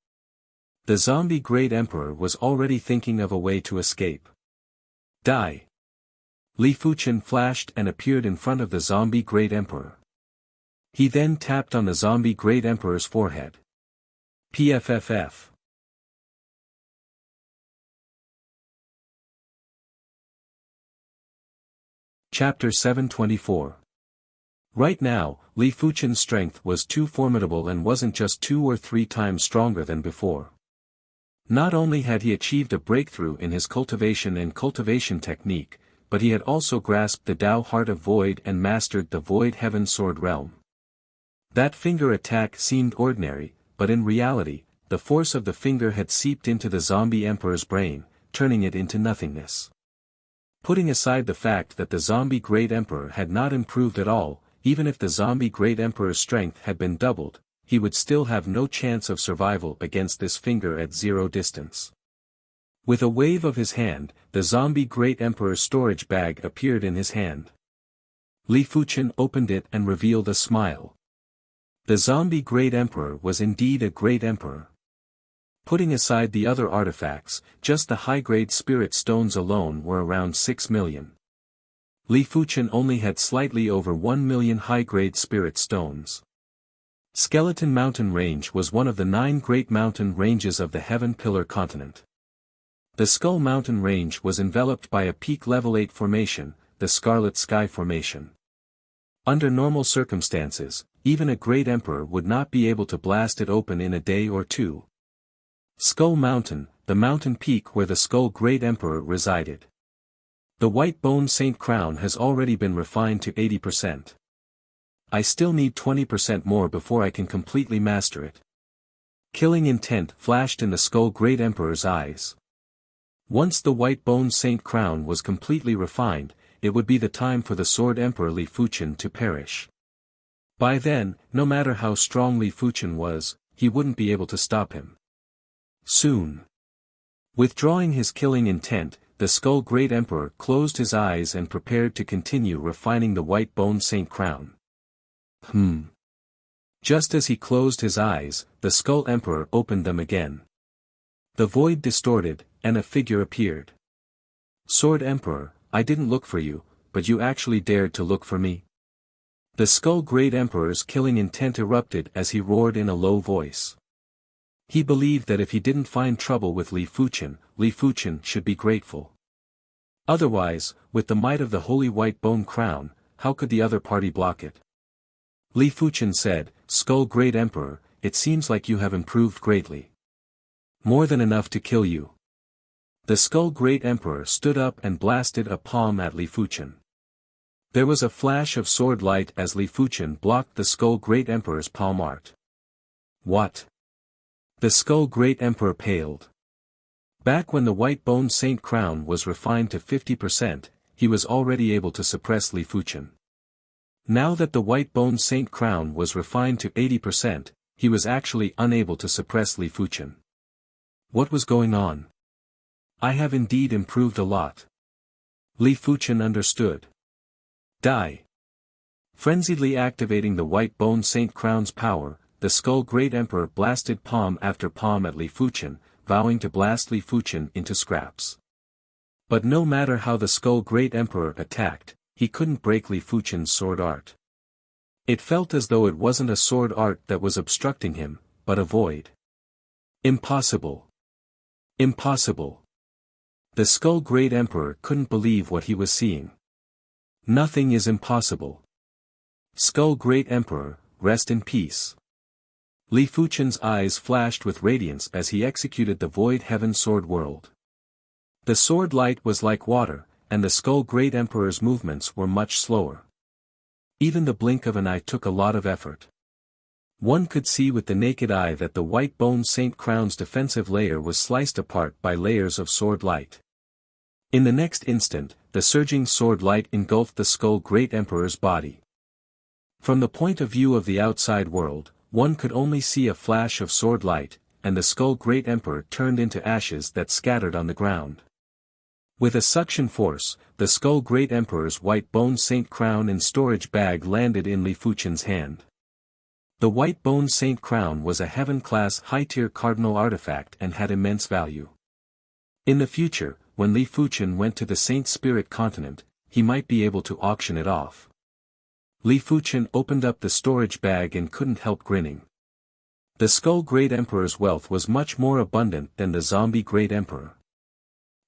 The zombie Great Emperor was already thinking of a way to escape. Die! Li Fuchen flashed and appeared in front of the zombie Great Emperor. He then tapped on the zombie Great Emperor's forehead. PFFF. Chapter 724. Right now, Li Fuchen's strength was too formidable and wasn't just 2 or 3 times stronger than before. Not only had he achieved a breakthrough in his cultivation and cultivation technique, but he had also grasped the Tao Heart of Void and mastered the Void Heaven Sword Realm. That finger attack seemed ordinary, but in reality, the force of the finger had seeped into the zombie emperor's brain, turning it into nothingness. Putting aside the fact that the zombie Great Emperor had not improved at all, even if the zombie Great Emperor's strength had been doubled, he would still have no chance of survival against this finger at 0 distance. With a wave of his hand, the zombie Great Emperor's storage bag appeared in his hand. Li Fuchen opened it and revealed a smile. The zombie Great Emperor was indeed a great emperor. Putting aside the other artifacts, just the high-grade spirit stones alone were around 6 million. Li Fuchen only had slightly over 1 million high-grade spirit stones. Skeleton Mountain Range was one of the 9 great mountain ranges of the Heaven Pillar continent. The Skull Mountain Range was enveloped by a peak level 8 formation, the Scarlet Sky Formation. Under normal circumstances, even a great emperor would not be able to blast it open in a day or 2. Skull Mountain, the mountain peak where the Skull Great Emperor resided. The White Bone Saint Crown has already been refined to 80%. I still need 20% more before I can completely master it. Killing intent flashed in the Skull Great Emperor's eyes. Once the White Bone Saint Crown was completely refined, it would be the time for the Sword Emperor Li Fuchen to perish. By then, no matter how strong Li Fuchen was, he wouldn't be able to stop him. Soon. Withdrawing his killing intent, the Skull Great Emperor closed his eyes and prepared to continue refining the White Bone Saint Crown. Just as he closed his eyes, the Skull Emperor opened them again. The void distorted, and a figure appeared. Sword Emperor, I didn't look for you, but you actually dared to look for me. The Skull Great Emperor's killing intent erupted as he roared in a low voice. He believed that if he didn't find trouble with Li Fuchen should be grateful. Otherwise, with the might of the Holy White Bone Crown, how could the other party block it? Li Fuchen said, Skull Great Emperor, it seems like you have improved greatly. More than enough to kill you. The Skull Great Emperor stood up and blasted a palm at Li Fuchen. There was a flash of sword light as Li Fuchen blocked the Skull Great Emperor's palm art. What? The Skull Great Emperor paled. Back when the White Bone Saint Crown was refined to 50%, he was already able to suppress Li Fuchen. Now that the White Bone Saint Crown was refined to 80%, he was actually unable to suppress Li Fuchen. What was going on? I have indeed improved a lot. Li Fuchen understood. Die. Frenziedly activating the White Bone Saint Crown's power, the Skull Great Emperor blasted palm after palm at Li Fuchen, vowing to blast Li Fuchen into scraps. But no matter how the Skull Great Emperor attacked, he couldn't break Li Fuchen's sword art. It felt as though it wasn't a sword art that was obstructing him, but a void. Impossible. Impossible. The Skull Great Emperor couldn't believe what he was seeing. Nothing is impossible. Skull Great Emperor, rest in peace. Li Fuchen's eyes flashed with radiance as he executed the Void Heaven Sword World. The sword light was like water, and the Skull Great Emperor's movements were much slower. Even the blink of an eye took a lot of effort. One could see with the naked eye that the White Bone Saint Crown's defensive layer was sliced apart by layers of sword light. In the next instant, the surging sword light engulfed the Skull Great Emperor's body. From the point of view of the outside world, one could only see a flash of sword light, and the Skull Great Emperor turned into ashes that scattered on the ground. With a suction force, the Skull Great Emperor's white bone saint crown and storage bag landed in Li Fuchen's hand. The white bone saint crown was a heaven-class high-tier cardinal artifact and had immense value. In the future, when Li Fuchen went to the Saint Spirit continent, he might be able to auction it off. Li Fuchen opened up the storage bag and couldn't help grinning. The Skull Great Emperor's wealth was much more abundant than the Zombie Great Emperor.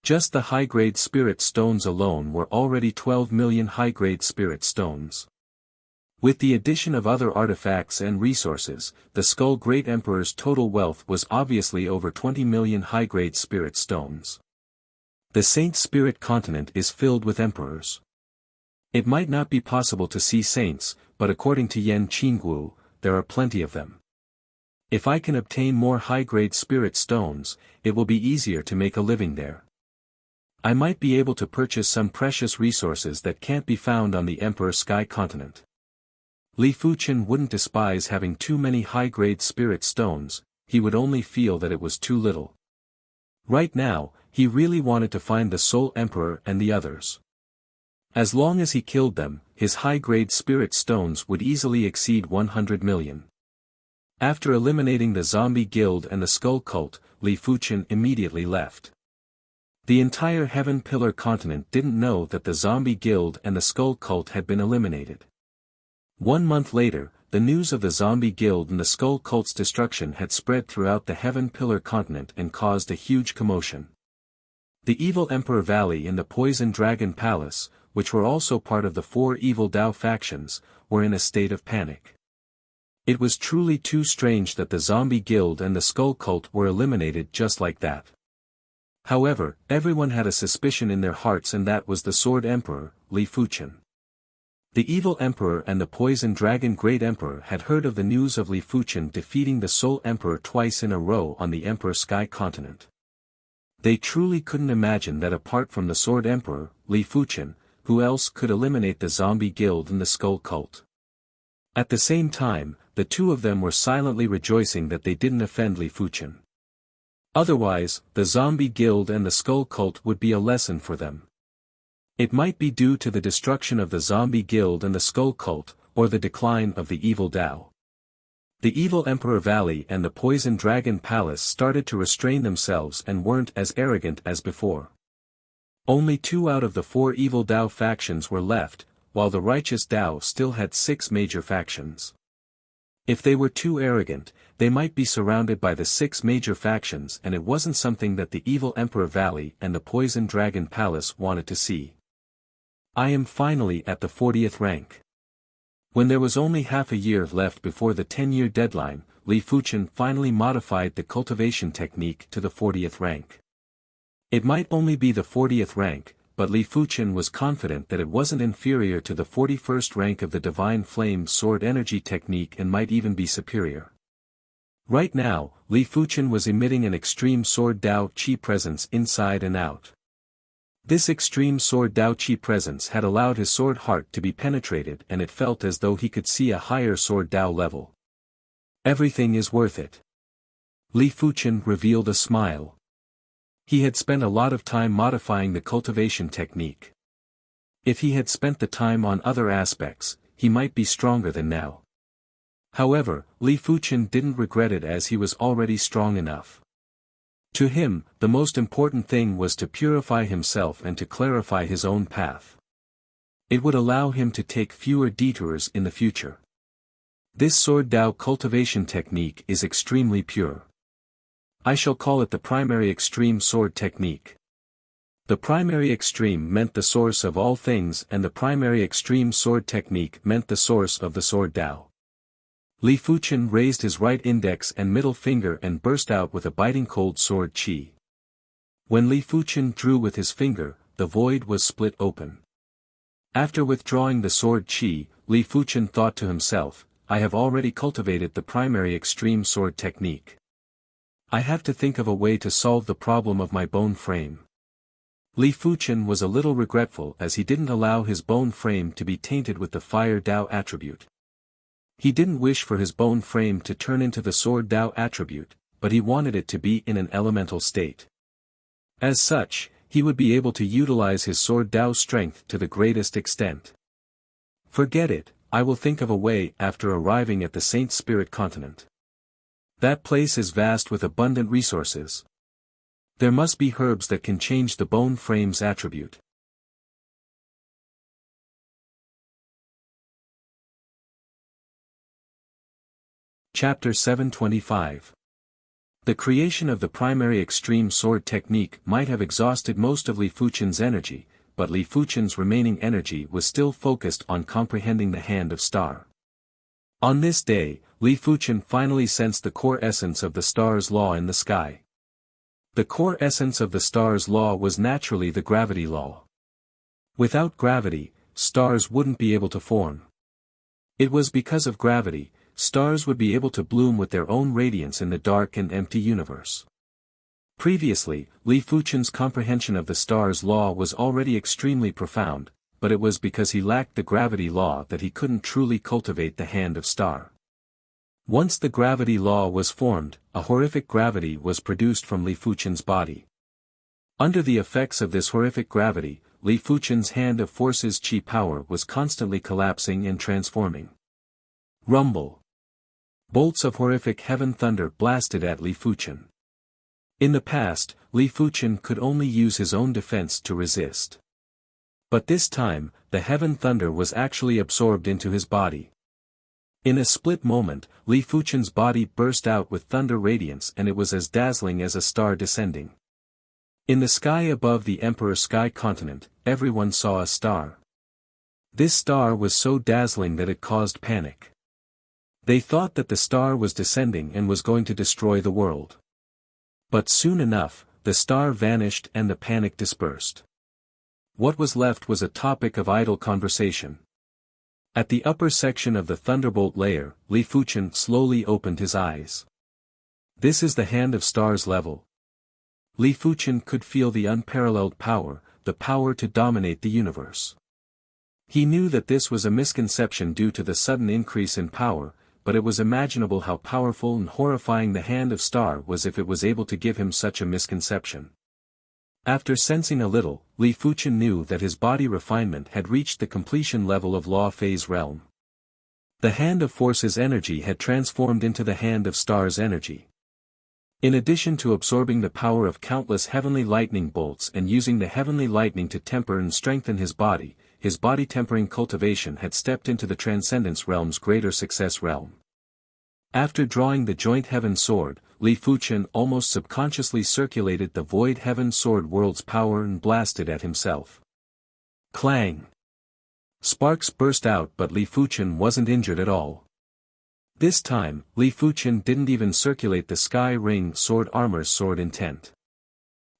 Just the high-grade spirit stones alone were already 12 million high-grade spirit stones. With the addition of other artifacts and resources, the Skull Great Emperor's total wealth was obviously over 20 million high-grade spirit stones. The Saint Spirit continent is filled with emperors. It might not be possible to see saints, but according to Yan Qingguo, there are plenty of them. If I can obtain more high-grade spirit stones, it will be easier to make a living there. I might be able to purchase some precious resources that can't be found on the Emperor Sky continent. Li Fuchen wouldn't despise having too many high-grade spirit stones, he would only feel that it was too little. Right now, he really wanted to find the Soul Emperor and the others. As long as he killed them, his high-grade spirit stones would easily exceed 100 million. After eliminating the Zombie Guild and the Skull Cult, Li Fuchen immediately left. The entire Heaven Pillar continent didn't know that the Zombie Guild and the Skull Cult had been eliminated. 1 month later, the news of the Zombie Guild and the Skull Cult's destruction had spread throughout the Heaven Pillar continent and caused a huge commotion. The Evil Emperor Valley and the Poison Dragon Palace, which were also part of the 4 evil Dao factions, were in a state of panic. It was truly too strange that the Zombie Guild and the Skull Cult were eliminated just like that. However, everyone had a suspicion in their hearts, and that was the Sword Emperor, Li Fuchen. The Evil Emperor and the Poison Dragon Great Emperor had heard of the news of Li Fuchen defeating the Soul Emperor twice in a row on the Emperor Sky continent. They truly couldn't imagine that apart from the Sword Emperor, Li Fuchen, who else could eliminate the Zombie Guild and the Skull Cult. At the same time, the two of them were silently rejoicing that they didn't offend Li Fuchen. Otherwise, the Zombie Guild and the Skull Cult would be a lesson for them. It might be due to the destruction of the Zombie Guild and the Skull Cult, or the decline of the Evil Dao. The Evil Emperor Valley and the Poison Dragon Palace started to restrain themselves and weren't as arrogant as before. Only 2 out of the 4 evil Dao factions were left, while the righteous Dao still had 6 major factions. If they were too arrogant, they might be surrounded by the 6 major factions, and it wasn't something that the Evil Emperor Valley and the Poison Dragon Palace wanted to see. I am finally at the 40th rank. When there was only half a year left before the 10-year deadline, Li Fuchen finally modified the cultivation technique to the 40th rank. It might only be the 40th rank, but Li Fuchen was confident that it wasn't inferior to the 41st rank of the Divine Flame Sword Energy technique and might even be superior. Right now, Li Fuchen was emitting an extreme Sword Dao Qi presence inside and out. This extreme Sword Dao Qi presence had allowed his sword heart to be penetrated, and it felt as though he could see a higher Sword Dao level. Everything is worth it. Li Fuchen revealed a smile. He had spent a lot of time modifying the cultivation technique. If he had spent the time on other aspects, he might be stronger than now. However, Li Fuchen didn't regret it, as he was already strong enough. To him, the most important thing was to purify himself and to clarify his own path. It would allow him to take fewer detours in the future. This Sword Dao cultivation technique is extremely pure. I shall call it the primary extreme sword technique. The primary extreme meant the source of all things, and the primary extreme sword technique meant the source of the Sword Dao. Li Fuchen raised his right index and middle finger and burst out with a biting cold sword qi. When Li Fuchen drew with his finger, the void was split open. After withdrawing the sword qi, Li Fuchen thought to himself, I have already cultivated the primary extreme sword technique. I have to think of a way to solve the problem of my bone frame. Li Fuchen was a little regretful, as he didn't allow his bone frame to be tainted with the Fire Dao attribute. He didn't wish for his bone frame to turn into the Sword Dao attribute, but he wanted it to be in an elemental state. As such, he would be able to utilize his sword Dao's strength to the greatest extent. Forget it, I will think of a way after arriving at the Saint Spirit continent. That place is vast with abundant resources. There must be herbs that can change the bone frame's attribute. Chapter 725. The creation of the primary extreme sword technique might have exhausted most of Li Fuchen's energy, but Li Fuchen's remaining energy was still focused on comprehending the Hand of Star. On this day, Li Fuchen finally sensed the core essence of the star's law in the sky. The core essence of the star's law was naturally the gravity law. Without gravity, stars wouldn't be able to form. It was because of gravity, stars would be able to bloom with their own radiance in the dark and empty universe. Previously, Li Fuchen's comprehension of the star's law was already extremely profound, but it was because he lacked the gravity law that he couldn't truly cultivate the Hand of Star. Once the gravity law was formed, a horrific gravity was produced from Li Fuchen's body. Under the effects of this horrific gravity, Li Fuchen's Hand of Force's chi power was constantly collapsing and transforming. Rumble. Bolts of horrific heaven thunder blasted at Li Fuchen. In the past, Li Fuchen could only use his own defense to resist. But this time, the heaven thunder was actually absorbed into his body. In a split moment, Li Fuchen's body burst out with thunder radiance and it was as dazzling as a star descending. In the sky above the Emperor Sky continent, everyone saw a star. This star was so dazzling that it caused panic. They thought that the star was descending and was going to destroy the world. But soon enough, the star vanished and the panic dispersed. What was left was a topic of idle conversation. At the upper section of the thunderbolt layer, Li Fuchen slowly opened his eyes. This is the Hand of Star's level. Li Fuchen could feel the unparalleled power, the power to dominate the universe. He knew that this was a misconception due to the sudden increase in power, but it was imaginable how powerful and horrifying the Hand of Star was if it was able to give him such a misconception. After sensing a little, Li Fuchen knew that his body refinement had reached the completion level of Law Phase realm. The Hand of Force's energy had transformed into the Hand of Star's energy. In addition to absorbing the power of countless heavenly lightning bolts and using the heavenly lightning to temper and strengthen his body tempering cultivation had stepped into the Transcendence realm's greater success realm. After drawing the joint heaven sword, Li Fuchen almost subconsciously circulated the void heaven sword world's power and blasted at himself. Clang! Sparks burst out, but Li Fuchen wasn't injured at all. This time, Li Fuchen didn't even circulate the Sky Ring sword armor's sword intent.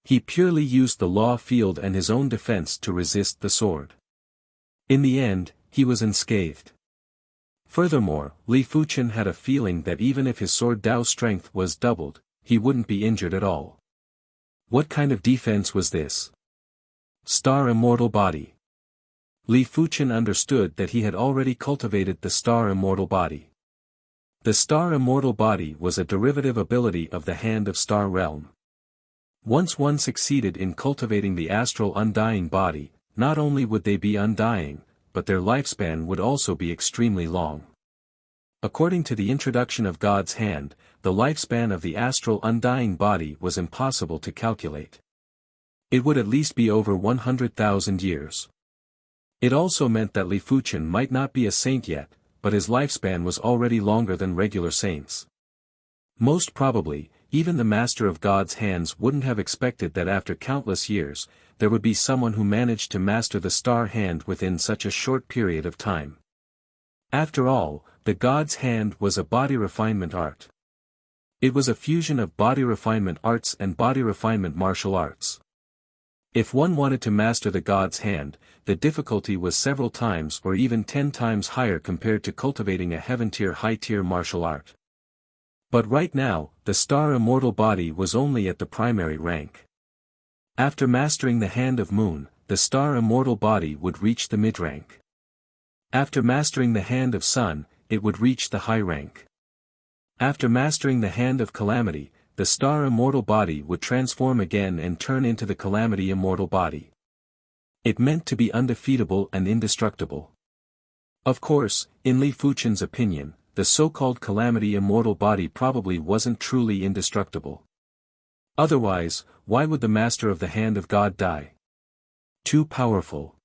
He purely used the law field and his own defense to resist the sword. In the end, he was unscathed. Furthermore, Li Fuchen had a feeling that even if his sword Dao's strength was doubled, he wouldn't be injured at all. What kind of defense was this? Star Immortal Body. Li Fuchen understood that he had already cultivated the Star Immortal Body. The Star Immortal Body was a derivative ability of the Hand of Star realm. Once one succeeded in cultivating the astral undying body, not only would they be undying, but their lifespan would also be extremely long. According to the introduction of God's Hand, the lifespan of the astral undying body was impossible to calculate. It would at least be over 100,000 years. It also meant that Li Fuchen might not be a saint yet, but his lifespan was already longer than regular saints. Most probably, even the Master of God's Hands wouldn't have expected that after countless years, there would be someone who managed to master the Star Hand within such a short period of time. After all, the God's Hand was a body refinement art. It was a fusion of body refinement arts and body refinement martial arts. If one wanted to master the God's Hand, the difficulty was several times or even 10 times higher compared to cultivating a heaven-tier high-tier martial art. But right now, the Star Immortal Body was only at the primary rank. After mastering the Hand of Moon, the Star Immortal Body would reach the mid-rank. After mastering the Hand of Sun, it would reach the high rank. After mastering the Hand of Calamity, the star immortal body would transform again and turn into the calamity immortal body. It meant to be undefeatable and indestructible. Of course, in Li Fuchen's opinion, the so-called calamity immortal body probably wasn't truly indestructible. Otherwise, why would the master of the hand of God die? Too powerful.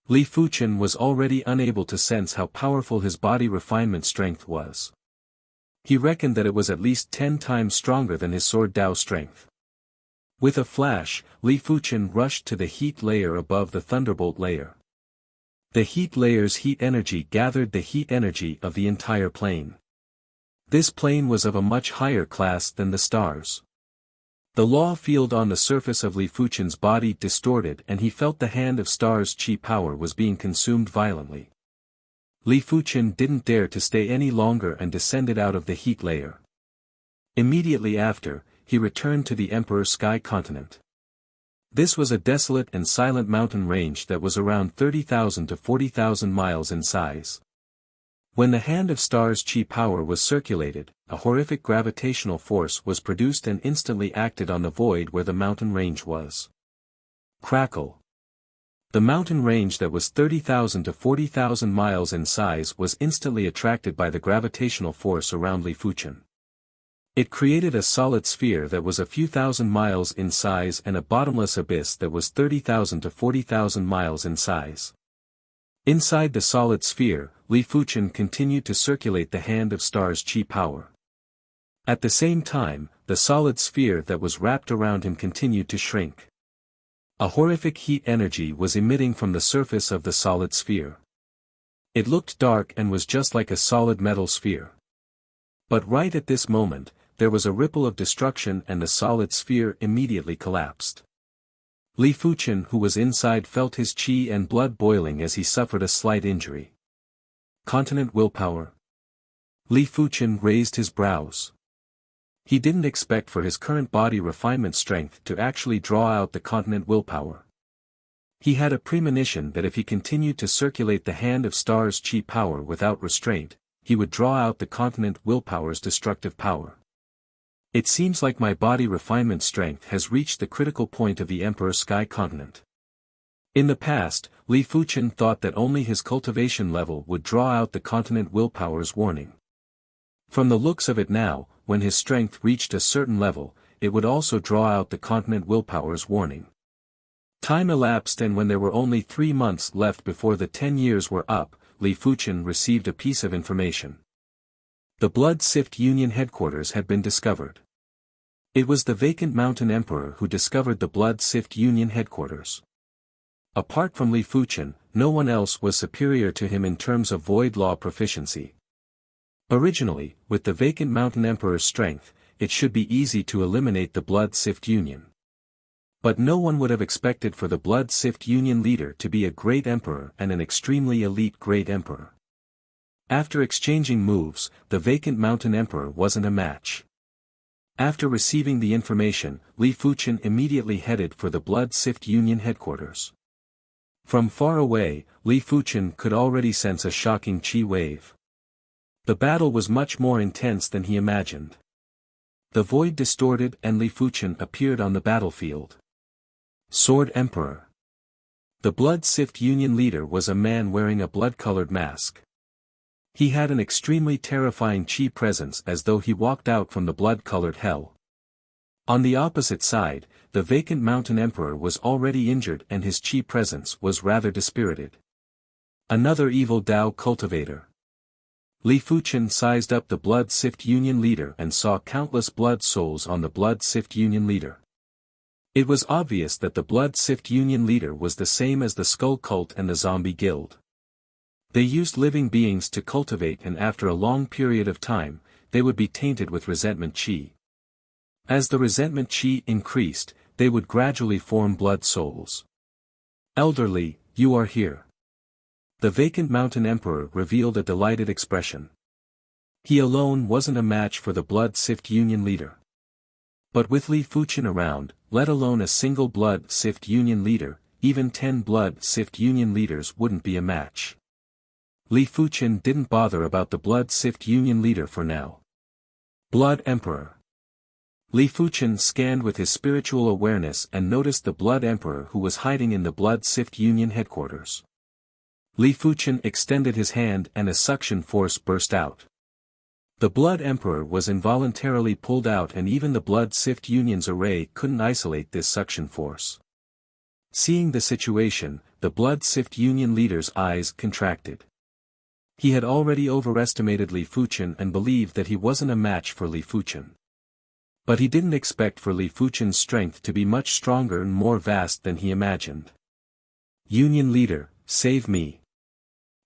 Li Fuchen was already unable to sense how powerful his body refinement strength was. He reckoned that it was at least 10 times stronger than his sword Dao strength. With a flash, Li Fuchen rushed to the heat layer above the thunderbolt layer. The heat layer's heat energy gathered the heat energy of the entire plane. This plane was of a much higher class than the stars. The law field on the surface of Li Fuchen's body distorted and he felt the hand of stars' chi power was being consumed violently. Li Fuchen didn't dare to stay any longer and descended out of the heat layer. Immediately after, he returned to the Emperor Sky Continent. This was a desolate and silent mountain range that was around 30,000 to 40,000 miles in size. When the hand of stars' chi power was circulated, a horrific gravitational force was produced and instantly acted on the void where the mountain range was. Crackle. The mountain range that was 30,000 to 40,000 miles in size was instantly attracted by the gravitational force around Li Fuchen. It created a solid sphere that was a few thousand miles in size and a bottomless abyss that was 30,000 to 40,000 miles in size. Inside the solid sphere, Li Fuchen continued to circulate the hand of stars' chi power. At the same time, the solid sphere that was wrapped around him continued to shrink. A horrific heat energy was emitting from the surface of the solid sphere. It looked dark and was just like a solid metal sphere. But right at this moment, there was a ripple of destruction and the solid sphere immediately collapsed. Li Fuchen who was inside felt his chi and blood boiling as he suffered a slight injury. Continent willpower. Li Fuchen raised his brows. He didn't expect for his current body refinement strength to actually draw out the continent willpower. He had a premonition that if he continued to circulate the hand of stars' chi power without restraint, he would draw out the continent willpower's destructive power. It seems like my body refinement strength has reached the critical point of the Emperor Sky Continent. In the past, Li Fuchen thought that only his cultivation level would draw out the continent willpower's warning. From the looks of it now, when his strength reached a certain level, it would also draw out the continent willpower's warning. Time elapsed and when there were only 3 months left before the 10 years were up, Li Fuchen received a piece of information. The Blood Sift Union headquarters had been discovered. It was the vacant mountain emperor who discovered the Blood Sift Union headquarters. Apart from Li Fuchen, no one else was superior to him in terms of void law proficiency. Originally, with the vacant mountain emperor's strength, it should be easy to eliminate the Blood Sift Union. But no one would have expected for the Blood Sift Union leader to be a great emperor and an extremely elite great emperor. After exchanging moves, the vacant mountain emperor wasn't a match. After receiving the information, Li Fuchen immediately headed for the Blood Sift Union headquarters. From far away, Li Fuchen could already sense a shocking chi wave. The battle was much more intense than he imagined. The void distorted and Li Fuchen appeared on the battlefield. Sword Emperor. The Blood Sift Union leader was a man wearing a blood-colored mask. He had an extremely terrifying chi presence as though he walked out from the blood-colored hell. On the opposite side, the vacant mountain emperor was already injured and his chi presence was rather dispirited. Another evil Dao cultivator. Li Fuchen sized up the Blood Sift Union leader and saw countless blood souls on the Blood Sift Union leader. It was obvious that the Blood Sift Union leader was the same as the Skull Cult and the Zombie Guild. They used living beings to cultivate and after a long period of time, they would be tainted with resentment chi. As the resentment chi increased, they would gradually form blood souls. Elderly, you are here. The vacant mountain emperor revealed a delighted expression. He alone wasn't a match for the Blood Sift Union leader. But with Li Fuchen around, let alone a single Blood Sift Union leader, even 10 Blood Sift Union leaders wouldn't be a match. Li Fuchen didn't bother about the Blood Sift Union leader for now. Blood Emperor. Li Fuchen scanned with his spiritual awareness and noticed the Blood Emperor who was hiding in the Blood Sift Union headquarters. Li Fuchen extended his hand and a suction force burst out. The Blood Emperor was involuntarily pulled out, and even the Blood Sift Union's array couldn't isolate this suction force. Seeing the situation, the Blood Sift Union leader's eyes contracted. He had already overestimated Li Fuchen and believed that he wasn't a match for Li Fuchen. But he didn't expect for Li Fuchen's strength to be much stronger and more vast than he imagined. Union leader, save me.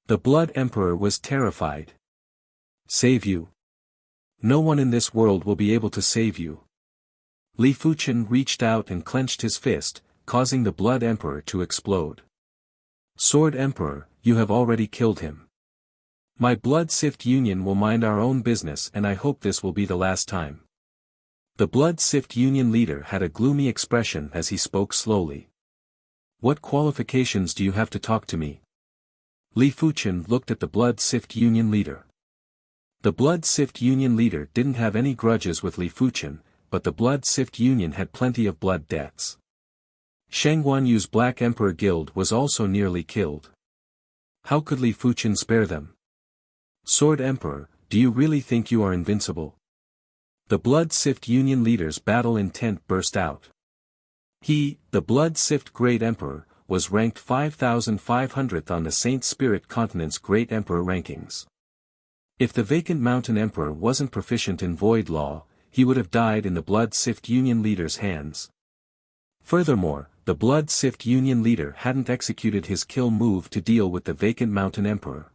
The Blood Emperor was terrified. Save you? No one in this world will be able to save you. Li Fuchen reached out and clenched his fist, causing the Blood Emperor to explode. Sword Emperor, you have already killed him. My Blood Sift Union will mind our own business, and I hope this will be the last time. The Blood Sift Union leader had a gloomy expression as he spoke slowly. What qualifications do you have to talk to me? Li Fuchen looked at the Blood Sift Union leader. The Blood Sift Union leader didn't have any grudges with Li Fuchen, but the Blood Sift Union had plenty of blood debts. Shang Guanyu's Black Emperor Guild was also nearly killed. How could Li Fuchen spare them? Sword Emperor, do you really think you are invincible? The Blood Sift Union leader's battle intent burst out. He, the Blood Sift Great Emperor, was ranked 5,500th on the Saint Spirit Continent's Great Emperor rankings. If the Vacant Mountain Emperor wasn't proficient in Void Law, he would have died in the Blood Sift Union leader's hands. Furthermore, the Blood Sift Union leader hadn't executed his kill move to deal with the Vacant Mountain Emperor.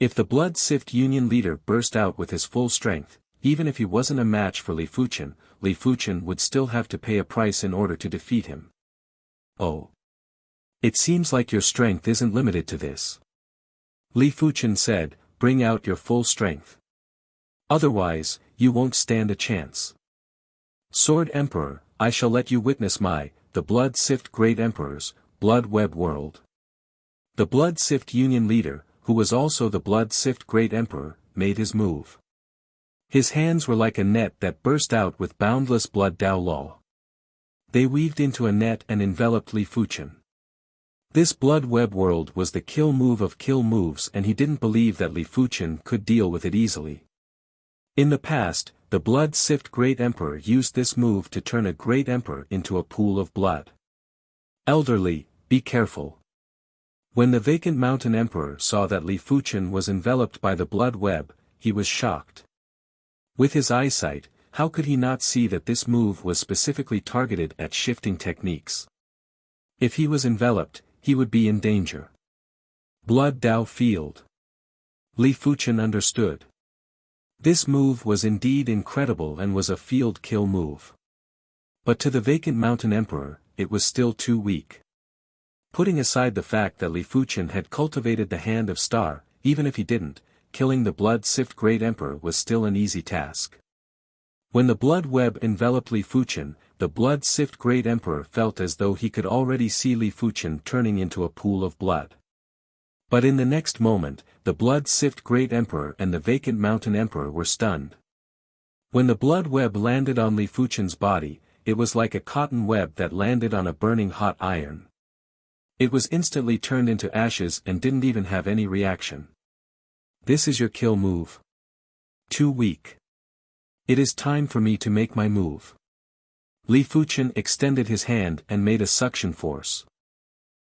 If the Blood Sift Union leader burst out with his full strength, even if he wasn't a match for Li Fuchen would still have to pay a price in order to defeat him. Oh. It seems like your strength isn't limited to this. Li Fuchen said, bring out your full strength. Otherwise, you won't stand a chance. Sword Emperor, I shall let you witness the Blood Sift Great Emperor's, Blood Web World. The Blood Sift Union leader, who was also the Blood Sift Great Emperor, made his move. His hands were like a net that burst out with boundless blood Dao Law. They weaved into a net and enveloped Li Fuchen. This Blood Web World was the kill move of kill moves, and he didn't believe that Li Fuchen could deal with it easily. In the past, the Blood Sift Great Emperor used this move to turn a Great Emperor into a pool of blood. Elderly, be careful. When the Vacant Mountain Emperor saw that Li Fuchen was enveloped by the blood web, he was shocked. With his eyesight, how could he not see that this move was specifically targeted at shifting techniques? If he was enveloped, he would be in danger. Blood Dao Field. Li Fuchen understood. This move was indeed incredible and was a field kill move. But to the Vacant Mountain Emperor, it was still too weak. Putting aside the fact that Li Fuchen had cultivated the Hand of Star, even if he didn't, killing the Blood Sift Great Emperor was still an easy task. When the blood web enveloped Li Fuchen, the Blood Sift Great Emperor felt as though he could already see Li Fuchen turning into a pool of blood. But in the next moment, the Blood Sift Great Emperor and the Vacant Mountain Emperor were stunned. When the blood web landed on Li Fuchen's body, it was like a cotton web that landed on a burning hot iron. It was instantly turned into ashes and didn't even have any reaction. This is your kill move. Too weak. It is time for me to make my move. Li Fuchen extended his hand and made a suction force.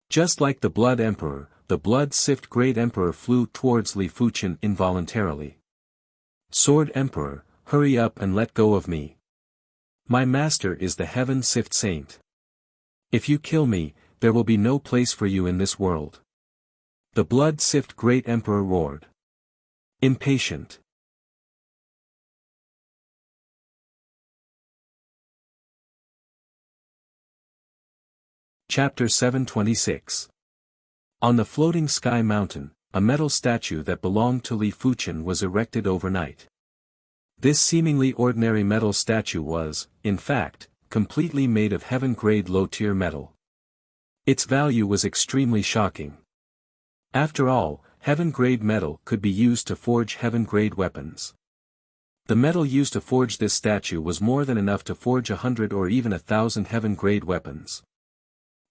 Just like the Blood Emperor, the Blood Sift Great Emperor flew towards Li Fuchen involuntarily. Sword Emperor, hurry up and let go of me. My master is the Heaven Sift Saint. If you kill me, there will be no place for you in this world. The Blood Sift Great Emperor roared. Impatient. Chapter 726. On the floating sky mountain, a metal statue that belonged to Li Fuchen was erected overnight. This seemingly ordinary metal statue was, in fact, completely made of heaven-grade low-tier metal. Its value was extremely shocking. After all, heaven-grade metal could be used to forge heaven-grade weapons. The metal used to forge this statue was more than enough to forge 100 or even 1,000 heaven-grade weapons.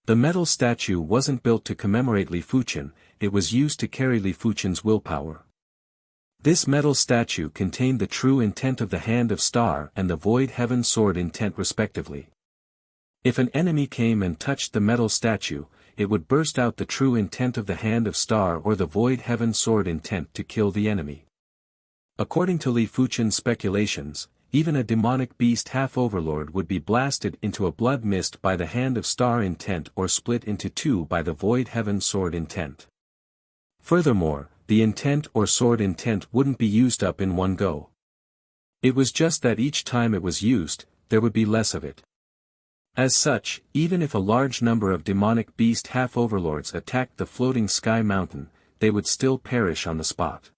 The metal statue wasn't built to commemorate Li Fuchen, it was used to carry Li Fuchen's willpower. This metal statue contained the true intent of the Hand of Star and the Void Heaven Sword intent respectively. If an enemy came and touched the metal statue, it would burst out the true intent of the Hand of Star or the Void Heaven Sword intent to kill the enemy. According to Li Fuchen's speculations, even a demonic beast half-overlord would be blasted into a blood mist by the Hand of Star intent or split into two by the Void Heaven Sword intent. Furthermore, the intent or sword intent wouldn't be used up in one go. It was just that each time it was used, there would be less of it. As such, even if a large number of demonic beast half-overlords attacked the floating sky mountain, they would still perish on the spot.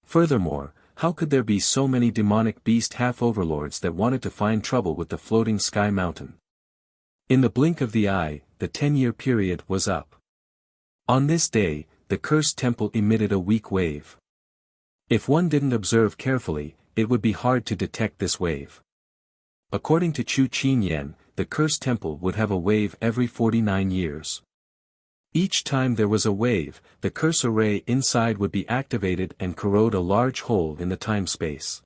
Furthermore, how could there be so many demonic beast half-overlords that wanted to find trouble with the floating sky mountain? In the blink of the eye, the 10-year period was up. On this day, the cursed temple emitted a weak wave. If one didn't observe carefully, it would be hard to detect this wave. According to Chu Qinyan, the cursed temple would have a wave every 49 years. Each time there was a wave, the curse array inside would be activated and corrode a large hole in the time-space.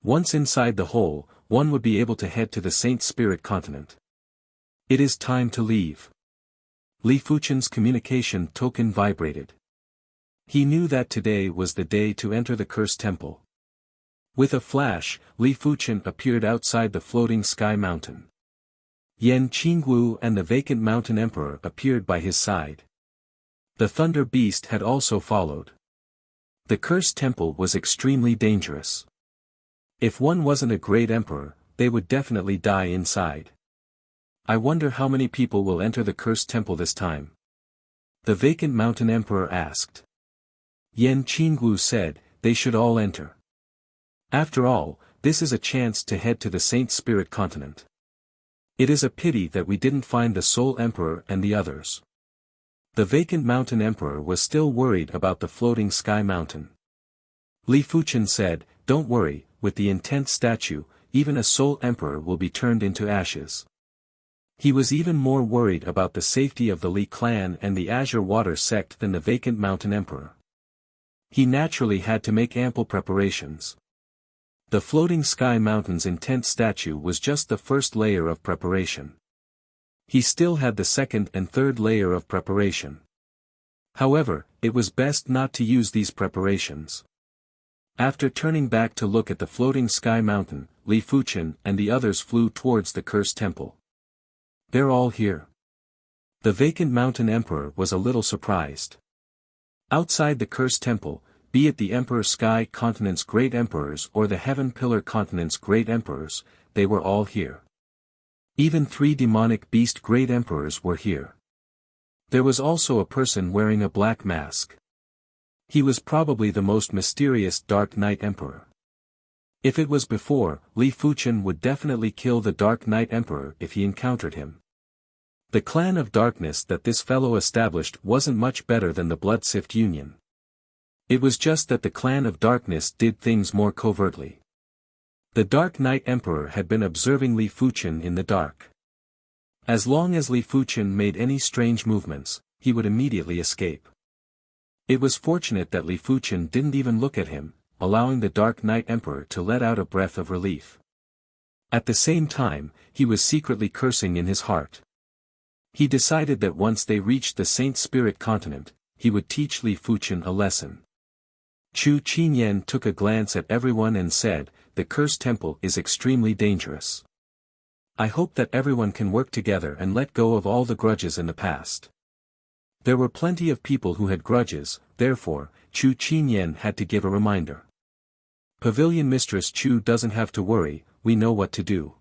Once inside the hole, one would be able to head to the Saint Spirit continent. It is time to leave. Li Fuchen's communication token vibrated. He knew that today was the day to enter the cursed temple. With a flash, Li Fuchen appeared outside the floating sky mountain. Yan Qingwu and the vacant mountain emperor appeared by his side. The thunder beast had also followed. The cursed temple was extremely dangerous. If one wasn't a great emperor, they would definitely die inside. I wonder how many people will enter the cursed temple this time. The vacant mountain emperor asked. Yan Qingwu said, they should all enter. After all, this is a chance to head to the Saint Spirit continent. It is a pity that we didn't find the Soul Emperor and the others. The vacant mountain emperor was still worried about the floating sky mountain. Li Fuchen said, don't worry, with the intent statue, even a Soul Emperor will be turned into ashes. He was even more worried about the safety of the Li clan and the Azure Water sect than the vacant mountain emperor. He naturally had to make ample preparations. The floating sky mountain's intent statue was just the first layer of preparation. He still had the second and third layer of preparation. However, it was best not to use these preparations. After turning back to look at the floating sky mountain, Li Fuchen and the others flew towards the cursed temple. They're all here. The vacant mountain emperor was a little surprised. Outside the cursed temple, be it the Emperor Sky Continent's great emperors or the Heaven Pillar Continent's great emperors, they were all here. Even 3 demonic beast great emperors were here. There was also a person wearing a black mask. He was probably the most mysterious Dark Knight Emperor. If it was before, Li Fuchen would definitely kill the Dark Knight Emperor if he encountered him. The clan of darkness that this fellow established wasn't much better than the Bloodsift Union. It was just that the clan of darkness did things more covertly. The Dark Knight Emperor had been observing Li Fuchen in the dark. As long as Li Fuchen made any strange movements, he would immediately escape. It was fortunate that Li Fuchen didn't even look at him, allowing the Dark Knight Emperor to let out a breath of relief. At the same time, he was secretly cursing in his heart. He decided that once they reached the Saint Spirit continent, he would teach Li Fuchen a lesson. Chu Qinyan took a glance at everyone and said, the cursed temple is extremely dangerous. I hope that everyone can work together and let go of all the grudges in the past. There were plenty of people who had grudges, therefore, Chu Qinyan had to give a reminder. Pavilion Mistress Chu doesn't have to worry, we know what to do.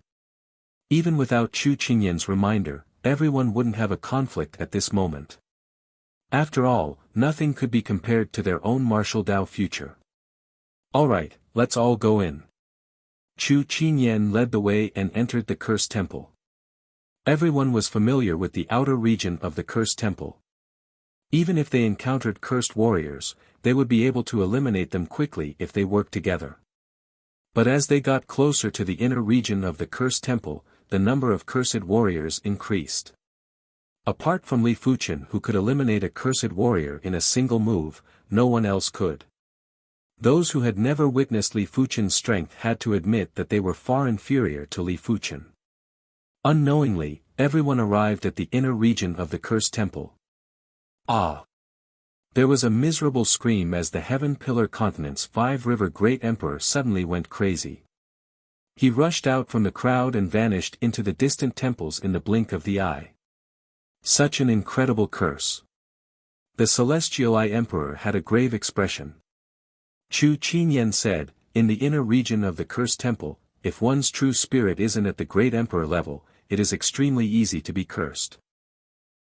Even without Chu Qinyan's reminder, everyone wouldn't have a conflict at this moment. After all, nothing could be compared to their own martial Dao future. Alright, let's all go in. Chu Qinyan led the way and entered the cursed temple. Everyone was familiar with the outer region of the cursed temple. Even if they encountered cursed warriors, they would be able to eliminate them quickly if they worked together. But as they got closer to the inner region of the cursed temple, the number of cursed warriors increased. Apart from Li Fuchen, who could eliminate a cursed warrior in a single move, no one else could. Those who had never witnessed Li Fuchen's strength had to admit that they were far inferior to Li Fuchen. Unknowingly, everyone arrived at the inner region of the cursed temple. Ah! There was a miserable scream as the Heaven Pillar Continent's Five-River Great Emperor suddenly went crazy. He rushed out from the crowd and vanished into the distant temples in the blink of the eye. Such an incredible curse. The Celestial Eye Emperor had a grave expression. Chu Qinyan said, in the inner region of the cursed temple, if one's true spirit isn't at the Great Emperor level, it is extremely easy to be cursed.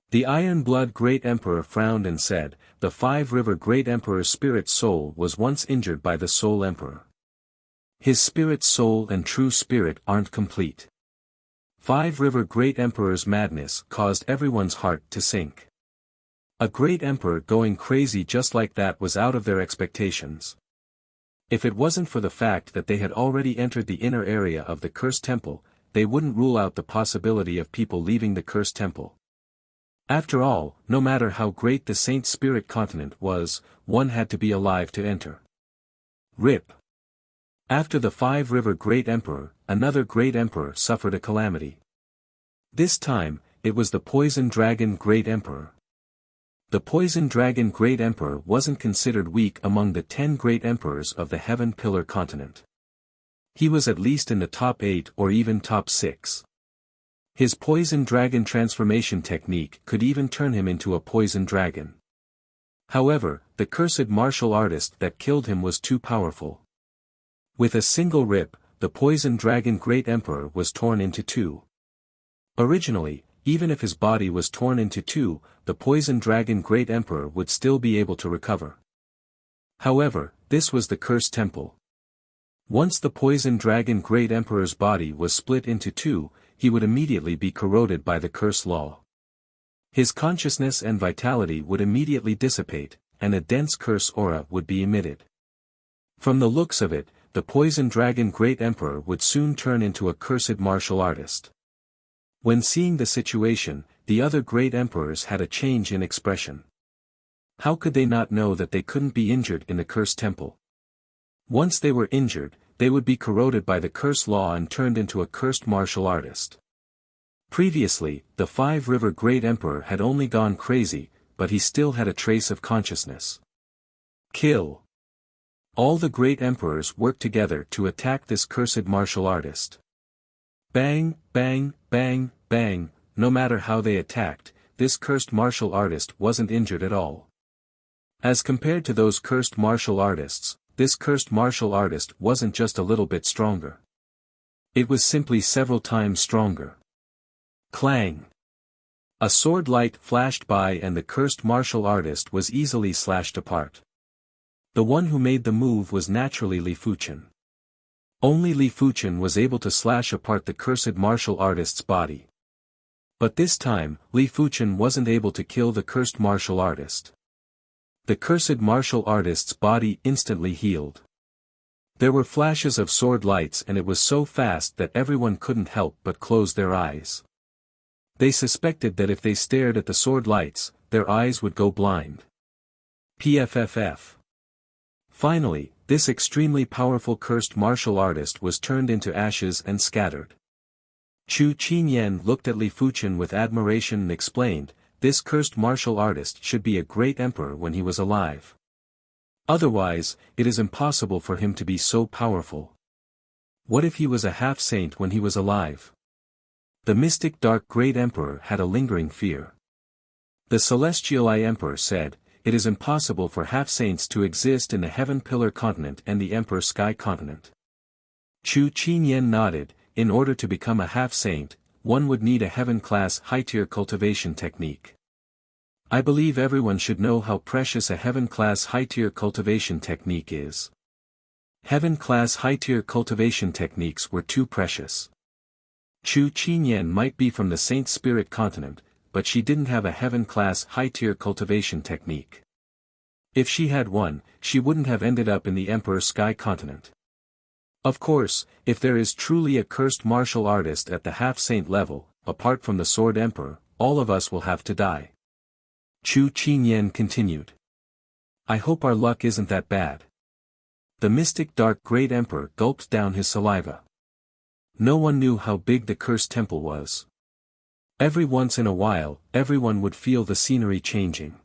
The Iron Blood Great Emperor frowned and said, the Five-River Great Emperor's spirit soul was once injured by the Soul Emperor. His spirit soul and true spirit aren't complete. Five-River Great Emperor's madness caused everyone's heart to sink. A great emperor going crazy just like that was out of their expectations. If it wasn't for the fact that they had already entered the inner area of the cursed temple, they wouldn't rule out the possibility of people leaving the cursed temple. After all, no matter how great the Saint Spirit continent was, one had to be alive to enter. RIP. After the Five-River Great Emperor, another great emperor suffered a calamity. This time, it was the Poison Dragon Great Emperor. The Poison Dragon Great Emperor wasn't considered weak among the 10 great emperors of the Heaven Pillar continent. He was at least in the top 8 or even top 6. His Poison Dragon transformation technique could even turn him into a poison dragon. However, the cursed martial artist that killed him was too powerful. With a single rip, the Poison Dragon Great Emperor was torn into two. Originally, even if his body was torn into two, the Poison Dragon Great Emperor would still be able to recover. However, this was the cursed temple. Once the Poison Dragon Great Emperor's body was split into two, he would immediately be corroded by the curse law. His consciousness and vitality would immediately dissipate, and a dense curse aura would be emitted. From the looks of it, the Poison Dragon Great Emperor would soon turn into a cursed martial artist. When seeing the situation, the other great emperors had a change in expression. How could they not know that they couldn't be injured in the cursed temple? Once they were injured, they would be corroded by the curse law and turned into a cursed martial artist. Previously, the Five-River Great Emperor had only gone crazy, but he still had a trace of consciousness. Kill! All the great emperors worked together to attack this cursed martial artist. Bang, bang, bang, bang, no matter how they attacked, this cursed martial artist wasn't injured at all. As compared to those cursed martial artists, this cursed martial artist wasn't just a little bit stronger. It was simply several times stronger. Clang! A sword light flashed by and the cursed martial artist was easily slashed apart. The one who made the move was naturally Li Fuchen. Only Li Fuchen was able to slash apart the cursed martial artist's body. But this time, Li Fuchen wasn't able to kill the cursed martial artist. The cursed martial artist's body instantly healed. There were flashes of sword lights and it was so fast that everyone couldn't help but close their eyes. They suspected that if they stared at the sword lights, their eyes would go blind. PFFF. Finally, this extremely powerful cursed martial artist was turned into ashes and scattered. Chu Qinyan looked at Li Fuchen with admiration and explained, this cursed martial artist should be a great emperor when he was alive. Otherwise, it is impossible for him to be so powerful. What if he was a half-saint when he was alive? The mystic dark great emperor had a lingering fear. The Celestial Eye Emperor said, it is impossible for half-saints to exist in the Heaven Pillar continent and the Emperor Sky continent. Chu Qinyan nodded, in order to become a half-saint, one would need a heaven-class high-tier cultivation technique. I believe everyone should know how precious a heaven-class high-tier cultivation technique is. Heaven-class high-tier cultivation techniques were too precious. Chu Qinyan might be from the Saint Spirit continent, but she didn't have a heaven-class high-tier cultivation technique. If she had one, she wouldn't have ended up in the Emperor Sky continent. Of course, if there is truly a cursed martial artist at the half-saint level, apart from the Sword Emperor, all of us will have to die. Chu Qinyan continued. I hope our luck isn't that bad. The mystic dark great emperor gulped down his saliva. No one knew how big the cursed temple was. Every once in a while, everyone would feel the scenery changing.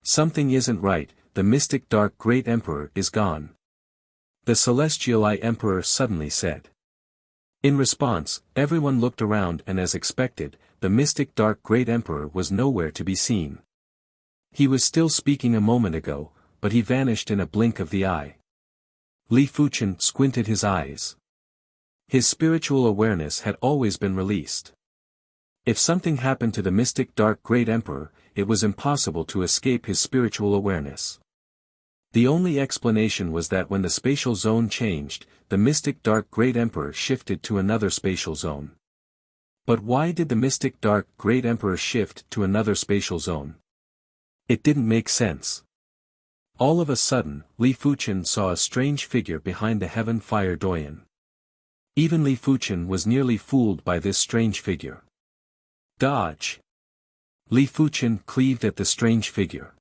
Something isn't right, the mystic dark great emperor is gone. The celestial eye emperor suddenly said. In response, everyone looked around and as expected, the mystic dark great emperor was nowhere to be seen. He was still speaking a moment ago, but he vanished in a blink of the eye. Li Fuchen squinted his eyes. His spiritual awareness had always been released. If something happened to the mystic dark great emperor, it was impossible to escape his spiritual awareness. The only explanation was that when the spatial zone changed, the mystic dark great emperor shifted to another spatial zone. But why did the mystic dark great emperor shift to another spatial zone? It didn't make sense. All of a sudden, Li Fuchen saw a strange figure behind the heaven fire doyen. Even Li Fuchen was nearly fooled by this strange figure. Dodge! Li Fuchen cleaved at the strange figure.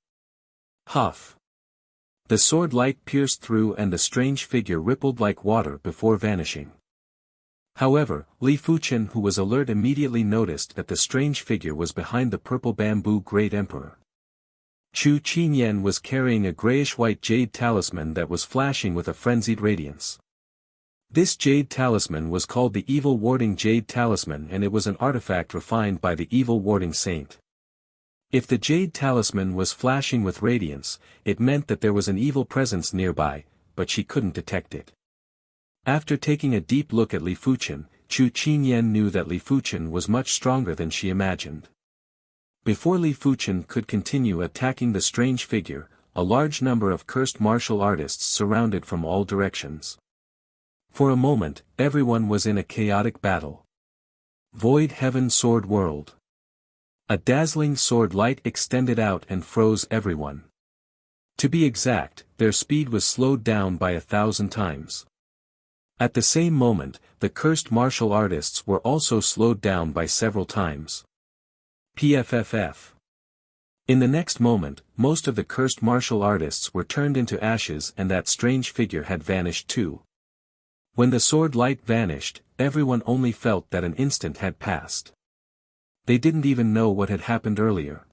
Huff! The sword light pierced through and the strange figure rippled like water before vanishing. However, Li Fuchen who was alert immediately noticed that the strange figure was behind the purple bamboo great emperor. Chu Qinyan was carrying a grayish-white jade talisman that was flashing with a frenzied radiance. This jade talisman was called the Evil Warding Jade Talisman and it was an artifact refined by the Evil Warding Saint. If the jade talisman was flashing with radiance, it meant that there was an evil presence nearby, but she couldn't detect it. After taking a deep look at Li Fuchen, Chu Qinyan knew that Li Fuchen was much stronger than she imagined. Before Li Fuchen could continue attacking the strange figure, a large number of cursed martial artists surrounded from all directions. For a moment, everyone was in a chaotic battle. Void Heaven Sword World. A dazzling sword light extended out and froze everyone. To be exact, their speed was slowed down by 1,000 times. At the same moment, the cursed martial artists were also slowed down by several times. PFFF. In the next moment, most of the cursed martial artists were turned into ashes and that strange figure had vanished too. When the sword light vanished, everyone only felt that an instant had passed. They didn't even know what had happened earlier.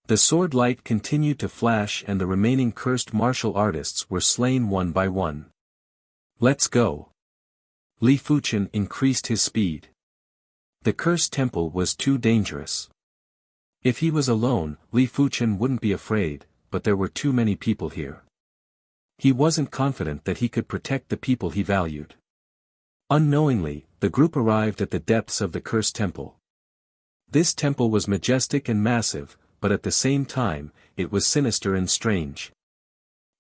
The sword light continued to flash and the remaining cursed martial artists were slain one by one. Let's go. Li Fuchen increased his speed. The cursed temple was too dangerous. If he was alone, Li Fuchen wouldn't be afraid, but there were too many people here. He wasn't confident that he could protect the people he valued. Unknowingly, the group arrived at the depths of the cursed temple. This temple was majestic and massive, but at the same time, it was sinister and strange.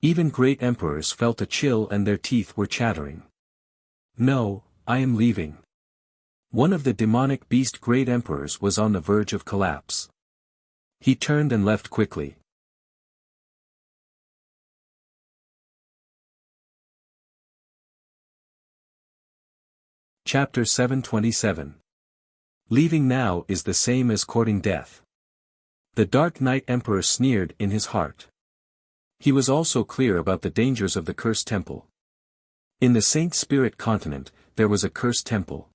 Even great emperors felt a chill and their teeth were chattering. No, I am leaving. One of the demonic beast great emperors was on the verge of collapse. He turned and left quickly. Chapter 727. Leaving now is the same as courting death. The Dark Knight Emperor sneered in his heart. He was also clear about the dangers of the cursed temple. In the Saint Spirit continent, there was a cursed temple.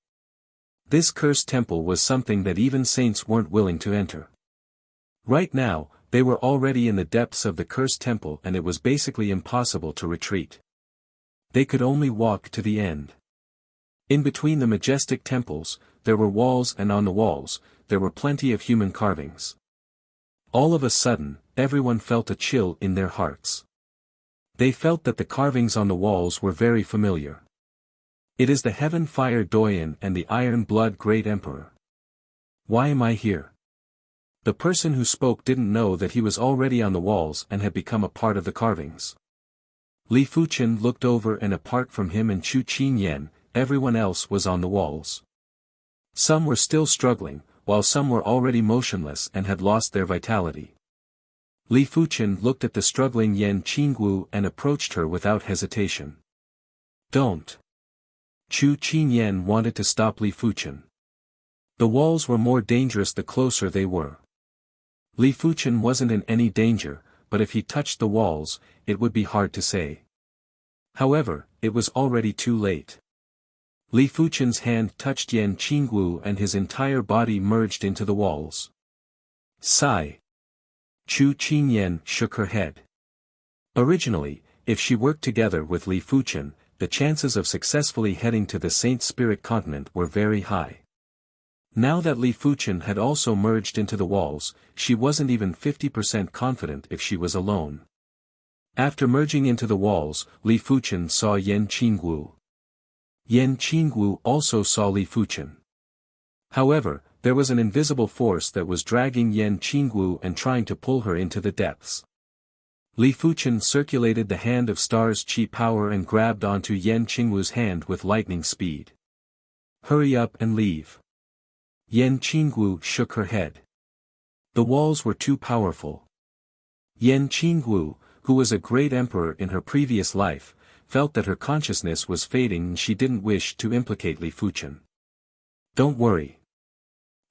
This cursed temple was something that even saints weren't willing to enter. Right now, they were already in the depths of the cursed temple and it was basically impossible to retreat. They could only walk to the end. In between the majestic temples, there were walls and on the walls, there were plenty of human carvings. All of a sudden, everyone felt a chill in their hearts. They felt that the carvings on the walls were very familiar. It is the Heaven Fire Doyen and the Iron Blood Great Emperor. Why am I here? The person who spoke didn't know that he was already on the walls and had become a part of the carvings. Li Fuchen looked over and apart from him and Chu Qinyan, everyone else was on the walls. Some were still struggling, while some were already motionless and had lost their vitality. Li Fuchen looked at the struggling Yan Qingwu and approached her without hesitation. Don't. Chu Qinyan wanted to stop Li Fuchen. The walls were more dangerous the closer they were. Li Fuchen wasn't in any danger, but if he touched the walls, it would be hard to say. However, it was already too late. Li Fuchen's hand touched Yan Qingwu and his entire body merged into the walls. Sigh. Chu Qinyan shook her head. Originally, if she worked together with Li Fuchen, the chances of successfully heading to the Saint Spirit continent were very high. Now that Li Fuchen had also merged into the walls, she wasn't even 50% confident if she was alone. After merging into the walls, Li Fuchen saw Yan Qingwu. Yan Qingwu also saw Li Fuchen. However, there was an invisible force that was dragging Yan Qingwu and trying to pull her into the depths. Li Fuchen circulated the hand of Star's chi power and grabbed onto Yan Qingwu's hand with lightning speed. Hurry up and leave. Yan Qingwu shook her head. The walls were too powerful. Yan Qingwu, who was a great emperor in her previous life, felt that her consciousness was fading and she didn't wish to implicate Li Fuchen. Don't worry.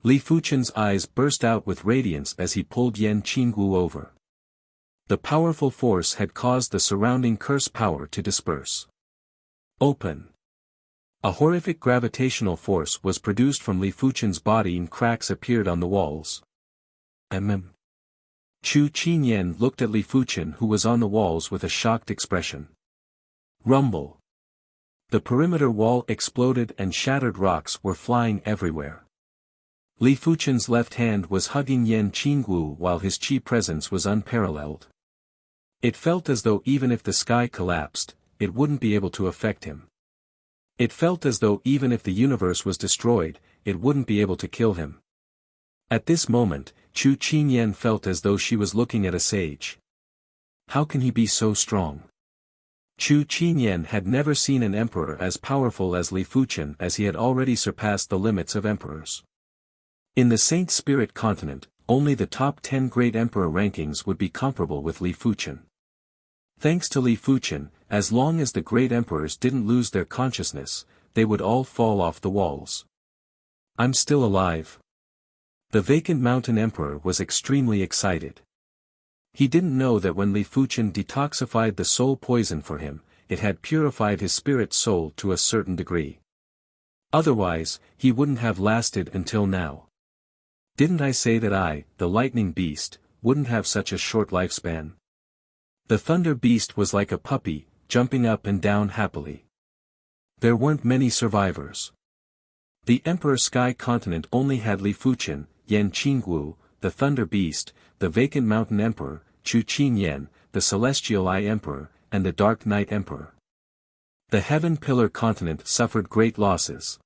Li Fuchen's eyes burst out with radiance as he pulled Yan Qingwu over. The powerful force had caused the surrounding curse power to disperse. Open. A horrific gravitational force was produced from Li Fuchen's body and cracks appeared on the walls. Chu Qinyan looked at Li Fuchen who was on the walls with a shocked expression. Rumble. The perimeter wall exploded and shattered rocks were flying everywhere. Li Fuchen's left hand was hugging Yan Qingwu while his chi presence was unparalleled. It felt as though even if the sky collapsed, it wouldn't be able to affect him. It felt as though even if the universe was destroyed, it wouldn't be able to kill him. At this moment, Chu Qinyan felt as though she was looking at a sage. How can he be so strong? Chu Qinyan had never seen an emperor as powerful as Li Fuchen as he had already surpassed the limits of emperors. In the Saint Spirit continent, only the top 10 great emperor rankings would be comparable with Li Fuchen. Thanks to Li Fuchen, as long as the great emperors didn't lose their consciousness, they would all fall off the walls. I'm still alive. The vacant mountain emperor was extremely excited. He didn't know that when Li Fuchen detoxified the soul poison for him, it had purified his spirit soul to a certain degree. Otherwise, he wouldn't have lasted until now. Didn't I say that I, the lightning beast, wouldn't have such a short lifespan? The thunder beast was like a puppy, jumping up and down happily. There weren't many survivors. The Emperor Sky Continent only had Li Fuchen, Yan Qingwu, the Thunder Beast, the Vacant Mountain Emperor, Chu Qinyan, the Celestial Eye Emperor, and the Dark Night Emperor. The Heaven Pillar Continent suffered great losses.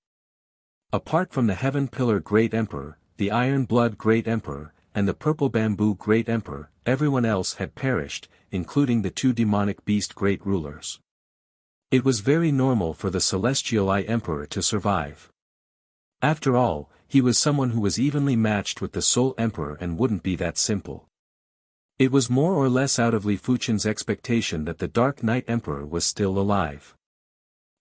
Apart from the Heaven Pillar Great Emperor, the Iron Blood Great Emperor, and the Purple Bamboo Great Emperor, everyone else had perished, including the 2 demonic beast great rulers. It was very normal for the Celestial Eye Emperor to survive. After all, he was someone who was evenly matched with the Soul Emperor and wouldn't be that simple. It was more or less out of Li Fuchen's expectation that the Dark Night Emperor was still alive.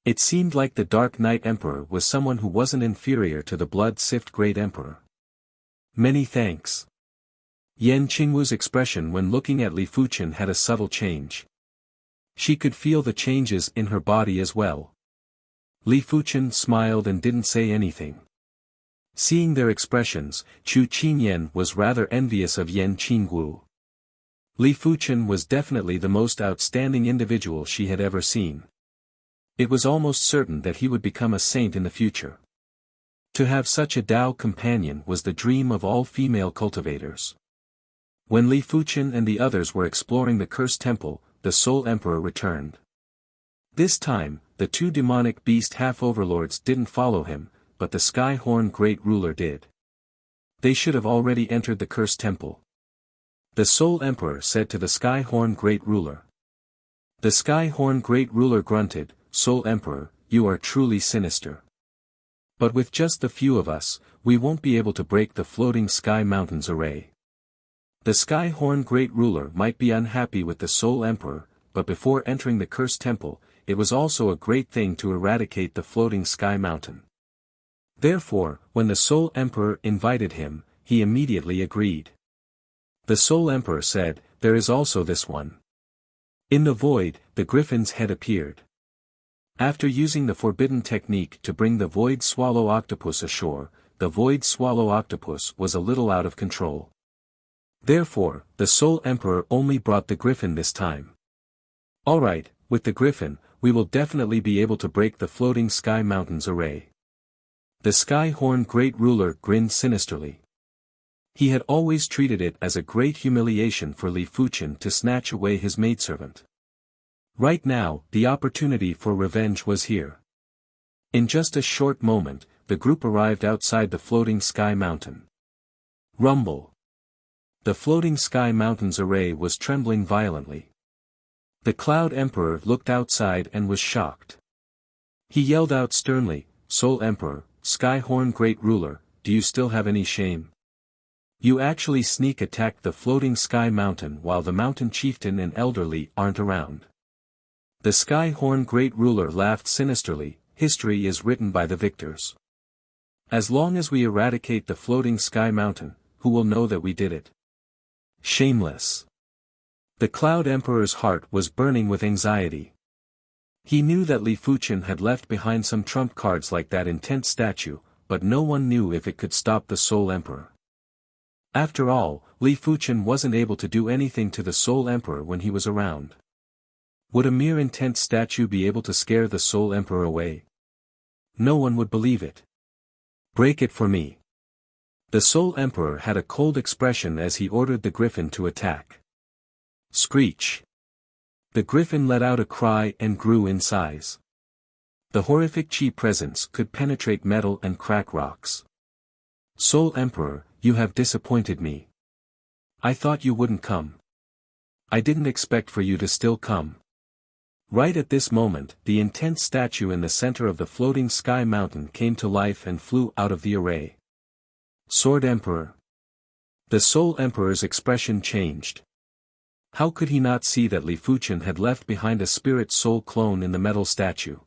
It seemed like the Dark Night Emperor was someone who wasn't inferior to the Blood Sift Great Emperor. Many thanks. Yan Qingwu's expression when looking at Li Fuchen had a subtle change. She could feel the changes in her body as well. Li Fuchen smiled and didn't say anything. Seeing their expressions, Chu Qinyan was rather envious of Yan Qingwu. Li Fuchen was definitely the most outstanding individual she had ever seen. It was almost certain that he would become a saint in the future. To have such a Dao companion was the dream of all female cultivators. When Li Fuchen and the others were exploring the Cursed Temple, the Soul Emperor returned. This time, the 2 demonic beast half-overlords didn't follow him, but the Sky Horn Great Ruler did. They should have already entered the Cursed Temple. The Soul Emperor said to the Sky Horn Great Ruler. The Sky Horn Great Ruler grunted, Soul Emperor, you are truly sinister. But with just the few of us, we won't be able to break the floating Sky Mountains array. The Sky Horn Great Ruler might be unhappy with the Soul Emperor, but before entering the Cursed Temple, it was also a great thing to eradicate the floating sky mountain. Therefore, when the Soul Emperor invited him, he immediately agreed. The Soul Emperor said, "There is also this one." In the void, the griffin's head appeared. After using the forbidden technique to bring the void swallow octopus ashore, the void swallow octopus was a little out of control. Therefore, the Soul Emperor only brought the griffin this time. Alright, with the griffin, we will definitely be able to break the floating sky mountain's array. The Sky Horn Great Ruler grinned sinisterly. He had always treated it as a great humiliation for Li Fuchen to snatch away his maidservant. Right now, the opportunity for revenge was here. In just a short moment, the group arrived outside the floating sky mountain. Rumble. The floating sky mountain's array was trembling violently. The Cloud Emperor looked outside and was shocked. He yelled out sternly, "Soul Emperor, Sky Horn Great Ruler, do you still have any shame? You actually sneak attacked the floating sky mountain while the mountain chieftain and elderly aren't around." The Sky Horn Great Ruler laughed sinisterly, "History is written by the victors. As long as we eradicate the floating sky mountain, who will know that we did it? Shameless." The Cloud Emperor's heart was burning with anxiety. He knew that Li Fuchen had left behind some trump cards like that intense statue, but no one knew if it could stop the Soul Emperor. After all, Li Fuchen wasn't able to do anything to the Soul Emperor when he was around. Would a mere intense statue be able to scare the Soul Emperor away? No one would believe it. "Break it for me." The Soul Emperor had a cold expression as he ordered the griffin to attack. Screech. The griffin let out a cry and grew in size. The horrific chi presence could penetrate metal and crack rocks. "Soul Emperor, you have disappointed me. I thought you wouldn't come. I didn't expect for you to still come." Right at this moment, the intense statue in the center of the floating sky mountain came to life and flew out of the array. Sword Emperor. The Soul Emperor's expression changed. How could he not see that Li Fuchen had left behind a spirit soul clone in the metal statue?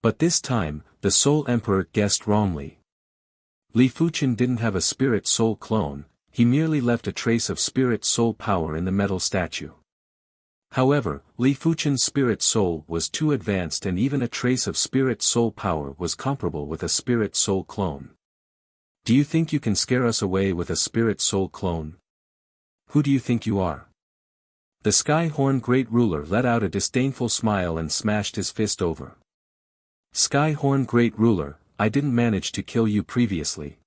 But this time, the Soul Emperor guessed wrongly. Li Fuchen didn't have a spirit soul clone, he merely left a trace of spirit soul power in the metal statue. However, Li Fuchen's spirit soul was too advanced and even a trace of spirit soul power was comparable with a spirit soul clone. "Do you think you can scare us away with a spirit soul clone? Who do you think you are?" The Sky Horn Great Ruler let out a disdainful smile and smashed his fist over. "Sky Horn Great Ruler, I didn't manage to kill you previously.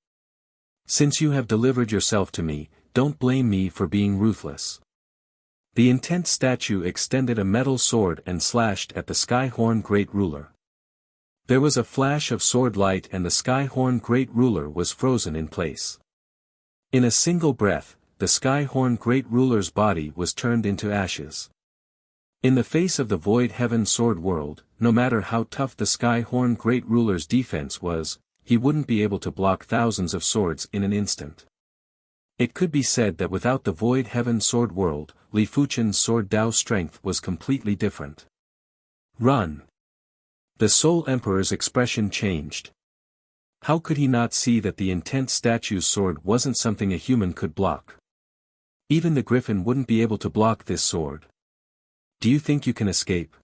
Since you have delivered yourself to me, don't blame me for being ruthless." The intense statue extended a metal sword and slashed at the Sky Horn Great Ruler. There was a flash of sword light and the Sky Horn Great Ruler was frozen in place. In a single breath, the Sky Horn Great Ruler's body was turned into ashes. In the face of the Void Heaven Sword World, no matter how tough the Sky Horn Great Ruler's defense was, he wouldn't be able to block thousands of swords in an instant. It could be said that without the Void Heaven Sword World, Li Fuchen's sword Dao strength was completely different. "Run!" The Soul Emperor's expression changed. How could he not see that the intense statue's sword wasn't something a human could block? Even the griffin wouldn't be able to block this sword. "Do you think you can escape?"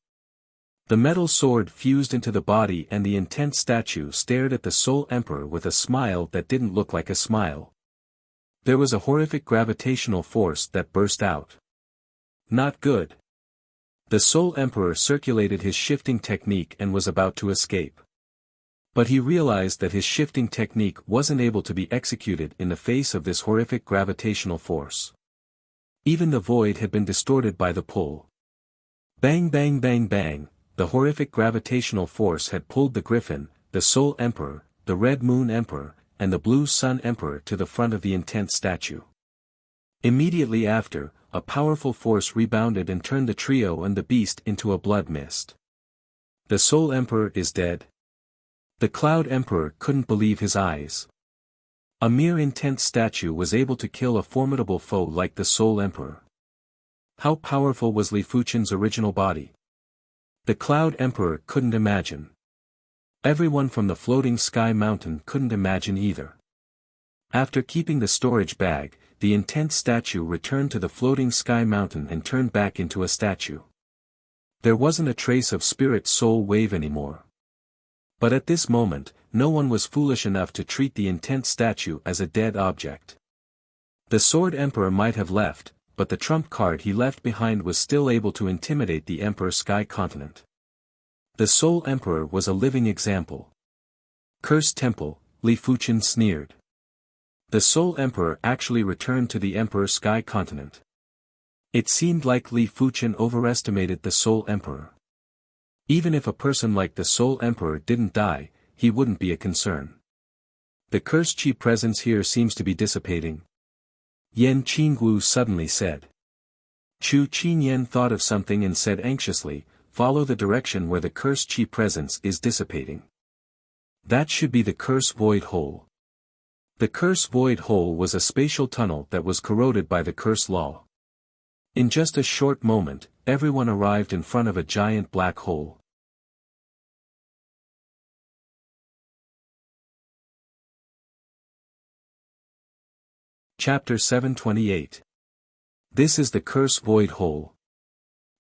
The metal sword fused into the body and the intense statue stared at the Soul Emperor with a smile that didn't look like a smile. There was a horrific gravitational force that burst out. Not good. The Soul Emperor circulated his shifting technique and was about to escape. But he realized that his shifting technique wasn't able to be executed in the face of this horrific gravitational force. Even the void had been distorted by the pull. Bang bang bang bang, the horrific gravitational force had pulled the Griffin, the Soul Emperor, the Red Moon Emperor, and the Blue Sun Emperor to the front of the intense statue. Immediately after, a powerful force rebounded and turned the trio and the beast into a blood mist. The Soul Emperor is dead. The Cloud Emperor couldn't believe his eyes. A mere intense statue was able to kill a formidable foe like the Soul Emperor. How powerful was Li Fuchen's original body? The Cloud Emperor couldn't imagine. Everyone from the floating sky mountain couldn't imagine either. After keeping the storage bag, the intense statue returned to the floating sky mountain and turned back into a statue. There wasn't a trace of spirit soul wave anymore. But at this moment, no one was foolish enough to treat the intense statue as a dead object. The Sword Emperor might have left, but the trump card he left behind was still able to intimidate the Emperor Sky Continent. The Soul Emperor was a living example. Cursed Temple, Li Fuchen sneered. The Soul Emperor actually returned to the Emperor Sky Continent. It seemed like Li Fuchen overestimated the Soul Emperor. Even if a person like the Soul Emperor didn't die, he wouldn't be a concern. The cursed chi presence here seems to be dissipating. Yan Qingwu suddenly said. Chu Qinyan thought of something and said anxiously, "Follow the direction where the cursed chi presence is dissipating. That should be the curse void hole." The curse void hole was a spatial tunnel that was corroded by the curse law. In just a short moment, everyone arrived in front of a giant black hole. Chapter 728. This is the curse void hole.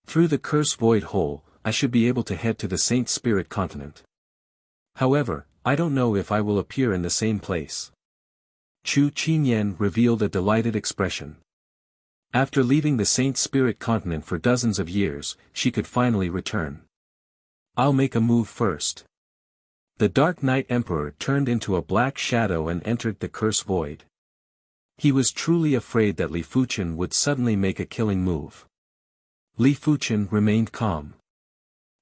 Through the curse void hole, I should be able to head to the Saint Spirit Continent. However, I don't know if I will appear in the same place. Chu Qinyan revealed a delighted expression. After leaving the Saint Spirit Continent for dozens of years, she could finally return. I'll make a move first. The Dark Knight Emperor turned into a black shadow and entered the curse void. He was truly afraid that Li Fuchen would suddenly make a killing move. Li Fuchen remained calm.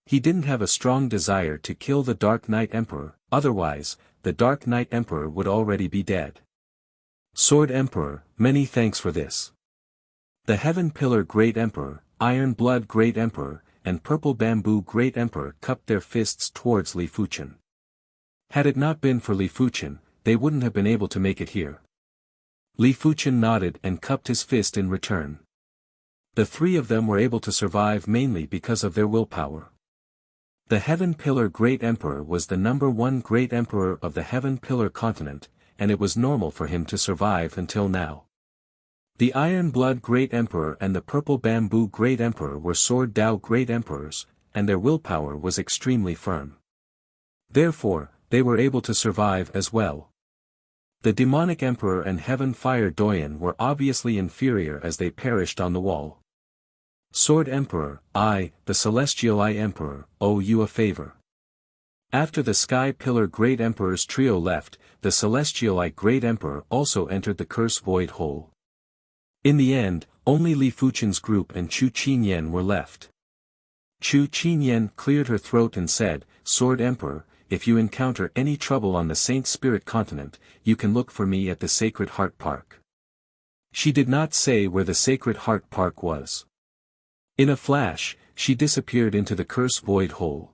He didn't have a strong desire to kill the Dark Knight Emperor, otherwise, the Dark Knight Emperor would already be dead. Sword Emperor, many thanks for this. The Heaven Pillar Great Emperor, Iron Blood Great Emperor, and Purple Bamboo Great Emperor cupped their fists towards Li Fuchen. Had it not been for Li Fuchen, they wouldn't have been able to make it here. Li Fuchen nodded and cupped his fist in return. The three of them were able to survive mainly because of their willpower. The Heaven Pillar Great Emperor was the #1 Great Emperor of the Heaven Pillar Continent, and it was normal for him to survive until now. The Iron Blood Great Emperor and the Purple Bamboo Great Emperor were Sword Dao Great Emperors, and their willpower was extremely firm. Therefore, they were able to survive as well. The Demonic Emperor and Heaven Fire Doyen were obviously inferior as they perished on the wall. Sword Emperor, I, the Celestial Eye Emperor, owe you a favor. After the Sky Pillar Great Emperor's trio left, the Celestial Eye Great Emperor also entered the Curse Void Hole. In the end, only Li Fuchen's group and Chu Qinyan were left. Chu Qinyan cleared her throat and said, "Sword Emperor, if you encounter any trouble on the Saint Spirit Continent, you can look for me at the Sacred Heart Park." She did not say where the Sacred Heart Park was. In a flash, she disappeared into the Curse Void Hole.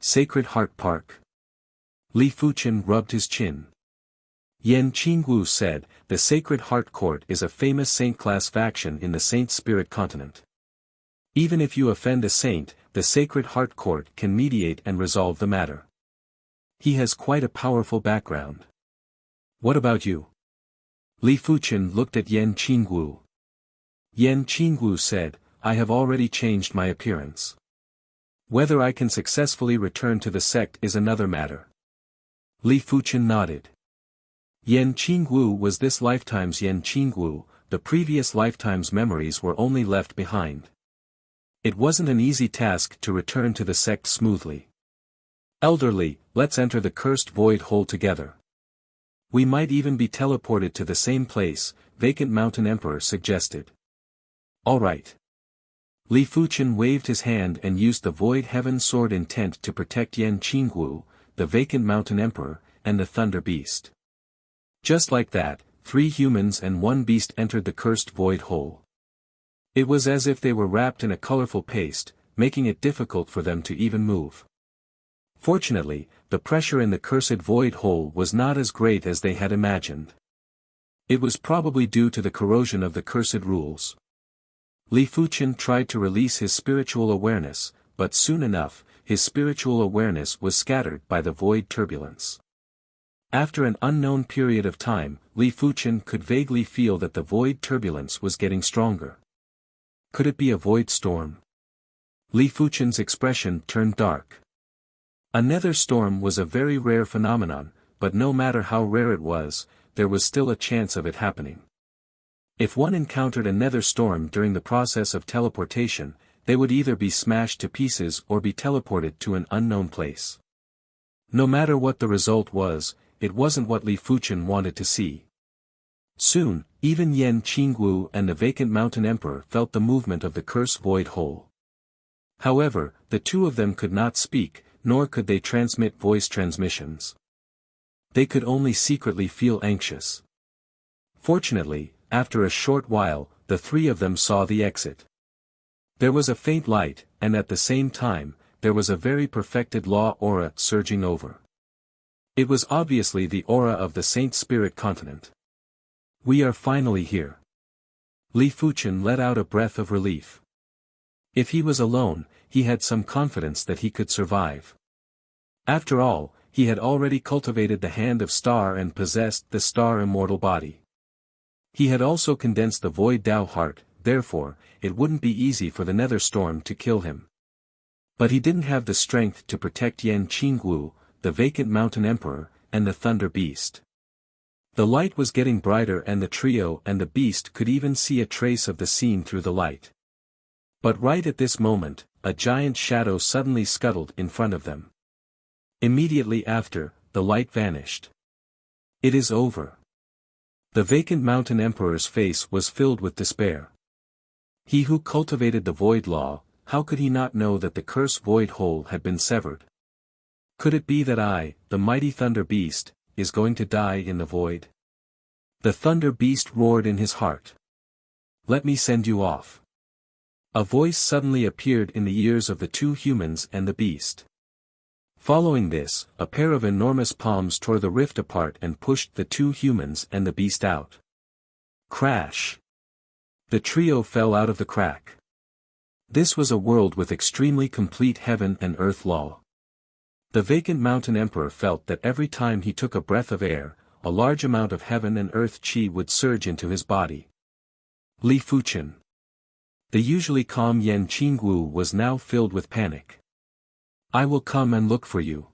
Sacred Heart Park. Li Fuchen rubbed his chin. Yan Qingwu said, "The Sacred Heart Court is a famous saint-class faction in the Saint Spirit Continent. Even if you offend a saint, the Sacred Heart Court can mediate and resolve the matter. He has quite a powerful background. What about you?" Li Fuchen looked at Yan Qingwu. Yan Qingwu said, "I have already changed my appearance. Whether I can successfully return to the sect is another matter." Li Fuchen nodded. Yan Qingwu was this lifetime's Yan Qingwu, the previous lifetime's memories were only left behind. It wasn't an easy task to return to the sect smoothly. "Elderly, let's enter the cursed void hole together. We might even be teleported to the same place," Vacant Mountain Emperor suggested. "All right." Li Fuchen waved his hand and used the Void Heaven Sword intent to protect Yan Qingwu, the Vacant Mountain Emperor, and the Thunder Beast. Just like that, 3 humans and 1 beast entered the cursed void hole. It was as if they were wrapped in a colorful paste, making it difficult for them to even move. Fortunately, the pressure in the cursed void hole was not as great as they had imagined. It was probably due to the corrosion of the cursed rules. Li Fuchen tried to release his spiritual awareness, but soon enough, his spiritual awareness was scattered by the void turbulence. After an unknown period of time, Li Fuchen could vaguely feel that the void turbulence was getting stronger. Could it be a void storm? Li Fuchen's expression turned dark. A nether storm was a very rare phenomenon, but no matter how rare it was, there was still a chance of it happening. If one encountered a nether storm during the process of teleportation, they would either be smashed to pieces or be teleported to an unknown place. No matter what the result was, it wasn't what Li Fuchen wanted to see. Soon, even Yan Qingwu and the vacant mountain emperor felt the movement of the cursed void hole. However, the two of them could not speak, nor could they transmit voice transmissions. They could only secretly feel anxious. Fortunately, after a short while, the three of them saw the exit. There was a faint light, and at the same time, there was a very perfected law aura surging over. It was obviously the aura of the Saint Spirit continent. We are finally here. Li Fuchen let out a breath of relief. If he was alone, he had some confidence that he could survive. After all, he had already cultivated the hand of star and possessed the star immortal body. He had also condensed the void Tao heart, therefore, it wouldn't be easy for the nether storm to kill him. But he didn't have the strength to protect Yan Qingwu, the vacant mountain emperor, and the thunder beast. The light was getting brighter and the trio and the beast could even see a trace of the scene through the light. But right at this moment, a giant shadow suddenly scuttled in front of them. Immediately after, the light vanished. It is over. The vacant mountain emperor's face was filled with despair. He who cultivated the void law, how could he not know that the cursed void hole had been severed? Could it be that I, the mighty thunder beast, is going to die in the void? The thunder beast roared in his heart. Let me send you off. A voice suddenly appeared in the ears of the two humans and the beast. Following this, a pair of enormous palms tore the rift apart and pushed the two humans and the beast out. Crash! The trio fell out of the crack. This was a world with extremely complete heaven and earth law. The vacant mountain emperor felt that every time he took a breath of air, a large amount of heaven and earth chi would surge into his body. Li Fuchen. The usually calm Yan Qingwu was now filled with panic. I will come and look for you.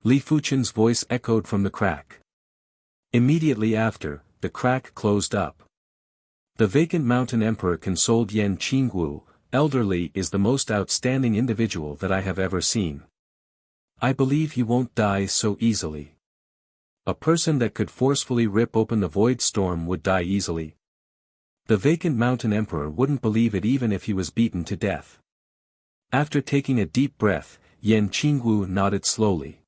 Li Fuchen's voice echoed from the crack. Immediately after, the crack closed up. The vacant mountain emperor consoled Yan Qingwu, elderly is the most outstanding individual that I have ever seen. I believe he won't die so easily. A person that could forcefully rip open the void storm would die easily. The vacant mountain emperor wouldn't believe it even if he was beaten to death. After taking a deep breath, Yan Qingwu nodded slowly.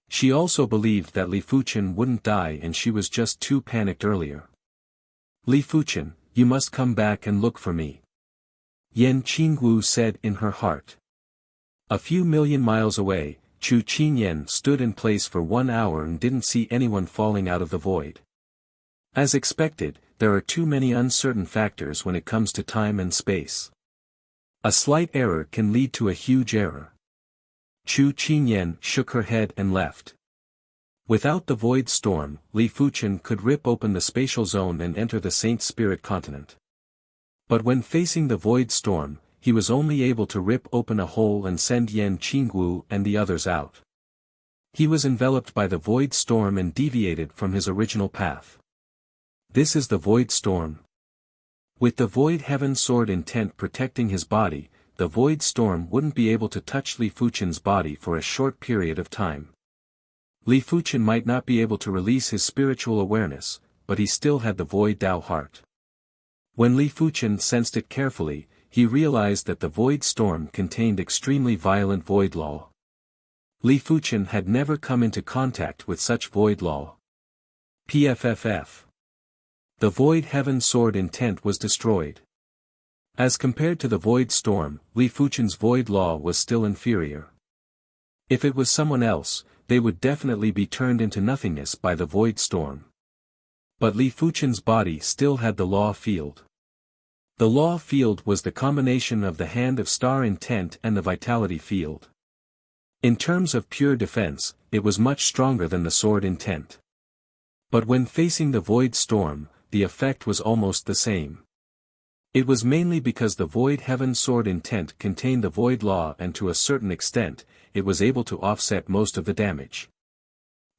She also believed that Li Fuchen wouldn't die and she was just too panicked earlier. Li Fuchen, you must come back and look for me. Yan Qingwu said in her heart. A few million miles away, Chu Qinyan stood in place for 1 hour and didn't see anyone falling out of the void. As expected, there are too many uncertain factors when it comes to time and space. A slight error can lead to a huge error. Chu Qinyan shook her head and left. Without the void storm, Li Fuchen could rip open the spatial zone and enter the Saint Spirit continent. But when facing the void storm, he was only able to rip open a hole and send Yan Qingwu and the others out. He was enveloped by the void storm and deviated from his original path. This is the void storm. With the void heaven sword intent protecting his body, the void storm wouldn't be able to touch Li Fuchen's body for a short period of time. Li Fuchen might not be able to release his spiritual awareness, but he still had the void Tao heart. When Li Fuchen sensed it carefully, he realized that the void storm contained extremely violent void law. Li Fuchen had never come into contact with such void law. PFFF. The void heaven sword intent was destroyed. As compared to the void storm, Li Fuchen's void law was still inferior. If it was someone else, they would definitely be turned into nothingness by the void storm. But Li Fuchen's body still had the law field. The law field was the combination of the hand of star intent and the vitality field. In terms of pure defense, it was much stronger than the sword intent. But when facing the void storm, the effect was almost the same. It was mainly because the void heaven sword intent contained the void law, and to a certain extent, it was able to offset most of the damage.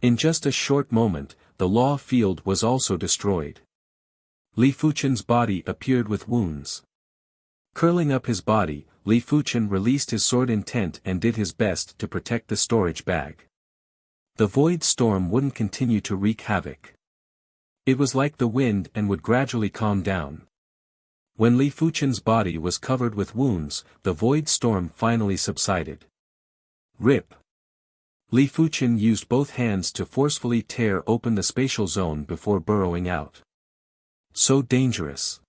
In just a short moment, the law field was also destroyed. Li Fuchen's body appeared with wounds. Curling up his body, Li Fuchen released his sword intent and did his best to protect the storage bag. The void storm wouldn't continue to wreak havoc. It was like the wind and would gradually calm down. When Li Fuchen's body was covered with wounds, the void storm finally subsided. Rip! Li Fuchen used both hands to forcefully tear open the spatial zone before burrowing out. So dangerous.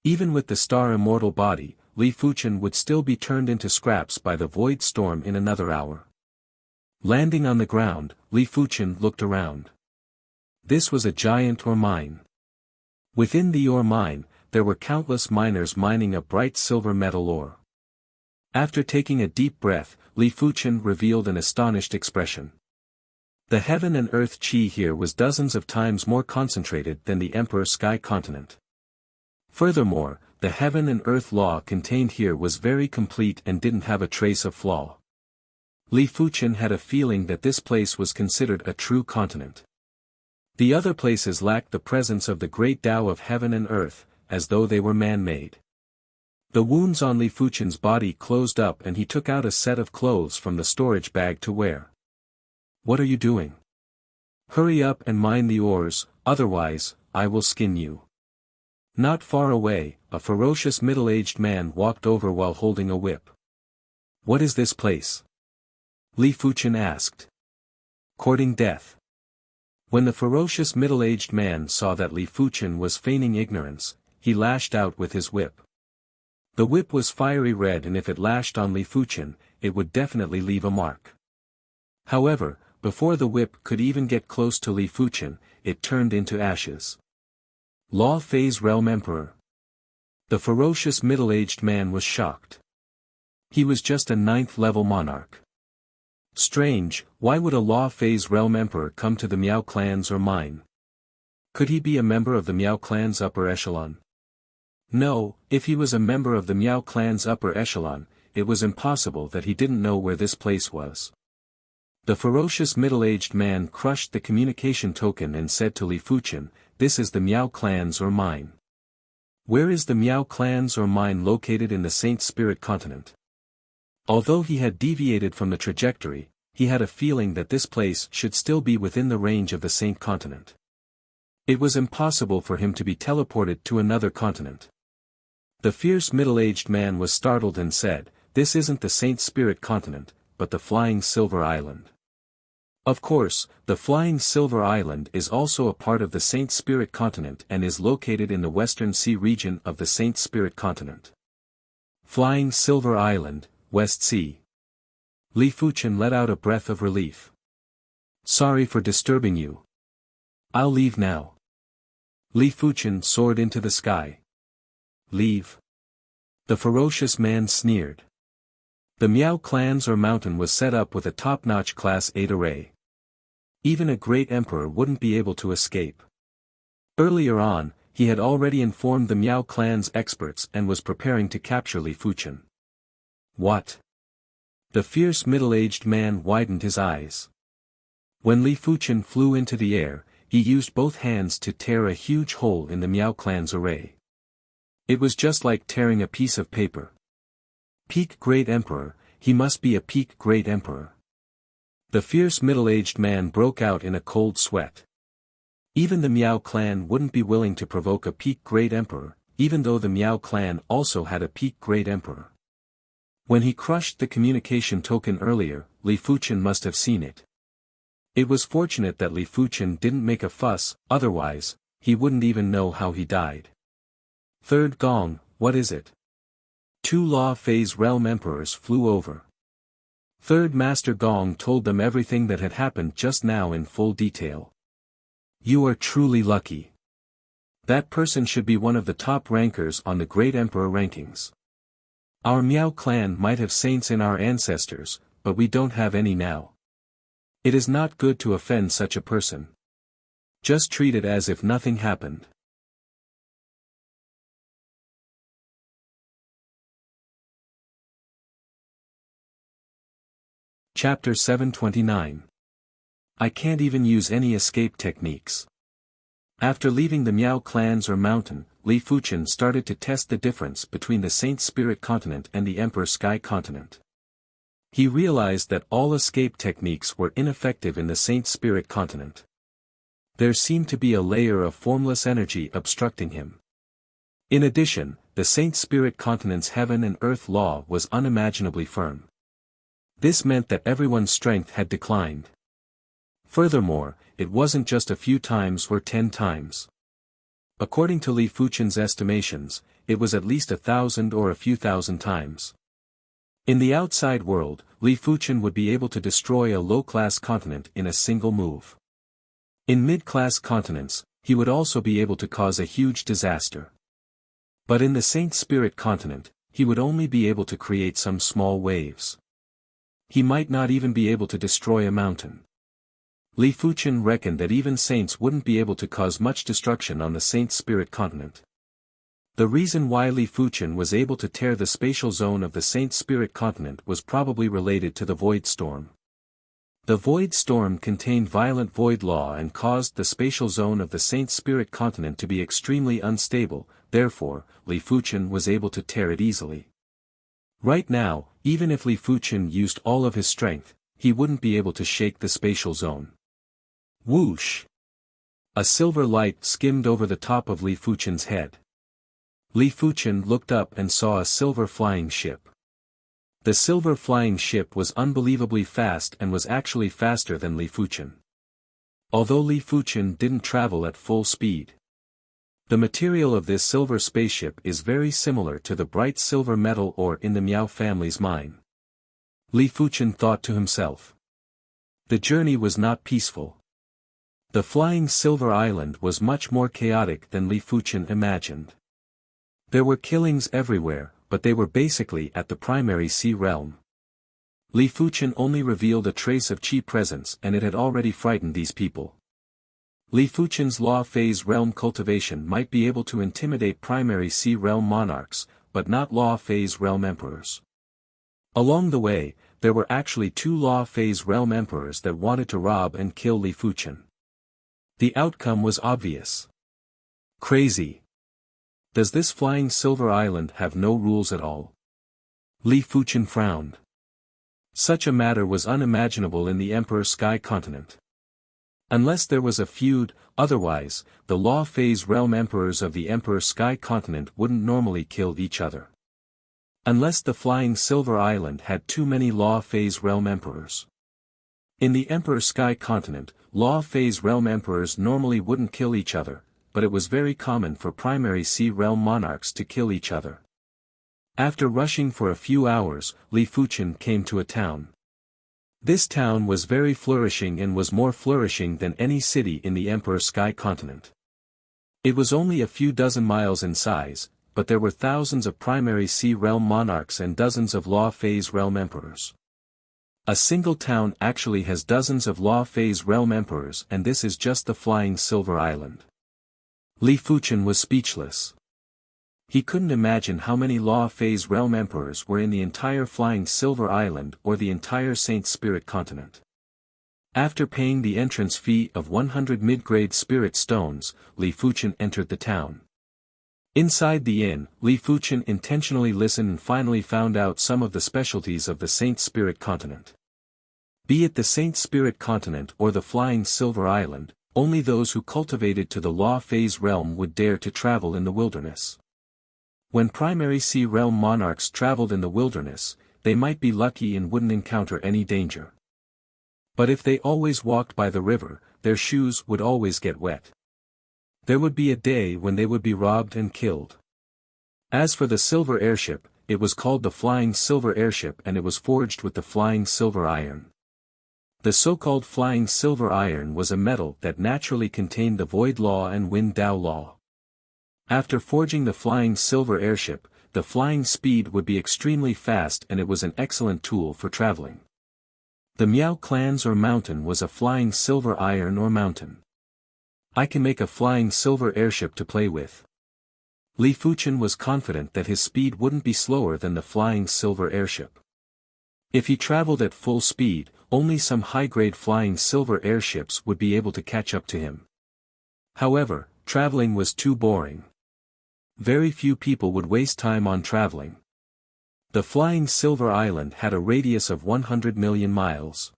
Even with the star immortal body, Li Fuchen would still be turned into scraps by the void storm in another hour. Landing on the ground, Li Fuchen looked around. This was a giant ore mine. Within the ore mine, there were countless miners mining a bright silver metal ore. After taking a deep breath, Li Fuchen revealed an astonished expression. The heaven and earth chi here was dozens of times more concentrated than the Emperor Sky continent. Furthermore, the heaven and earth law contained here was very complete and didn't have a trace of flaw. Li Fuchen had a feeling that this place was considered a true continent. The other places lacked the presence of the great Tao of heaven and earth, as though they were man-made. The wounds on Li Fuchen's body closed up and he took out a set of clothes from the storage bag to wear. What are you doing? Hurry up and mine the ores, otherwise, I will skin you. Not far away, a ferocious middle-aged man walked over while holding a whip. What is this place? Li Fuchen asked. Courting death. When the ferocious middle-aged man saw that Li Fuchen was feigning ignorance, he lashed out with his whip. The whip was fiery red, and if it lashed on Li Fuchen, it would definitely leave a mark. However, before the whip could even get close to Li Fuchen, it turned into ashes. Law Phase Realm Emperor. The ferocious middle-aged man was shocked. He was just a 9th-level monarch. Strange, why would a Law Phase Realm Emperor come to the Miao clans or mine? Could he be a member of the Miao clan's upper echelon? No, if he was a member of the Miao clan's upper echelon, it was impossible that he didn't know where this place was. The ferocious middle-aged man crushed the communication token and said to Li Fuchen, "This is the Miao clans or mine." Where is the Miao clans or mine located in the Saint Spirit continent? Although he had deviated from the trajectory, he had a feeling that this place should still be within the range of the Saint continent. It was impossible for him to be teleported to another continent. The fierce middle-aged man was startled and said, "This isn't the Saint Spirit continent, but the Flying Silver Island." Of course, the Flying Silver Island is also a part of the Saint Spirit continent and is located in the Western Sea region of the Saint Spirit continent. Flying Silver Island, West Sea. Li Fuchen let out a breath of relief. Sorry for disturbing you. I'll leave now. Li Fuchen soared into the sky. Leave? The ferocious man sneered. The Miao clans or mountain was set up with a top-notch Class 8 array. Even a great emperor wouldn't be able to escape. Earlier on, he had already informed the Miao clan's experts and was preparing to capture Li Fuchen. What? The fierce middle-aged man widened his eyes. When Li Fuchen flew into the air, he used both hands to tear a huge hole in the Miao clan's array. It was just like tearing a piece of paper. Peak Great Emperor, he must be a peak Great Emperor. The fierce middle-aged man broke out in a cold sweat. Even the Miao clan wouldn't be willing to provoke a peak Great Emperor, even though the Miao clan also had a peak Great Emperor. When he crushed the communication token earlier, Li Fuchen must have seen it. It was fortunate that Li Fuchen didn't make a fuss, otherwise, he wouldn't even know how he died. Third Gong, what is it? 2 Law Phase Realm Emperors flew over. Third Master Gong told them everything that had happened just now in full detail. You are truly lucky. That person should be one of the top rankers on the Great Emperor rankings. Our Miao clan might have saints in our ancestors, but we don't have any now. It is not good to offend such a person. Just treat it as if nothing happened. Chapter 729. I can't even use any escape techniques. After leaving the Miao clans or mountain, Li Fuchen started to test the difference between the Saint Spirit continent and the Emperor Sky continent. He realized that all escape techniques were ineffective in the Saint Spirit continent. There seemed to be a layer of formless energy obstructing him. In addition, the Saint Spirit continent's heaven and earth law was unimaginably firm. This meant that everyone's strength had declined. Furthermore, it wasn't just a few times or 10 times. According to Li Fuchen's estimations, it was at least 1,000 or a few thousand times. In the outside world, Li Fuchen would be able to destroy a low-class continent in a single move. In mid-class continents, he would also be able to cause a huge disaster. But in the Saint Spirit continent, he would only be able to create some small waves. He might not even be able to destroy a mountain. Li Fuchen reckoned that even saints wouldn't be able to cause much destruction on the Saint Spirit continent. The reason why Li Fuchen was able to tear the spatial zone of the Saint Spirit continent was probably related to the Void Storm. The Void Storm contained violent void law and caused the spatial zone of the Saint Spirit continent to be extremely unstable, therefore, Li Fuchen was able to tear it easily. Right now, even if Li Fuchen used all of his strength, he wouldn't be able to shake the spatial zone. Whoosh! A silver light skimmed over the top of Li Fuchen's head. Li Fuchen looked up and saw a silver flying ship. The silver flying ship was unbelievably fast and was actually faster than Li Fuchen. Although Li Fuchen didn't travel at full speed. The material of this silver spaceship is very similar to the bright silver metal ore in the Miao family's mine. Li Fuchen thought to himself. The journey was not peaceful. The flying silver island was much more chaotic than Li Fuchen imagined. There were killings everywhere, but they were basically at the primary sea realm. Li Fuchen only revealed a trace of Qi presence and it had already frightened these people. Li Fuchen's law phase realm cultivation might be able to intimidate primary sea realm monarchs, but not law phase realm emperors. Along the way, there were actually 2 law phase realm emperors that wanted to rob and kill Li Fuchen. The outcome was obvious. Crazy. Does this flying silver island have no rules at all? Li Fuchen frowned. Such a matter was unimaginable in the Emperor Sky continent. Unless there was a feud, otherwise, the law phase realm emperors of the Emperor Sky continent wouldn't normally kill each other. Unless the flying silver island had too many law phase realm emperors. In the Emperor Sky continent, law phase realm emperors normally wouldn't kill each other, but it was very common for primary sea realm monarchs to kill each other. After rushing for a few hours, Li Fuchen came to a town. This town was very flourishing and was more flourishing than any city in the Emperor Sky continent. It was only a few dozen miles in size, but there were thousands of primary sea realm monarchs and dozens of law phase realm emperors. A single town actually has dozens of law phase realm emperors and this is just the flying silver island. Li Fuchen was speechless. He couldn't imagine how many law phase realm emperors were in the entire flying silver island or the entire Saint Spirit continent. After paying the entrance fee of 100 mid-grade spirit stones, Li Fuchen entered the town. Inside the inn, Li Fuchen intentionally listened and finally found out some of the specialties of the Saint Spirit continent. Be it the Saint Spirit continent or the flying silver island, only those who cultivated to the law phase realm would dare to travel in the wilderness. When primary sea realm monarchs traveled in the wilderness, they might be lucky and wouldn't encounter any danger. But if they always walked by the river, their shoes would always get wet. There would be a day when they would be robbed and killed. As for the silver airship, it was called the flying silver airship and it was forged with the flying silver iron. The so-called flying silver iron was a metal that naturally contained the void law and wind Dao law. After forging the flying silver airship, the flying speed would be extremely fast and it was an excellent tool for traveling. The Miao Clan's or mountain was a flying silver iron or mountain. I can make a flying silver airship to play with. Li Fuchen was confident that his speed wouldn't be slower than the flying silver airship. If he traveled at full speed, only some high-grade flying silver airships would be able to catch up to him. However, traveling was too boring. Very few people would waste time on traveling. The flying silver island had a radius of 100 million miles.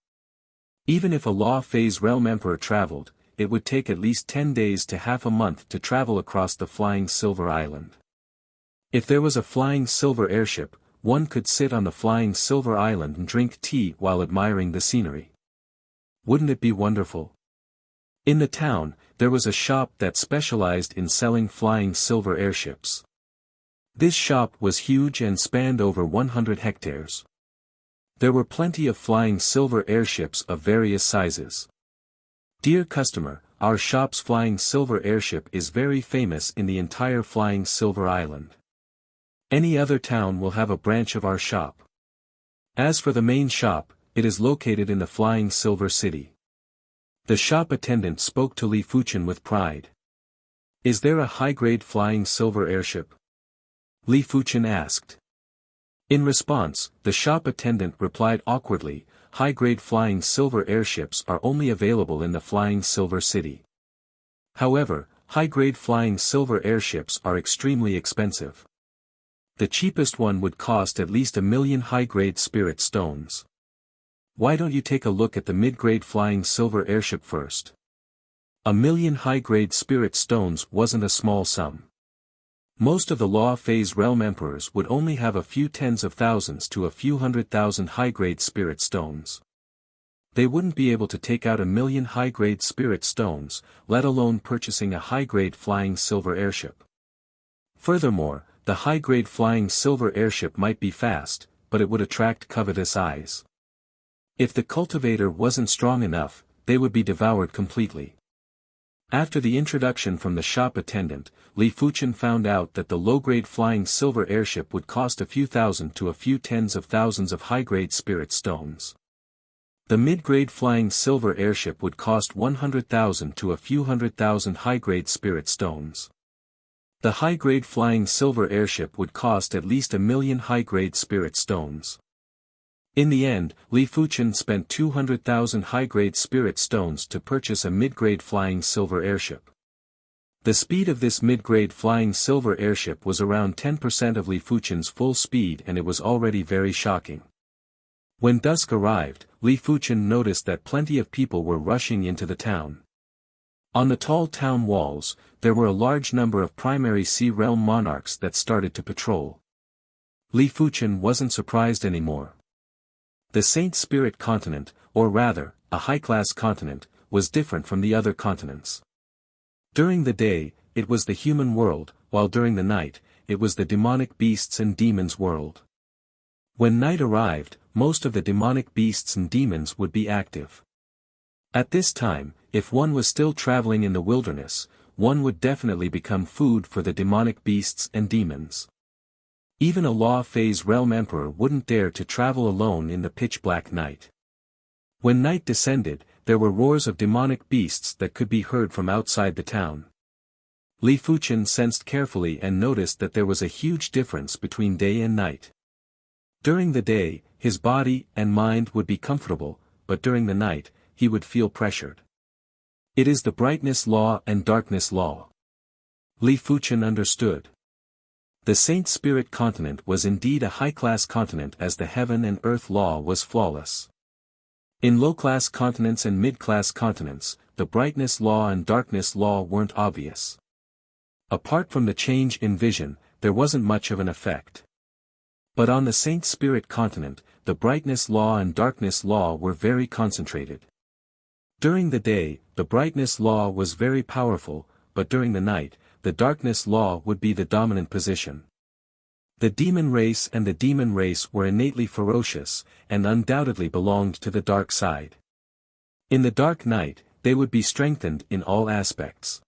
Even if a Law Phase Realm Emperor traveled, it would take at least 10 days to half a month to travel across the flying silver island. If there was a flying silver airship, one could sit on the flying silver island and drink tea while admiring the scenery. Wouldn't it be wonderful? In the town, there was a shop that specialized in selling flying silver airships. This shop was huge and spanned over 100 hectares. There were plenty of flying silver airships of various sizes. Dear customer, our shop's flying silver airship is very famous in the entire flying silver island. Any other town will have a branch of our shop. As for the main shop, it is located in the flying silver city. The shop attendant spoke to Li Fuchen with pride. Is there a high-grade flying silver airship? Li Fuchen asked. In response, the shop attendant replied awkwardly, high-grade flying silver airships are only available in the flying silver city. However, high-grade flying silver airships are extremely expensive. The cheapest one would cost at least 1 million high-grade spirit stones. Why don't you take a look at the mid-grade flying silver airship first? 1 million high-grade spirit stones wasn't a small sum. Most of the Law Phase Realm Emperors would only have a few tens of thousands to a few 100,000 high-grade spirit stones. They wouldn't be able to take out 1 million high-grade spirit stones, let alone purchasing a high-grade flying silver airship. Furthermore, the high-grade flying silver airship might be fast, but it would attract covetous eyes. If the cultivator wasn't strong enough, they would be devoured completely. After the introduction from the shop attendant, Li Fuchen found out that the low-grade flying silver airship would cost a few thousand to a few tens of thousands of high-grade spirit stones. The mid-grade flying silver airship would cost 100,000 to a few 100,000 high-grade spirit stones. The high-grade flying silver airship would cost at least 1 million high-grade spirit stones. In the end, Li Fuchen spent 200,000 high-grade spirit stones to purchase a mid-grade flying silver airship. The speed of this mid-grade flying silver airship was around 10% of Li Fuchen's full speed and it was already very shocking. When dusk arrived, Li Fuchen noticed that plenty of people were rushing into the town. On the tall town walls, there were a large number of primary sea realm monarchs that started to patrol. Li Fuchen wasn't surprised anymore. The Saint Spirit continent, or rather, a high-class continent, was different from the other continents. During the day, it was the human world, while during the night, it was the demonic beasts and demons world. When night arrived, most of the demonic beasts and demons would be active. At this time, if one was still traveling in the wilderness, one would definitely become food for the demonic beasts and demons. Even a Law Phase Realm Emperor wouldn't dare to travel alone in the pitch-black night. When night descended, there were roars of demonic beasts that could be heard from outside the town. Li Fuchen sensed carefully and noticed that there was a huge difference between day and night. During the day, his body and mind would be comfortable, but during the night, he would feel pressured. It is the brightness law and darkness law. Li Fuchen understood. The Saint Spirit continent was indeed a high-class continent as the heaven and earth law was flawless. In low-class continents and mid-class continents, the brightness law and darkness law weren't obvious. Apart from the change in vision, there wasn't much of an effect. But on the Saint Spirit continent, the brightness law and darkness law were very concentrated. During the day, the brightness law was very powerful, but during the night, the darkness law would be the dominant position. The demon race and the demon race were innately ferocious, and undoubtedly belonged to the dark side. In the dark night, they would be strengthened in all aspects.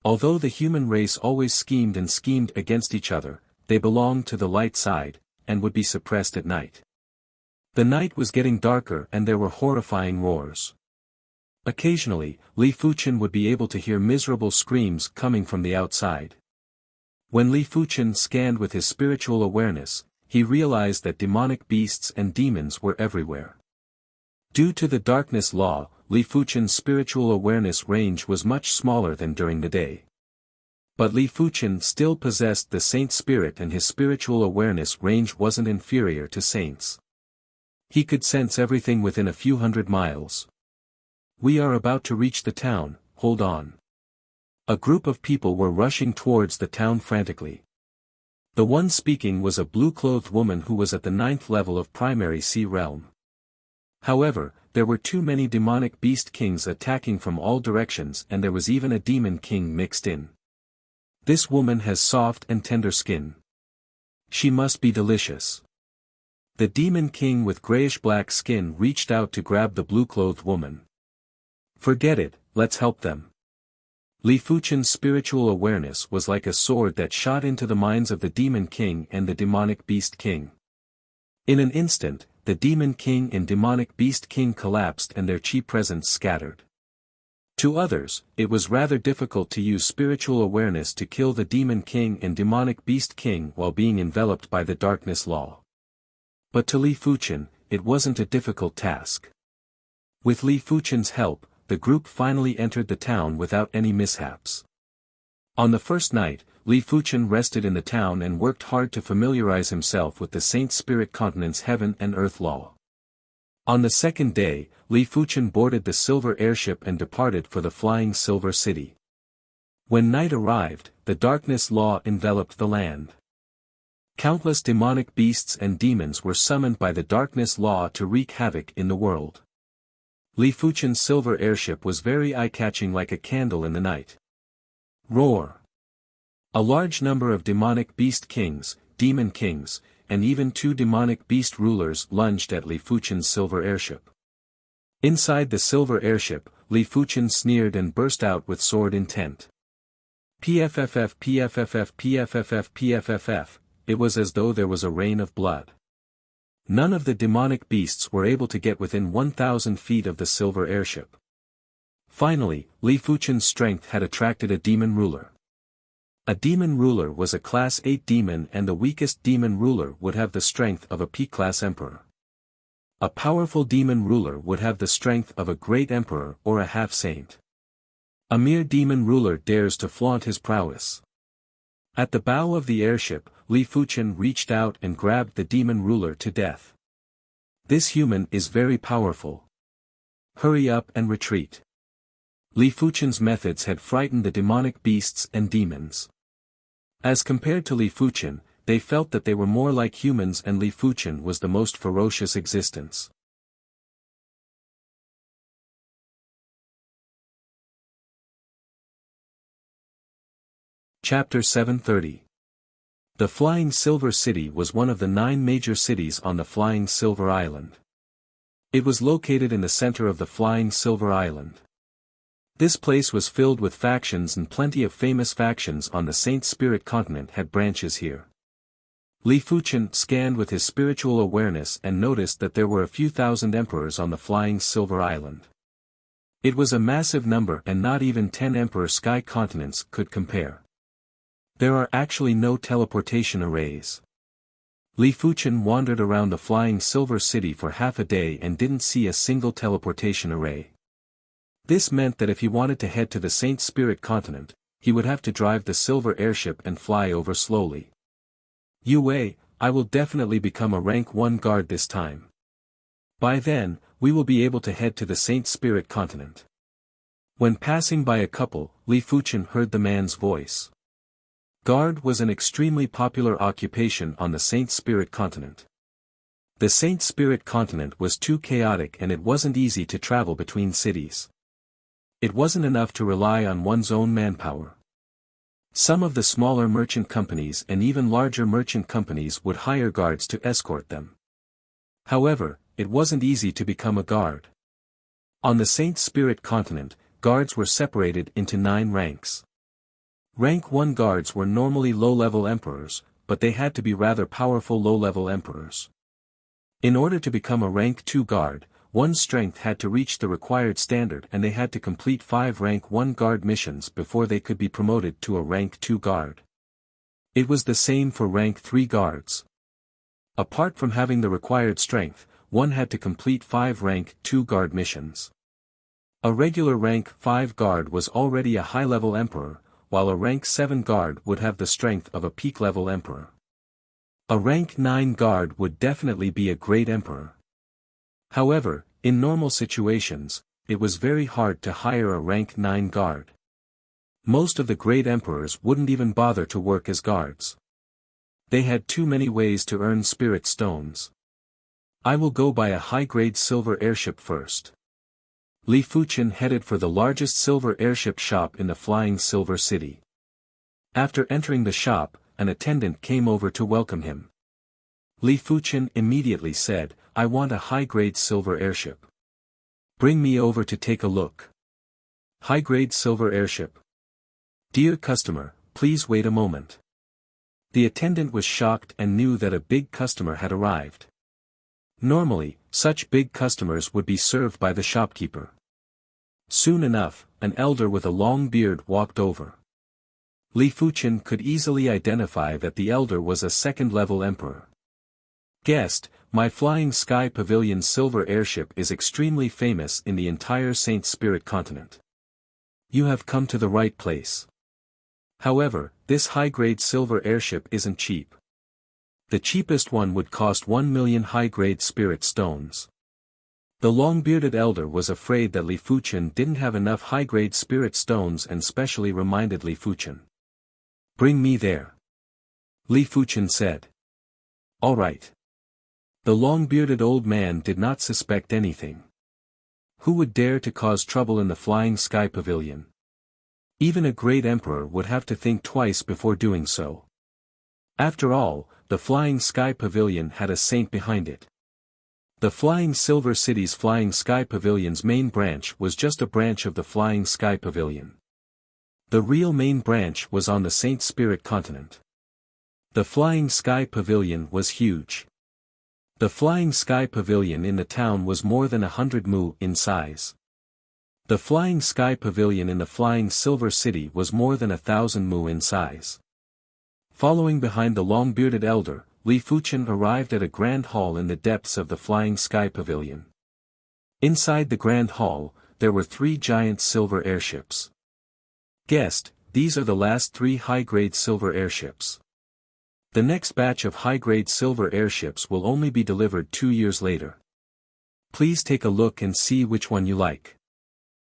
Although the human race always schemed and schemed against each other, they belonged to the light side, and would be suppressed at night. The night was getting darker and there were horrifying roars. Occasionally, Li Fuchen would be able to hear miserable screams coming from the outside. When Li Fuchen scanned with his spiritual awareness, he realized that demonic beasts and demons were everywhere. Due to the darkness law, Li Fuchen's spiritual awareness range was much smaller than during the day. But Li Fuchen still possessed the saint spirit and his spiritual awareness range wasn't inferior to saints. He could sense everything within a few hundred miles. "We are about to reach the town, hold on." A group of people were rushing towards the town frantically. The one speaking was a blue-clothed woman who was at the 9th level of primary sea realm. However, there were too many demonic beast kings attacking from all directions and there was even a demon king mixed in. This woman has soft and tender skin. She must be delicious. The demon king with grayish-black skin reached out to grab the blue-clothed woman. "Forget it, let's help them." Li Fuchen's spiritual awareness was like a sword that shot into the minds of the demon king and the demonic beast king. In an instant, the demon king and demonic beast king collapsed and their chi presence scattered. To others, it was rather difficult to use spiritual awareness to kill the demon king and demonic beast king while being enveloped by the darkness law. But to Li Fuchen, it wasn't a difficult task. With Li Fuchen's help, the group finally entered the town without any mishaps. On the first night, Li Fuchen rested in the town and worked hard to familiarize himself with the Saint Spirit Continent's heaven and earth law. On the second day, Li Fuchen boarded the silver airship and departed for the flying silver city. When night arrived, the darkness law enveloped the land. Countless demonic beasts and demons were summoned by the darkness law to wreak havoc in the world. Li Fuchen's silver airship was very eye-catching like a candle in the night. Roar! A large number of demonic beast kings, demon kings, and even 2 demonic beast rulers lunged at Li Fuchen's silver airship. Inside the silver airship, Li Fuchen sneered and burst out with sword intent. PFFF PFFF PFFF PFFF, it was as though there was a rain of blood. None of the demonic beasts were able to get within 1,000 feet of the silver airship. Finally, Li Fuchen's strength had attracted a demon ruler. A demon ruler was a Class 8 demon and the weakest demon ruler would have the strength of a P-class emperor. A powerful demon ruler would have the strength of a great emperor or a half-saint. A mere demon ruler dares to flaunt his prowess. At the bow of the airship, Li Fuchen reached out and grabbed the demon ruler to death. "This human is very powerful. Hurry up and retreat." Li Fuchen's methods had frightened the demonic beasts and demons. As compared to Li Fuchen, they felt that they were more like humans and Li Fuchen was the most ferocious existence. Chapter 730. The Flying Silver City was one of the 9 major cities on the Flying Silver Island. It was located in the center of the Flying Silver Island. This place was filled with factions and plenty of famous factions on the Saint Spirit Continent had branches here. Li Fuchen scanned with his spiritual awareness and noticed that there were a few thousand emperors on the Flying Silver Island. It was a massive number and not even 10 emperor sky continents could compare. There are actually no teleportation arrays. Li Fuchen wandered around the Flying Silver City for half a day and didn't see a single teleportation array. This meant that if he wanted to head to the Saint Spirit Continent, he would have to drive the silver airship and fly over slowly. Yue, I will definitely become a rank 1 guard this time. By then, we will be able to head to the Saint Spirit Continent. When passing by a couple, Li Fuchen heard the man's voice. Guard was an extremely popular occupation on the Saint Spirit Continent. The Saint Spirit Continent was too chaotic and it wasn't easy to travel between cities. It wasn't enough to rely on one's own manpower. Some of the smaller merchant companies and even larger merchant companies would hire guards to escort them. However, it wasn't easy to become a guard. On the Saint Spirit Continent, guards were separated into 9 ranks. Rank 1 guards were normally low-level emperors, but they had to be rather powerful low-level emperors. In order to become a rank 2 guard, one's strength had to reach the required standard and they had to complete 5 rank 1 guard missions before they could be promoted to a rank 2 guard. It was the same for rank 3 guards. Apart from having the required strength, one had to complete 5 rank 2 guard missions. A regular rank 5 guard was already a high-level emperor, while a rank 7 guard would have the strength of a peak-level emperor. A rank 9 guard would definitely be a great emperor. However, in normal situations, it was very hard to hire a rank 9 guard. Most of the great emperors wouldn't even bother to work as guards. They had too many ways to earn spirit stones. I will go buy a high-grade silver airship first. Li Fuqian headed for the largest silver airship shop in the flying silver city. After entering the shop, an attendant came over to welcome him. Li Fuqian immediately said, "I want a high-grade silver airship. Bring me over to take a look." High-grade silver airship. Dear customer, please wait a moment. The attendant was shocked and knew that a big customer had arrived. Normally, such big customers would be served by the shopkeeper. Soon enough, an elder with a long beard walked over. Li Fuqian could easily identify that the elder was a second-level emperor. Guest, my flying sky pavilion silver airship is extremely famous in the entire Saint Spirit continent. You have come to the right place. However, this high-grade silver airship isn't cheap. The cheapest one would cost 1 million high-grade spirit stones. The long-bearded elder was afraid that Li Fuqian didn't have enough high-grade spirit stones and specially reminded Li Fuqian. Bring me there. Li Fuqian said. All right. The long-bearded old man did not suspect anything. Who would dare to cause trouble in the flying sky pavilion? Even a great emperor would have to think twice before doing so. After all, the flying sky pavilion had a saint behind it. The Flying Silver City's Flying Sky Pavilion's main branch was just a branch of the Flying Sky Pavilion. The real main branch was on the Saint Spirit continent. The Flying Sky Pavilion was huge. The Flying Sky Pavilion in the town was more than 100 mu in size. The Flying Sky Pavilion in the Flying Silver City was more than 1,000 mu in size. Following behind the long-bearded elder, Li Fuqian arrived at a grand hall in the depths of the Flying Sky Pavilion. Inside the grand hall, there were 3 giant silver airships. Guest, these are the last 3 high-grade silver airships. The next batch of high-grade silver airships will only be delivered 2 years later. Please take a look and see which one you like.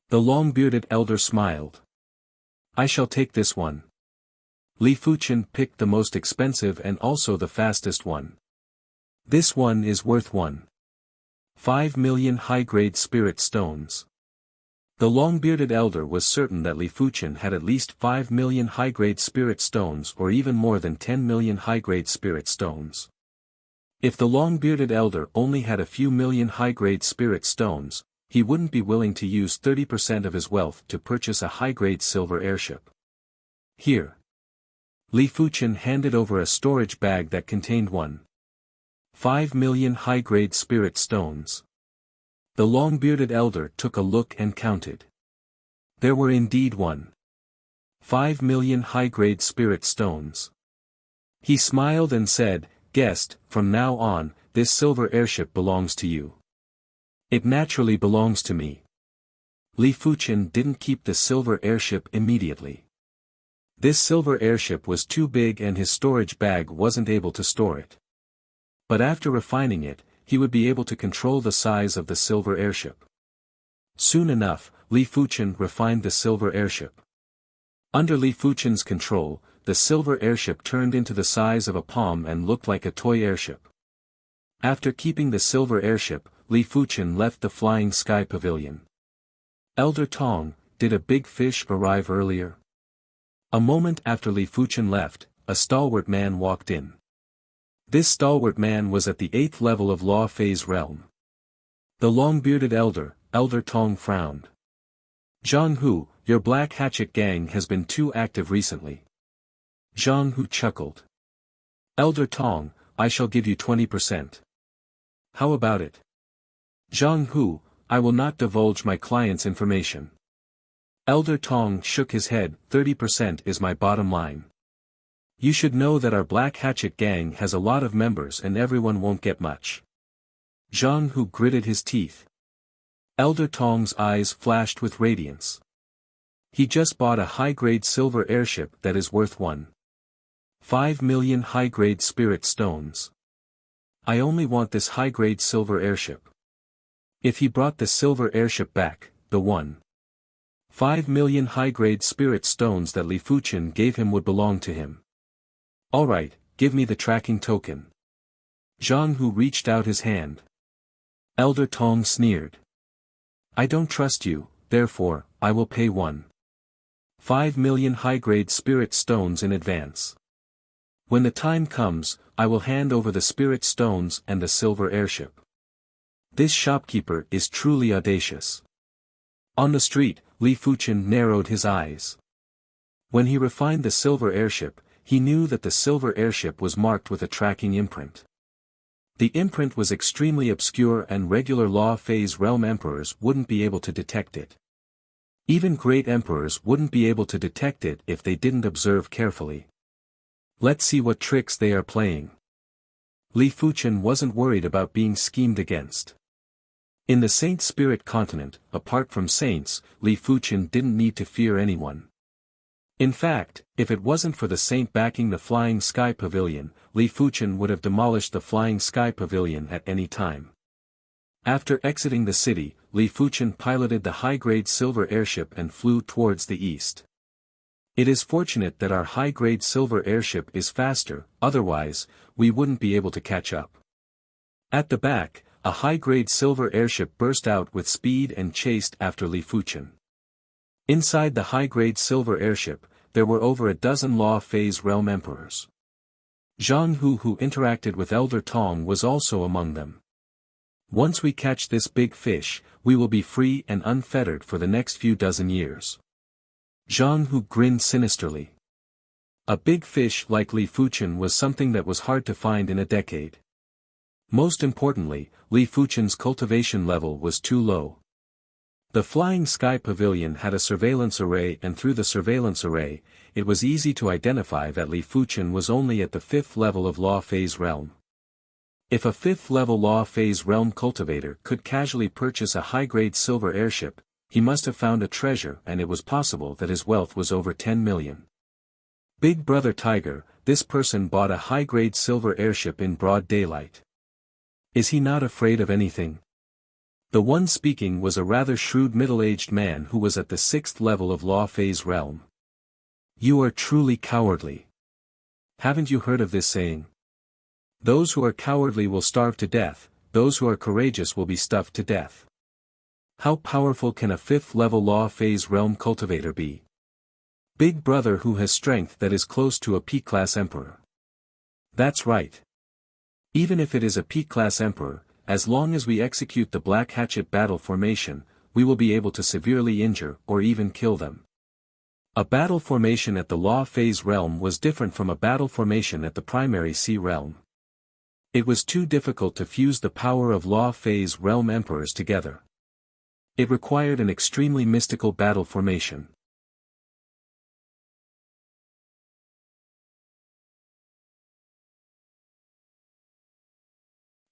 The long-bearded elder smiled. I shall take this one. Li Fuqian picked the most expensive and also the fastest one. This one is worth 1.5 million high-grade spirit stones. The long-bearded elder was certain that Li Fuqian had at least 5 million high-grade spirit stones or even more than 10 million high-grade spirit stones. If the long-bearded elder only had a few million high-grade spirit stones, he wouldn't be willing to use 30% of his wealth to purchase a high-grade silver airship. Here. Li Fuqian handed over a storage bag that contained 1.5 million high-grade spirit stones. The long-bearded elder took a look and counted. There were indeed 1.5 million high-grade spirit stones. He smiled and said, Guest, from now on, this silver airship belongs to you. It naturally belongs to me. Li Fuqian didn't keep the silver airship immediately. This silver airship was too big and his storage bag wasn't able to store it. But after refining it, he would be able to control the size of the silver airship. Soon enough, Li Fuqian refined the silver airship. Under Li Fuqian's control, the silver airship turned into the size of a palm and looked like a toy airship. After keeping the silver airship, Li Fuqian left the Flying Sky Pavilion. Elder Tong, did a big fish arrive earlier? A moment after Li Fuqian left, a stalwart man walked in. This stalwart man was at the 8th level of Law Phase Realm. The long-bearded elder, Elder Tong frowned. Zhang Hu, your Black Hatchet gang has been too active recently. Zhang Hu chuckled. Elder Tong, I shall give you 20%. How about it? Zhang Hu, I will not divulge my client's information. Elder Tong shook his head, 30% is my bottom line. You should know that our Black Hatchet gang has a lot of members and everyone won't get much. Zhang Hu gritted his teeth. Elder Tong's eyes flashed with radiance. He just bought a high-grade silver airship that is worth 1.5 million high-grade spirit stones. I only want this high-grade silver airship. If he brought the silver airship back, the 1.5 million high-grade spirit stones that Li Fuchen gave him would belong to him. Alright, give me the tracking token. Zhang Hu reached out his hand. Elder Tong sneered. I don't trust you, therefore, I will pay 1.5 million high-grade spirit stones in advance. When the time comes, I will hand over the spirit stones and the silver airship. This shopkeeper is truly audacious. On the street, Li Fuchen narrowed his eyes. When he refined the silver airship, he knew that the silver airship was marked with a tracking imprint. The imprint was extremely obscure and regular Law Phase Realm emperors wouldn't be able to detect it. Even great emperors wouldn't be able to detect it if they didn't observe carefully. Let's see what tricks they are playing. Li Fuchen wasn't worried about being schemed against. In the Saint Spirit continent, apart from saints, Li Fuchen didn't need to fear anyone. In fact, if it wasn't for the saint backing the Flying Sky Pavilion, Li Fuchen would have demolished the Flying Sky Pavilion at any time. After exiting the city, Li Fuchen piloted the high-grade silver airship and flew towards the east. It is fortunate that our high-grade silver airship is faster, otherwise, we wouldn't be able to catch up. At the back, a high-grade silver airship burst out with speed and chased after Li Fuchen. Inside the high-grade silver airship, there were over a dozen Law Phase Realm emperors. Zhang Hu, who interacted with Elder Tong, was also among them. Once we catch this big fish, we will be free and unfettered for the next few dozen years. Zhang Hu grinned sinisterly. A big fish like Li Fuchen was something that was hard to find in a decade. Most importantly, Li Fuchen's cultivation level was too low. The Flying Sky Pavilion had a surveillance array, and through the surveillance array, it was easy to identify that Li Fuchen was only at the 5th level of Law Phase Realm. If a 5th level Law Phase Realm cultivator could casually purchase a high-grade silver airship, he must have found a treasure, and it was possible that his wealth was over 10 million. Big Brother Tiger, this person bought a high-grade silver airship in broad daylight. Is he not afraid of anything? The one speaking was a rather shrewd middle-aged man who was at the 6th level of Law Phase Realm. You are truly cowardly. Haven't you heard of this saying? Those who are cowardly will starve to death, those who are courageous will be stuffed to death. How powerful can a 5th level Law Phase Realm cultivator be? Big Brother who has strength that is close to a P-class emperor. That's right. Even if it is a P-class emperor, as long as we execute the Black Hatchet battle formation, we will be able to severely injure or even kill them. A battle formation at the Law Phase Realm was different from a battle formation at the Primary Sea Realm. It was too difficult to fuse the power of Law Phase Realm emperors together. It required an extremely mystical battle formation.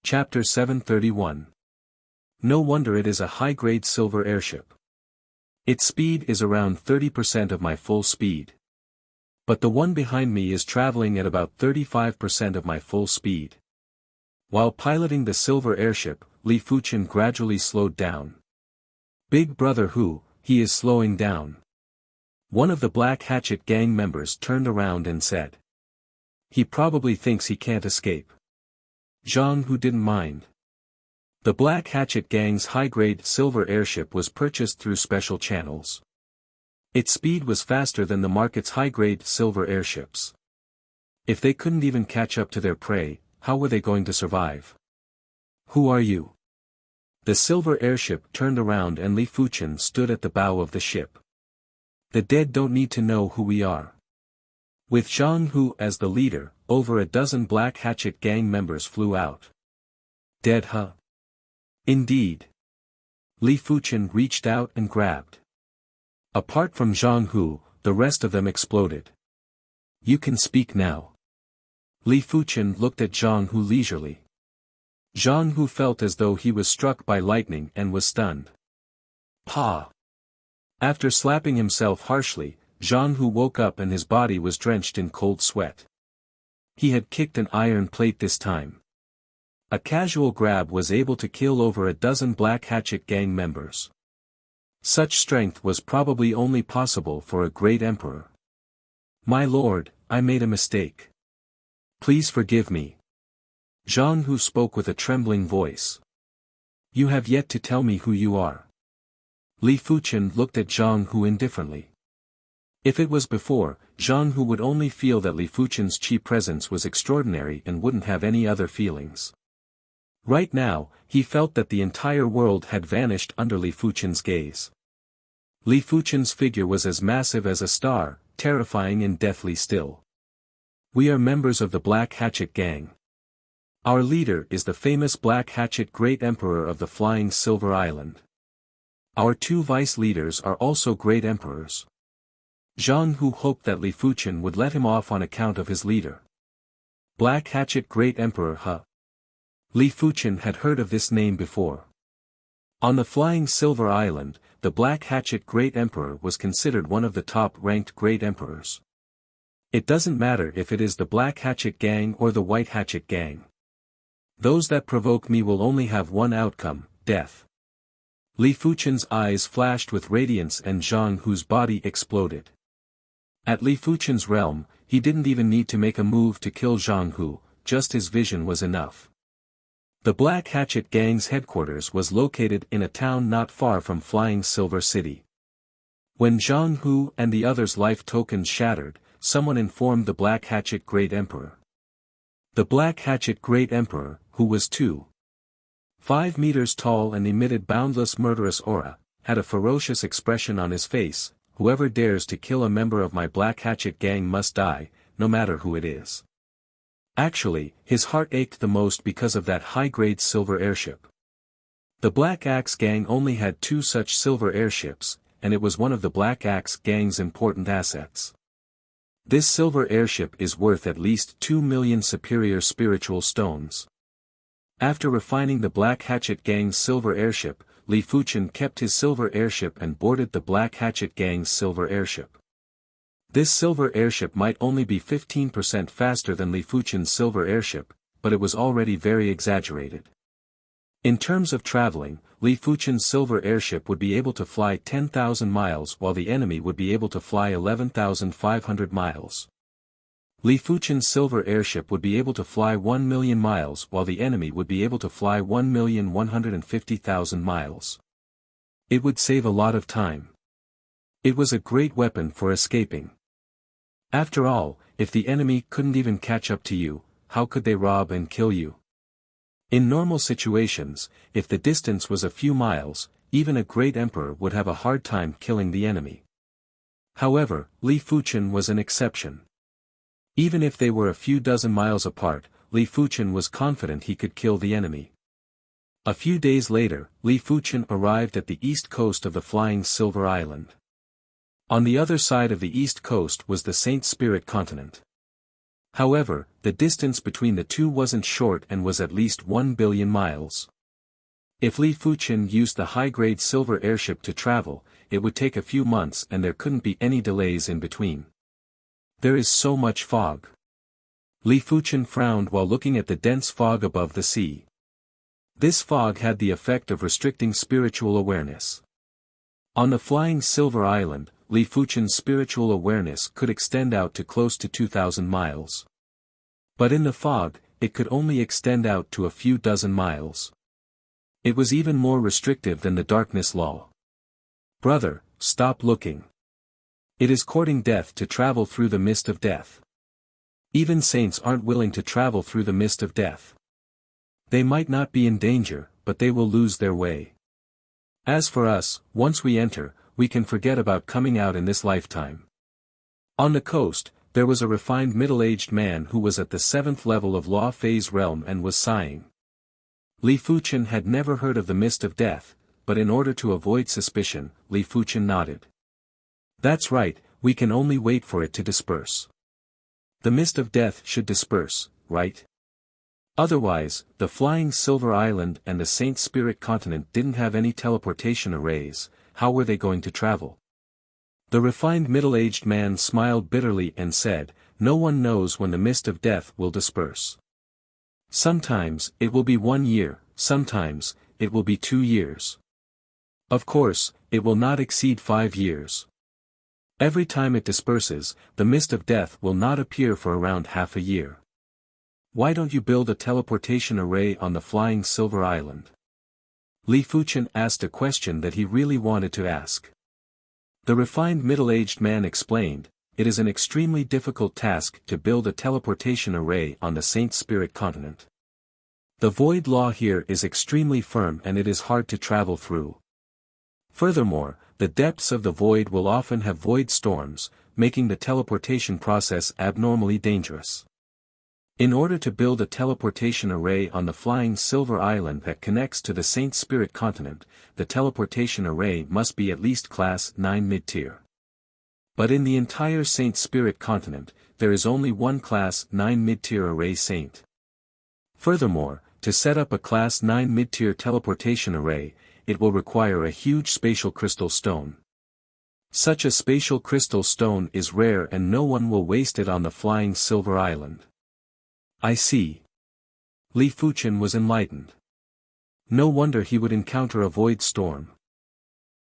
Chapter 731. No wonder it is a high-grade silver airship. Its speed is around 30% of my full speed. But the one behind me is traveling at about 35% of my full speed. While piloting the silver airship, Li Fuchen gradually slowed down. Big Brother who, he is slowing down. One of the Black Hatchet gang members turned around and said. He probably thinks he can't escape. Zhang Hu didn't mind. The Black Hatchet gang's high-grade silver airship was purchased through special channels. Its speed was faster than the market's high-grade silver airships. If they couldn't even catch up to their prey, how were they going to survive? Who are you? The silver airship turned around and Li Fuchen stood at the bow of the ship. The dead don't need to know who we are. With Zhang Hu as the leader, over a dozen Black Hatchet gang members flew out. Dead, huh? Indeed. Li Fuchen reached out and grabbed. Apart from Zhang Hu, the rest of them exploded. You can speak now. Li Fuchen looked at Zhang Hu leisurely. Zhang Hu felt as though he was struck by lightning and was stunned. Pa! After slapping himself harshly, Zhang Hu woke up and his body was drenched in cold sweat. He had kicked an iron plate this time. A casual grab was able to kill over a dozen Black Hatchet gang members. Such strength was probably only possible for a great emperor. My lord, I made a mistake. Please forgive me. Zhang Hu spoke with a trembling voice. You have yet to tell me who you are. Li Fuchen looked at Zhang Hu indifferently. If it was before, Zhang Hu would only feel that Li Fuchen's chi presence was extraordinary and wouldn't have any other feelings. Right now, he felt that the entire world had vanished under Li Fuchen's gaze. Li Fuchen's figure was as massive as a star, terrifying and deathly still. We are members of the Black Hatchet gang. Our leader is the famous Black Hatchet Great Emperor of the Flying Silver Island. Our two vice leaders are also great emperors. Zhang Hu hoped that Li Fuchen would let him off on account of his leader. Black Hatchet Great Emperor, huh? Li Fuchen had heard of this name before. On the Flying Silver Island, the Black Hatchet Great Emperor was considered one of the top-ranked great emperors. It doesn't matter if it is the Black Hatchet gang or the White Hatchet gang. Those that provoke me will only have one outcome, death. Li Fuchen's eyes flashed with radiance and Zhang Hu's body exploded. At Li Fuchen's realm, he didn't even need to make a move to kill Zhang Hu, just his vision was enough. The Black Hatchet gang's headquarters was located in a town not far from Flying Silver City. When Zhang Hu and the others' life tokens shattered, someone informed the Black Hatchet Great Emperor. The Black Hatchet Great Emperor, who was 2.5 meters tall and emitted boundless murderous aura, had a ferocious expression on his face. Whoever dares to kill a member of my Black Hatchet gang must die, no matter who it is. Actually, his heart ached the most because of that high-grade silver airship. The Black Axe gang only had 2 such silver airships, and it was one of the Black Axe gang's important assets. This silver airship is worth at least 2 million superior spiritual stones. After refining the Black Hatchet gang's silver airship, Li Fuchen kept his silver airship and boarded the Black Hatchet gang's silver airship. This silver airship might only be 15% faster than Li Fuchen's silver airship, but it was already very exaggerated. In terms of traveling, Li Fuchen's silver airship would be able to fly 10,000 miles while the enemy would be able to fly 11,500 miles. Li Fuchen's silver airship would be able to fly 1 million miles while the enemy would be able to fly 1,150,000 miles. It would save a lot of time. It was a great weapon for escaping. After all, if the enemy couldn't even catch up to you, how could they rob and kill you? In normal situations, if the distance was a few miles, even a great emperor would have a hard time killing the enemy. However, Li Fuchen was an exception. Even if they were a few dozen miles apart, Li Fuchen was confident he could kill the enemy. A few days later, Li Fuchen arrived at the east coast of the Flying Silver Island. On the other side of the east coast was the Saint Spirit continent. However, the distance between the two wasn't short and was at least 1 billion miles. If Li Fuchen used the high-grade silver airship to travel, it would take a few months and there couldn't be any delays in between. There is so much fog. Li Fuchen frowned while looking at the dense fog above the sea. This fog had the effect of restricting spiritual awareness. On the Flying Silver Island, Li Fuchen's spiritual awareness could extend out to close to 2,000 miles. But in the fog, it could only extend out to a few dozen miles. It was even more restrictive than the darkness law. Brother, stop looking. It is courting death to travel through the mist of death. Even saints aren't willing to travel through the mist of death. They might not be in danger, but they will lose their way. As for us, once we enter, we can forget about coming out in this lifetime. On the coast, there was a refined middle-aged man who was at the 7th level of Law Phase realm and was sighing. Li Fuchen had never heard of the Mist of Death, but in order to avoid suspicion, Li Fuchen nodded. That's right, we can only wait for it to disperse. The Mist of Death should disperse, right? Otherwise, the Flying Silver Island and the Saint Spirit Continent didn't have any teleportation arrays. How were they going to travel? The refined middle-aged man smiled bitterly and said, no one knows when the Mist of Death will disperse. Sometimes, it will be 1 year, sometimes, it will be 2 years. Of course, it will not exceed 5 years. Every time it disperses, the Mist of Death will not appear for around half a year. Why don't you build a teleportation array on the Flying Silver Island? Li Fuchen asked a question that he really wanted to ask. The refined middle-aged man explained, it is an extremely difficult task to build a teleportation array on the Saint Spirit Continent. The void law here is extremely firm and it is hard to travel through. Furthermore, the depths of the void will often have void storms, making the teleportation process abnormally dangerous. In order to build a teleportation array on the Flying Silver Island that connects to the Saint Spirit Continent, the teleportation array must be at least Class 9 mid-tier. But in the entire Saint Spirit Continent, there is only one Class 9 mid-tier array Saint. Furthermore, to set up a Class 9 mid-tier teleportation array, it will require a huge spatial crystal stone. Such a spatial crystal stone is rare and no one will waste it on the Flying Silver Island. I see. Li Fuchen was enlightened. No wonder he would encounter a void storm.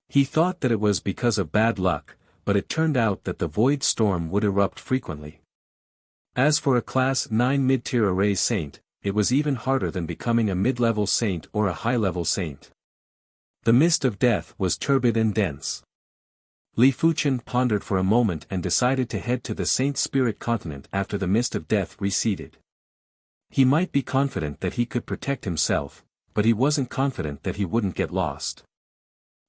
He thought that it was because of bad luck, but it turned out that the void storm would erupt frequently. As for a Class 9 mid-tier array saint, it was even harder than becoming a mid-level saint or a high-level saint. The Mist of Death was turbid and dense. Li Fuchen pondered for a moment and decided to head to the Saint Spirit Continent after the Mist of Death receded. He might be confident that he could protect himself, but he wasn't confident that he wouldn't get lost.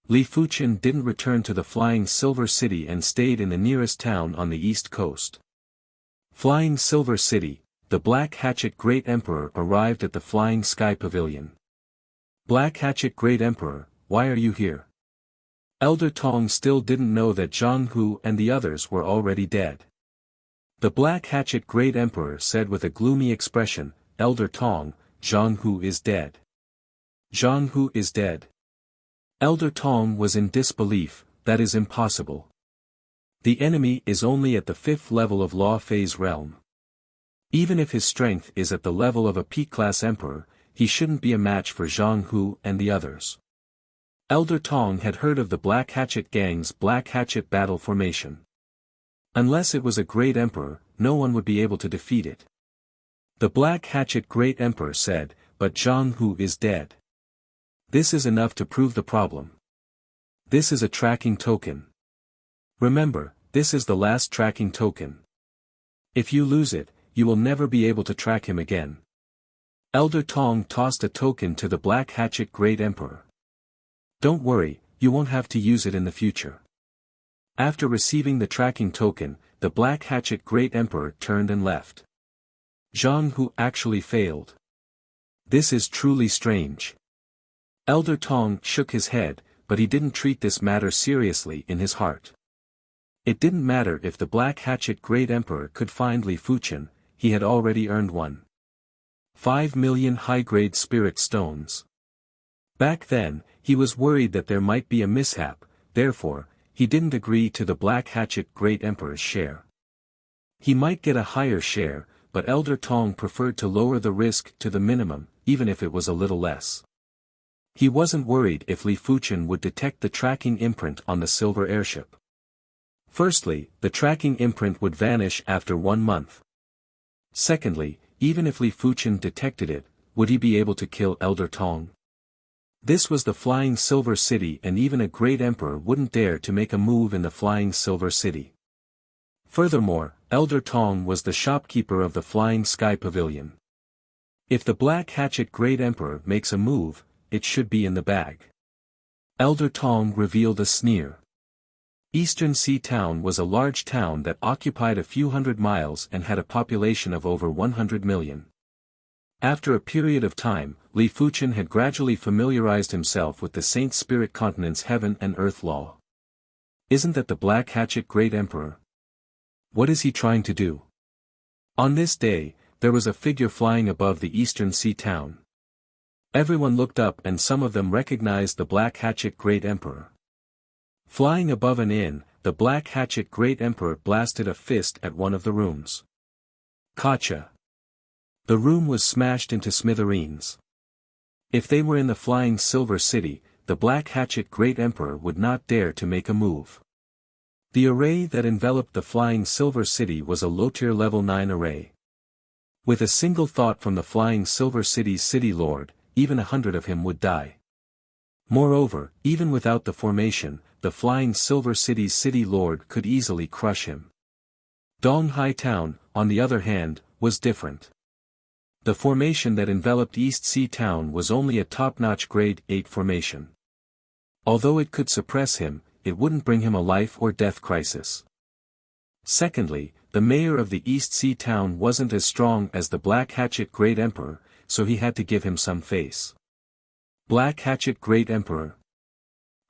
Li Fuchen didn't return to the Flying Silver City and stayed in the nearest town on the east coast. Flying Silver City, the Black Hatchet Great Emperor arrived at the Flying Sky Pavilion. Black Hatchet Great Emperor, why are you here? Elder Tong still didn't know that Zhang Hu and the others were already dead. The Black Hatchet Great Emperor said with a gloomy expression, Elder Tong, Zhang Hu is dead. Zhang Hu is dead. Elder Tong was in disbelief, that is impossible. The enemy is only at the 5th level of Law Phase realm. Even if his strength is at the level of a peak-class emperor, he shouldn't be a match for Zhang Hu and the others. Elder Tong had heard of the Black Hatchet Gang's Black Hatchet battle formation. Unless it was a great emperor, no one would be able to defeat it. The Black Hatchet Great Emperor said, but Zhang Hu is dead. This is enough to prove the problem. This is a tracking token. Remember, this is the last tracking token. If you lose it, you will never be able to track him again. Elder Tong tossed a token to the Black Hatchet Great Emperor. Don't worry, you won't have to use it in the future. After receiving the tracking token, the Black Hatchet Great Emperor turned and left. Zhang Hu actually failed. This is truly strange. Elder Tong shook his head, but he didn't treat this matter seriously in his heart. It didn't matter if the Black Hatchet Great Emperor could find Li Fuchen, he had already earned 5 million high-grade spirit stones. Back then, he was worried that there might be a mishap, therefore, he didn't agree to the Black Hatchet Great Emperor's share. He might get a higher share, but Elder Tong preferred to lower the risk to the minimum, even if it was a little less. He wasn't worried if Li Fuchen would detect the tracking imprint on the silver airship. Firstly, the tracking imprint would vanish after 1 month. Secondly, even if Li Fuchen detected it, would he be able to kill Elder Tong? This was the Flying Silver City and even a great emperor wouldn't dare to make a move in the Flying Silver City. Furthermore, Elder Tong was the shopkeeper of the Flying Sky Pavilion. If the Black Hatchet Great Emperor makes a move, it should be in the bag. Elder Tong revealed a sneer. Eastern Sea Town was a large town that occupied a few hundred miles and had a population of over 100 million. After a period of time, Li Fuchen had gradually familiarized himself with the Saint Spirit Continent's heaven and earth law. Isn't that the Black Hatchet Great Emperor? What is he trying to do? On this day, there was a figure flying above the Eastern Sea Town. Everyone looked up and some of them recognized the Black Hatchet Great Emperor. Flying above an inn, the Black Hatchet Great Emperor blasted a fist at one of the rooms. Gotcha! The room was smashed into smithereens. If they were in the Flying Silver City, the Black Hatchet Great Emperor would not dare to make a move. The array that enveloped the Flying Silver City was a low-tier level 9 array. With a single thought from the Flying Silver City's city lord, even 100 of him would die. Moreover, even without the formation, the Flying Silver City's city lord could easily crush him. Donghai Town, on the other hand, was different. The formation that enveloped East Sea Town was only a top-notch grade 8 formation. Although it could suppress him, it wouldn't bring him a life or death crisis. Secondly, the mayor of the East Sea Town wasn't as strong as the Black Hatchet Great Emperor, so he had to give him some face. Black Hatchet Great Emperor.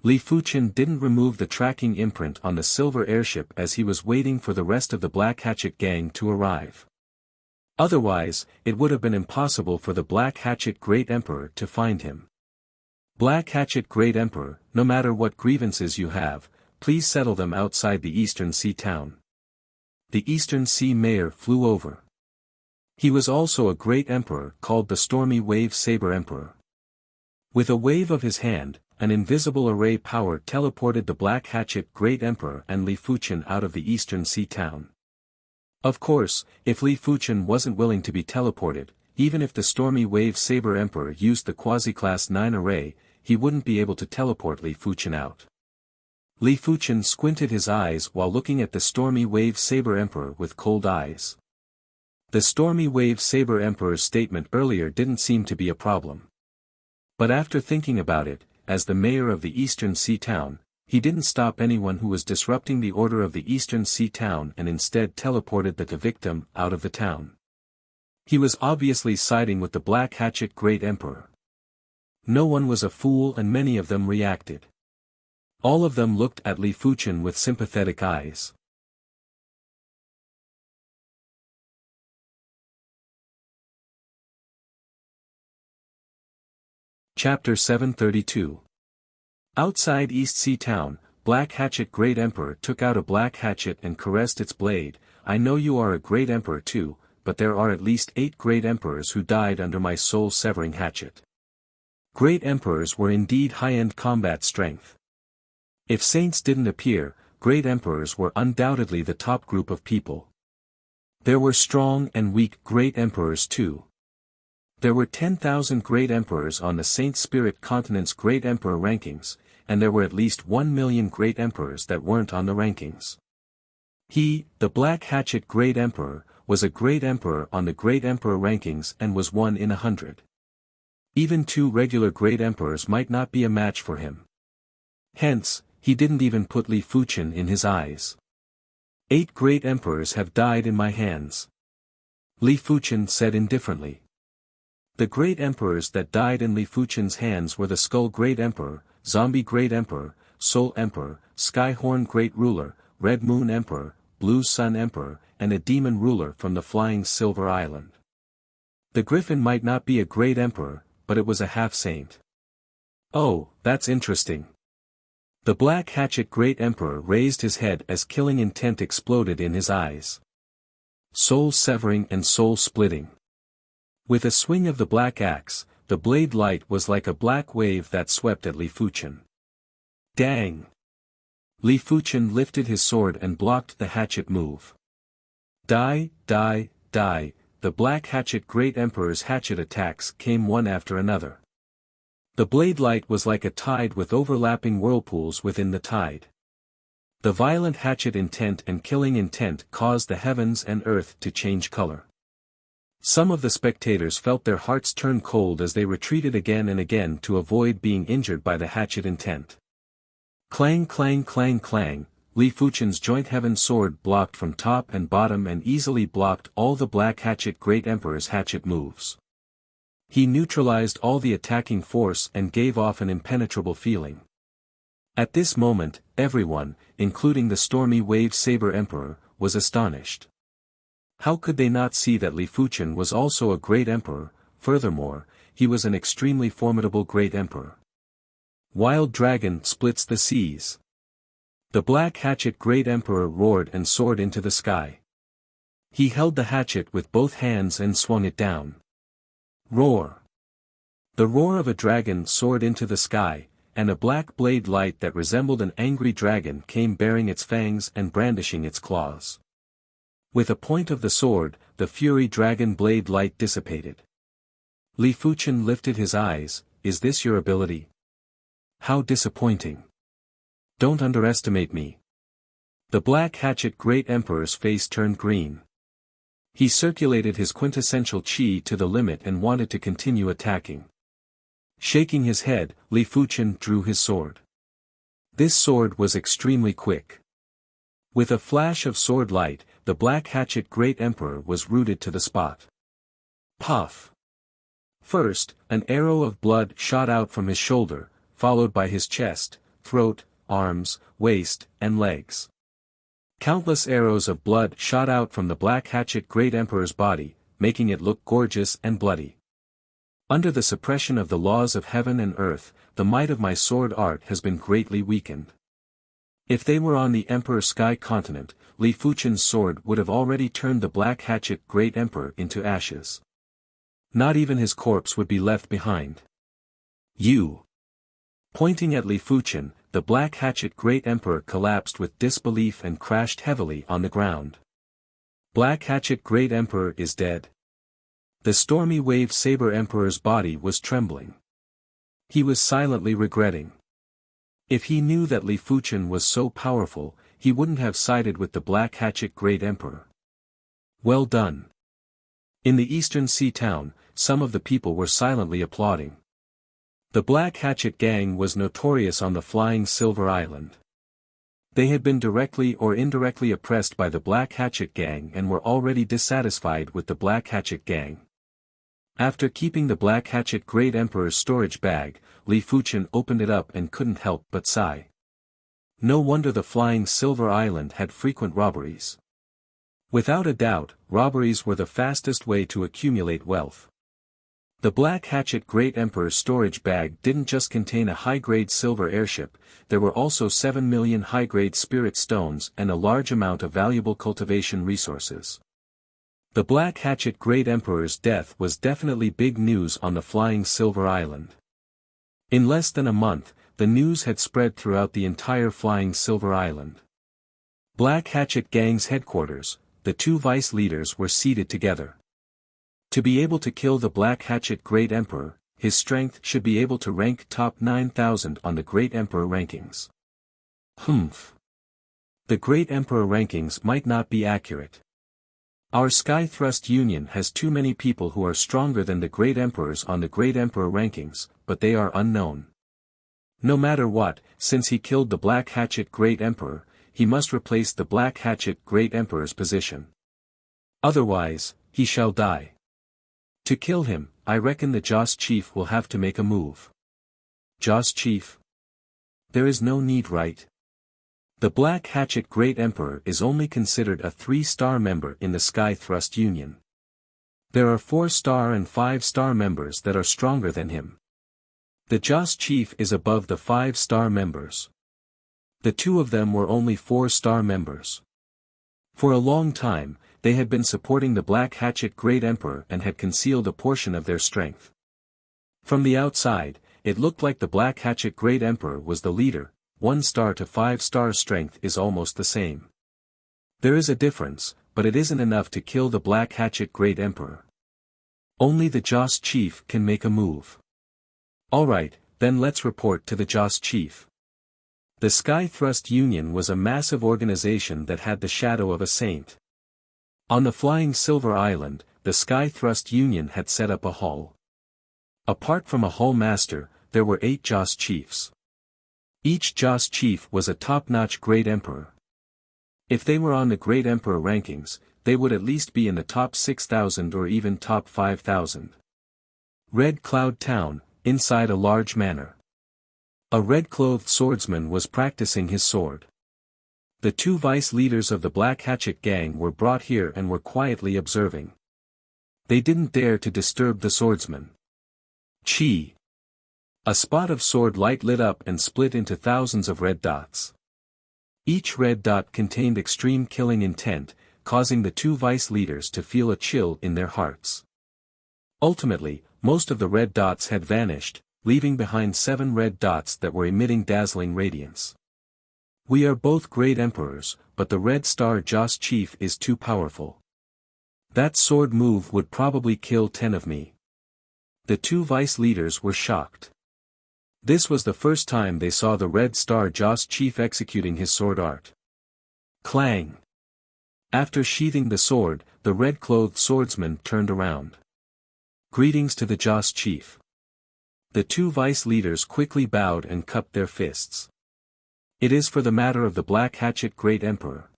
Li Fuchen didn't remove the tracking imprint on the silver airship as he was waiting for the rest of the Black Hatchet gang to arrive. Otherwise, it would have been impossible for the Black Hatchet Great Emperor to find him. Black Hatchet Great Emperor, no matter what grievances you have, please settle them outside the Eastern Sea Town. The Eastern Sea Mayor flew over. He was also a great emperor called the Stormy Wave Saber Emperor. With a wave of his hand, an invisible array power teleported the Black Hatchet Great Emperor and Li Fuchen out of the Eastern Sea Town. Of course, if Li Fuchen wasn't willing to be teleported, even if the Stormy Wave Saber Emperor used the Quasi-Class 9 array, he wouldn't be able to teleport Li Fuchen out. Li Fuchen squinted his eyes while looking at the Stormy Wave Saber Emperor with cold eyes. The Stormy Wave Saber Emperor's statement earlier didn't seem to be a problem. But after thinking about it, as the mayor of the Eastern Sea Town, he didn't stop anyone who was disrupting the order of the Eastern Sea Town and instead teleported the victim out of the town. He was obviously siding with the Black Hatchet Great Emperor. No one was a fool and many of them reacted. All of them looked at Li Fuchen with sympathetic eyes. Chapter 732. Outside East Sea Town, Black Hatchet Great Emperor took out a black hatchet and caressed its blade. I know you are a great emperor too, but there are at least 8 great emperors who died under my soul-severing hatchet. Great emperors were indeed high-end combat strength. If saints didn't appear, great emperors were undoubtedly the top group of people. There were strong and weak great emperors too. There were 10,000 great emperors on the Saint Spirit Continent's great emperor rankings, and there were at least 1 million great emperors that weren't on the rankings. He, the Black Hatchet Great Emperor, was a great emperor on the great emperor rankings and was 1 in 100. Even 2 regular great emperors might not be a match for him. Hence, he didn't even put Li Fuchen in his eyes. 8 great emperors have died in my hands. Li Fuchen said indifferently. The great emperors that died in Li Fuchen's hands were the Skull Great Emperor, Zombie Great Emperor, Soul Emperor, Skyhorn Great Ruler, Red Moon Emperor, Blue Sun Emperor, and a Demon Ruler from the Flying Silver Island. The Griffin might not be a great emperor, but it was a half-saint. Oh, that's interesting. The Black Hatchet Great Emperor raised his head as killing intent exploded in his eyes. Soul-severing and soul-splitting. With a swing of the black axe, the blade light was like a black wave that swept at Li Fuchen. Dang! Li Fuchen lifted his sword and blocked the hatchet move. Die, die, die, the Black Hatchet Great Emperor's hatchet attacks came one after another. The blade light was like a tide with overlapping whirlpools within the tide. The violent hatchet intent and killing intent caused the heavens and earth to change color. Some of the spectators felt their hearts turn cold as they retreated again and again to avoid being injured by the hatchet intent. Clang clang clang clang, Li Fuchen's joint heaven sword blocked from top and bottom and easily blocked all the Black Hatchet Great Emperor's hatchet moves. He neutralized all the attacking force and gave off an impenetrable feeling. At this moment, everyone, including the stormy wave Saber Emperor, was astonished. How could they not see that Li Fuchen was also a great emperor? Furthermore, he was an extremely formidable great emperor. Wild Dragon splits the seas. The Black Hatchet Great Emperor roared and soared into the sky. He held the hatchet with both hands and swung it down. Roar! The roar of a dragon soared into the sky, and a black blade light that resembled an angry dragon came baring its fangs and brandishing its claws. With a point of the sword, the fury dragon blade light dissipated. Li Fuchen lifted his eyes. Is this your ability? How disappointing. Don't underestimate me. The Black Hatchet Great Emperor's face turned green. He circulated his quintessential chi to the limit and wanted to continue attacking. Shaking his head, Li Fuchen drew his sword. This sword was extremely quick. With a flash of sword light, the Black Hatchet Great Emperor was rooted to the spot. Puff! First, an arrow of blood shot out from his shoulder, followed by his chest, throat, arms, waist, and legs. Countless arrows of blood shot out from the Black Hatchet Great Emperor's body, making it look gorgeous and bloody. Under the suppression of the laws of heaven and earth, the might of my sword art has been greatly weakened. If they were on the Emperor Sky Continent, Li Fuchen's sword would have already turned the Black Hatchet Great Emperor into ashes. Not even his corpse would be left behind. You! Pointing at Li Fuchen, the Black Hatchet Great Emperor collapsed with disbelief and crashed heavily on the ground. Black Hatchet Great Emperor is dead. The stormy wave Saber Emperor's body was trembling. He was silently regretting. If he knew that Li Fuchen was so powerful, he wouldn't have sided with the Black Hatchet Great Emperor. Well done. In the eastern sea town, some of the people were silently applauding. The Black Hatchet Gang was notorious on the Flying Silver Island. They had been directly or indirectly oppressed by the Black Hatchet Gang and were already dissatisfied with the Black Hatchet Gang. After keeping the Black Hatchet Great Emperor's storage bag, Li Fuchen opened it up and couldn't help but sigh. No wonder the Flying Silver Island had frequent robberies. Without a doubt, robberies were the fastest way to accumulate wealth. The Black Hatchet Great Emperor's storage bag didn't just contain a high-grade silver airship, there were also 7 million high-grade spirit stones and a large amount of valuable cultivation resources. The Black Hatchet Great Emperor's death was definitely big news on the Flying Silver Island. In less than a month, the news had spread throughout the entire Flying Silver Island. Black Hatchet Gang's headquarters, the two vice leaders were seated together. To be able to kill the Black Hatchet Great Emperor, his strength should be able to rank top 9,000 on the Great Emperor rankings. Humph. The Great Emperor rankings might not be accurate. Our Sky Thrust Union has too many people who are stronger than the Great Emperors on the Great Emperor rankings, but they are unknown. No matter what, since he killed the Black Hatchet Great Emperor, he must replace the Black Hatchet Great Emperor's position. Otherwise, he shall die. To kill him, I reckon the Joss Chief will have to make a move. Joss Chief? There is no need, right? The Black Hatchet Great Emperor is only considered a 3-star member in the Sky Thrust Union. There are 4-star and 5-star members that are stronger than him. The Joss Chief is above the 5-star members. The two of them were only 4-star members. For a long time, they had been supporting the Black Hatchet Great Emperor and had concealed a portion of their strength. From the outside, it looked like the Black Hatchet Great Emperor was the leader. 1-star to 5-star strength is almost the same. There is a difference, but it isn't enough to kill the Black Hatchet Great Emperor. Only the Joss Chief can make a move. Alright, then let's report to the Joss Chief. The Sky Thrust Union was a massive organization that had the shadow of a saint. On the Flying Silver Island, the Sky Thrust Union had set up a hall. Apart from a hall master, there were 8 Joss chiefs. Each Joss chief was a top-notch Great Emperor. If they were on the Great Emperor rankings, they would at least be in the top 6,000 or even top 5,000. Red Cloud Town, inside a large manor. A red-clothed swordsman was practicing his sword. The 2 vice leaders of the Black Hatchet gang were brought here and were quietly observing. They didn't dare to disturb the swordsman. Chi! A spot of sword light lit up and split into thousands of red dots. Each red dot contained extreme killing intent, causing the 2 vice leaders to feel a chill in their hearts. Ultimately, most of the red dots had vanished, leaving behind 7 red dots that were emitting dazzling radiance. We are both great emperors, but the Red Star Joss chief is too powerful. That sword move would probably kill 10 of me. The 2 vice leaders were shocked. This was the first time they saw the Red Star Joss chief executing his sword art. Clang! After sheathing the sword, the red-clothed swordsman turned around. Greetings to the Joss chief. The 2 vice leaders quickly bowed and cupped their fists. It is for the matter of the Black Hatchet Great Emperor.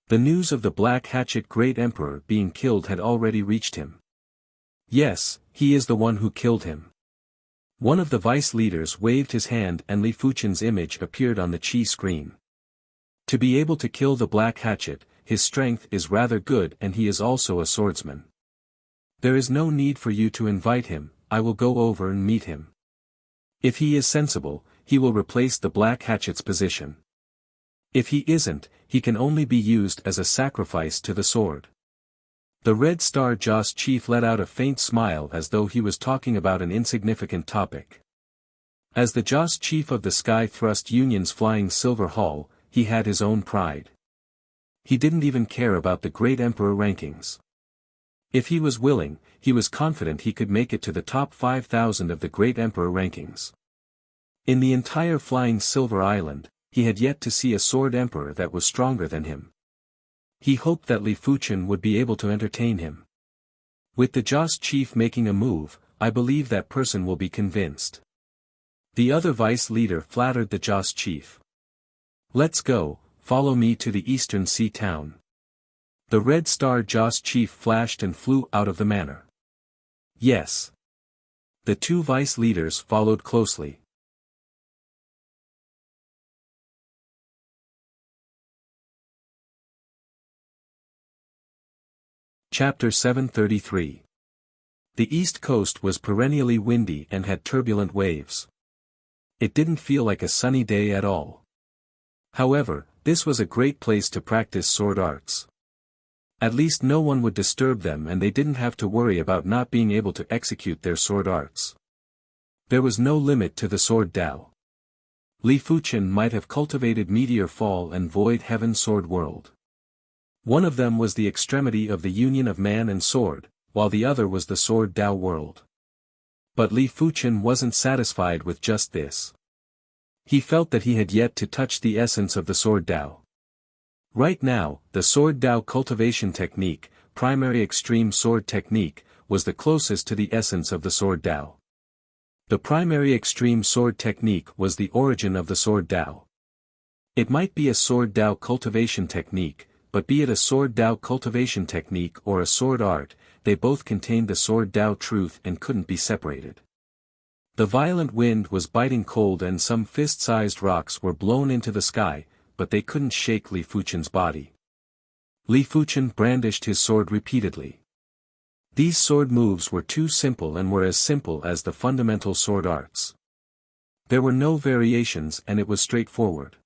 The news of the Black Hatchet Great Emperor being killed had already reached him. Yes, he is the one who killed him. One of the vice leaders waved his hand and Li Fuchen's image appeared on the Qi screen. To be able to kill the Black Hatchet, his strength is rather good and he is also a swordsman. There is no need for you to invite him, I will go over and meet him. If he is sensible, he will replace the Black Hatchet's position. If he isn't, he can only be used as a sacrifice to the sword. The Red Star Joss chief let out a faint smile as though he was talking about an insignificant topic. As the Joss chief of the Sky Thrust Union's Flying Silver Hall, he had his own pride. He didn't even care about the Great Emperor rankings. If he was willing, he was confident he could make it to the top 5,000 of the Great Emperor rankings. In the entire Flying Silver Island, he had yet to see a sword emperor that was stronger than him. He hoped that Li Fuchen would be able to entertain him. With the Joss chief making a move, I believe that person will be convinced. The other vice leader flattered the Joss chief. Let's go, follow me to the Eastern Sea town. The Red Star Joss chief flashed and flew out of the manor. Yes. The 2 vice leaders followed closely. Chapter 733. The East Coast was perennially windy and had turbulent waves. It didn't feel like a sunny day at all. However, this was a great place to practice sword arts. At least no one would disturb them and they didn't have to worry about not being able to execute their sword arts. There was no limit to the sword Dao. Li Fuchen might have cultivated Meteor Fall and Void Heaven Sword World. One of them was the extremity of the union of man and sword, while the other was the sword Dao world. But Li Fuchen wasn't satisfied with just this. He felt that he had yet to touch the essence of the sword Dao. Right now, the sword Dao cultivation technique, primary extreme sword technique, was the closest to the essence of the sword Dao. The primary extreme sword technique was the origin of the sword Dao. It might be a sword Dao cultivation technique, but be it a sword Dao cultivation technique or a sword art, they both contained the sword Dao truth and couldn't be separated. The violent wind was biting cold and some fist-sized rocks were blown into the sky, but they couldn't shake Li Fuchen's body. Li Fuchen brandished his sword repeatedly. These sword moves were too simple and were as simple as the fundamental sword arts. There were no variations and it was straightforward.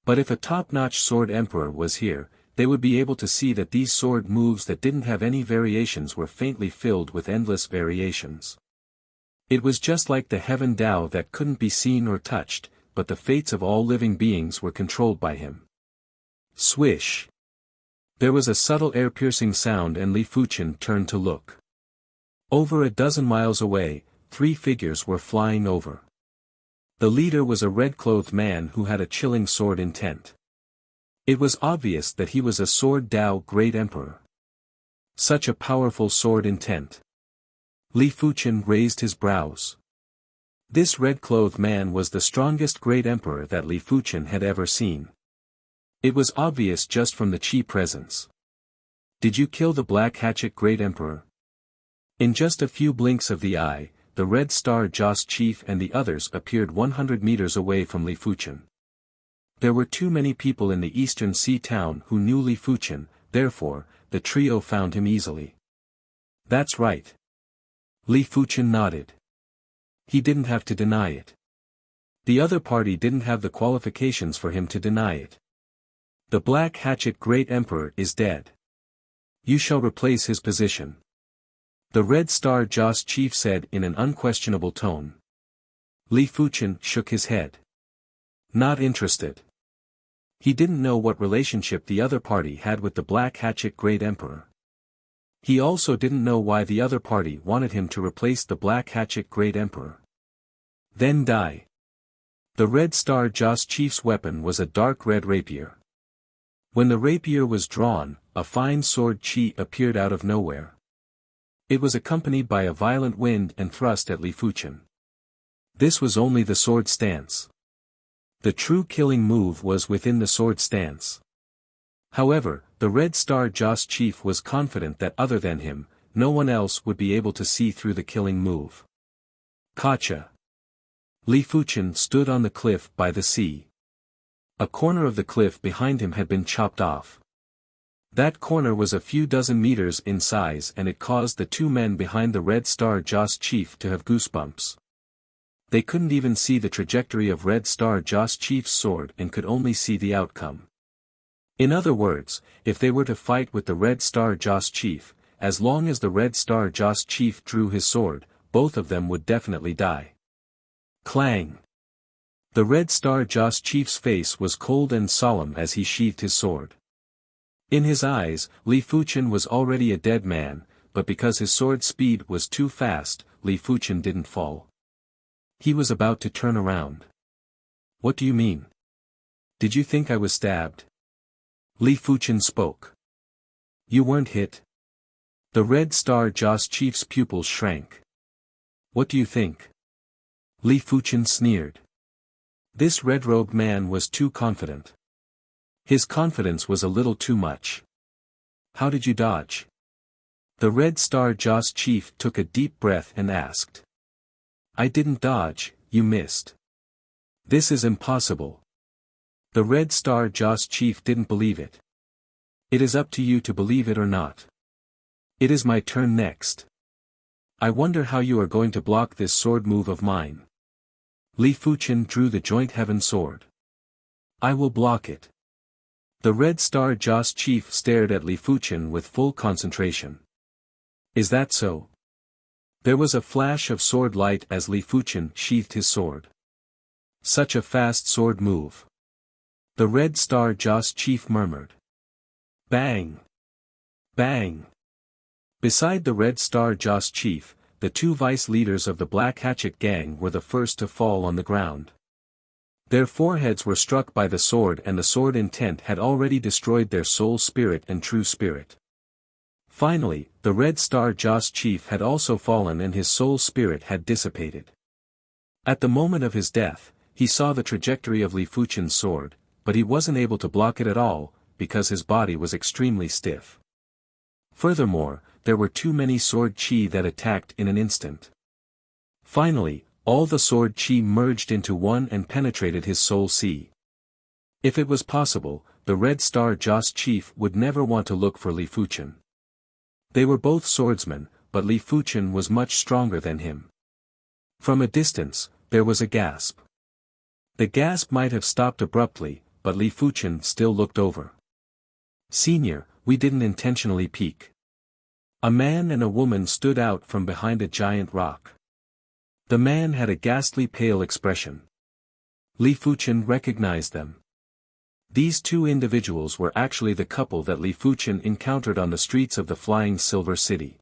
But if a top-notch sword emperor was here, they would be able to see that these sword moves that didn't have any variations were faintly filled with endless variations. It was just like the heaven Dao that couldn't be seen or touched, but the fates of all living beings were controlled by him. Swish! There was a subtle air-piercing sound and Li Fuchen turned to look. Over a dozen miles away, 3 figures were flying over. The leader was a red-clothed man who had a chilling sword intent. It was obvious that he was a sword Dao Great Emperor. Such a powerful sword intent. Li Fuchen raised his brows. This red-clothed man was the strongest great emperor that Li Fuchen had ever seen. It was obvious just from the Qi presence. Did you kill the black hatchet great emperor? In just a few blinks of the eye, the Red Star Joss chief and the others appeared 100 meters away from Li Fuchen. There were too many people in the eastern sea town who knew Li Fuchen, therefore, the trio found him easily. That's right. Li Fuchen nodded. He didn't have to deny it. The other party didn't have the qualifications for him to deny it. The Black Hatchet Great Emperor is dead. You shall replace his position. The Red Star Joss chief said in an unquestionable tone. Li Fuchen shook his head. Not interested. He didn't know what relationship the other party had with the Black Hatchet Great Emperor. He also didn't know why the other party wanted him to replace the Black Hatchet Great Emperor. Then die. The Red Star Joss chief's weapon was a dark red rapier. When the rapier was drawn, a fine sword chi appeared out of nowhere. It was accompanied by a violent wind and thrust at Li Fuchen. This was only the sword stance. The true killing move was within the sword stance. However, the Red Star Joss chief was confident that other than him, no one else would be able to see through the killing move. Gotcha. Li Fuchen stood on the cliff by the sea. A corner of the cliff behind him had been chopped off. That corner was a few dozen meters in size and it caused the two men behind the Red Star Joss chief to have goosebumps. They couldn't even see the trajectory of Red Star Joss chief's sword and could only see the outcome. In other words, if they were to fight with the Red Star Joss chief, as long as the Red Star Joss chief drew his sword, both of them would definitely die. Clang! The Red Star Joss chief's face was cold and solemn as he sheathed his sword. In his eyes, Li Fuchen was already a dead man, but because his sword speed was too fast, Li Fuchen didn't fall. He was about to turn around. What do you mean? Did you think I was stabbed? Li Fuchen spoke. You weren't hit. The Red Star Joss chief's pupils shrank. What do you think? Li Fuchen sneered. This red-robed man was too confident. His confidence was a little too much. How did you dodge? The Red Star Joss chief took a deep breath and asked. I didn't dodge, you missed. This is impossible. The Red Star Joss chief didn't believe it. It is up to you to believe it or not. It is my turn next. I wonder how you are going to block this sword move of mine. Li Fuchen drew the joint heaven sword. I will block it. The Red Star Joss chief stared at Li Fuchen with full concentration. Is that so? There was a flash of sword light as Li Fuchen sheathed his sword. Such a fast sword move. The Red Star Joss chief murmured. Bang! Bang! Beside the Red Star Joss chief, the two vice leaders of the Black Hatchet gang were the first to fall on the ground. Their foreheads were struck by the sword and the sword intent had already destroyed their soul spirit and true spirit. Finally, the Red Star Joss chief had also fallen and his soul spirit had dissipated. At the moment of his death, he saw the trajectory of Li Fuchen's sword, but he wasn't able to block it at all, because his body was extremely stiff. Furthermore, there were too many sword chi that attacked in an instant. Finally, all the sword chi merged into one and penetrated his soul sea. If it was possible, the Red Star Joss chief would never want to look for Li Fuchen. They were both swordsmen, but Li Fuchen was much stronger than him. From a distance, there was a gasp. The gasp might have stopped abruptly, but Li Fuchen still looked over. Senior, we didn't intentionally peek. A man and a woman stood out from behind a giant rock. The man had a ghastly pale expression. Li Fuchen recognized them. These two individuals were actually the couple that Li Fuchen encountered on the streets of the Flying Silver City.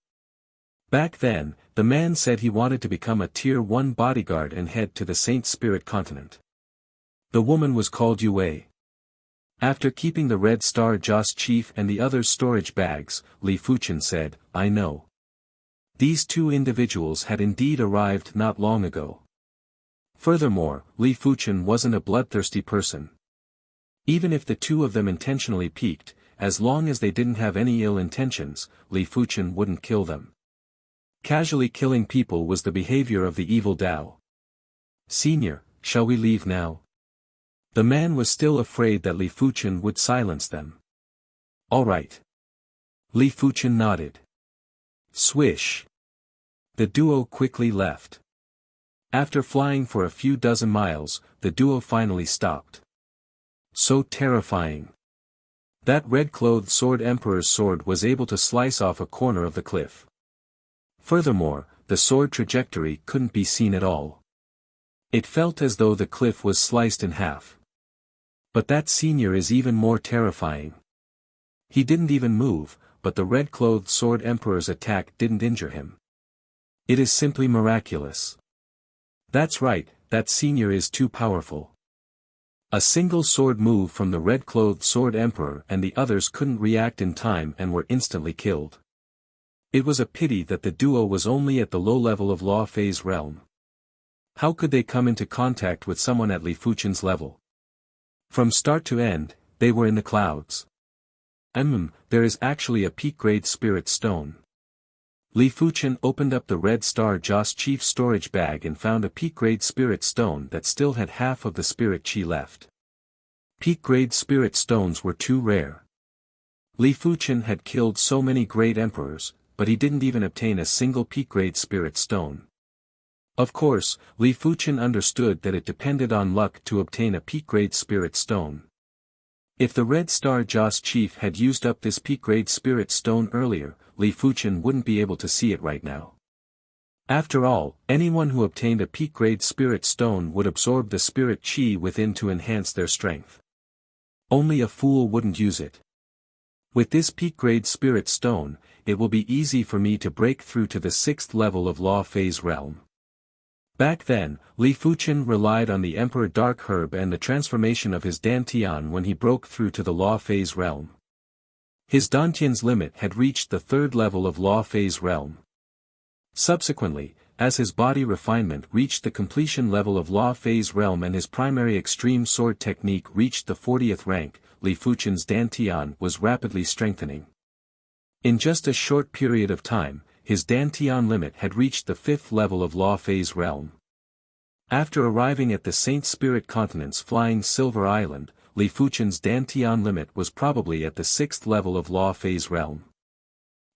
Back then, the man said he wanted to become a Tier 1 bodyguard and head to the Saint Spirit continent. The woman was called Yue. After keeping the Red Star Joss chief and the others' storage bags, Li Fuchen said, "I know. These two individuals had indeed arrived not long ago." Furthermore, Li Fuchen wasn't a bloodthirsty person. Even if the two of them intentionally peeked, as long as they didn't have any ill intentions, Li Fuchen wouldn't kill them. Casually killing people was the behavior of the evil Dao. "Senior, shall we leave now?" The man was still afraid that Li Fuchen would silence them. "All right." Li Fuchen nodded. Swish. The duo quickly left. After flying for a few dozen miles, the duo finally stopped. So terrifying. That red-clothed sword Emperor's sword was able to slice off a corner of the cliff. Furthermore, the sword trajectory couldn't be seen at all. It felt as though the cliff was sliced in half. But that senior is even more terrifying. He didn't even move, but the red-clothed sword Emperor's attack didn't injure him. It is simply miraculous. That's right, that senior is too powerful. A single sword move from the red-clothed sword Emperor and the others couldn't react in time and were instantly killed. It was a pity that the duo was only at the low level of Law Phase realm. How could they come into contact with someone at Li Fuchen's level? From start to end, they were in the clouds. There is actually a peak-grade spirit stone. Li Fuchen opened up the Red Star Joss chief storage bag and found a peak-grade spirit stone that still had half of the spirit chi left. Peak-grade spirit stones were too rare. Li Fuchen had killed so many great emperors, but he didn't even obtain a single peak-grade spirit stone. Of course, Li Fuchen understood that it depended on luck to obtain a peak-grade spirit stone. If the Red Star Joss chief had used up this peak-grade spirit stone earlier, Li Fuchen wouldn't be able to see it right now. After all, anyone who obtained a peak-grade spirit stone would absorb the spirit chi within to enhance their strength. Only a fool wouldn't use it. With this peak-grade spirit stone, it will be easy for me to break through to the 6th level of Law Phase realm. Back then, Li Fuchen relied on the Emperor Dark Herb and the transformation of his Dantian when he broke through to the Law Phase realm. His Dantian's limit had reached the 3rd level of Law Phase realm. Subsequently, as his body refinement reached the completion level of Law Phase realm and his primary extreme sword technique reached the 40th rank, Li Fuchen's Dantian was rapidly strengthening. In just a short period of time, his Dantian limit had reached the 5th level of Law Phase realm. After arriving at the Saint Spirit Continent's flying Silver Island, Li Fuchen's Dantian limit was probably at the 6th level of Law Phase realm.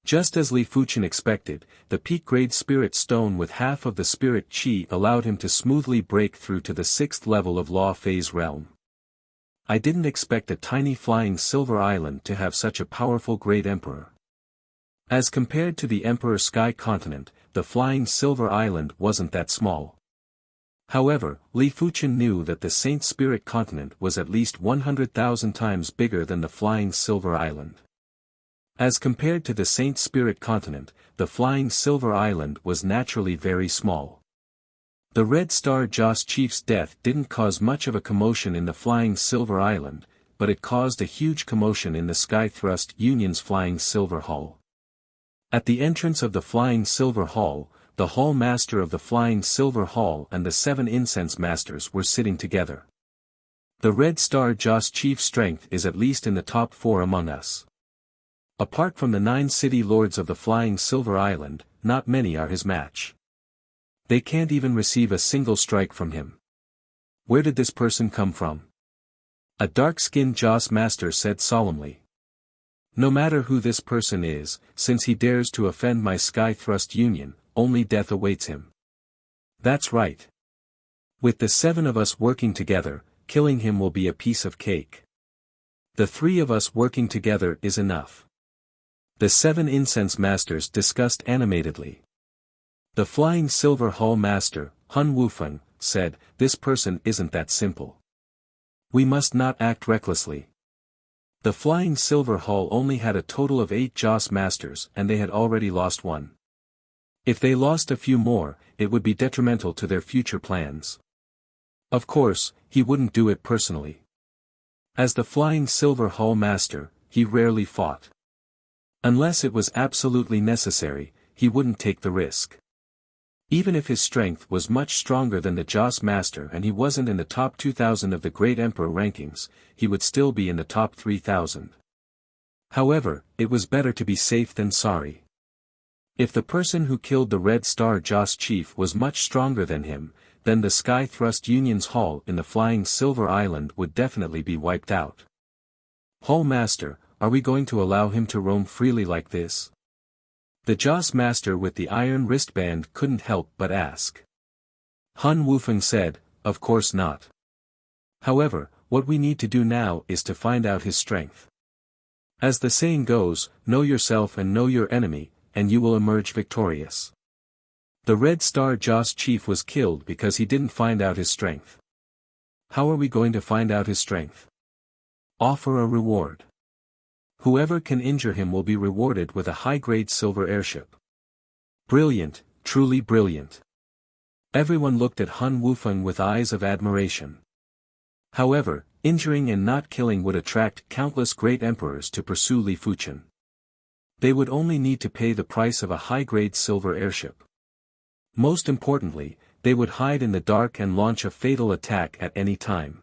Just as Li Fuchen expected, the peak-grade spirit stone with half of the spirit chi allowed him to smoothly break through to the 6th level of Law Phase realm. I didn't expect a tiny flying Silver Island to have such a powerful great emperor. As compared to the Emperor Sky Continent, the flying Silver Island wasn't that small. However, Li Fuchen knew that the Saint Spirit Continent was at least 100,000 times bigger than the flying Silver Island. As compared to the Saint Spirit Continent, the flying Silver Island was naturally very small. The Red Star Joss chief's death didn't cause much of a commotion in the flying Silver Island, but it caused a huge commotion in the Sky Thrust Union's flying Silver Hall. At the entrance of the Flying Silver Hall, the Hall Master of the Flying Silver Hall and the 7 Incense Masters were sitting together. The Red Star Joss chief's strength is at least in the top 4 among us. Apart from the 9 city lords of the Flying Silver Island, not many are his match. They can't even receive a single strike from him. Where did this person come from? A dark-skinned Joss Master said solemnly. No matter who this person is, since he dares to offend my Sky Thrust Union, only death awaits him. That's right. With the 7 of us working together, killing him will be a piece of cake. The 3 of us working together is enough. The 7 Incense Masters discussed animatedly. The Flying Silver Hall Master, Hun Wufeng, said, "This person isn't that simple. We must not act recklessly." The Flying Silver Hall only had a total of 8 Joss Masters and they had already lost 1. If they lost a few more, it would be detrimental to their future plans. Of course, he wouldn't do it personally. As the flying silver hull master, he rarely fought. Unless it was absolutely necessary, he wouldn't take the risk. Even if his strength was much stronger than the Joss master and he wasn't in the top 2,000 of the Great Emperor rankings, he would still be in the top 3,000. However, it was better to be safe than sorry. If the person who killed the Red Star Joss chief was much stronger than him, then the Sky Thrust Union's hull in the Flying Silver Island would definitely be wiped out. Hull Master, are we going to allow him to roam freely like this? The Joss master with the iron wristband couldn't help but ask. Hun Wufeng said, of course not. However, what we need to do now is to find out his strength. As the saying goes, know yourself and know your enemy, and you will emerge victorious. The Red Star Joss chief was killed because he didn't find out his strength. How are we going to find out his strength? Offer a reward. Whoever can injure him will be rewarded with a high-grade silver airship. Brilliant, truly brilliant. Everyone looked at Hun Wufeng with eyes of admiration. However, injuring and not killing would attract countless great emperors to pursue Li Fuchen. They would only need to pay the price of a high-grade silver airship. Most importantly, they would hide in the dark and launch a fatal attack at any time.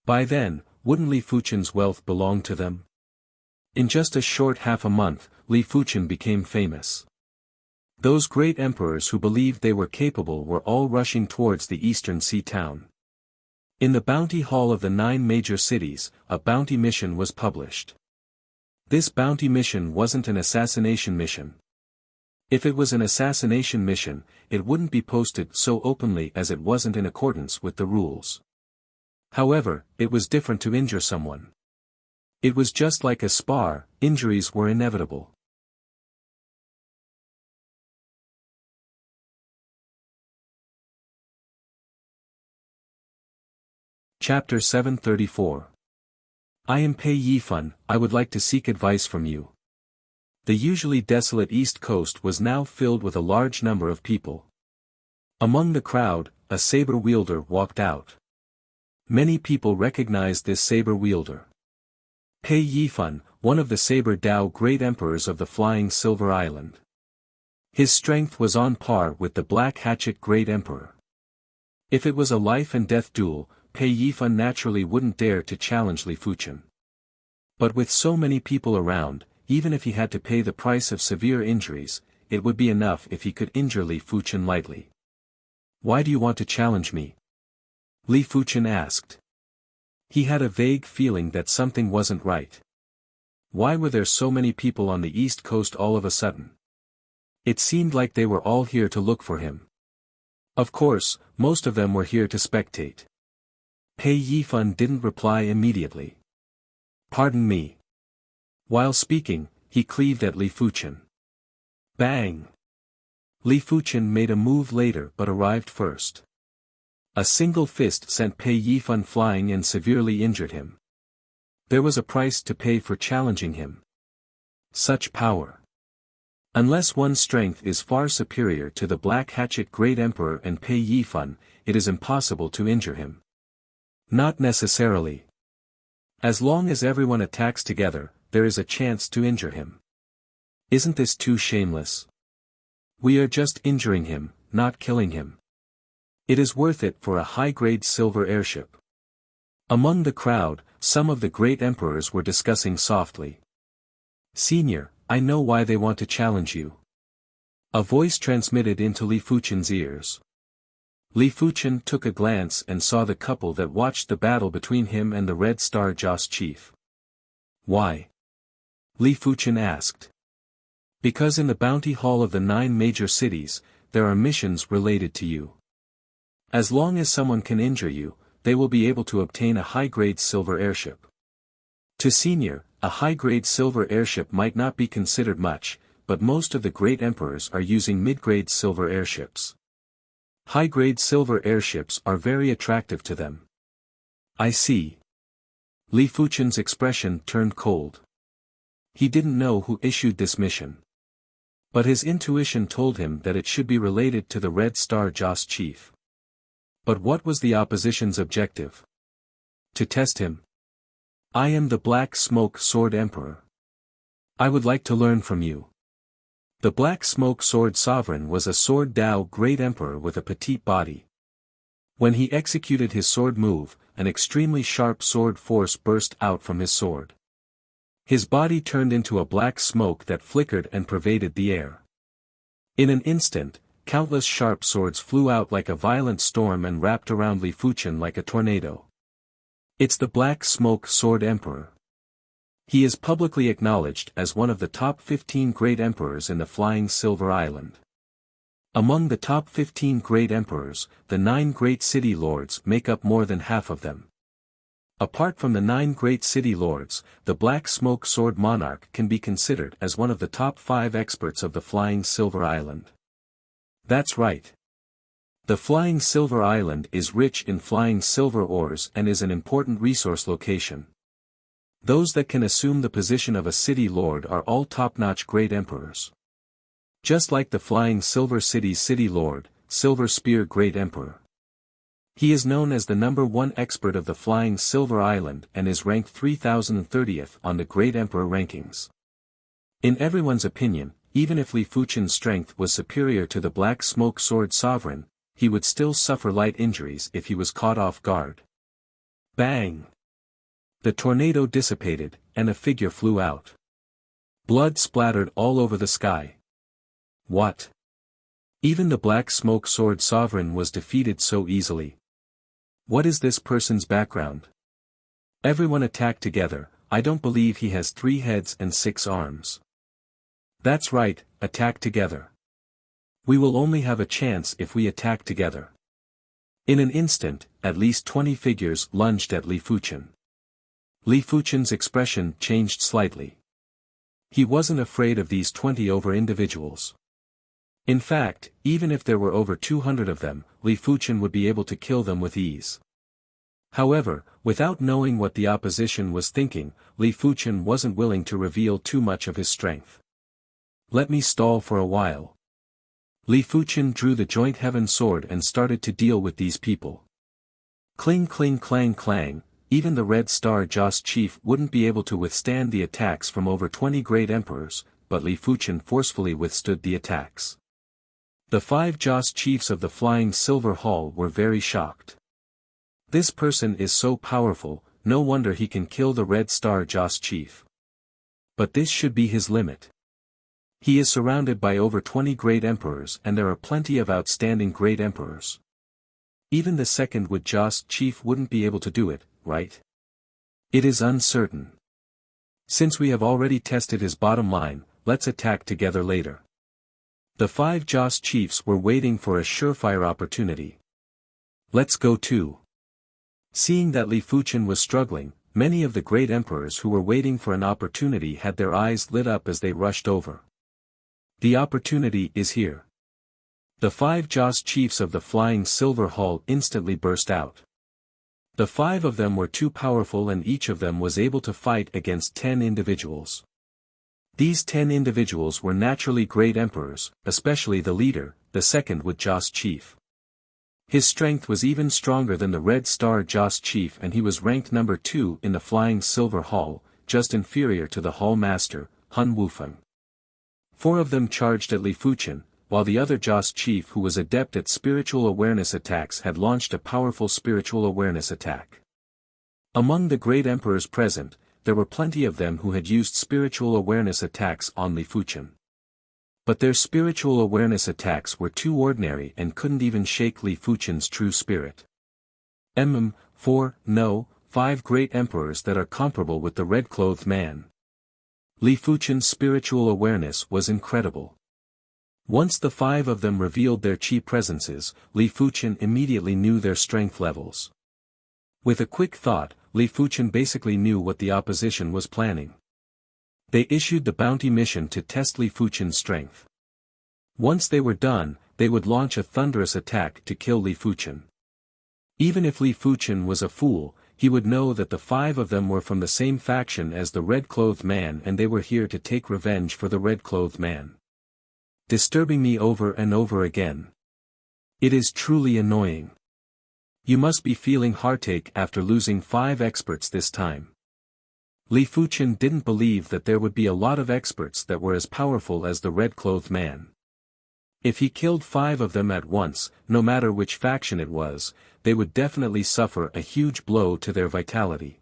By then, wouldn't Li Fuchen's wealth belong to them? In just a short half a month, Li Fuchen became famous. Those great emperors who believed they were capable were all rushing towards the eastern sea town. In the bounty hall of the 9 major cities, a bounty mission was published. This bounty mission wasn't an assassination mission. If it was an assassination mission, it wouldn't be posted so openly as it wasn't in accordance with the rules. However, it was different to injure someone. It was just like a spar, injuries were inevitable. Chapter 734. I am Pei Yifan, I would like to seek advice from you. The usually desolate East Coast was now filled with a large number of people. Among the crowd, a saber wielder walked out. Many people recognized this saber wielder. Pei Yifan, one of the Saber Dao great emperors of the Flying Silver Island. His strength was on par with the Black Hatchet great emperor. If it was a life and death duel, Pei Yifan naturally wouldn't dare to challenge Li Fuchen. But with so many people around, even if he had to pay the price of severe injuries, it would be enough if he could injure Li Fuchen lightly. Why do you want to challenge me? Li Fuchen asked. He had a vague feeling that something wasn't right. Why were there so many people on the East Coast all of a sudden? It seemed like they were all here to look for him. Of course, most of them were here to spectate. Pei Yifan didn't reply immediately. Pardon me. While speaking, he cleaved at Li Fuchen. Bang! Li Fuchen made a move later but arrived first. A single fist sent Pei Yifan flying and severely injured him. There was a price to pay for challenging him. Such power. Unless one's strength is far superior to the Black Hatchet Great Emperor and Pei Yifan, it is impossible to injure him. Not necessarily. As long as everyone attacks together, there is a chance to injure him. Isn't this too shameless? We are just injuring him, not killing him. It is worth it for a high-grade silver airship. Among the crowd, some of the great emperors were discussing softly. Senior, I know why they want to challenge you. A voice transmitted into Li Fuchen's ears. Li Fuchen took a glance and saw the couple that watched the battle between him and the Red Star Joss chief. Why? Li Fuchen asked. Because in the bounty hall of the 9 major cities, there are missions related to you. As long as someone can injure you, they will be able to obtain a high-grade silver airship. To Senior, a high-grade silver airship might not be considered much, but most of the great emperors are using mid-grade silver airships. High-grade silver airships are very attractive to them. I see. Li Fuchen's expression turned cold. He didn't know who issued this mission. But his intuition told him that it should be related to the Red Star Joss chief. But what was the opposition's objective? To test him? I am the Black Smoke Sword Emperor. I would like to learn from you. The Black Smoke Sword Sovereign was a sword Dao great emperor with a petite body. When he executed his sword move, an extremely sharp sword force burst out from his sword. His body turned into a black smoke that flickered and pervaded the air. In an instant, countless sharp swords flew out like a violent storm and wrapped around Li Fuchen like a tornado. It's the Black Smoke Sword Emperor. He is publicly acknowledged as one of the top 15 great emperors in the Flying Silver Island. Among the top 15 great emperors, the 9 great city lords make up more than half of them. Apart from the 9 great city lords, the Black Smoke Sword Monarch can be considered as one of the top 5 experts of the Flying Silver Island. That's right. The Flying Silver Island is rich in flying silver ores and is an important resource location. Those that can assume the position of a city lord are all top-notch great emperors. Just like the Flying Silver City's city lord, Silver Spear Great Emperor. He is known as the #1 expert of the Flying Silver Island and is ranked 3030th on the Great Emperor rankings. In everyone's opinion, even if Li Fuchen's strength was superior to the Black Smoke Sword Sovereign, he would still suffer light injuries if he was caught off guard. Bang! The tornado dissipated, and a figure flew out. Blood splattered all over the sky. What? Even the Black Smoke Sword Sovereign was defeated so easily. What is this person's background? Everyone attack together. I don't believe he has 3 heads and 6 arms. That's right, attack together. We will only have a chance if we attack together. In an instant, at least 20 figures lunged at Li Fuchen. Li Fuchen's expression changed slightly. He wasn't afraid of these 20 individuals. In fact, even if there were over 200 of them, Li Fuchen would be able to kill them with ease. However, without knowing what the opposition was thinking, Li Fuchen wasn't willing to reveal too much of his strength. Let me stall for a while. Li Fuchen drew the joint heaven sword and started to deal with these people. Cling cling clang clang, even the Red Star Joss chief wouldn't be able to withstand the attacks from over 20 great emperors, but Li Fuchen forcefully withstood the attacks. The 5 Joss chiefs of the Flying Silver Hall were very shocked. This person is so powerful, no wonder he can kill the Red Star Joss chief. But this should be his limit. He is surrounded by over 20 great emperors and there are plenty of outstanding great emperors. Even the second Wood Joss chief wouldn't be able to do it, right? It is uncertain. Since we have already tested his bottom line, let's attack together later. The 5 Joss chiefs were waiting for a surefire opportunity. Let's go too. Seeing that Li Fuchen was struggling, many of the great emperors who were waiting for an opportunity had their eyes lit up as they rushed over. The opportunity is here. The 5 Joss chiefs of the Flying Silver Hall instantly burst out. The 5 of them were too powerful and each of them was able to fight against 10 individuals. These 10 individuals were naturally great emperors, especially the leader, the second Wood Joss chief. His strength was even stronger than the Red Star Joss chief and he was ranked number 2 in the Flying Silver Hall, just inferior to the Hall Master, Hun Wufeng. 4 of them charged at Li Fuchen, while the other Joss chief who was adept at spiritual awareness attacks had launched a powerful spiritual awareness attack. Among the great emperors present, there were plenty of them who had used spiritual awareness attacks on Li Fuchen. But their spiritual awareness attacks were too ordinary and couldn't even shake Li Fuchen's true spirit. 5 great emperors that are comparable with the red-clothed man. Li Fuchen's spiritual awareness was incredible. Once the 5 of them revealed their chi presences, Li Fuchen immediately knew their strength levels. With a quick thought, Li Fuchen basically knew what the opposition was planning. They issued the bounty mission to test Li Fuchen's strength. Once they were done, they would launch a thunderous attack to kill Li Fuchen. Even if Li Fuchen was a fool, he would know that the 5 of them were from the same faction as the red-clothed man and they were here to take revenge for the red-clothed man. Disturbing me over and over again. It is truly annoying. You must be feeling heartache after losing 5 experts this time. Li Fuchen didn't believe that there would be a lot of experts that were as powerful as the red-clothed man. If he killed 5 of them at once, no matter which faction it was, they would definitely suffer a huge blow to their vitality.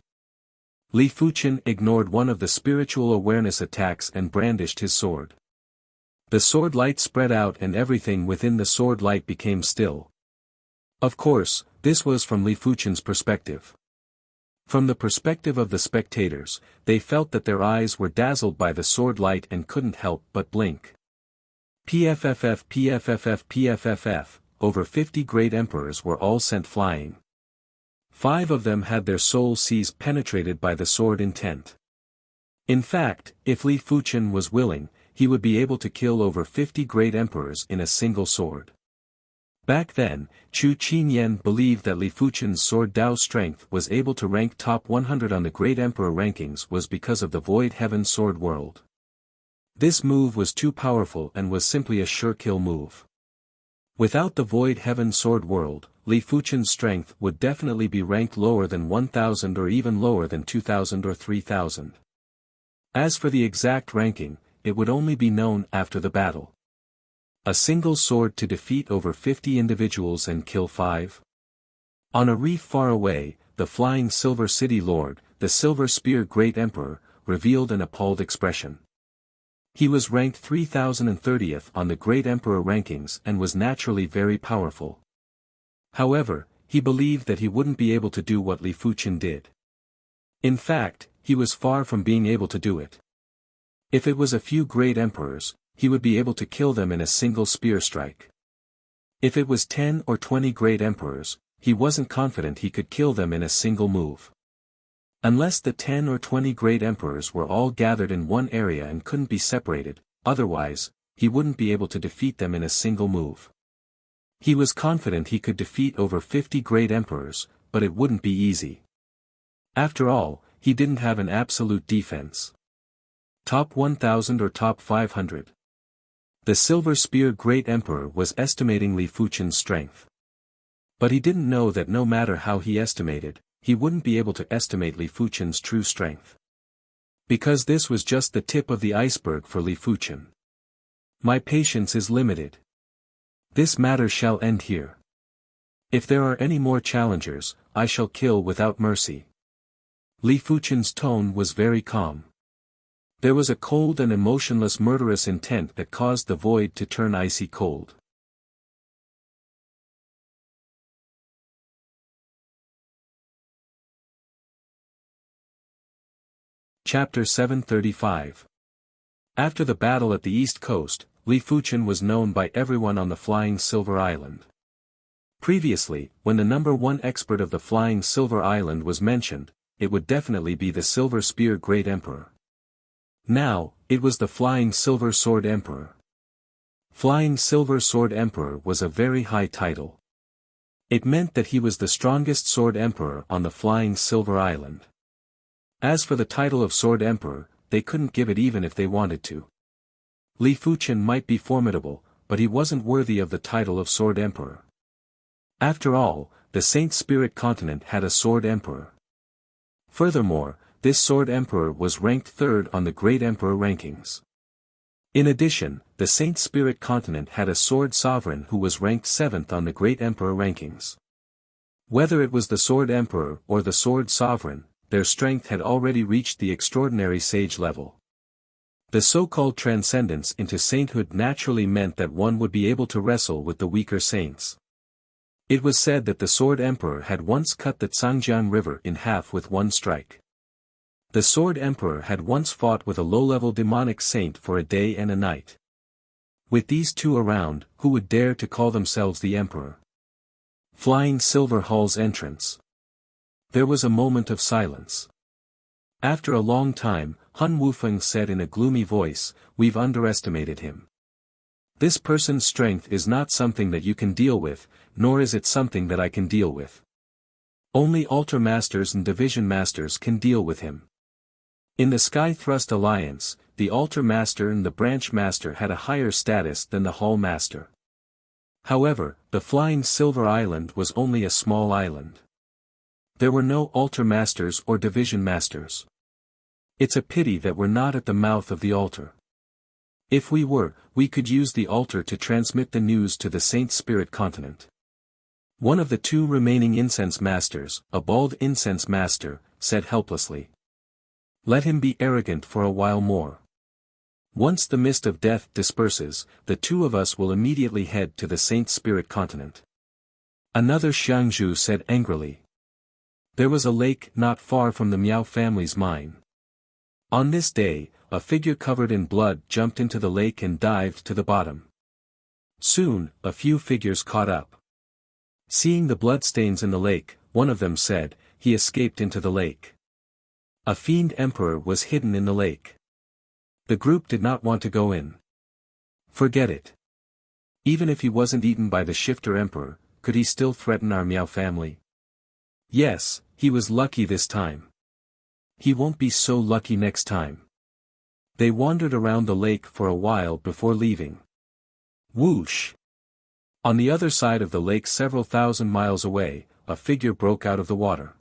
Li Fuchen ignored one of the spiritual awareness attacks and brandished his sword. The sword light spread out and everything within the sword light became still. Of course, this was from Li Fuchen's perspective. From the perspective of the spectators, they felt that their eyes were dazzled by the sword light and couldn't help but blink. PFFF PFFF PFFF, over 50 great emperors were all sent flying. 5 of them had their soul seas penetrated by the sword intent. In fact, if Li Fuchen was willing, he would be able to kill over 50 great emperors in a single sword. Back then, Chu Qinyan believed that Li Fuchen's sword Dao strength was able to rank top 100 on the Great Emperor rankings was because of the Void Heaven Sword World. This move was too powerful and was simply a sure kill move. Without the Void Heaven Sword World, Li Fuchen's strength would definitely be ranked lower than 1000 or even lower than 2000 or 3000. As for the exact ranking, it would only be known after the battle. A single sword to defeat over 50 individuals and kill 5? On a reef far away, the flying Silver City Lord, the Silver Spear Great Emperor, revealed an appalled expression. He was ranked 3030th on the Great Emperor rankings and was naturally very powerful. However, he believed that he wouldn't be able to do what Li Fuchen did. In fact, he was far from being able to do it. If it was a few great emperors, he would be able to kill them in a single spear strike. If it was 10 or 20 great emperors, he wasn't confident he could kill them in a single move. Unless the 10 or 20 great emperors were all gathered in one area and couldn't be separated, otherwise, he wouldn't be able to defeat them in a single move. He was confident he could defeat over 50 great emperors, but it wouldn't be easy. After all, he didn't have an absolute defense. Top 1000 or top 500. The Silver Spear Great Emperor was estimating Li Fuchen's strength. But he didn't know that no matter how he estimated, he wouldn't be able to estimate Li Fuchen's true strength. Because this was just the tip of the iceberg for Li Fuchen. My patience is limited. This matter shall end here. If there are any more challengers, I shall kill without mercy. Li Fuchen's tone was very calm. There was a cold and emotionless murderous intent that caused the void to turn icy cold. Chapter 735. After the battle at the East Coast, Li Fuchen was known by everyone on the Flying Silver Island. Previously, when the number 1 expert of the Flying Silver Island was mentioned, it would definitely be the Silver Spear Great Emperor. Now, it was the Flying Silver Sword Emperor. Flying Silver Sword Emperor was a very high title. It meant that he was the strongest Sword Emperor on the Flying Silver Island. As for the title of Sword Emperor, they couldn't give it even if they wanted to. Li Fuchen might be formidable, but he wasn't worthy of the title of Sword Emperor. After all, the Saint Spirit Continent had a Sword Emperor. Furthermore, this Sword Emperor was ranked 3rd on the Great Emperor rankings. In addition, the Saint Spirit Continent had a Sword Sovereign who was ranked 7th on the Great Emperor rankings. Whether it was the Sword Emperor or the Sword Sovereign, their strength had already reached the extraordinary sage level. The so-called transcendence into sainthood naturally meant that one would be able to wrestle with the weaker saints. It was said that the Sword Emperor had once cut the Zhangjiang River in half with one strike. The Sword Emperor had once fought with a low-level demonic saint for a day and a night. With these two around, who would dare to call themselves the Emperor? Flying Silver Hall's entrance. There was a moment of silence. After a long time, Han Wufeng said in a gloomy voice, "We've underestimated him. This person's strength is not something that you can deal with, nor is it something that I can deal with. Only Altar Masters and Division Masters can deal with him." In the Sky Thrust Alliance, the Altar Master and the Branch Master had a higher status than the Hall Master. However, the Flying Silver Island was only a small island. There were no Altar Masters or Division Masters. It's a pity that we're not at the mouth of the altar. If we were, we could use the altar to transmit the news to the Saint Spirit continent. One of the two remaining incense masters, a bald incense master, said helplessly. Let him be arrogant for a while more. Once the mist of death disperses, the two of us will immediately head to the Saint Spirit continent. Another Xiangzhu said angrily. There was a lake not far from the Miao family's mine. On this day, a figure covered in blood jumped into the lake and dived to the bottom. Soon, a few figures caught up. Seeing the bloodstains in the lake, one of them said, he escaped into the lake. A fiend emperor was hidden in the lake. The group did not want to go in. Forget it. Even if he wasn't eaten by the shifter emperor, could he still threaten our Miao family? Yes, he was lucky this time. He won't be so lucky next time. They wandered around the lake for a while before leaving. Whoosh! On the other side of the lake several thousand miles away, a figure broke out of the water.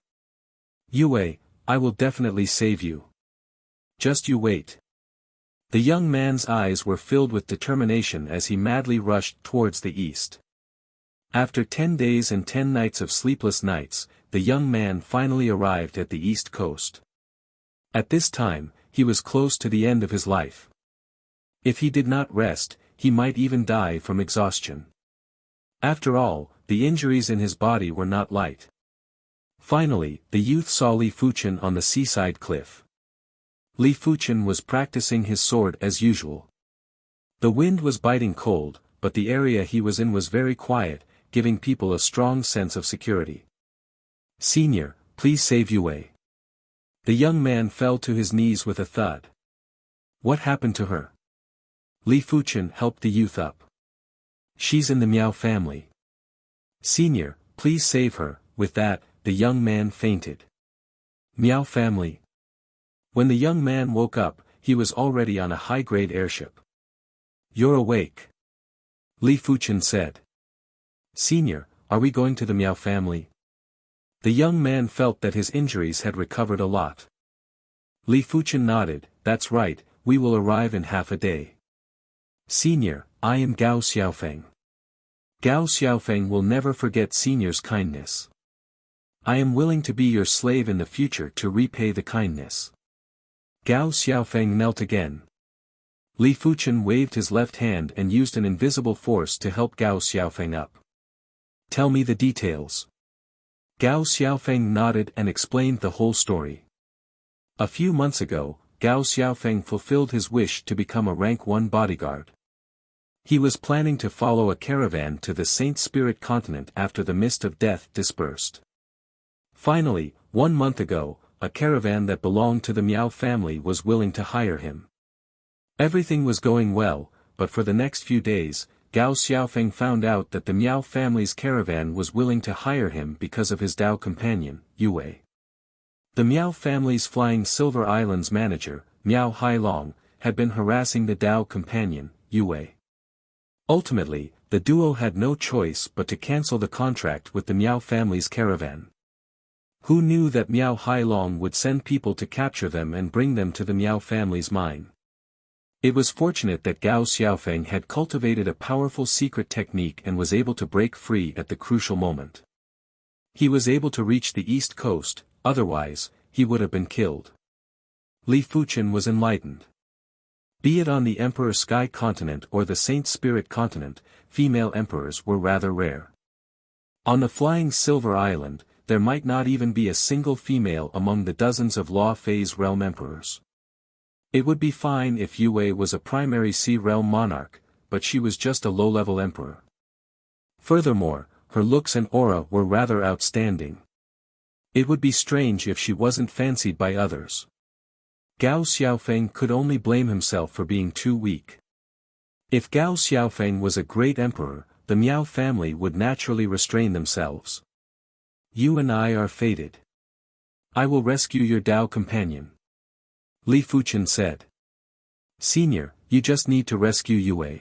Yue, I will definitely save you. Just you wait. The young man's eyes were filled with determination as he madly rushed towards the east. After 10 days and 10 nights of sleepless nights, the young man finally arrived at the east coast. At this time, he was close to the end of his life. If he did not rest, he might even die from exhaustion. After all, the injuries in his body were not light. Finally, the youth saw Li Fuchen on the seaside cliff. Li Fuchen was practicing his sword as usual. The wind was biting cold, but the area he was in was very quiet, giving people a strong sense of security. Senior, please save Yue. The young man fell to his knees with a thud. What happened to her? Li Fuchen helped the youth up. She's in the Miao family. Senior, please save her. With that, the young man fainted. Miao family. When the young man woke up, he was already on a high-grade airship. You're awake. Li Fuchen said. Senior, are we going to the Miao family? The young man felt that his injuries had recovered a lot. Li Fuchen nodded, that's right, we will arrive in half a day. Senior, I am Gao Xiaofeng. Gao Xiaofeng will never forget Senior's kindness. I am willing to be your slave in the future to repay the kindness. Gao Xiaofeng knelt again. Li Fuchen waved his left hand and used an invisible force to help Gao Xiaofeng up. Tell me the details. Gao Xiaofeng nodded and explained the whole story. A few months ago, Gao Xiaofeng fulfilled his wish to become a rank 1 bodyguard. He was planning to follow a caravan to the Saint Spirit continent after the mist of death dispersed. Finally, 1 month ago, a caravan that belonged to the Miao family was willing to hire him. Everything was going well, but for the next few days, Gao Xiaofeng found out that the Miao family's caravan was willing to hire him because of his Dao companion, Yue. The Miao family's Flying Silver Islands manager, Miao Hailong, had been harassing the Dao companion, Yue. Ultimately, the duo had no choice but to cancel the contract with the Miao family's caravan. Who knew that Miao Hailong would send people to capture them and bring them to the Miao family's mine? It was fortunate that Gao Xiaofeng had cultivated a powerful secret technique and was able to break free at the crucial moment. He was able to reach the east coast, otherwise, he would have been killed. Li Fuchen was enlightened. Be it on the Emperor Sky continent or the Saint Spirit continent, female emperors were rather rare. On the Flying Silver Island, there might not even be a single female among the dozens of Law Phase realm emperors. It would be fine if Yue was a primary Sea realm monarch, but she was just a low-level emperor. Furthermore, her looks and aura were rather outstanding. It would be strange if she wasn't fancied by others. Gao Xiaofeng could only blame himself for being too weak. If Gao Xiaofeng was a great emperor, the Miao family would naturally restrain themselves. You and I are fated. I will rescue your Dao companion. Li Fuchen said. Senior, you just need to rescue Yue.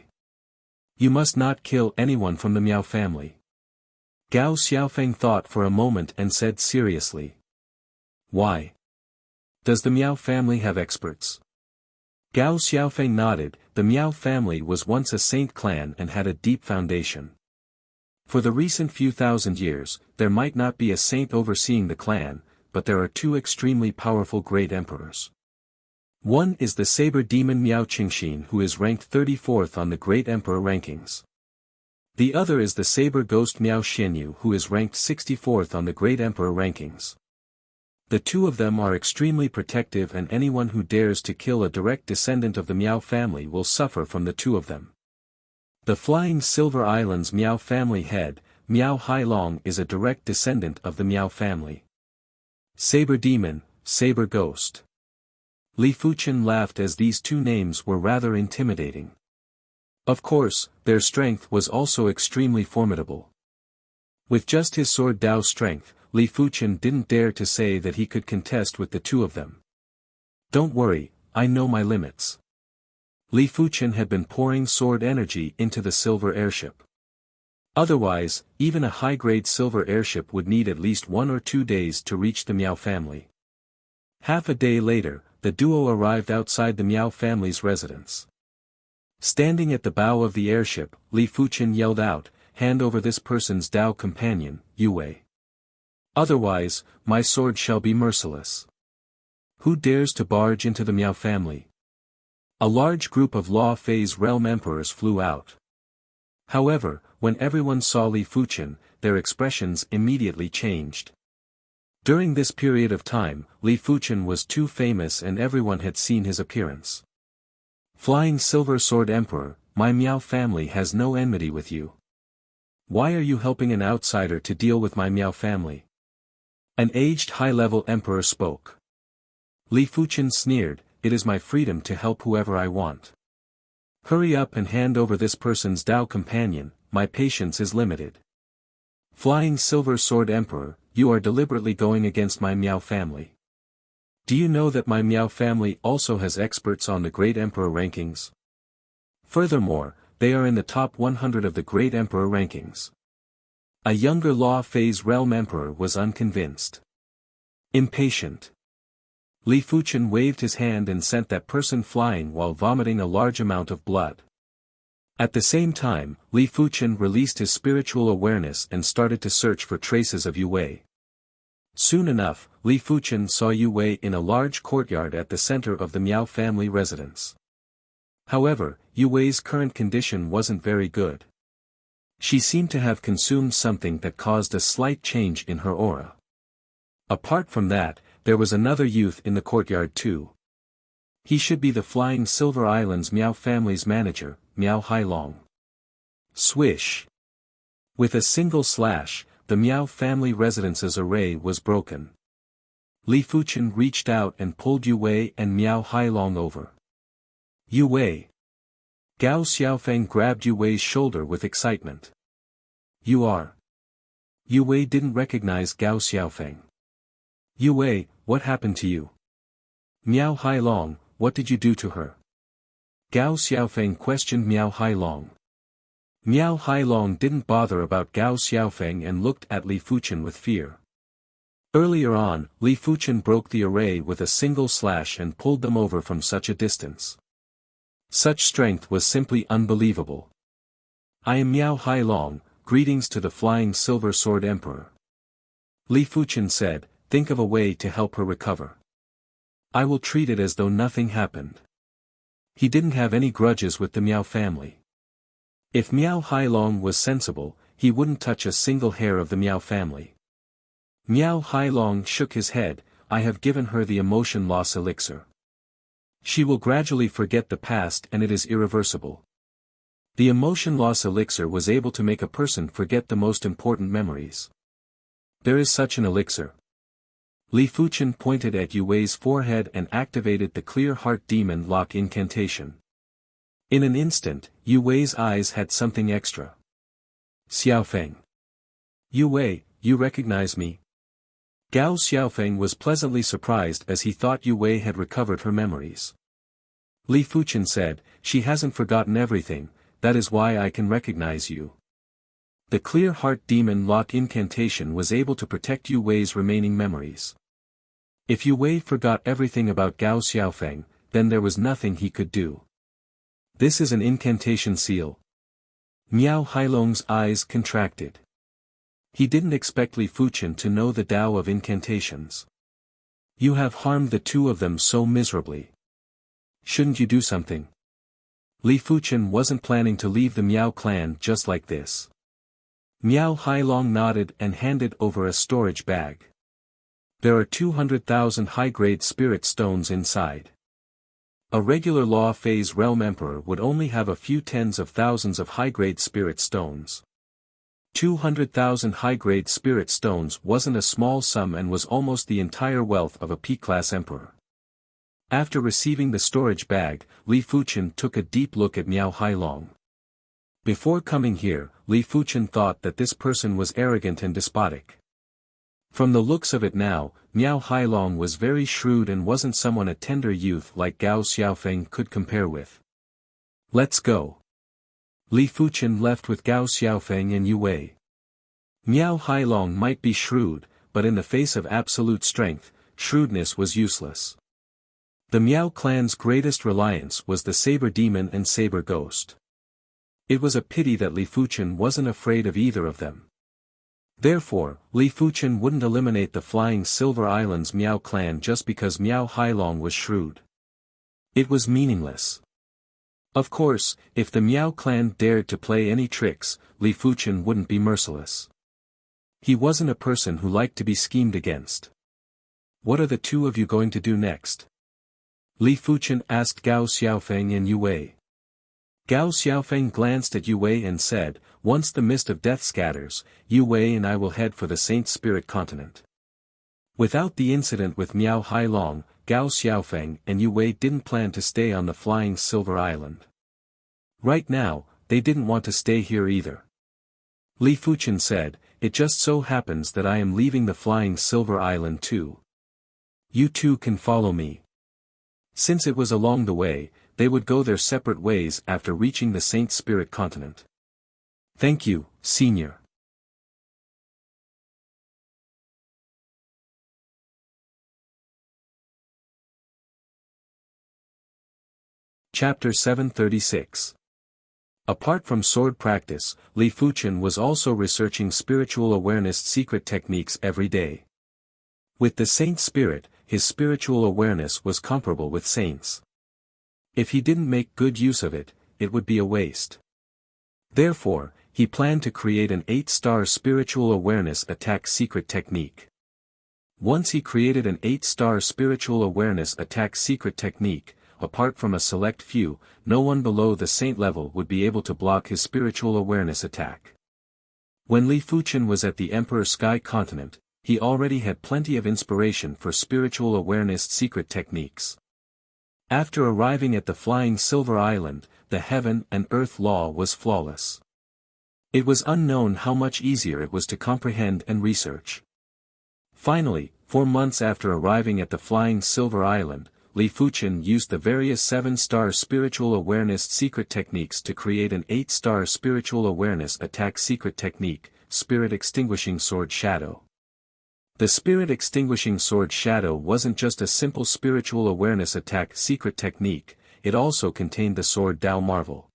You must not kill anyone from the Miao family. Gao Xiaofeng thought for a moment and said seriously. Why? Does the Miao family have experts? Gao Xiaofeng nodded. The Miao family was once a saint clan and had a deep foundation. For the recent few thousand years, there might not be a saint overseeing the clan, but there are two extremely powerful great emperors. One is the saber demon Miao Qingxin, who is ranked 34th on the great emperor rankings. The other is the saber ghost Miao Xianyu, who is ranked 64th on the great emperor rankings. The two of them are extremely protective, and anyone who dares to kill a direct descendant of the Miao family will suffer from the two of them. The Flying Silver Islands Miao family head, Miao Hailong, is a direct descendant of the Miao family. Saber demon, saber ghost. Li Fuchen laughed as these two names were rather intimidating. Of course, their strength was also extremely formidable. With just his sword Dao strength, Li Fuchen didn't dare to say that he could contest with the two of them. Don't worry, I know my limits. Li Fuchen had been pouring sword energy into the silver airship. Otherwise, even a high-grade silver airship would need at least 1 or 2 days to reach the Miao family. Half a day later, the duo arrived outside the Miao family's residence. Standing at the bow of the airship, Li Fuchen yelled out, "Hand over this person's Dao companion, Yue Wei. Otherwise, my sword shall be merciless." Who dares to barge into the Miao family? A large group of Law Phase realm emperors flew out. However, when everyone saw Li Fuchen, their expressions immediately changed. During this period of time, Li Fuchen was too famous and everyone had seen his appearance. "Flying Silver Sword Emperor, my Miao family has no enmity with you. Why are you helping an outsider to deal with my Miao family?" An aged high-level emperor spoke. Li Fuchen sneered, "It is my freedom to help whoever I want. Hurry up and hand over this person's Dao companion, my patience is limited." "Flying Silver Sword Emperor, you are deliberately going against my Miao family. Do you know that my Miao family also has experts on the Great Emperor rankings? Furthermore, they are in the top 100 of the Great Emperor rankings." A younger Law Phase realm emperor was unconvinced. Impatient. Li Fuchen waved his hand and sent that person flying while vomiting a large amount of blood. At the same time, Li Fuchen released his spiritual awareness and started to search for traces of Yue Wei. Soon enough, Li Fuchen saw Yue Wei in a large courtyard at the center of the Miao family residence. However, Yue Wei's current condition wasn't very good. She seemed to have consumed something that caused a slight change in her aura. Apart from that, there was another youth in the courtyard too. He should be the Flying Silver Islands Miao family's manager, Miao Hailong. Swish! With a single slash, the Miao family residence's array was broken. Li Fuchen reached out and pulled Yue Wei and Miao Hailong over. "Yue Wei!" Gao Xiaofeng grabbed Yue Wei's shoulder with excitement. "You are..." Yue Wei didn't recognize Gao Xiaofeng. "Yue Wei, what happened to you?" "Miao Hailong, what did you do to her?" Gao Xiaofeng questioned Miao Hailong. Miao Hailong didn't bother about Gao Xiaofeng and looked at Li Fuchen with fear. Earlier on, Li Fuchen broke the array with a single slash and pulled them over from such a distance. Such strength was simply unbelievable. "I am Miao Hailong, greetings to the Flying Silver Sword Emperor." Li Fuchen said, "Think of a way to help her recover. I will treat it as though nothing happened." He didn't have any grudges with the Miao family. If Miao Hailong was sensible, he wouldn't touch a single hair of the Miao family. Miao Hailong shook his head, "I have given her the emotion loss elixir. She will gradually forget the past and it is irreversible." The emotion loss elixir was able to make a person forget the most important memories. There is such an elixir. Li Fuchen pointed at Yue Wei's forehead and activated the Clear Heart Demon Lock incantation. In an instant, Yue Wei's eyes had something extra. "Xiaofeng. Yue Wei, you recognize me?" Gao Xiaofeng was pleasantly surprised as he thought Yue Wei had recovered her memories. Li Fuchen said, "She hasn't forgotten everything, that is why I can recognize you." The Clear Heart Demon Lock incantation was able to protect Yue Wei's remaining memories. If Yue Wei forgot everything about Gao Xiaofeng, then there was nothing he could do. This is an incantation seal. Miao Hailong's eyes contracted. He didn't expect Li Fuchen to know the Tao of incantations. You have harmed the two of them so miserably. Shouldn't you do something? Li Fuchen wasn't planning to leave the Miao clan just like this. Miao Hailong nodded and handed over a storage bag. There are 200,000 high-grade spirit stones inside. A regular Law Phase Realm Emperor would only have a few tens of thousands of high-grade spirit stones. 200,000 high-grade spirit stones wasn't a small sum and was almost the entire wealth of a P-class emperor. After receiving the storage bag, Li Fuchen took a deep look at Miao Hailong. Before coming here, Li Fuchen thought that this person was arrogant and despotic. From the looks of it now, Miao Hailong was very shrewd and wasn't someone a tender youth like Gao Xiaofeng could compare with. Let's go. Li Fuchen left with Gao Xiaofeng and Yue Wei. Miao Hailong might be shrewd, but in the face of absolute strength, shrewdness was useless. The Miao clan's greatest reliance was the Saber Demon and Saber Ghost. It was a pity that Li Fuchen wasn't afraid of either of them. Therefore, Li Fuchen wouldn't eliminate the Flying Silver Islands Miao clan just because Miao Hailong was shrewd. It was meaningless. Of course, if the Miao clan dared to play any tricks, Li Fuchen wouldn't be merciless. He wasn't a person who liked to be schemed against. What are the two of you going to do next? Li Fuchen asked Gao Xiaofeng and Yue Wei. Gao Xiaofeng glanced at Yue Wei and said, "Once the mist of death scatters, Yue Wei and I will head for the Saint Spirit continent." Without the incident with Miao Hailong, Gao Xiaofeng and Yue Wei didn't plan to stay on the Flying Silver Island. Right now, they didn't want to stay here either. Li Fuchen said, "It just so happens that I am leaving the Flying Silver Island too. You two can follow me." Since it was along the way, they would go their separate ways after reaching the Saint Spirit continent. Thank you, Senior. Chapter 736. Apart from sword practice, Li Fuchen was also researching spiritual awareness secret techniques every day. With the Saint Spirit, his spiritual awareness was comparable with saints. If he didn't make good use of it, it would be a waste. Therefore, he planned to create an 8-star spiritual awareness attack secret technique. Once he created an 8-star spiritual awareness attack secret technique, apart from a select few, no one below the saint level would be able to block his spiritual awareness attack. When Li Fuchen was at the Emperor Sky continent, he already had plenty of inspiration for spiritual awareness secret techniques. After arriving at the Flying Silver Island, the heaven and earth law was flawless. It was unknown how much easier it was to comprehend and research. Finally, 4 months after arriving at the Flying Silver Island, Li Fuchen used the various 7-star spiritual awareness secret techniques to create an 8-star spiritual awareness attack secret technique, Spirit Extinguishing Sword Shadow. The Spirit Extinguishing Sword Shadow wasn't just a simple spiritual awareness attack secret technique, it also contained the Sword Tao Marvel.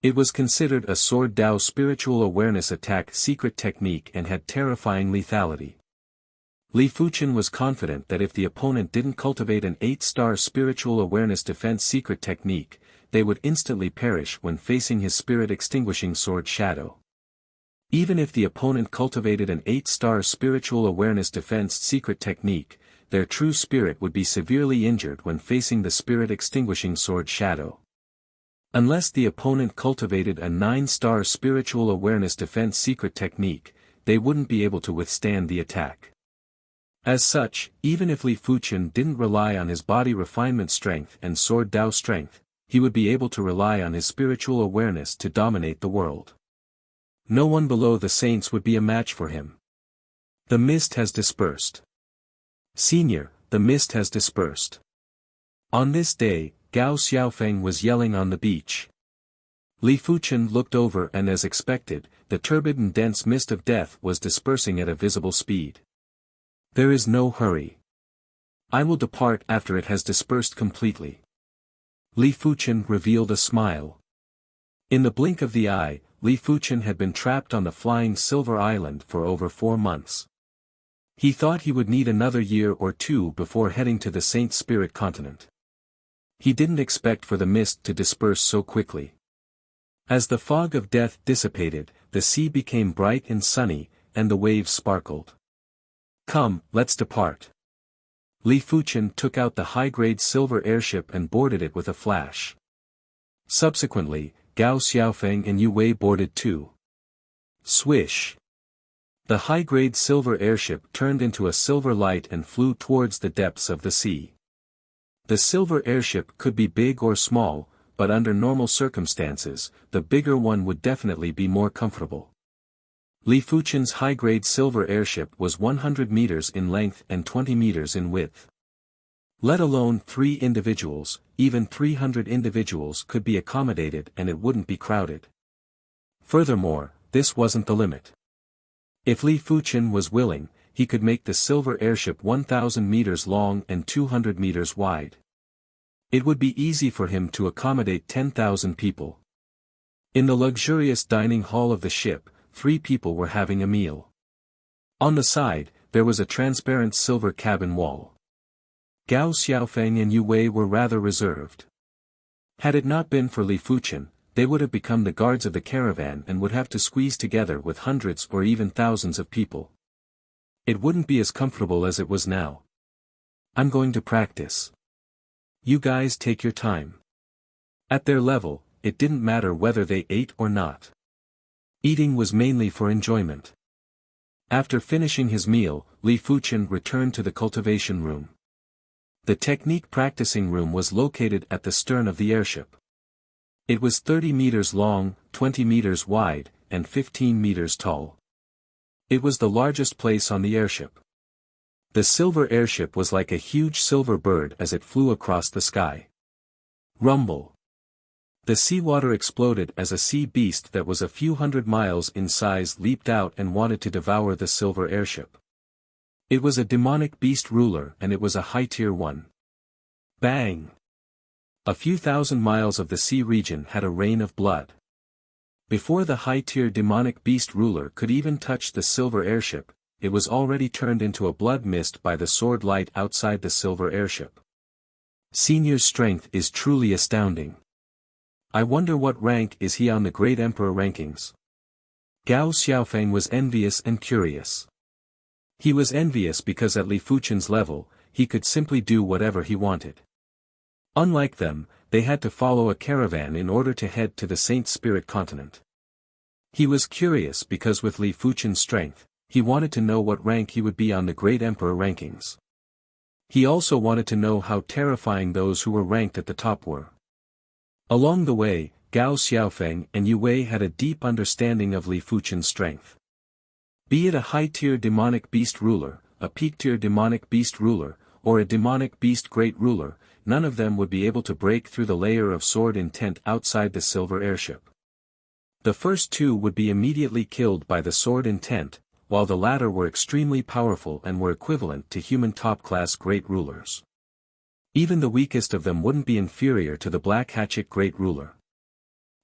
It was considered a Sword Tao spiritual awareness attack secret technique and had terrifying lethality. Li Fuchen was confident that if the opponent didn't cultivate an 8-star spiritual awareness defense secret technique, they would instantly perish when facing his Spirit Extinguishing Sword Shadow. Even if the opponent cultivated an 8-star spiritual awareness defense secret technique, their true spirit would be severely injured when facing the Spirit Extinguishing Sword Shadow. Unless the opponent cultivated a 9-star spiritual awareness defense secret technique, they wouldn't be able to withstand the attack. As such, even if Li Fuchen didn't rely on his body refinement strength and Sword Tao strength, he would be able to rely on his spiritual awareness to dominate the world. No one below the saints would be a match for him. The mist has dispersed. Senior, the mist has dispersed. On this day, Gao Xiaofeng was yelling on the beach. Li Fuchen looked over and as expected, the turbid and dense mist of death was dispersing at a visible speed. There is no hurry. I will depart after it has dispersed completely. Li Fuchen revealed a smile. In the blink of the eye, Li Fuchen had been trapped on the flying Silver Island for over 4 months. He thought he would need another year or 2 before heading to the Saint Spirit continent. He didn't expect for the mist to disperse so quickly. As the fog of death dissipated, the sea became bright and sunny, and the waves sparkled. Come, let's depart. Li Fuchen took out the high-grade silver airship and boarded it with a flash. Subsequently, Gao Xiaofeng and Yu Wei boarded too. Swish! The high-grade silver airship turned into a silver light and flew towards the depths of the sea. The silver airship could be big or small, but under normal circumstances, the bigger one would definitely be more comfortable. Li Fuchen's high-grade silver airship was 100 meters in length and 20 meters in width. Let alone 3 individuals, even 300 individuals could be accommodated and it wouldn't be crowded. Furthermore, this wasn't the limit. If Li Fuchen was willing, he could make the silver airship 1,000 meters long and 200 meters wide. It would be easy for him to accommodate 10,000 people. In the luxurious dining hall of the ship, 3 people were having a meal. On the side, there was a transparent silver cabin wall. Gao Xiaofeng and Yu Wei were rather reserved. Had it not been for Li Fuchen, they would have become the guards of the caravan and would have to squeeze together with hundreds or even thousands of people. It wouldn't be as comfortable as it was now. I'm going to practice. You guys take your time. At their level, it didn't matter whether they ate or not. Eating was mainly for enjoyment. After finishing his meal, Li Fuchen returned to the cultivation room. The technique practicing room was located at the stern of the airship. It was 30 meters long, 20 meters wide, and 15 meters tall. It was the largest place on the airship. The silver airship was like a huge silver bird as it flew across the sky. Rumble. The seawater exploded as a sea beast that was a few hundred miles in size leaped out and wanted to devour the silver airship. It was a demonic beast ruler and it was a high-tier one. Bang! A few thousand miles of the sea region had a rain of blood. Before the high-tier demonic beast ruler could even touch the silver airship, it was already turned into a blood mist by the sword light outside the silver airship. Senior's strength is truly astounding. I wonder what rank is he on the Great Emperor rankings. Gao Xiaofeng was envious and curious. He was envious because at Li Fuchen's level, he could simply do whatever he wanted. Unlike them, they had to follow a caravan in order to head to the Saint Spirit continent. He was curious because with Li Fuchen's strength, he wanted to know what rank he would be on the Great Emperor rankings. He also wanted to know how terrifying those who were ranked at the top were. Along the way, Gao Xiaofeng and Yu Wei had a deep understanding of Li Fuchen's strength. Be it a high-tier demonic beast ruler, a peak-tier demonic beast ruler, or a demonic beast great ruler, none of them would be able to break through the layer of sword intent outside the silver airship. The first 2 would be immediately killed by the sword intent, while the latter were extremely powerful and were equivalent to human top-class great rulers. Even the weakest of them wouldn't be inferior to the Black Hatchet great ruler.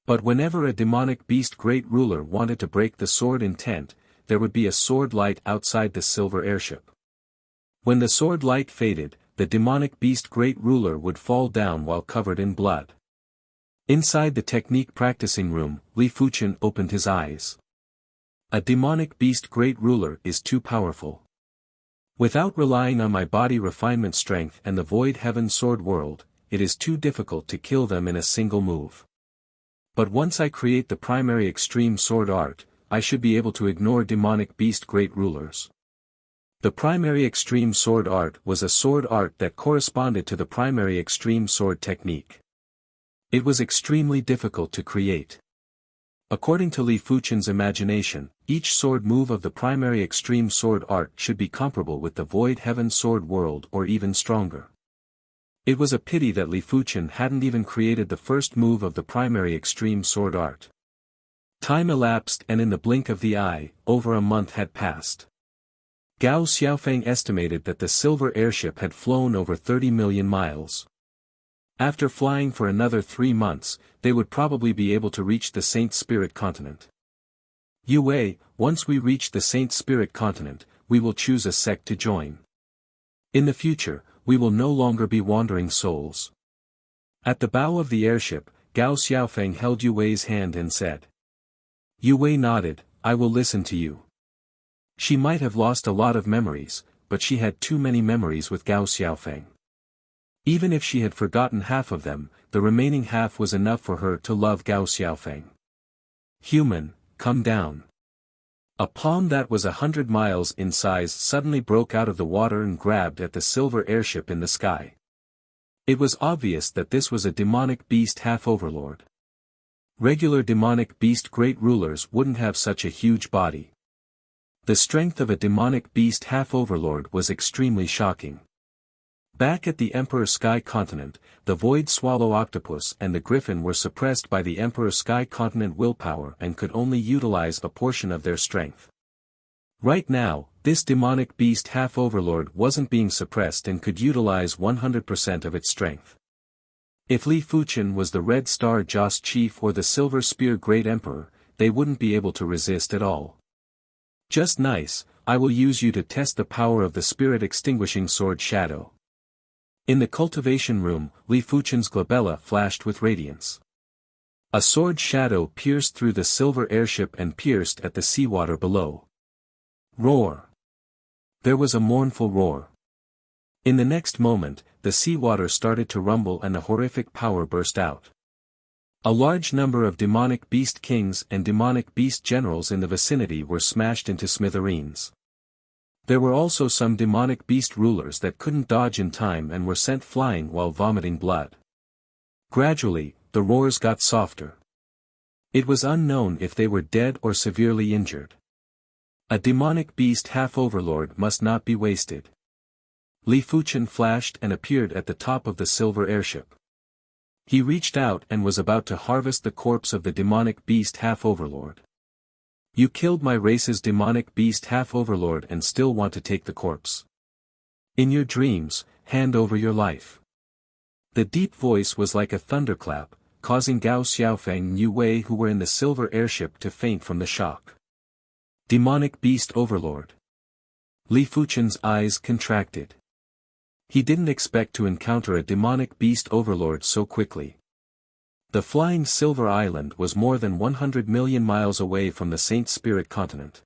But whenever a demonic beast great ruler wanted to break the sword intent, there would be a sword light outside the silver airship. When the sword light faded, the demonic beast great ruler would fall down while covered in blood. Inside the technique practicing room, Li Fuchen opened his eyes. A demonic beast great ruler is too powerful. Without relying on my body refinement strength and the void heaven sword world, it is too difficult to kill them in a single move. But once I create the primary extreme sword art, I should be able to ignore demonic beast great rulers. The primary extreme sword art was a sword art that corresponded to the primary extreme sword technique. It was extremely difficult to create. According to Li Fuchen's imagination, each sword move of the primary extreme sword art should be comparable with the void heaven sword world or even stronger. It was a pity that Li Fuchen hadn't even created the first move of the primary extreme sword art. Time elapsed and in the blink of the eye, over a month had passed. Gao Xiaofeng estimated that the silver airship had flown over 30 million miles. After flying for another 3 months, they would probably be able to reach the Saint Spirit continent. Yue, once we reach the Saint Spirit continent, we will choose a sect to join. In the future, we will no longer be wandering souls. At the bow of the airship, Gao Xiaofeng held Yue's hand and said. Yue nodded, I will listen to you. She might have lost a lot of memories, but she had too many memories with Gao Xiaofeng. Even if she had forgotten half of them, the remaining half was enough for her to love Gao Xiaofeng. Human, come down. A palm that was 100 miles in size suddenly broke out of the water and grabbed at the silver airship in the sky. It was obvious that this was a demonic beast half-overlord. Regular demonic beast great rulers wouldn't have such a huge body. The strength of a demonic beast half-overlord was extremely shocking. Back at the Emperor Sky Continent, the Void Swallow Octopus and the Griffin were suppressed by the Emperor Sky Continent willpower and could only utilize a portion of their strength. Right now, this demonic beast half-overlord wasn't being suppressed and could utilize 100% of its strength. If Li Fuchen was the Red Star Joss Chief or the Silver Spear Great Emperor, they wouldn't be able to resist at all. Just nice, I will use you to test the power of the Spirit Extinguishing Sword Shadow. In the cultivation room, Li Fuchen's glabella flashed with radiance. A sword shadow pierced through the silver airship and pierced at the seawater below. Roar! There was a mournful roar. In the next moment, the seawater started to rumble and a horrific power burst out. A large number of demonic beast kings and demonic beast generals in the vicinity were smashed into smithereens. There were also some demonic beast rulers that couldn't dodge in time and were sent flying while vomiting blood. Gradually, the roars got softer. It was unknown if they were dead or severely injured. A demonic beast half-overlord must not be wasted. Li Fuchen flashed and appeared at the top of the silver airship. He reached out and was about to harvest the corpse of the demonic beast half-overlord. You killed my race's demonic beast half-overlord and still want to take the corpse. In your dreams, hand over your life. The deep voice was like a thunderclap, causing Gao Xiaofeng and Yu Wei who were in the silver airship to faint from the shock. Demonic beast overlord. Li Fuchen's eyes contracted. He didn't expect to encounter a demonic beast overlord so quickly. The flying silver island was more than 100 million miles away from the Saint Spirit continent.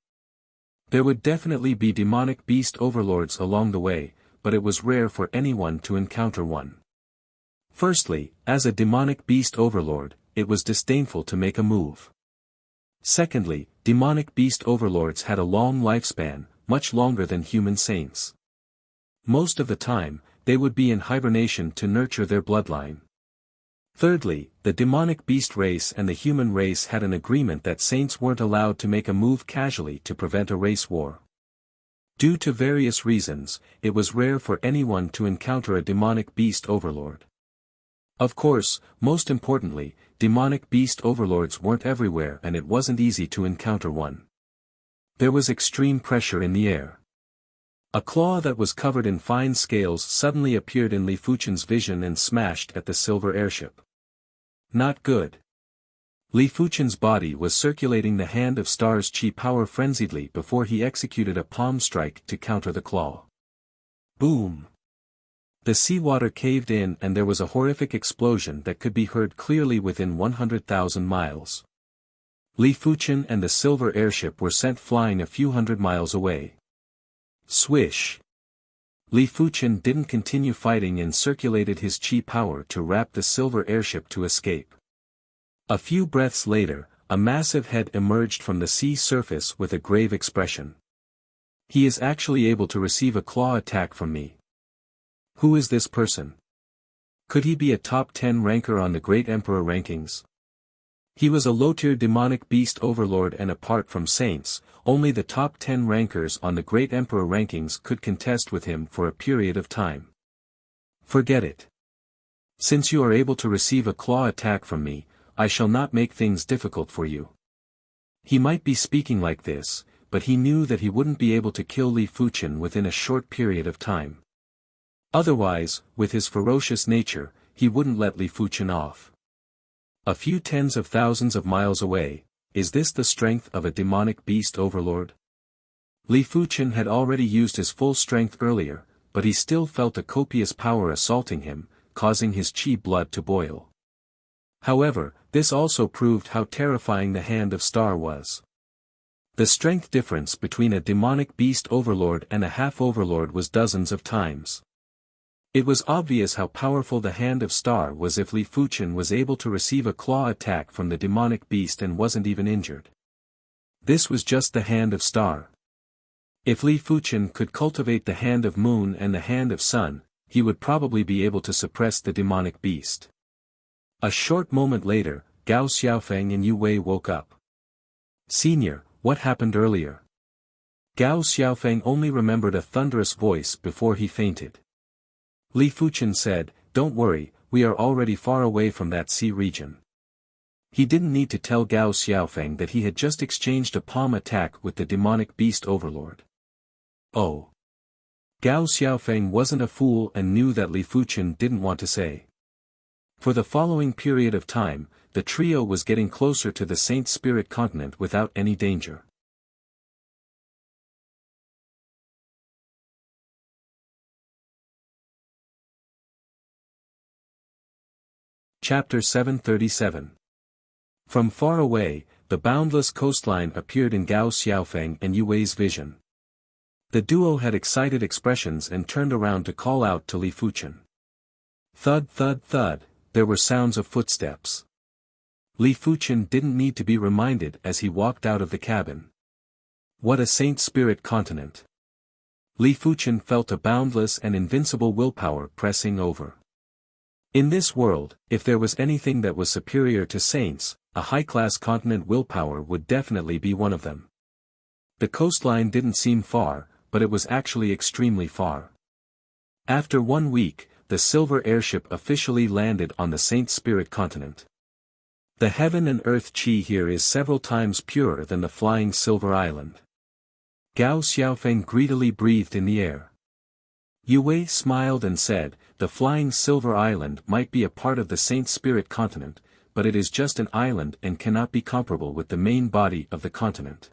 There would definitely be demonic beast overlords along the way, but it was rare for anyone to encounter one. Firstly, as a demonic beast overlord, it was disdainful to make a move. Secondly, demonic beast overlords had a long lifespan, much longer than human saints. Most of the time, they would be in hibernation to nurture their bloodline. Thirdly, the demonic beast race and the human race had an agreement that saints weren't allowed to make a move casually to prevent a race war. Due to various reasons, it was rare for anyone to encounter a demonic beast overlord. Of course, most importantly, demonic beast overlords weren't everywhere and it wasn't easy to encounter one. There was extreme pressure in the air. A claw that was covered in fine scales suddenly appeared in Li Fuchen's vision and smashed at the silver airship. Not good. Li Fuchen's body was circulating the Hand of Stars chi power frenziedly before he executed a palm strike to counter the claw. Boom! The seawater caved in and there was a horrific explosion that could be heard clearly within 100,000 miles. Li Fuchen and the silver airship were sent flying a few hundred miles away. Swish! Li Fuchen didn't continue fighting and circulated his chi power to wrap the silver airship to escape. A few breaths later, a massive head emerged from the sea surface with a grave expression. He is actually able to receive a claw attack from me. Who is this person? Could he be a top 10 ranker on the Great Emperor rankings? He was a low-tier demonic beast overlord and apart from saints, only the top 10 rankers on the Great Emperor rankings could contest with him for a period of time. Forget it. Since you are able to receive a claw attack from me, I shall not make things difficult for you. He might be speaking like this, but he knew that he wouldn't be able to kill Li Fuchen within a short period of time. Otherwise, with his ferocious nature, he wouldn't let Li Fuchen off. A few tens of thousands of miles away, is this the strength of a demonic beast overlord? Li Fuchen had already used his full strength earlier, but he still felt a copious power assaulting him, causing his chi blood to boil. However, this also proved how terrifying the Hand of Star was. The strength difference between a demonic beast overlord and a half-overlord was dozens of times. It was obvious how powerful the Hand of Star was if Li Fuchen was able to receive a claw attack from the demonic beast and wasn't even injured. This was just the Hand of Star. If Li Fuchen could cultivate the Hand of Moon and the Hand of Sun, he would probably be able to suppress the demonic beast. A short moment later, Gao Xiaofeng and Yu Wei woke up. "Senior, what happened earlier?" Gao Xiaofeng only remembered a thunderous voice before he fainted. Li Fuchen said, "Don't worry, we are already far away from that sea region." He didn't need to tell Gao Xiaofeng that he had just exchanged a palm attack with the demonic beast overlord. Oh. Gao Xiaofeng wasn't a fool and knew that Li Fuchen didn't want to say. For the following period of time, the trio was getting closer to the Saint Spirit continent without any danger. Chapter 737. From far away, the boundless coastline appeared in Gao Xiaofeng and Yu Wei's vision. The duo had excited expressions and turned around to call out to Li Fuchen. Thud thud thud, there were sounds of footsteps. Li Fuchen didn't need to be reminded as he walked out of the cabin. What a Saint Spirit continent! Li Fuchen felt a boundless and invincible willpower pressing over. In this world, if there was anything that was superior to saints, a high-class continent willpower would definitely be one of them. The coastline didn't seem far, but it was actually extremely far. After 1 week, the silver airship officially landed on the Saint Spirit continent. The heaven and earth chi here is several times purer than the flying silver island. Gao Xiaofeng greedily breathed in the air. Yu Wei smiled and said, "The flying silver island might be a part of the Saint Spirit continent, but it is just an island and cannot be comparable with the main body of the continent."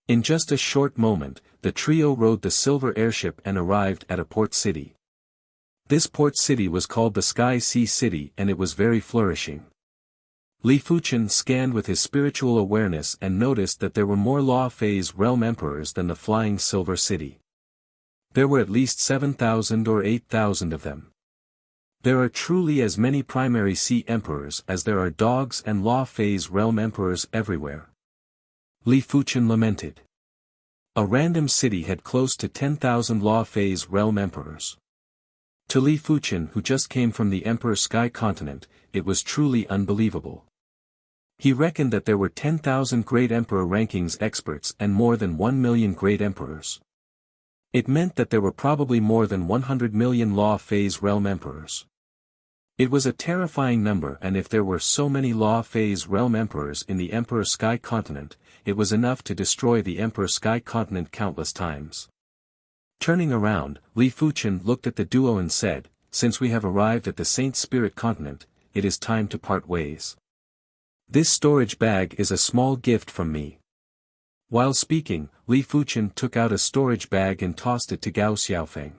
In just a short moment, the trio rode the silver airship and arrived at a port city. This port city was called the Sky Sea City and it was very flourishing. Li Fuchen scanned with his spiritual awareness and noticed that there were more Law Phase realm emperors than the flying silver city. There were at least 7,000 or 8,000 of them. There are truly as many primary sea emperors as there are dogs and Law Phase realm emperors everywhere. Li Fuchen lamented. A random city had close to 10,000 Law Phase realm emperors. To Li Fuchen, who just came from the Emperor Sky continent, it was truly unbelievable. He reckoned that there were 10,000 Great Emperor rankings experts and more than 1 million Great Emperors. It meant that there were probably more than 100 million Law Phase realm emperors. It was a terrifying number, and if there were so many Law Phase realm emperors in the Emperor Sky continent, it was enough to destroy the Emperor Sky continent countless times. Turning around, Li Fuchen looked at the duo and said, "Since we have arrived at the Saint Spirit continent, it is time to part ways. This storage bag is a small gift from me." While speaking, Li Fuchen took out a storage bag and tossed it to Gao Xiaofeng.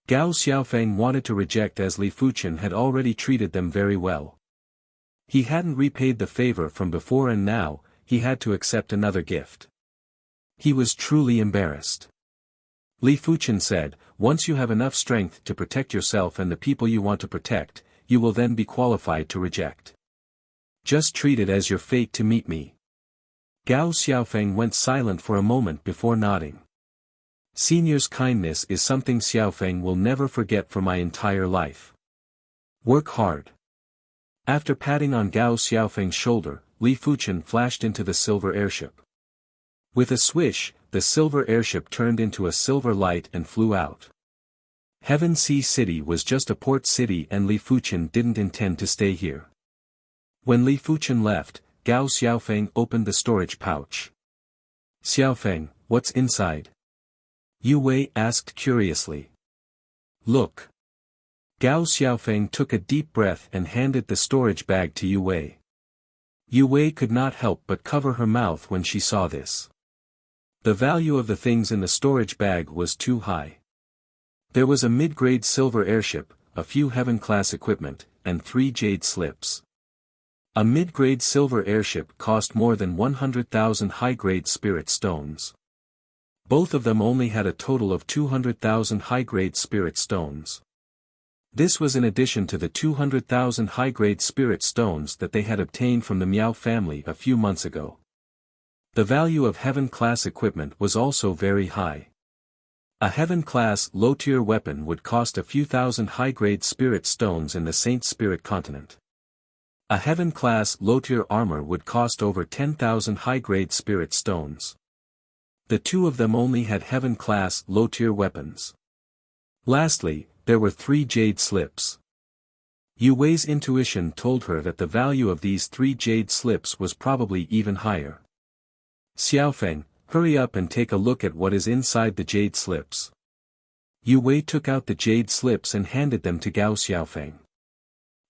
Gao Xiaofeng wanted to reject as Li Fuchen had already treated them very well. He hadn't repaid the favor from before and now, he had to accept another gift. He was truly embarrassed. Li Fuchen said, "Once you have enough strength to protect yourself and the people you want to protect, you will then be qualified to reject. Just treat it as your fate to meet me." Gao Xiaofeng went silent for a moment before nodding. Senior's kindness is something Xiaofeng will never forget for my entire life. Work hard. After patting on Gao Xiaofeng's shoulder, Li Fuchen flashed into the silver airship. With a swish, the silver airship turned into a silver light and flew out. Heaven Sea City was just a port city and Li Fuchen didn't intend to stay here. When Li Fuchen left, Gao Xiaofeng opened the storage pouch. Xiaofeng, what's inside? Yu Wei asked curiously. Look. Gao Xiaofeng took a deep breath and handed the storage bag to Yu Wei. Yu Wei could not help but cover her mouth when she saw this. The value of the things in the storage bag was too high. There was a mid-grade silver airship, a few heaven-class equipment, and 3 jade slips. A mid-grade silver airship cost more than 100,000 high-grade spirit stones. Both of them only had a total of 200,000 high-grade spirit stones. This was in addition to the 200,000 high-grade spirit stones that they had obtained from the Miao family a few months ago. The value of heaven-class equipment was also very high. A heaven-class low-tier weapon would cost a few thousand high-grade spirit stones in the Saint Spirit continent. A heaven-class low-tier armor would cost over 10,000 high-grade spirit stones. The two of them only had heaven-class low-tier weapons. Lastly, there were 3 jade slips. Yu Wei's intuition told her that the value of these 3 jade slips was probably even higher. Xiaofeng, hurry up and take a look at what is inside the jade slips. Yu Wei took out the jade slips and handed them to Gao Xiaofeng.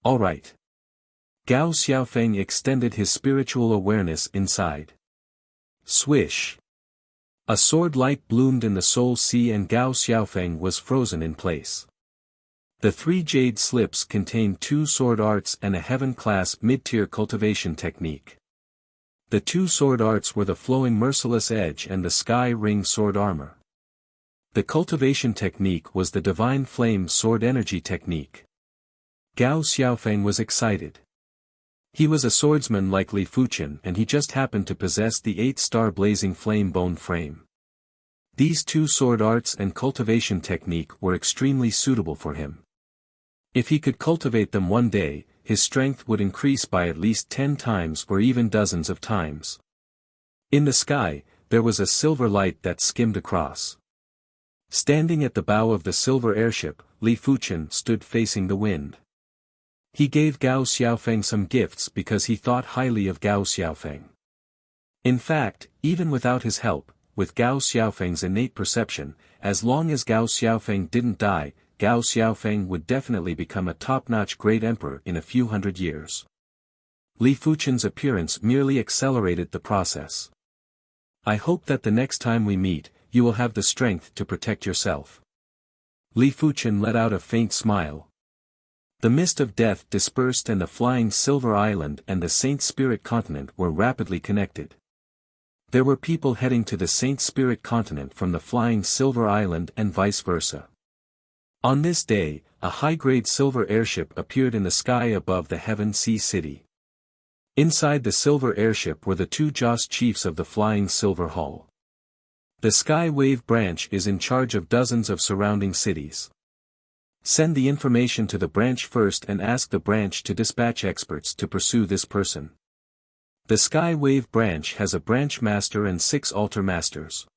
All right. Gao Xiaofeng extended his spiritual awareness inside. Swish. A sword light bloomed in the soul sea and Gao Xiaofeng was frozen in place. The 3 jade slips contained 2 sword arts and a heaven-class mid-tier cultivation technique. The 2 sword arts were the flowing merciless edge and the sky ring sword armor. The cultivation technique was the divine flame sword energy technique. Gao Xiaofeng was excited. He was a swordsman like Li Fuchen and he just happened to possess the 8-star blazing flame bone frame. These 2 sword arts and cultivation technique were extremely suitable for him. If he could cultivate them one day, his strength would increase by at least 10 times or even dozens of times. In the sky, there was a silver light that skimmed across. Standing at the bow of the silver airship, Li Fuchen stood facing the wind. He gave Gao Xiaofeng some gifts because he thought highly of Gao Xiaofeng. In fact, even without his help, with Gao Xiaofeng's innate perception, as long as Gao Xiaofeng didn't die, Gao Xiaofeng would definitely become a top-notch great emperor in a few hundred years. Li Fuchen's appearance merely accelerated the process. I hope that the next time we meet, you will have the strength to protect yourself. Li Fuchen let out a faint smile. The mist of death dispersed and the flying silver island and the Saint Spirit continent were rapidly connected. There were people heading to the Saint Spirit continent from the flying silver island and vice versa. On this day, a high-grade silver airship appeared in the sky above the Heaven Sea City. Inside the silver airship were the 2 Joss chiefs of the Flying Silver Hall. The Sky Wave branch is in charge of dozens of surrounding cities. Send the information to the branch first and ask the branch to dispatch experts to pursue this person. The Sky Wave branch has a branch master and 6 altar masters.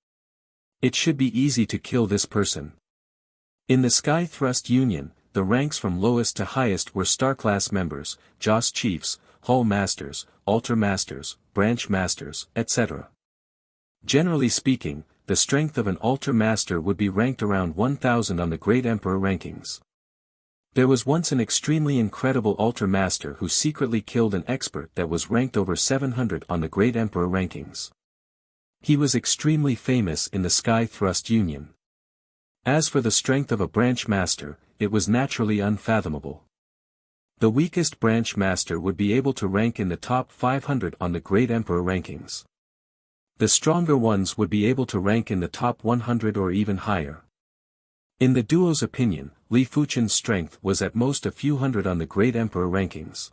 It should be easy to kill this person. In the Sky Thrust Union, the ranks from lowest to highest were star-class members, Joss chiefs, hall masters, altar masters, branch masters, etc. Generally speaking, the strength of an altar master would be ranked around 1000 on the Great Emperor rankings. There was once an extremely incredible altar master who secretly killed an expert that was ranked over 700 on the Great Emperor rankings. He was extremely famous in the Sky Thrust Union. As for the strength of a branch master, it was naturally unfathomable. The weakest branch master would be able to rank in the top 500 on the Great Emperor rankings. The stronger ones would be able to rank in the top 100 or even higher. In the duo's opinion, Li Fuchen's strength was at most a few hundred on the Great Emperor rankings.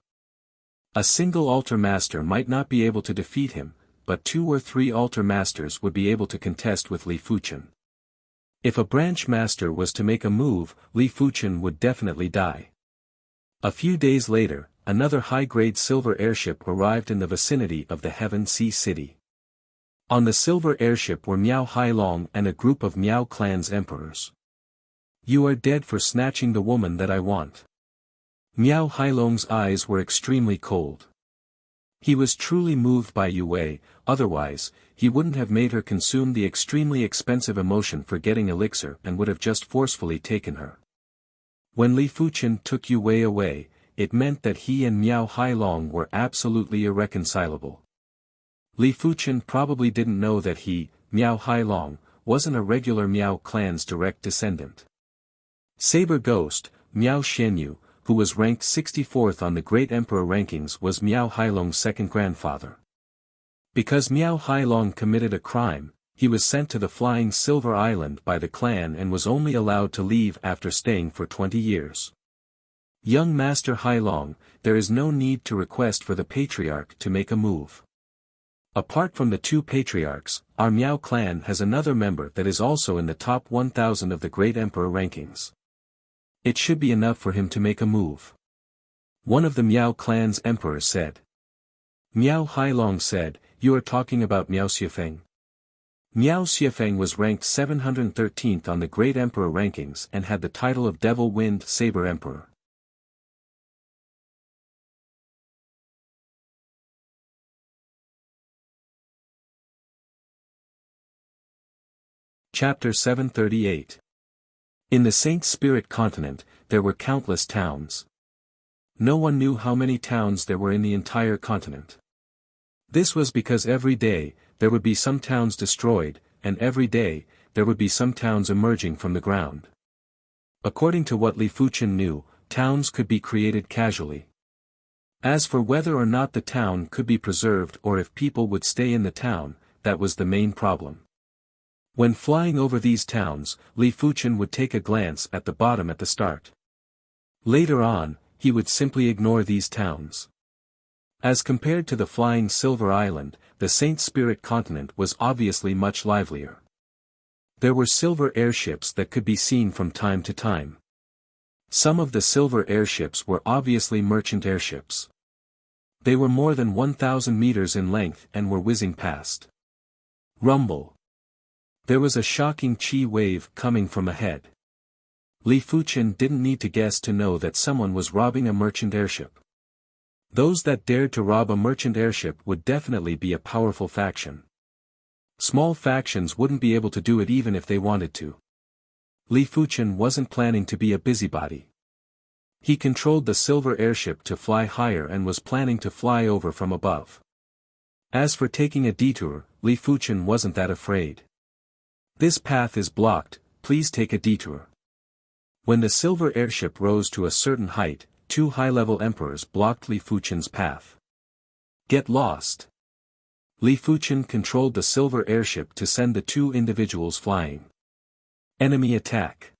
A single altar master might not be able to defeat him, but 2 or 3 altar masters would be able to contest with Li Fuchen. If a branch master was to make a move, Li Fuchen would definitely die. A few days later, another high-grade silver airship arrived in the vicinity of the Heaven Sea City. On the silver airship were Miao Hailong and a group of Miao clan's emperors. You are dead for snatching the woman that I want. Miao Hailong's eyes were extremely cold. He was truly moved by Yu Wei, otherwise, he wouldn't have made her consume the extremely expensive emotion for getting elixir and would have just forcefully taken her. When Li Fuchen took Yue Wei away, it meant that he and Miao Hailong were absolutely irreconcilable. Li Fuchen probably didn't know that he, Miao Hailong, wasn't a regular Miao clan's direct descendant. Saber Ghost, Miao Xianyu, who was ranked 64th on the Great Emperor rankings, was Miao Hailong's second grandfather. Because Miao Hailong committed a crime, he was sent to the Flying Silver Island by the clan and was only allowed to leave after staying for 20 years. Young Master Hailong, there is no need to request for the Patriarch to make a move. Apart from the two patriarchs, our Miao clan has another member that is also in the top 1000 of the Great Emperor rankings. It should be enough for him to make a move. One of the Miao clan's emperors said. Miao Hailong said, "You are talking about Miao Xiafeng." Miao Xiafeng was ranked 713th on the Great Emperor rankings and had the title of Devil Wind Saber Emperor. Chapter 738. In the Saint Spirit continent, there were countless towns. No one knew how many towns there were in the entire continent. This was because every day, there would be some towns destroyed, and every day, there would be some towns emerging from the ground. According to what Li Fuchen knew, towns could be created casually. As for whether or not the town could be preserved or if people would stay in the town, that was the main problem. When flying over these towns, Li Fuchen would take a glance at the bottom at the start. Later on, he would simply ignore these towns. As compared to the Flying Silver Island, the Saint Spirit continent was obviously much livelier. There were silver airships that could be seen from time to time. Some of the silver airships were obviously merchant airships. They were more than 1,000 meters in length and were whizzing past. Rumble. There was a shocking chi wave coming from ahead. Li Fuchen didn't need to guess to know that someone was robbing a merchant airship. Those that dared to rob a merchant airship would definitely be a powerful faction. Small factions wouldn't be able to do it even if they wanted to. Li Fuchen wasn't planning to be a busybody. He controlled the silver airship to fly higher and was planning to fly over from above. As for taking a detour, Li Fuchen wasn't that afraid. This path is blocked, please take a detour. When the silver airship rose to a certain height, two high-level emperors blocked Li Fuchen's path. Get lost. Li Fuchen controlled the silver airship to send the two individuals flying. Enemy attack.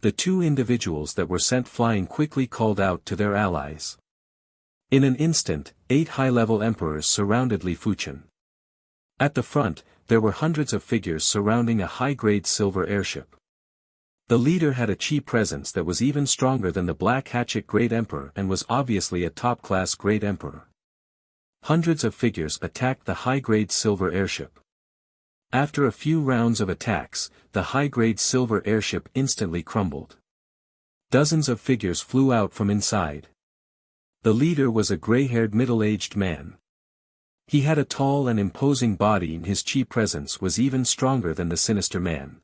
The two individuals that were sent flying quickly called out to their allies. In an instant, 8 high-level emperors surrounded Li Fuchen. At the front, there were hundreds of figures surrounding a high-grade silver airship. The leader had a chi presence that was even stronger than the Black Hatchet Great Emperor and was obviously a top-class Great Emperor. Hundreds of figures attacked the high-grade silver airship. After a few rounds of attacks, the high-grade silver airship instantly crumbled. Dozens of figures flew out from inside. The leader was a gray-haired middle-aged man. He had a tall and imposing body and his chi presence was even stronger than the sinister man.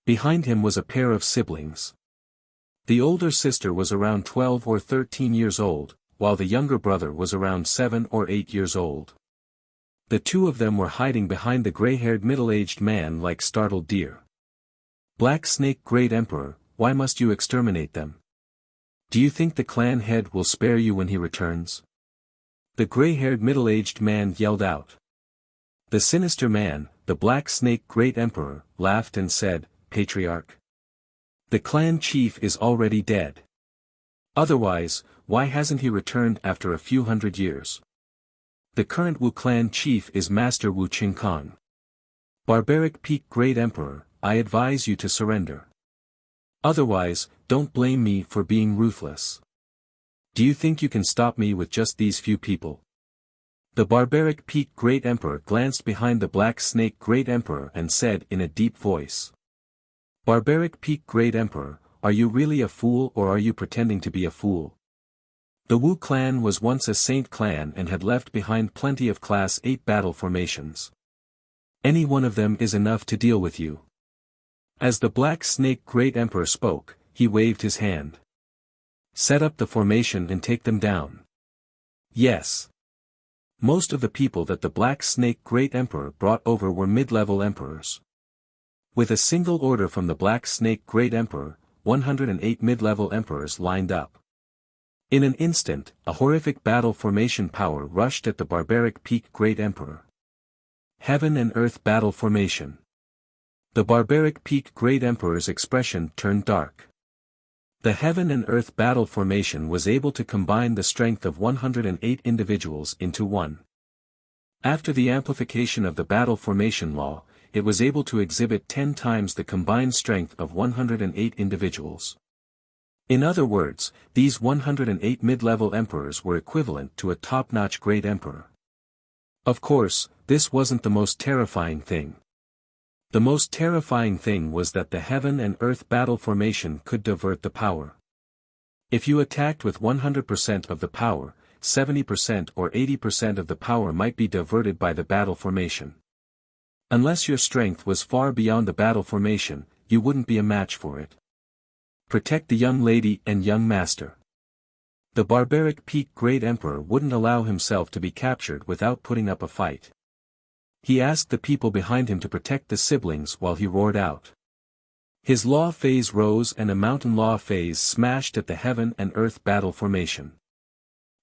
Behind him was a pair of siblings. The older sister was around 12 or 13 years old, while the younger brother was around 7 or 8 years old. The two of them were hiding behind the gray-haired middle-aged man like startled deer. Black Snake Great Emperor, why must you exterminate them? Do you think the clan head will spare you when he returns? The gray-haired middle-aged man yelled out. The sinister man, the Black Snake Great Emperor, laughed and said, Patriarch. The clan chief is already dead. Otherwise, why hasn't he returned after a few hundred years? The current Wu clan chief is Master Wu Qingkang. Barbaric Peak Great Emperor, I advise you to surrender. Otherwise, don't blame me for being ruthless. Do you think you can stop me with just these few people? The Barbaric Peak Great Emperor glanced behind the Black Snake Great Emperor and said in a deep voice. Barbaric Peak Great Emperor, are you really a fool or are you pretending to be a fool? The Wu clan was once a saint clan and had left behind plenty of Class 8 battle formations. Any one of them is enough to deal with you. As the Black Snake Great Emperor spoke, he waved his hand. Set up the formation and take them down. Yes. Most of the people that the Black Snake Great Emperor brought over were mid-level emperors. With a single order from the Black Snake Great Emperor, 108 mid-level emperors lined up. In an instant, a horrific battle formation power rushed at the barbaric Peak Great Emperor. Heaven and Earth Battle Formation. The barbaric Peak Great Emperor's expression turned dark. The Heaven and Earth Battle Formation was able to combine the strength of 108 individuals into one. After the amplification of the battle formation law, it was able to exhibit 10 times the combined strength of 108 individuals. In other words, these 108 mid-level emperors were equivalent to a top-notch great emperor. Of course, this wasn't the most terrifying thing. The most terrifying thing was that the Heaven and Earth battle formation could divert the power. If you attacked with 100% of the power, 70% or 80% of the power might be diverted by the battle formation. Unless your strength was far beyond the battle formation, you wouldn't be a match for it. Protect the young lady and young master. The barbaric Peak Great Emperor wouldn't allow himself to be captured without putting up a fight. He asked the people behind him to protect the siblings while he roared out. His law phase rose and a mountain law phase smashed at the Heaven and Earth battle formation.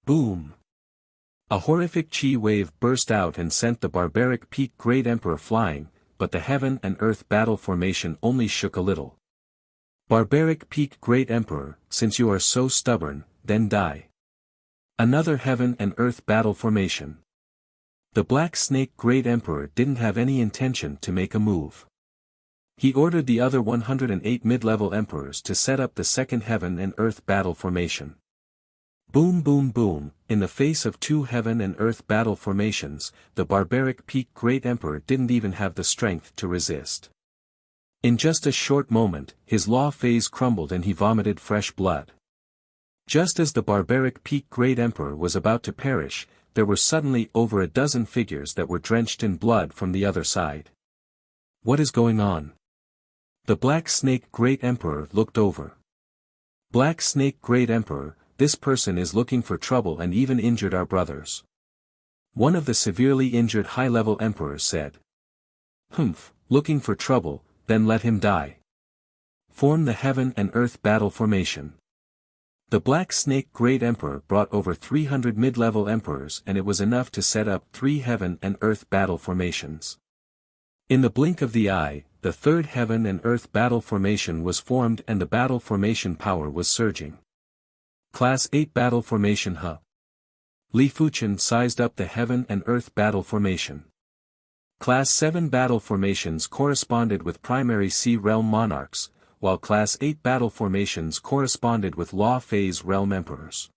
Boom! A horrific chi wave burst out and sent the barbaric Peak Great Emperor flying, but the Heaven and Earth battle formation only shook a little. Barbaric Peak Great Emperor, since you are so stubborn, then die. Another Heaven and Earth battle formation. The Black Snake Great Emperor didn't have any intention to make a move. He ordered the other 108 mid-level emperors to set up the second Heaven and Earth battle formation. Boom boom boom, in the face of two Heaven and Earth battle formations, the barbaric Peak Great Emperor didn't even have the strength to resist. In just a short moment, his law phase crumbled and he vomited fresh blood. Just as the barbaric Peak Great Emperor was about to perish, there were suddenly over a dozen figures that were drenched in blood from the other side. What is going on? The Black Snake Great Emperor looked over. Black Snake Great Emperor, this person is looking for trouble and even injured our brothers. One of the severely injured high-level emperors said. Humph, looking for trouble, then let him die. Form the Heaven and Earth battle formation. The Black Snake Great Emperor brought over 300 mid-level emperors and it was enough to set up 3 Heaven and Earth battle formations. In the blink of the eye, the third Heaven and Earth battle formation was formed and the battle formation power was surging. Class 8 battle formation Li Fuchen sized up the Heaven and Earth battle formation. Class 7 battle formations corresponded with primary Sea realm monarchs, while Class 8 battle formations corresponded with Law Phase realm emperors.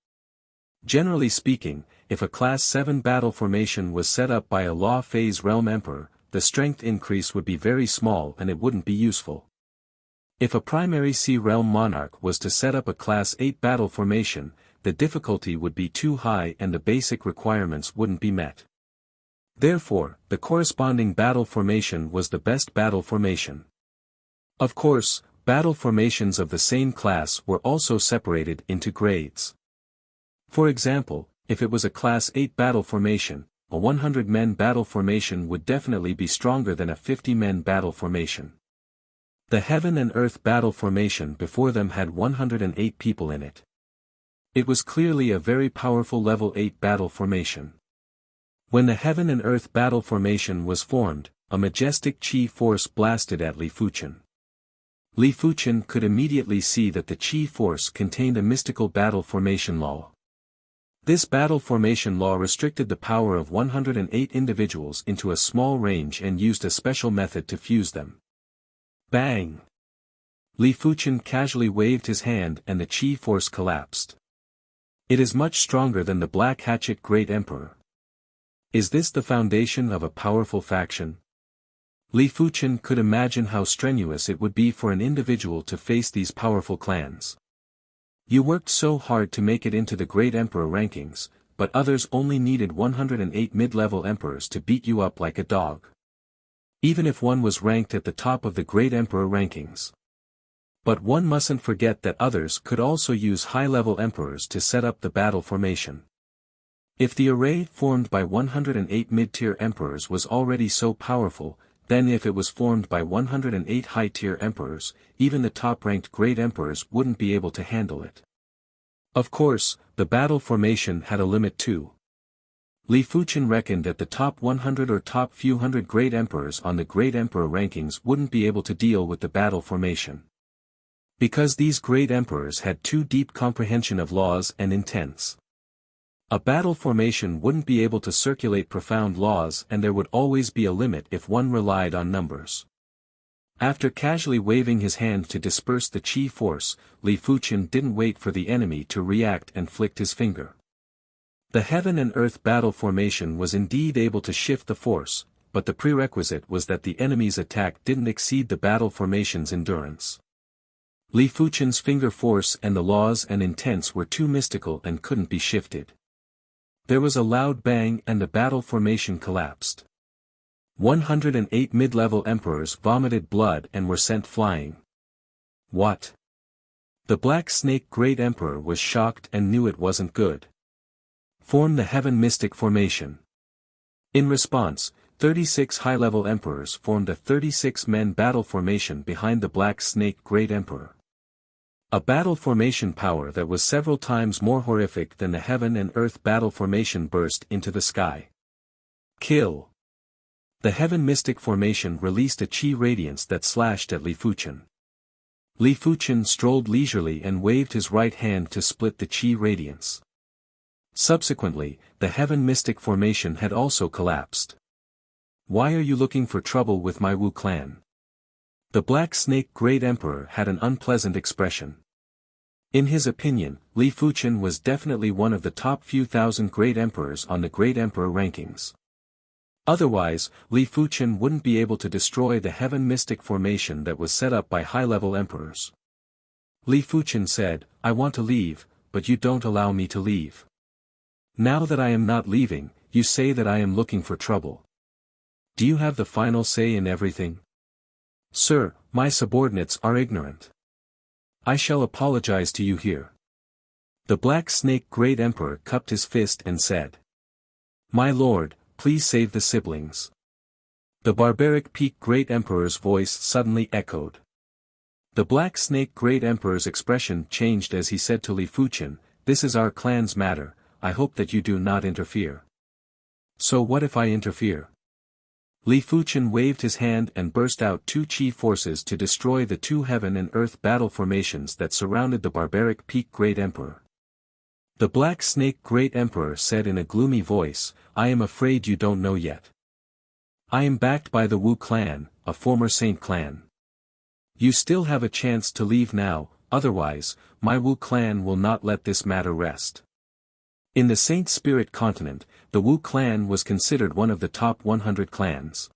Generally speaking, if a Class 7 battle formation was set up by a Law Phase realm emperor, the strength increase would be very small and it wouldn't be useful. If a primary Sea realm monarch was to set up a Class 8 battle formation, the difficulty would be too high and the basic requirements wouldn't be met. Therefore, the corresponding battle formation was the best battle formation. Of course, battle formations of the same class were also separated into grades. For example, if it was a Class 8 battle formation, a 100-men battle formation would definitely be stronger than a 50-men battle formation. The Heaven and Earth battle formation before them had 108 people in it. It was clearly a very powerful level 8 battle formation. When the Heaven and Earth battle formation was formed, a majestic chi force blasted at Li Fuchen. Li Fuchen could immediately see that the chi force contained a mystical battle formation law. This battle formation law restricted the power of 108 individuals into a small range and used a special method to fuse them. Bang! Li Fuchen casually waved his hand and the chi force collapsed. It is much stronger than the Black Hatchet Great Emperor. Is this the foundation of a powerful faction? Li Fuchen could imagine how strenuous it would be for an individual to face these powerful clans. You worked so hard to make it into the Great Emperor rankings, but others only needed 108 mid-level emperors to beat you up like a dog. Even if one was ranked at the top of the Great Emperor rankings. But one mustn't forget that others could also use high-level emperors to set up the battle formation. If the array formed by 108 mid-tier emperors was already so powerful, then if it was formed by 108 high-tier emperors, even the top-ranked great emperors wouldn't be able to handle it. Of course, the battle formation had a limit too. Li Fuchen reckoned that the top 100 or top few hundred great emperors on the Great Emperor rankings wouldn't be able to deal with the battle formation. Because these great emperors had too deep comprehension of laws and intents. A battle formation wouldn't be able to circulate profound laws, and there would always be a limit if one relied on numbers. After casually waving his hand to disperse the chi force, Li Fuchen didn't wait for the enemy to react and flicked his finger. The heaven and earth battle formation was indeed able to shift the force, but the prerequisite was that the enemy's attack didn't exceed the battle formation's endurance. Li Fuchen's finger force and the laws and intents were too mystical and couldn't be shifted. There was a loud bang and the battle formation collapsed. 108 mid-level emperors vomited blood and were sent flying. What? The Black Snake Great Emperor was shocked and knew it wasn't good. Form the Heaven Mystic Formation. In response, 36 high-level emperors formed a 36-men battle formation behind the Black Snake Great Emperor. A battle formation power that was several times more horrific than the heaven and earth battle formation burst into the sky. Kill! The Heaven Mystic Formation released a chi radiance that slashed at Li Fuchen. Li Fuchen strolled leisurely and waved his right hand to split the chi radiance. Subsequently, the Heaven Mystic Formation had also collapsed. Why are you looking for trouble with my Wu clan? The Black Snake Great Emperor had an unpleasant expression. In his opinion, Li Fuchen was definitely one of the top few thousand great emperors on the Great Emperor rankings. Otherwise, Li Fuchen wouldn't be able to destroy the Heaven Mystic Formation that was set up by high-level emperors. Li Fuchen said, "I want to leave, but you don't allow me to leave. Now that I am not leaving, you say that I am looking for trouble. Do you have the final say in everything? Sir, my subordinates are ignorant. I shall apologize to you here." The Black Snake Great Emperor cupped his fist and said, "My lord, please save the siblings." The Barbaric Peak Great Emperor's voice suddenly echoed. The Black Snake Great Emperor's expression changed as he said to Li Fuchen, "This is our clan's matter, I hope that you do not interfere." "So what if I interfere?" Li Fuchen waved his hand and burst out two chi forces to destroy the two heaven and earth battle formations that surrounded the Barbaric Peak Great Emperor. The Black Snake Great Emperor said in a gloomy voice, "I am afraid you don't know yet. I am backed by the Wu clan, a former Saint clan. You still have a chance to leave now, otherwise, my Wu clan will not let this matter rest." In the Saint Spirit continent, the Wu clan was considered one of the top 100 clans.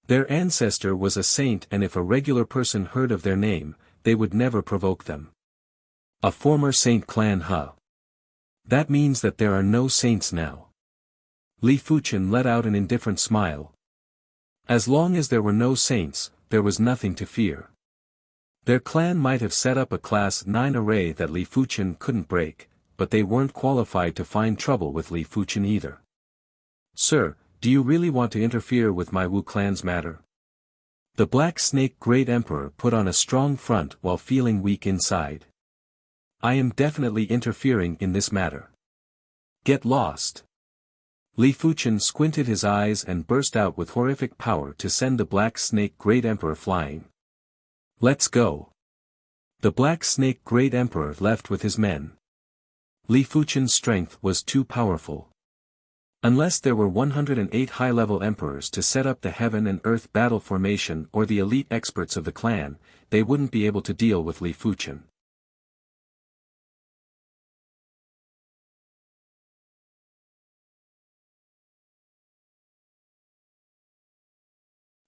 Their ancestor was a saint, and if a regular person heard of their name, they would never provoke them. A former saint clan, huh? That means that there are no saints now. Li Fuchen let out an indifferent smile. As long as there were no saints, there was nothing to fear. Their clan might have set up a Class 9 array that Li Fuchen couldn't break, but they weren't qualified to find trouble with Li Fuchen either. "Sir, do you really want to interfere with my Wu clan's matter?" The Black Snake Great Emperor put on a strong front while feeling weak inside. "I am definitely interfering in this matter. Get lost." Li Fuchen squinted his eyes and burst out with horrific power to send the Black Snake Great Emperor flying. "Let's go." The Black Snake Great Emperor left with his men. Li Fuchen's strength was too powerful. Unless there were 108 high-level emperors to set up the heaven and earth battle formation or the elite experts of the clan, they wouldn't be able to deal with Li Fuchen.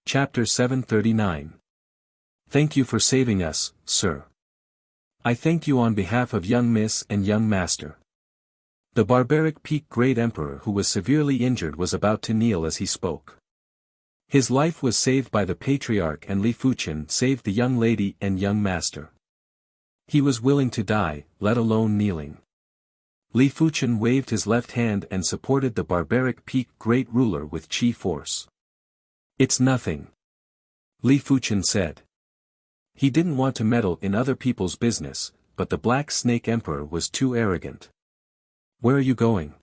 Chapter 739. Thank you for saving us, sir. I thank you on behalf of young Miss and young Master. The barbaric Peak Great Emperor who was severely injured was about to kneel as he spoke. His life was saved by the Patriarch and Li Fuchen saved the young lady and young Master. He was willing to die, let alone kneeling. Li Fuchen waved his left hand and supported the barbaric Peak Great Ruler with chi force. It's nothing. Li Fuchen said. He didn't want to meddle in other people's business, but the Black Snake Emperor was too arrogant. Where are you going?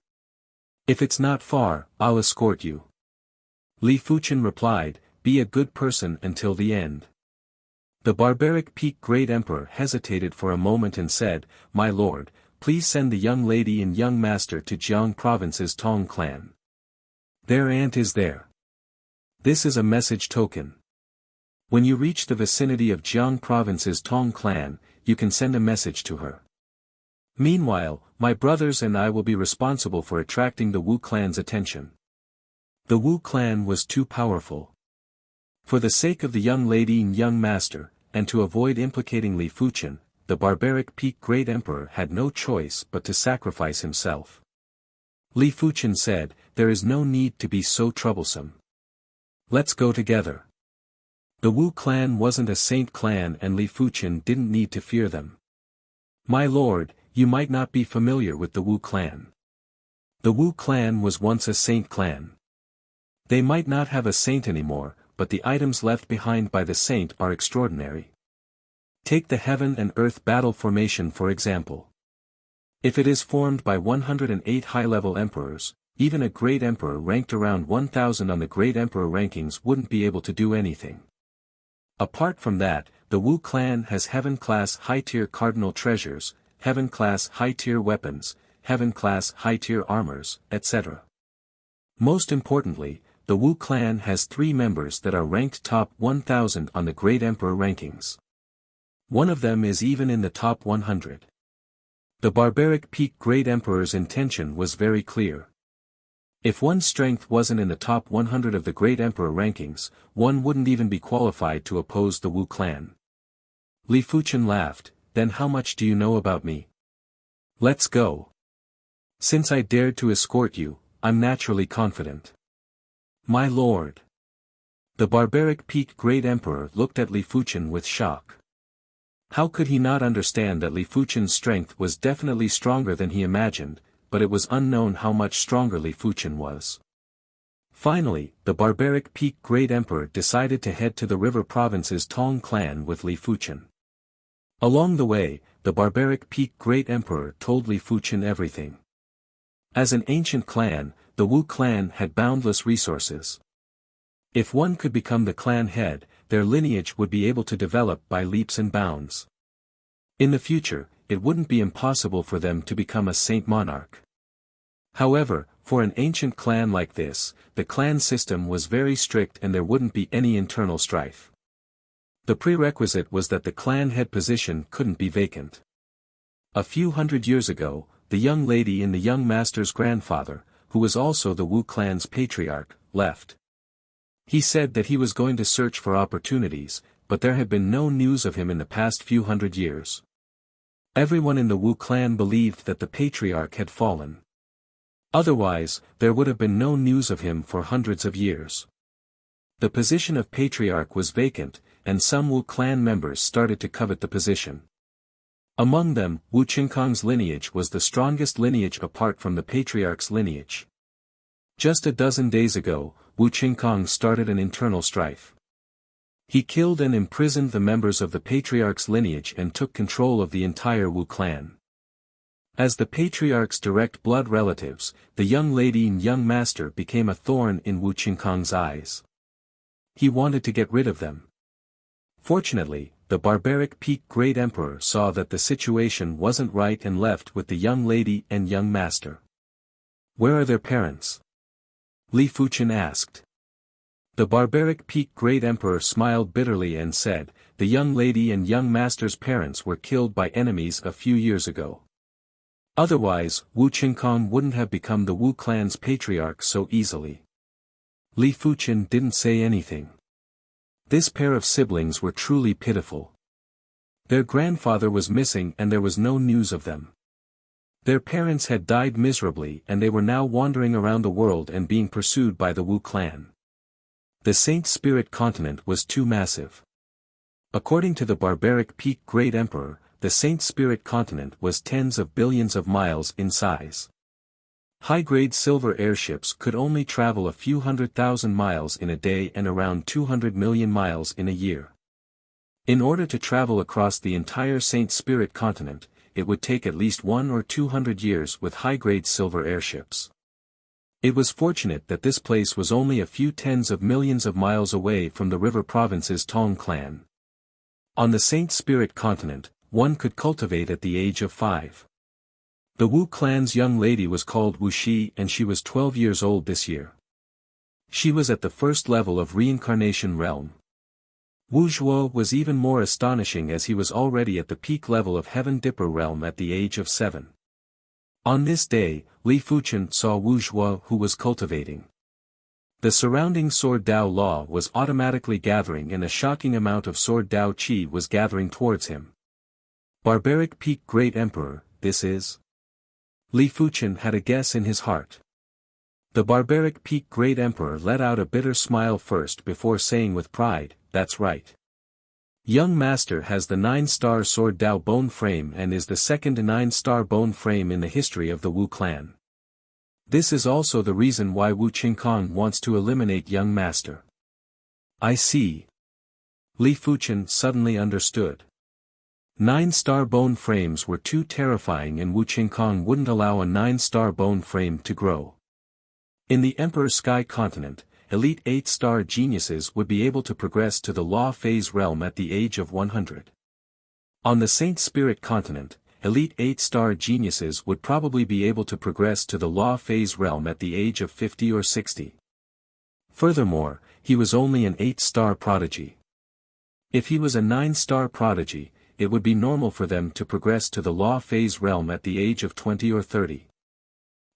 If it's not far, I'll escort you. Li Fuchen replied, be a good person until the end. The barbaric Peak Great Emperor hesitated for a moment and said, My lord, please send the young lady and young master to Jiang Province's Tong clan. Their aunt is there. This is a message token. When you reach the vicinity of Jiang Province's Tong clan, you can send a message to her. Meanwhile, my brothers and I will be responsible for attracting the Wu clan's attention. The Wu clan was too powerful. For the sake of the young lady and young master, and to avoid implicating Li Fuchen, the barbaric Peak Great Emperor had no choice but to sacrifice himself. Li Fuchen said, there is no need to be so troublesome. Let's go together. The Wu clan wasn't a saint clan and Li Fuchen didn't need to fear them. My lord, you might not be familiar with the Wu clan. The Wu clan was once a saint clan. They might not have a saint anymore, but the items left behind by the saint are extraordinary. Take the heaven and earth battle formation for example. If it is formed by 108 high-level emperors, even a great emperor ranked around 1000 on the great emperor rankings wouldn't be able to do anything. Apart from that, the Wu clan has heaven-class high-tier cardinal treasures, heaven-class high-tier weapons, heaven-class high-tier armors, etc. Most importantly, the Wu clan has 3 members that are ranked top 1000 on the Great Emperor rankings. One of them is even in the top 100. The barbaric Peak Great Emperor's intention was very clear. If one's strength wasn't in the top 100 of the Great Emperor rankings, one wouldn't even be qualified to oppose the Wu clan. Li Fuchen laughed, then how much do you know about me? Let's go. Since I dared to escort you, I'm naturally confident. My lord. The barbaric Peak Great Emperor looked at Li Fuchen with shock. How could he not understand that Li Fuchen's strength was definitely stronger than he imagined, but it was unknown how much stronger Li Fuchen was. Finally, the barbaric Peak Great Emperor decided to head to the River Province's Tong clan with Li Fuchen. Along the way, the barbaric Peak Great Emperor told Li Fuchen everything. As an ancient clan, the Wu clan had boundless resources. If one could become the clan head, their lineage would be able to develop by leaps and bounds. In the future, it wouldn't be impossible for them to become a saint monarch. However, for an ancient clan like this, the clan system was very strict and there wouldn't be any internal strife. The prerequisite was that the clan head position couldn't be vacant. A few hundred years ago, the young lady and the young master's grandfather, who was also the Wu clan's patriarch, left. He said that he was going to search for opportunities, but there had been no news of him in the past few hundred years. Everyone in the Wu clan believed that the patriarch had fallen. Otherwise, there would have been no news of him for hundreds of years. The position of patriarch was vacant, and some Wu clan members started to covet the position. Among them, Wu Qinkong's lineage was the strongest lineage apart from the patriarch's lineage. Just a dozen days ago, Wu Qinkong started an internal strife. He killed and imprisoned the members of the patriarch's lineage and took control of the entire Wu clan. As the patriarch's direct blood relatives, the young lady and young master became a thorn in Wu Qinkong's eyes. He wanted to get rid of them. Fortunately, the barbaric Peak Great Emperor saw that the situation wasn't right and left with the young lady and young master. Where are their parents? Li Fuchen asked. The barbaric Peak Great Emperor smiled bitterly and said, the young lady and young master's parents were killed by enemies a few years ago. Otherwise, Wu Qinkong wouldn't have become the Wu clan's patriarch so easily. Li Fuchen didn't say anything. This pair of siblings were truly pitiful. Their grandfather was missing and there was no news of them. Their parents had died miserably and they were now wandering around the world and being pursued by the Wu clan. The Saint Spirit continent was too massive. According to the barbaric Peak Great Emperor, the Saint Spirit continent was tens of billions of miles in size. High-grade silver airships could only travel a few 100,000 miles in a day and around 200 million miles in a year. In order to travel across the entire Saint Spirit continent, it would take at least 100 or 200 years with high-grade silver airships. It was fortunate that this place was only a few tens of millions of miles away from the river province's Tong clan. On the Saint Spirit continent, one could cultivate at the age of 5. The Wu clan's young lady was called Wuxia and she was 12 years old this year. She was at the first level of reincarnation realm. Wuxia was even more astonishing as he was already at the peak level of Heaven Dipper realm at the age of 7. On this day, Li Fuchen saw Wuxia who was cultivating. The surrounding Sword Dao law was automatically gathering and a shocking amount of Sword Dao Qi was gathering towards him. Barbaric Peak Great Emperor, this is? Li Fuchen had a guess in his heart. The barbaric Peak Great Emperor let out a bitter smile first before saying with pride, "That's right. Young Master has the 9-star Sword Dao bone frame and is the second 9-star bone frame in the history of the Wu clan. This is also the reason why Wu Qingkong wants to eliminate Young Master." I see. Li Fuchen suddenly understood. 9-star bone frames were too terrifying and Wu Qingkong wouldn't allow a 9-star bone frame to grow. In the Emperor Sky continent, elite 8-star geniuses would be able to progress to the Law Phase realm at the age of 100. On the Saint Spirit continent, elite 8-star geniuses would probably be able to progress to the Law Phase realm at the age of 50 or 60. Furthermore, he was only an 8-star prodigy. If he was a 9-star prodigy, it would be normal for them to progress to the Law Phase realm at the age of 20 or 30.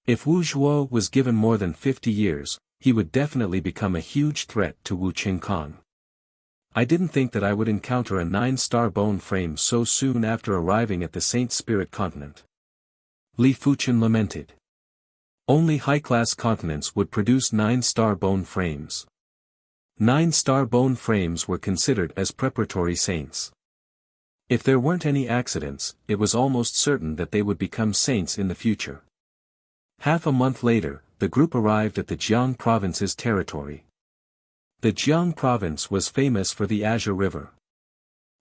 If Wu Zhuo was given more than 50 years, he would definitely become a huge threat to Wu Qingkong. I didn't think that I would encounter a 9-star bone frame so soon after arriving at the Saint Spirit continent. Li Fuchen lamented. Only high-class continents would produce 9-star bone frames. 9-star bone frames were considered as preparatory saints. If there weren't any accidents, it was almost certain that they would become saints in the future. Half a month later, the group arrived at the Jiang province's territory. The Jiang province was famous for the Azure River.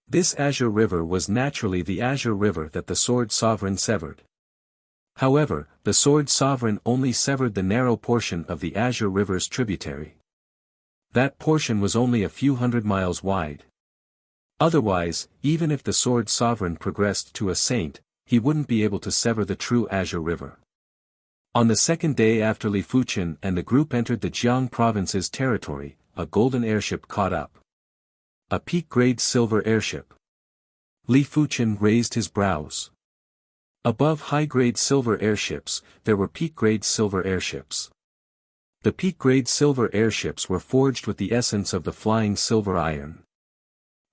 This Azure River was naturally the Azure River that the Sword Sovereign severed. However, the Sword Sovereign only severed the narrow portion of the Azure River's tributary. That portion was only a few hundred miles wide. Otherwise, even if the Sword Sovereign progressed to a saint, he wouldn't be able to sever the true Azure River. On the second day after Li Fuchen and the group entered the Jiang province's territory, a golden airship caught up. A peak-grade silver airship. Li Fuchen raised his brows. Above high-grade silver airships, there were peak-grade silver airships. The peak-grade silver airships were forged with the essence of the flying silver iron.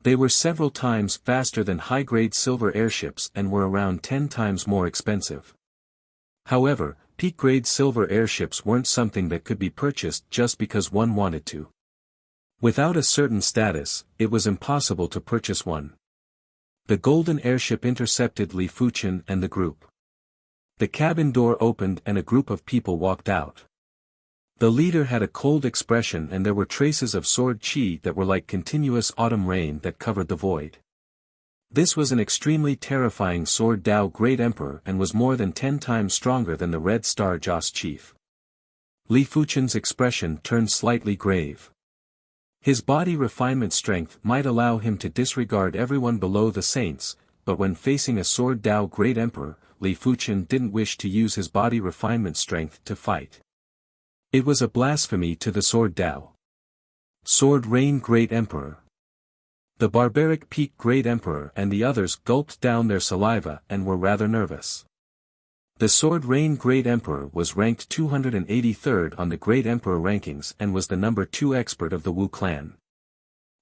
They were several times faster than high-grade silver airships and were around 10 times more expensive. However, peak-grade silver airships weren't something that could be purchased just because one wanted to. Without a certain status, it was impossible to purchase one. The golden airship intercepted Li Fuchen and the group. The cabin door opened and a group of people walked out. The leader had a cold expression and there were traces of sword qi that were like continuous autumn rain that covered the void. This was an extremely terrifying Sword Dao Great Emperor and was more than 10 times stronger than the Red Star Joss chief. Li Fuchen's expression turned slightly grave. His body refinement strength might allow him to disregard everyone below the saints, but when facing a Sword Dao Great Emperor, Li Fuchen didn't wish to use his body refinement strength to fight. It was a blasphemy to the Sword Dao. Sword Rain Great Emperor. The barbaric Peak Great Emperor and the others gulped down their saliva and were rather nervous. The Sword Rain Great Emperor was ranked 283rd on the Great Emperor rankings and was the number 2 expert of the Wu clan.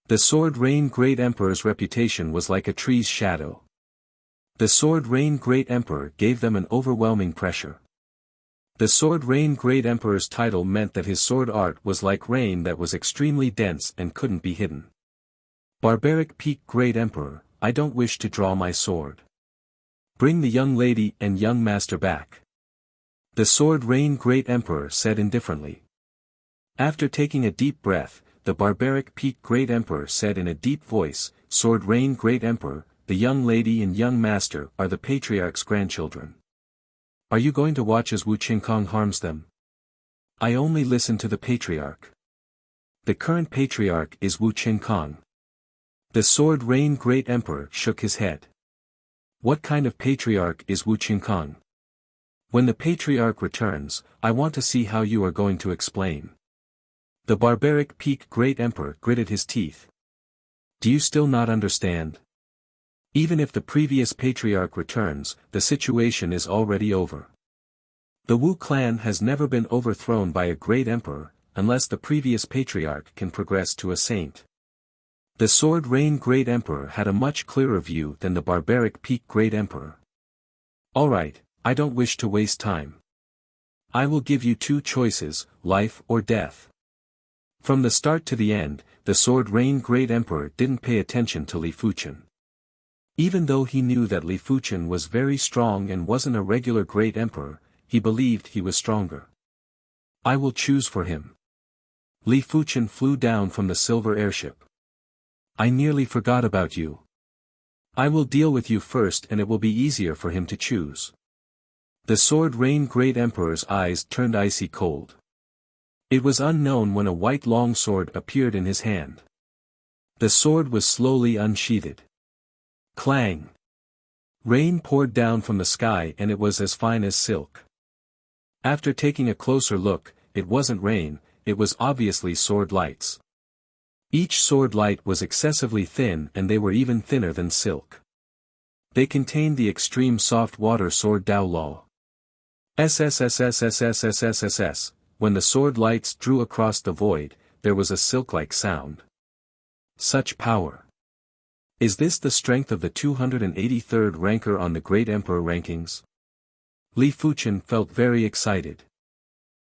The Sword Rain Great Emperor's reputation was like a tree's shadow. The Sword Rain Great Emperor gave them an overwhelming pressure. The Sword Rain Great Emperor's title meant that his sword art was like rain that was extremely dense and couldn't be hidden. Barbaric Peak Great Emperor, I don't wish to draw my sword. Bring the young lady and young master back. The Sword Rain Great Emperor said indifferently. After taking a deep breath, the Barbaric Peak Great Emperor said in a deep voice, Sword Rain Great Emperor, the young lady and young master are the patriarch's grandchildren. Are you going to watch as Wu Qingkong harms them? I only listen to the patriarch. The current patriarch is Wu Qingkong. The Sword Rain Great Emperor shook his head. What kind of patriarch is Wu Qingkong? When the patriarch returns, I want to see how you are going to explain. The Barbaric Peak Great Emperor gritted his teeth. Do you still not understand? Even if the previous patriarch returns, the situation is already over. The Wu clan has never been overthrown by a great emperor, unless the previous patriarch can progress to a saint. The Sword Rain Great Emperor had a much clearer view than the Barbaric Peak Great Emperor. Alright, I don't wish to waste time. I will give you two choices, life or death. From the start to the end, the Sword Rain Great Emperor didn't pay attention to Li Fuchen. Even though he knew that Li Fuchen was very strong and wasn't a regular great emperor, he believed he was stronger. I will choose for him. Li Fuchen flew down from the silver airship. I nearly forgot about you. I will deal with you first and it will be easier for him to choose. The Sword Rain Great Emperor's eyes turned icy cold. It was unknown when a white long sword appeared in his hand. The sword was slowly unsheathed. Clang! Rain poured down from the sky and it was as fine as silk. After taking a closer look, it wasn't rain, it was obviously sword lights. Each sword light was excessively thin and they were even thinner than silk. They contained the extreme soft water sword Dao Law. SSSSSSSSSS, when the sword lights drew across the void, there was a silk-like sound. Such power. Is this the strength of the 283rd ranker on the Great Emperor rankings? Li Fuchen felt very excited.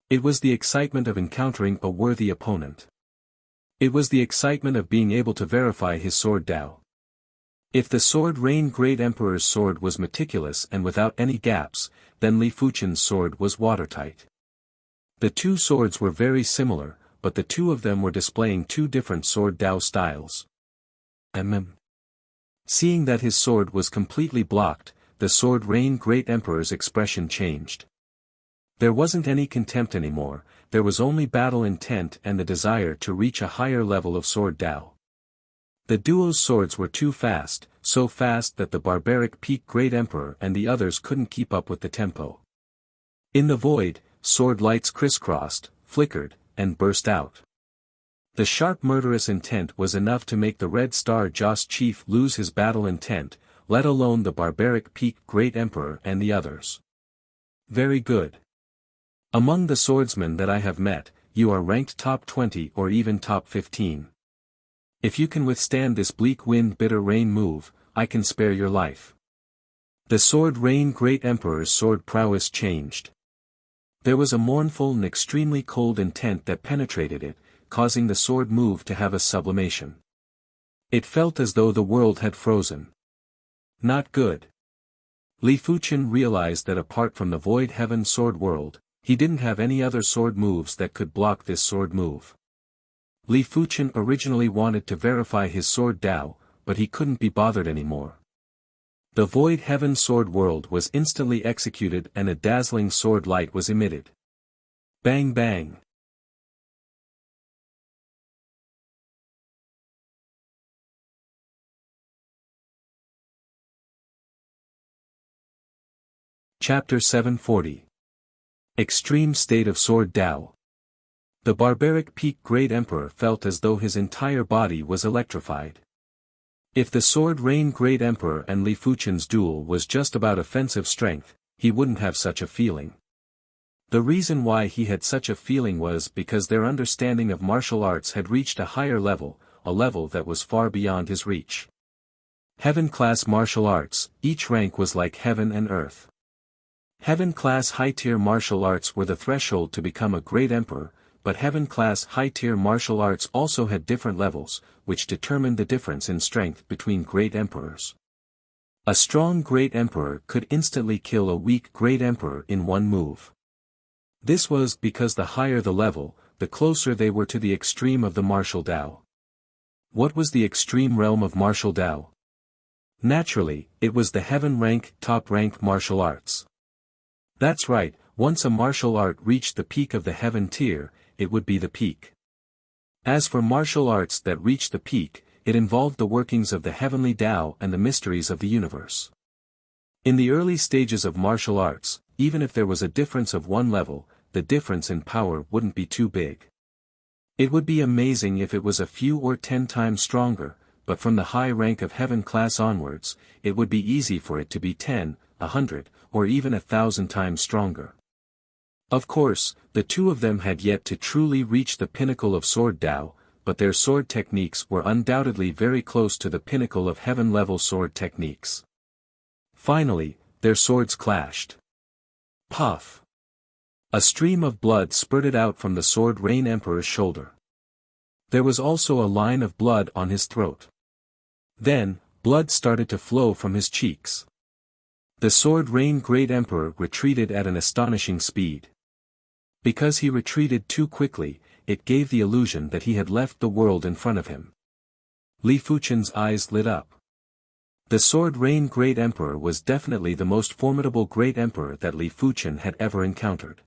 It was the excitement of encountering a worthy opponent. It was the excitement of being able to verify his sword Dao. If the Sword Rain Great Emperor's sword was meticulous and without any gaps, then Li Fuchen's sword was watertight. The two swords were very similar, but the two of them were displaying two different sword Dao styles. Seeing that his sword was completely blocked, the Sword Rain Great Emperor's expression changed. There wasn't any contempt anymore, there was only battle intent and the desire to reach a higher level of sword Dao. The duo's swords were too fast, so fast that the Barbaric Peak Great Emperor and the others couldn't keep up with the tempo. In the void, sword lights crisscrossed, flickered, and burst out. The sharp murderous intent was enough to make the Red Star Joss chief lose his battle intent, let alone the Barbaric Peak Great Emperor and the others. Very good. Among the swordsmen that I have met, you are ranked top 20 or even top 15. If you can withstand this bleak wind bitter rain move, I can spare your life. The Sword Rain Great Emperor's sword prowess changed. There was a mournful and extremely cold intent that penetrated it, causing the sword move to have a sublimation. It felt as though the world had frozen. Not good. Li Fuchen realized that apart from the Void Heaven sword world, he didn't have any other sword moves that could block this sword move. Li Fuchen originally wanted to verify his sword Dao, but he couldn't be bothered anymore. The Void Heaven sword world was instantly executed and a dazzling sword light was emitted. Bang bang. Chapter 740. Extreme State of Sword Dao. The Barbaric Peak Great Emperor felt as though his entire body was electrified. If the Sword Rain Great Emperor and Li Fuchen's duel was just about offensive strength, he wouldn't have such a feeling. The reason why he had such a feeling was because their understanding of martial arts had reached a higher level, a level that was far beyond his reach. Heaven-class martial arts, each rank was like heaven and earth. Heaven-class high-tier martial arts were the threshold to become a great emperor, but heaven-class high-tier martial arts also had different levels, which determined the difference in strength between great emperors. A strong great emperor could instantly kill a weak great emperor in one move. This was because the higher the level, the closer they were to the extreme of the martial Tao. What was the extreme realm of martial Tao? Naturally, it was the heaven rank, top rank martial arts. That's right, once a martial art reached the peak of the heaven tier, it would be the peak. As for martial arts that reached the peak, it involved the workings of the heavenly Tao and the mysteries of the universe. In the early stages of martial arts, even if there was a difference of one level, the difference in power wouldn't be too big. It would be amazing if it was a few or 10 times stronger, but from the high rank of heaven class onwards, it would be easy for it to be 10, 100, or even 1,000 times stronger. Of course, the two of them had yet to truly reach the pinnacle of sword Tao, but their sword techniques were undoubtedly very close to the pinnacle of heaven-level sword techniques. Finally, their swords clashed. Puff! A stream of blood spurted out from the sword Rain Emperor's shoulder. There was also a line of blood on his throat. Then, blood started to flow from his cheeks. The sword Rain Great Emperor retreated at an astonishing speed. Because he retreated too quickly, it gave the illusion that he had left the world in front of him. Li Fuchen's eyes lit up. The sword Rain Great Emperor was definitely the most formidable Great Emperor that Li Fuchen had ever encountered.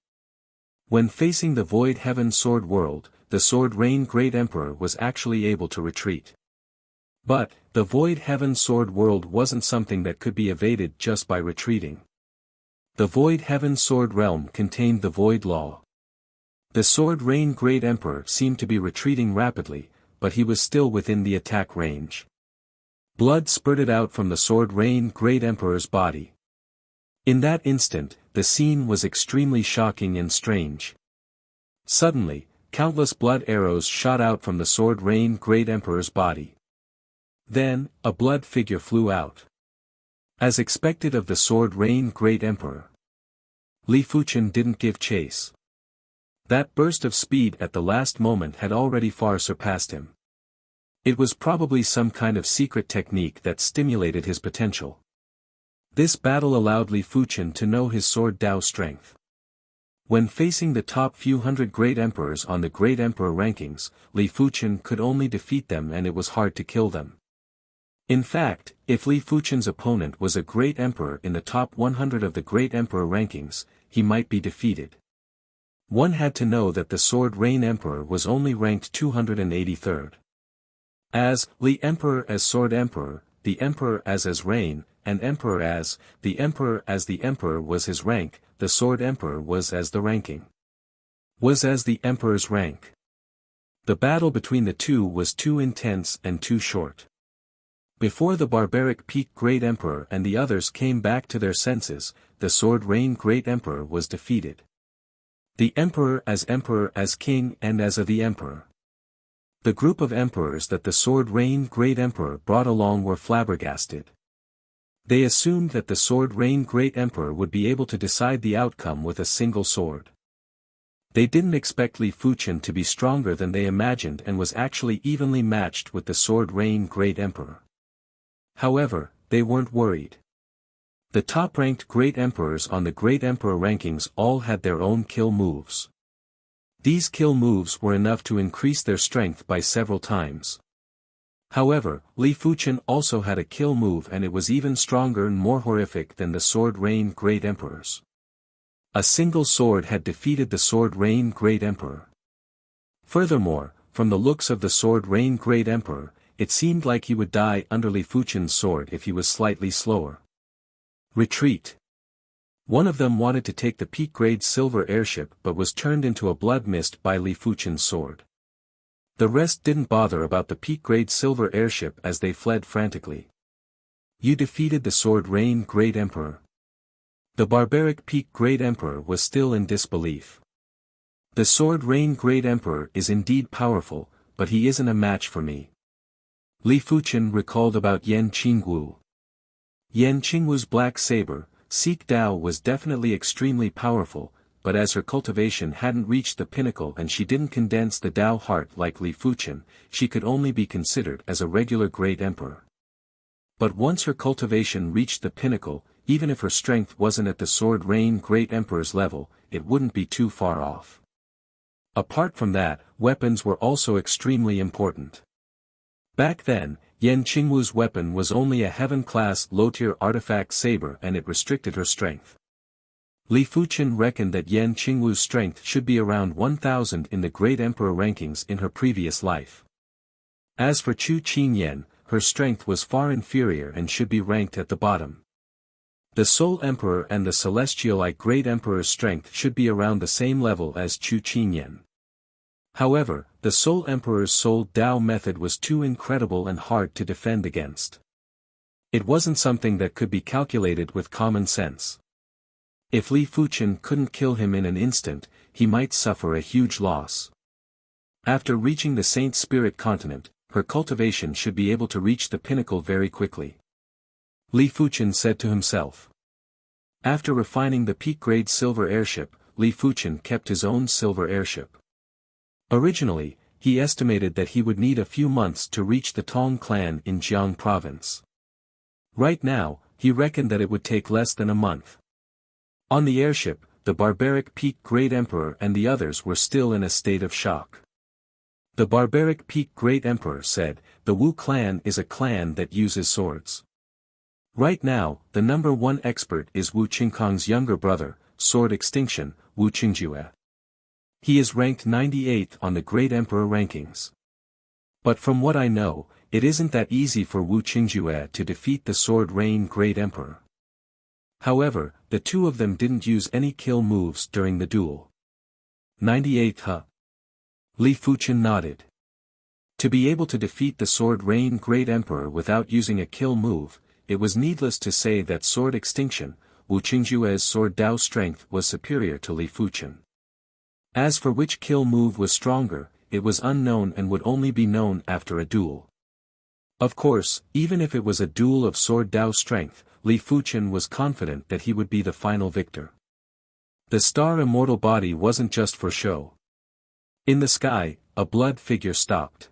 When facing the Void Heaven Sword World, the sword Rain Great Emperor was actually able to retreat. But, the Void Heaven Sword World wasn't something that could be evaded just by retreating. The Void Heaven Sword Realm contained the Void Law. The sword Rain Great Emperor seemed to be retreating rapidly, but he was still within the attack range. Blood spurted out from the sword Rain Great Emperor's body. In that instant, the scene was extremely shocking and strange. Suddenly, countless blood arrows shot out from the sword Rain Great Emperor's body. Then, a blood figure flew out. As expected of the sword Rain Great Emperor, Li Fuchen didn't give chase. That burst of speed at the last moment had already far surpassed him. It was probably some kind of secret technique that stimulated his potential. This battle allowed Li Fuchen to know his sword Tao strength. When facing the top few hundred great emperors on the Great Emperor rankings, Li Fuchen could only defeat them and it was hard to kill them. In fact, if Li Fuchen's opponent was a great emperor in the top 100 of the Great Emperor rankings, he might be defeated. One had to know that the sword Rain Emperor was only ranked 283rd. As Li Emperor as Sword Emperor, the Emperor as Rain, and Emperor as the Emperor was his rank, the Sword Emperor was as the ranking. Was as the Emperor's rank. The battle between the two was too intense and too short. Before the barbaric Peak Great Emperor and the others came back to their senses, the sword Rain Great Emperor was defeated. The Emperor as King and as the Emperor. The group of emperors that the sword Rain Great Emperor brought along were flabbergasted. They assumed that the sword Rain Great Emperor would be able to decide the outcome with a single sword. They didn't expect Li Fuchen to be stronger than they imagined and was actually evenly matched with the sword Rain Great Emperor. However, they weren't worried. The top-ranked Great Emperors on the Great Emperor rankings all had their own kill moves. These kill moves were enough to increase their strength by several times. However, Li Fuchen also had a kill move and it was even stronger and more horrific than the sword Rain Great Emperors. A single sword had defeated the sword Rain Great Emperor. Furthermore, from the looks of the sword Rain Great Emperor, it seemed like he would die under Li Fuchen's sword if he was slightly slower. Retreat. One of them wanted to take the Peak Grade Silver airship but was turned into a blood mist by Li Fuchen's sword. The rest didn't bother about the Peak Grade Silver airship as they fled frantically. You defeated the sword Rain Great Emperor. The barbaric Peak Great Emperor was still in disbelief. The sword Rain Great Emperor is indeed powerful, but he isn't a match for me. Li Fuchen recalled about Yan Qingwu. Yan Qingwu's black saber, Sikh Dao, was definitely extremely powerful, but as her cultivation hadn't reached the pinnacle and she didn't condense the Dao heart like Li Fuchen, she could only be considered as a regular great emperor. But once her cultivation reached the pinnacle, even if her strength wasn't at the Sword Rain Great Emperor's level, it wouldn't be too far off. Apart from that, weapons were also extremely important. Back then, Yan Qingwu's weapon was only a heaven-class low-tier artifact saber and it restricted her strength. Li Fuchen reckoned that Yan Qingwu's strength should be around 1,000 in the Great Emperor rankings in her previous life. As for Chu Qingyan, her strength was far inferior and should be ranked at the bottom. The Soul Emperor and the Celestialite Great Emperor's strength should be around the same level as Chu Qingyan. However, the Soul Emperor's Soul Dao method was too incredible and hard to defend against. It wasn't something that could be calculated with common sense. If Li Fuchen couldn't kill him in an instant, he might suffer a huge loss. After reaching the Saint Spirit continent, her cultivation should be able to reach the pinnacle very quickly. Li Fuchen said to himself. After refining the peak-grade silver airship, Li Fuchen kept his own silver airship. Originally, he estimated that he would need a few months to reach the Tong clan in Jiang province. Right now, he reckoned that it would take less than a month. On the airship, the barbaric Peak Great Emperor and the others were still in a state of shock. The barbaric Peak Great Emperor said, "The Wu clan is a clan that uses swords. Right now, the number one expert is Wu Qingkong's younger brother, Sword Extinction, Wu Qingjue. He is ranked 98th on the Great Emperor rankings. But from what I know, it isn't that easy for Wu Qingjue to defeat the Sword Rain Great Emperor." However, the two of them didn't use any kill moves during the duel. 98th, huh? Li Fuchen nodded. To be able to defeat the Sword Rain Great Emperor without using a kill move, it was needless to say that Sword Extinction, Wu Qingjue's Sword Dao strength was superior to Li Fuchen. As for which kill move was stronger, it was unknown and would only be known after a duel. Of course, even if it was a duel of Sword Dao strength, Li Fuchen was confident that he would be the final victor. The star immortal body wasn't just for show. In the sky, a blood figure stopped.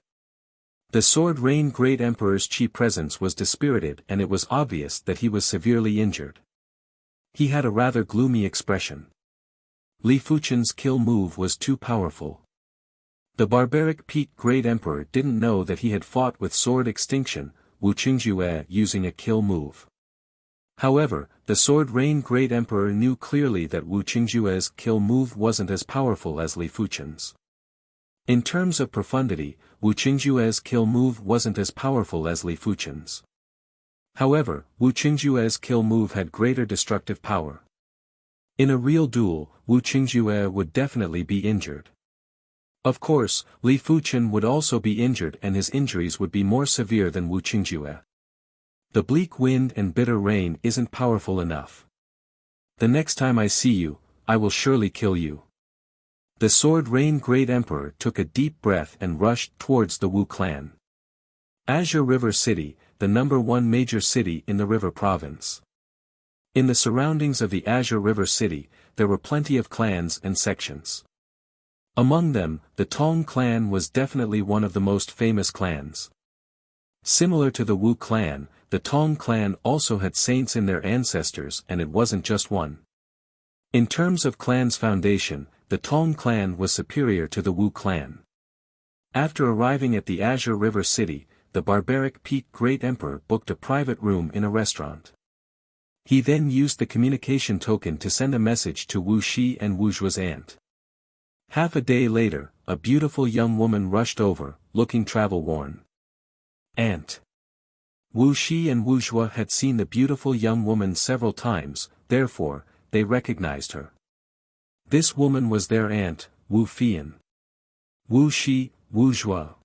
The Sword Rain Great Emperor's chi presence was dispirited and it was obvious that he was severely injured. He had a rather gloomy expression. Li Fuchen's kill move was too powerful. The barbaric Peak Great Emperor didn't know that he had fought with Sword Extinction, Wu Qingjue using a kill move. However, the Sword Rain Great Emperor knew clearly that Wu Qingjue's kill move wasn't as powerful as Li Fuchen's. In terms of profundity, Wu Qingjue's kill move wasn't as powerful as Li Fuchen's. However, Wu Qingjue's kill move had greater destructive power. In a real duel, Wu Qingjue would definitely be injured. Of course, Li Fuchen would also be injured and his injuries would be more severe than Wu Qingjue. The bleak wind and bitter rain isn't powerful enough. The next time I see you, I will surely kill you. The Sword Rain Great Emperor took a deep breath and rushed towards the Wu clan. Azure River City, the number one major city in the River Province. In the surroundings of the Azure River City, there were plenty of clans and sections. Among them, the Tong clan was definitely one of the most famous clans. Similar to the Wu clan, the Tong clan also had saints in their ancestors and it wasn't just one. In terms of clan's foundation, the Tong clan was superior to the Wu clan. After arriving at the Azure River City, the barbaric Peak Great Emperor booked a private room in a restaurant. He then used the communication token to send a message to Wu Shi and Wu Zhua's aunt. Half a day later, a beautiful young woman rushed over, looking travel-worn. Aunt. Wu Shi and Wu Zhua had seen the beautiful young woman several times, therefore, they recognized her. This woman was their aunt, Wu Fian. Wu Shi, Wu Zhua.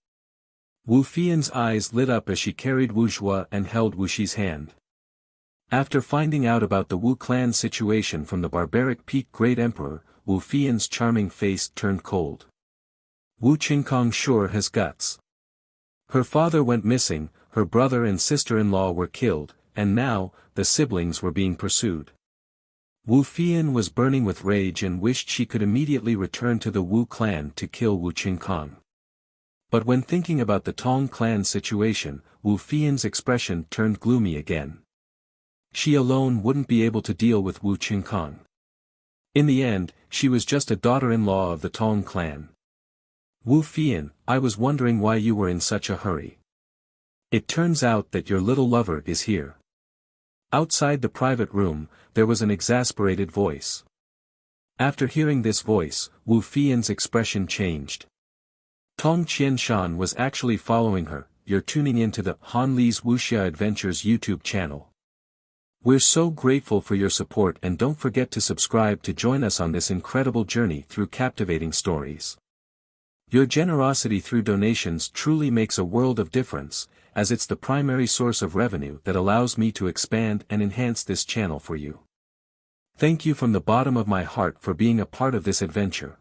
Wu Fian's eyes lit up as she carried Wu Zhua and held Wu Shi's hand. After finding out about the Wu clan situation from the barbaric Peak Great Emperor, Wu Fian's charming face turned cold. Wu Qingkong sure has guts. Her father went missing, her brother and sister-in-law were killed, and now, the siblings were being pursued. Wu Fian was burning with rage and wished she could immediately return to the Wu clan to kill Wu Qingkang. But when thinking about the Tong clan situation, Wu Fian's expression turned gloomy again. She alone wouldn't be able to deal with Wu Qingkang. In the end, she was just a daughter-in-law of the Tong clan. Wu Fian, I was wondering why you were in such a hurry. It turns out that your little lover is here. Outside the private room, there was an exasperated voice. After hearing this voice, Wu Fian's expression changed. Tong Qianshan was actually following her. You're tuning into the Han Li's Wuxia Adventures YouTube channel. We're so grateful for your support, and don't forget to subscribe to join us on this incredible journey through captivating stories. Your generosity through donations truly makes a world of difference, as it's the primary source of revenue that allows me to expand and enhance this channel for you. Thank you from the bottom of my heart for being a part of this adventure.